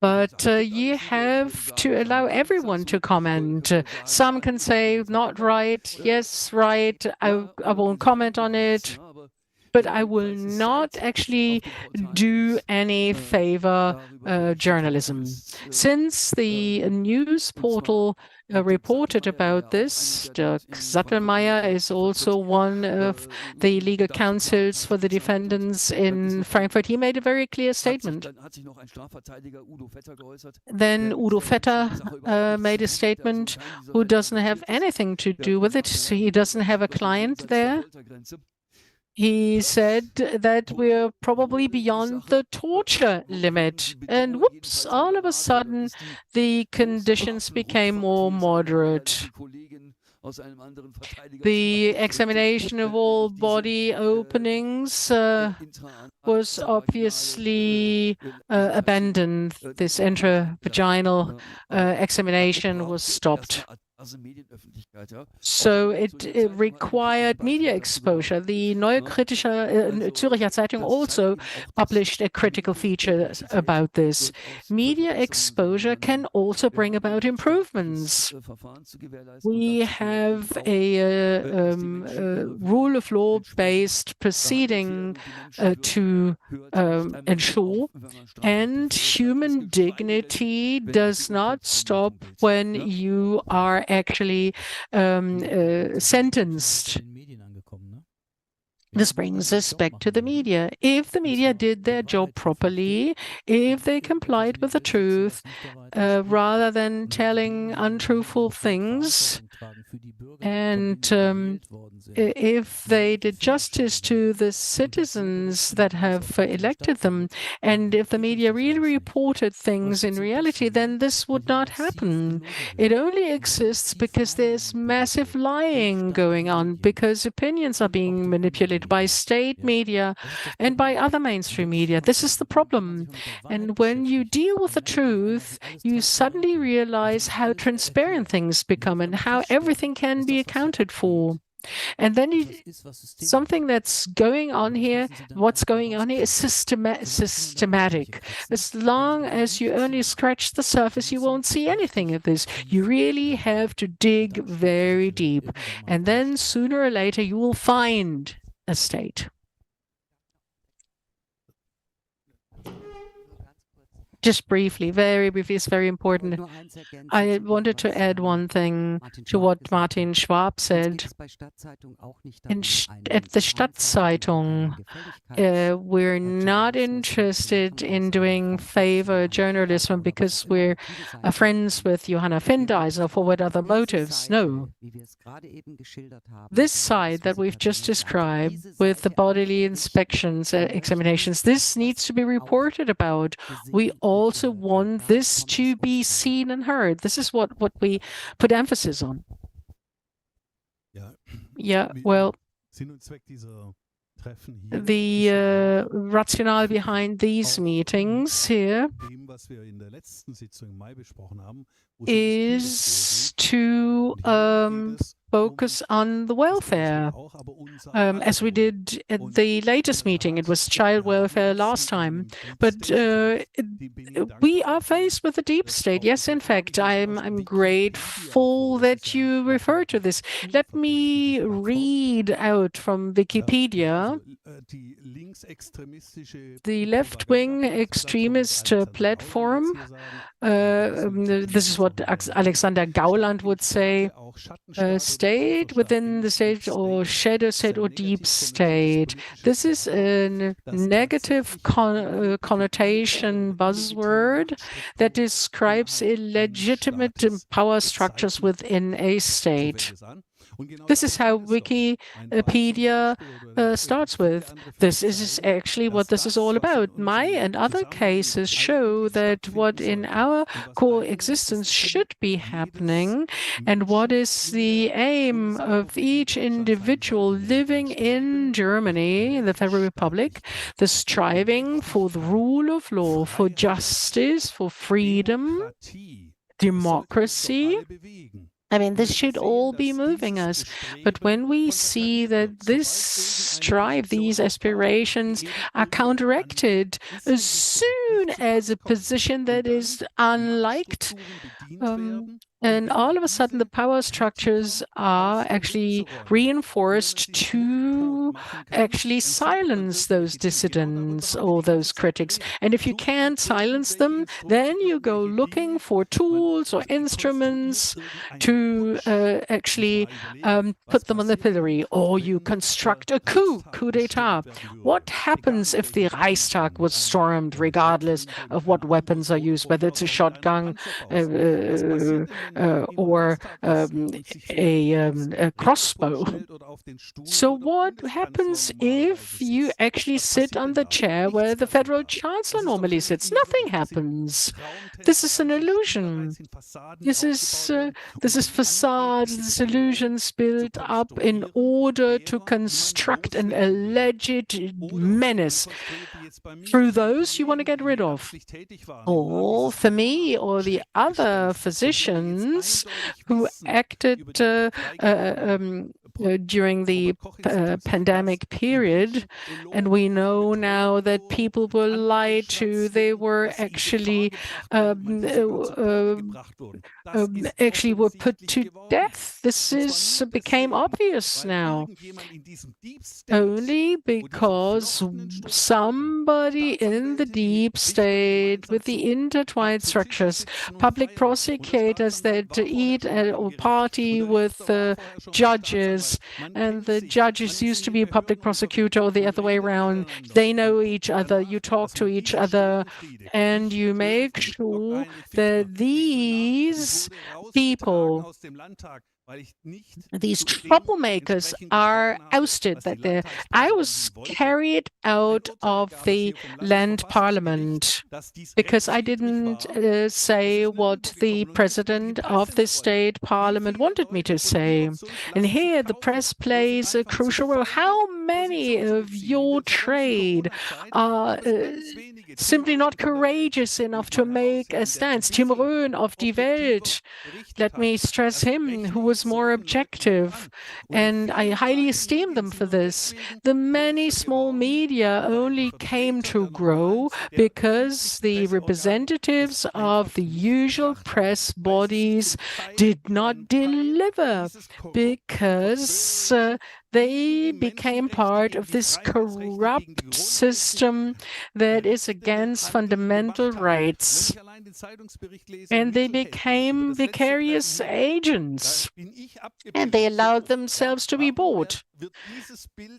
But you have to allow everyone to comment. Some can say, not right, yes, right, I won't comment on it. But I will not actually do any favor journalism. Since the news portal reported about this, Dirk Sattelmeier is also one of the legal counsels for the defendants in Frankfurt. He made a very clear statement. Then Udo Vetter made a statement who doesn't have anything to do with it. So he doesn't have a client there. He said that we're probably beyond the torture limit. And whoops, all of a sudden, the conditions became more moderate. The examination of all body openings was obviously abandoned. This intravaginal examination was stopped. So it required media exposure. The Neue Kritische Zürcher Zeitung also published a critical feature about this. Media exposure can also bring about improvements. We have a rule of law based proceeding to ensure, and human dignity does not stop when you are actually sentenced. This brings us back to the media. If the media did their job properly, if they complied with the truth, rather than telling untruthful things, and if they did justice to the citizens that have elected them, and if the media really reported things in reality, then this would not happen. It only exists because there's massive lying going on, because opinions are being manipulated by state media and by other mainstream media. This is the problem. And when you deal with the truth, you suddenly realize how transparent things become and how everything can be accounted for. And then something that's going on here, what's going on here is systematic. As long as you only scratch the surface, you won't see anything of this. You really have to dig very deep. And then sooner or later, you will find a state. Just briefly, very briefly, it's very important. I wanted to add one thing to what Martin Schwab said. At the Stadtzeitung, we're not interested in doing favor journalism because we're friends with Johanna Findeisen for what other motives. No. This side that we've just described with the bodily inspections, examinations, this needs to be reported about. We also want this to be seen and heard. This is what we put emphasis on. Yeah, well, the rationale behind these meetings here is to focus on the welfare, as we did at the latest meeting. It was child welfare last time. But we are faced with a deep state. Yes, in fact, I'm grateful that you refer to this. Let me read out from Wikipedia. The left-wing extremist platform, this is what Alexander Gauland would say, state within the state, or shadow state, or deep state. This is a negative connotation buzzword that describes illegitimate power structures within a state. This is how Wikipedia starts with. This is actually what this is all about. My and other cases show that what in our core existence should be happening, and what is the aim of each individual living in Germany, in the Federal Republic, the striving for the rule of law, for justice, for freedom, democracy. I mean, this should all be moving us. But when we see that this strive, these aspirations are counteracted as soon as a position that is unliked, and all of a sudden the power structures are actually reinforced to actually silence those dissidents or those critics. And if you can't silence them, then you go looking for tools or instruments to actually put them on the pillory, or you construct a coup d'etat. What happens if the Reichstag was stormed, regardless of what weapons are used, whether it's a shotgun, or a crossbow? So what happens if you actually sit on the chair where the federal chancellor normally sits? Nothing happens. This is an illusion. This is facades, this illusions built up in order to construct an alleged menace. Through those you want to get rid of. Or for me or the other physicians, citizens who acted during the pandemic period, and we know now that people were lied to. They were actually actually were put to death. This became obvious now. Only because somebody in the deep state with the intertwined structures, public prosecutors that eat or party with judges, and the judges used to be a public prosecutor or the other way around. They know each other, you talk to each other, and you make sure that these people, these troublemakers, are ousted, that I was carried out of the land parliament because I didn't say what the president of the state parliament wanted me to say. And here the press plays a crucial role. How many of your trade are simply not courageous enough to make a stance? Tim Röhn of Die Welt, let me stress him, who was more objective, and I highly esteem them for this. The many small media only came to grow because the representatives of the usual press bodies did not deliver, because they became part of this corrupt system that is against fundamental rights. And they became vicarious agents, and they allowed themselves to be bought.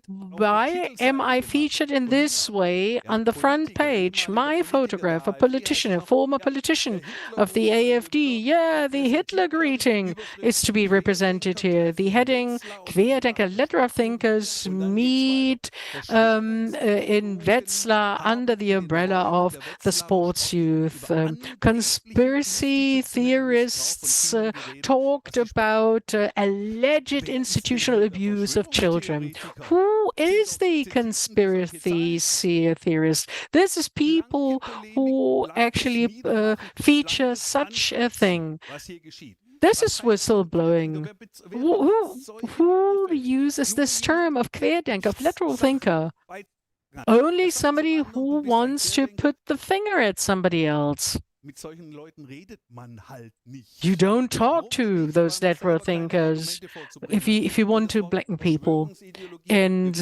Why am I featured in this way on the front page? My photograph, a politician, a former politician of the AfD. Yeah, the Hitler greeting is to be represented here. The heading, Querdenker, letter of thinkers meet in Wetzlar under the umbrella of the sports youth. Conspiracy theorists talked about alleged institutional abuse of children. Who is the conspiracy theorist? This is people who actually feature such a thing. This is whistleblowing. Who uses this term of Querdenker, of lateral thinker? Only somebody who wants to put the finger at somebody else. You don't talk to those lateral thinkers if you want to blacken people. And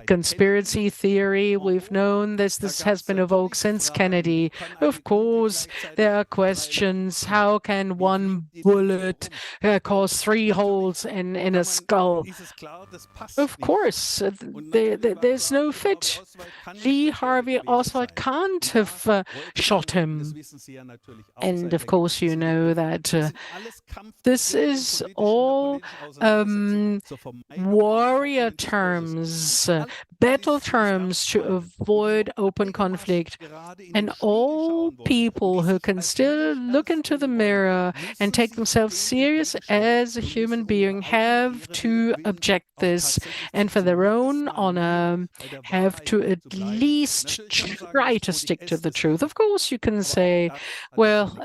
conspiracy theory, we've known this has been evoked since Kennedy. Of course, there are questions. How can one bullet cause 3 holes in a skull? Of course, there's no fit. Lee Harvey Oswald can't have shot him. And of course, you know that this is all warrior terms, battle terms to avoid open conflict. And all people who can still look into the mirror and take themselves serious as a human being have to object this, and for their own honor have to at least try to stick to the truth. Of course, you can say, well,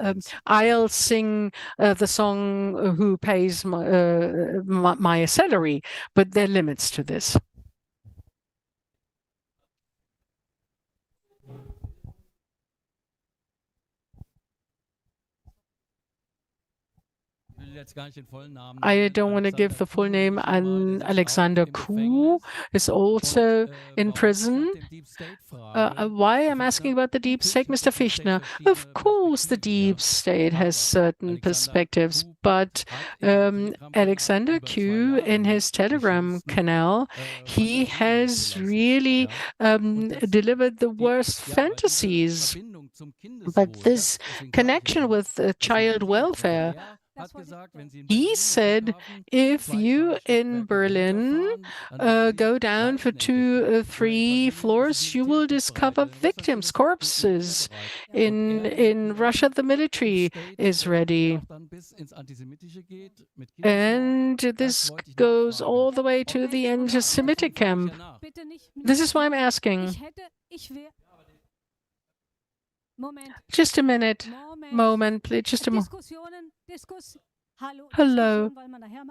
I'll sing the song Who Pays My Salary, but there are limits to this. I don't want to give the full name. Alexander Kuh is also in prison. Why I'm asking about the deep state, Mr. Fichtner? Of course, the deep state has certain perspectives, but Alexander Kuh, in his Telegram canal, he has really delivered the worst fantasies. But this connection with child welfare, he said, if you in Berlin go down for 2 or 3 floors, you will discover victims, corpses. In Russia, the military is ready. And this goes all the way to the anti-Semitic camp. This is why I'm asking. Just a minute. Moment, please. Just a moment. Hello.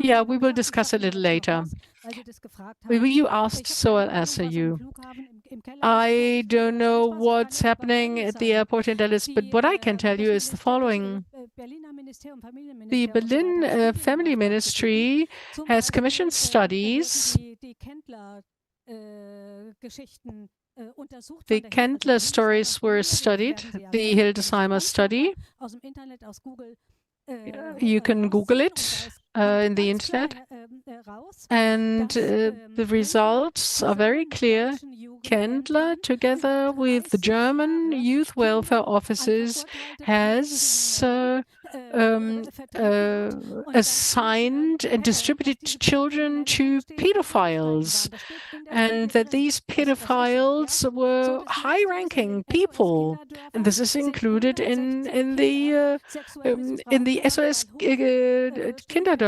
Yeah, we will discuss a little later. You asked, so I'll answer you. I don't know what's happening at the airport in Dallas, but what I can tell you is the following. The Berlin Family Ministry has commissioned studies. The Kendler stories were studied, the Hildesheimer study. You can Google it in the internet. And the results are very clear. Kendler, together with the German youth welfare offices, has assigned and distributed children to pedophiles, and that these pedophiles were high-ranking people, and this is included in the SOS Kinderdörfer.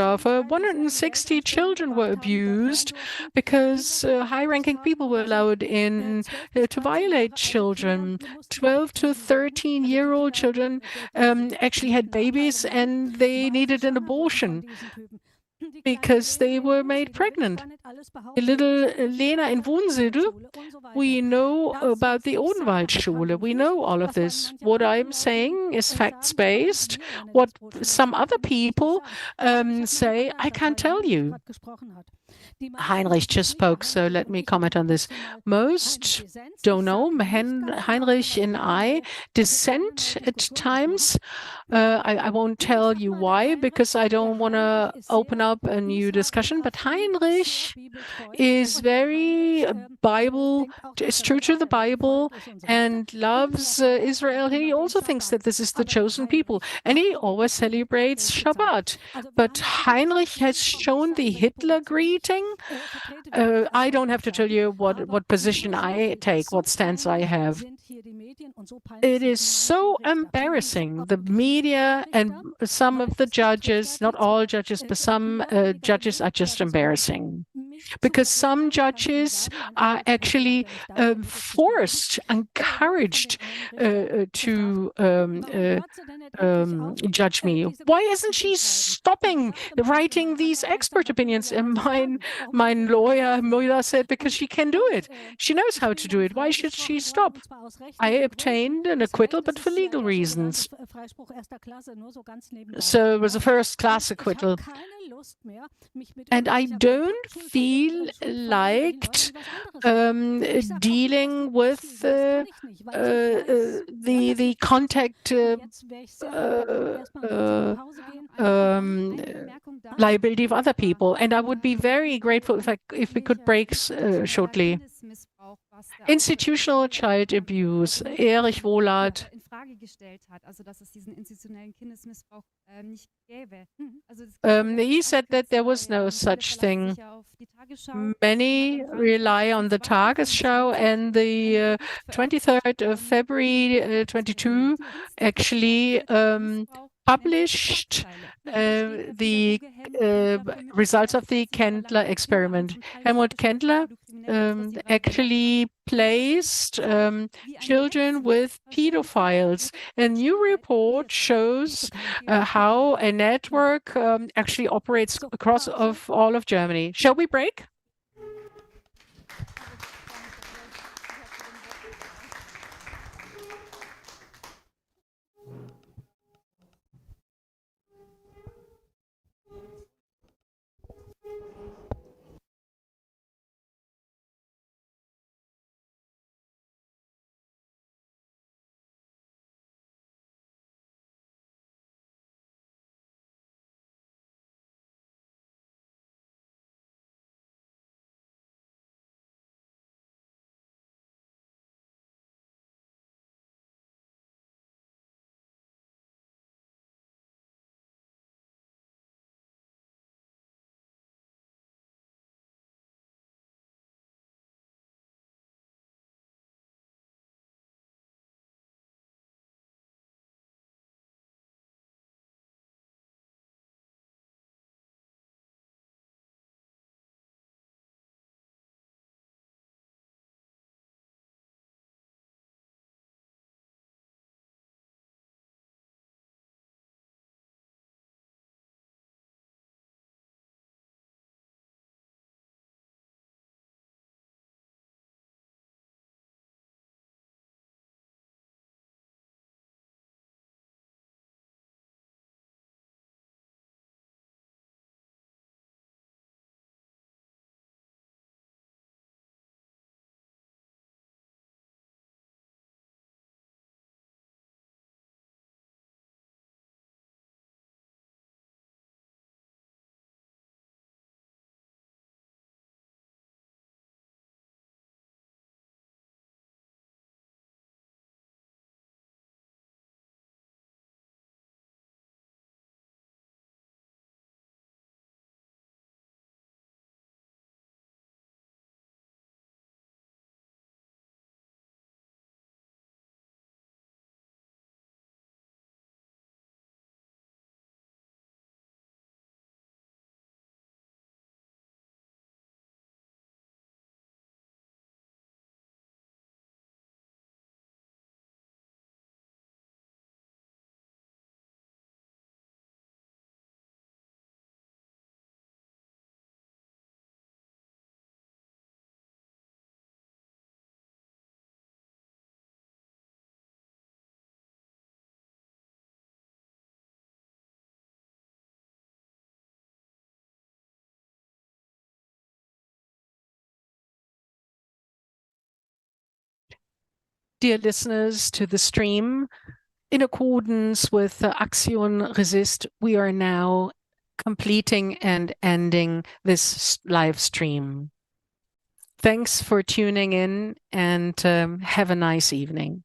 160 children were abused because high-ranking people were allowed in to violate children. 12 to 13-year-old children actually had babies and they needed an abortion because they were made pregnant. Little Lena in Wunsiedel, we know about the Odenwaldschule. We know all of this. What I'm saying is facts-based. What some other people say, I can't tell you. Heinrich just spoke, so let me comment on this. Most don't know. Heinrich and I dissent at times. I won't tell you why, because I don't want to open up a new discussion, but Heinrich is very Bible, is true to the Bible and loves Israel. He also thinks that this is the chosen people, and he always celebrates Shabbat. But Heinrich has shown the Hitler greeting. I don't have to tell you what position I take, what stance I have. It is so embarrassing. The media and some of the judges, not all judges, but some judges are just embarrassing. Because some judges are actually forced, encouraged to judge me. Why isn't she stopping writing these expert opinions? And my lawyer Müller said, because she can do it. She knows how to do it. Why should she stop? I obtained an acquittal, but for legal reasons. So it was a first-class acquittal. And I don't feel like dealing with the contact liability of other people. And I would be very grateful if we could break shortly. Institutional child abuse, Erich Wohlert. He said that there was no such thing. Many rely on the Tagesschau, and the 23rd of February 22 actually published the results of the Kendler experiment. Helmut Kendler actually placed children with pedophiles. A new report shows how a network actually operates across all of Germany. Shall we break? Dear listeners to the stream, in accordance with Action Resist, we are now completing and ending this live stream. Thanks for tuning in and have a nice evening.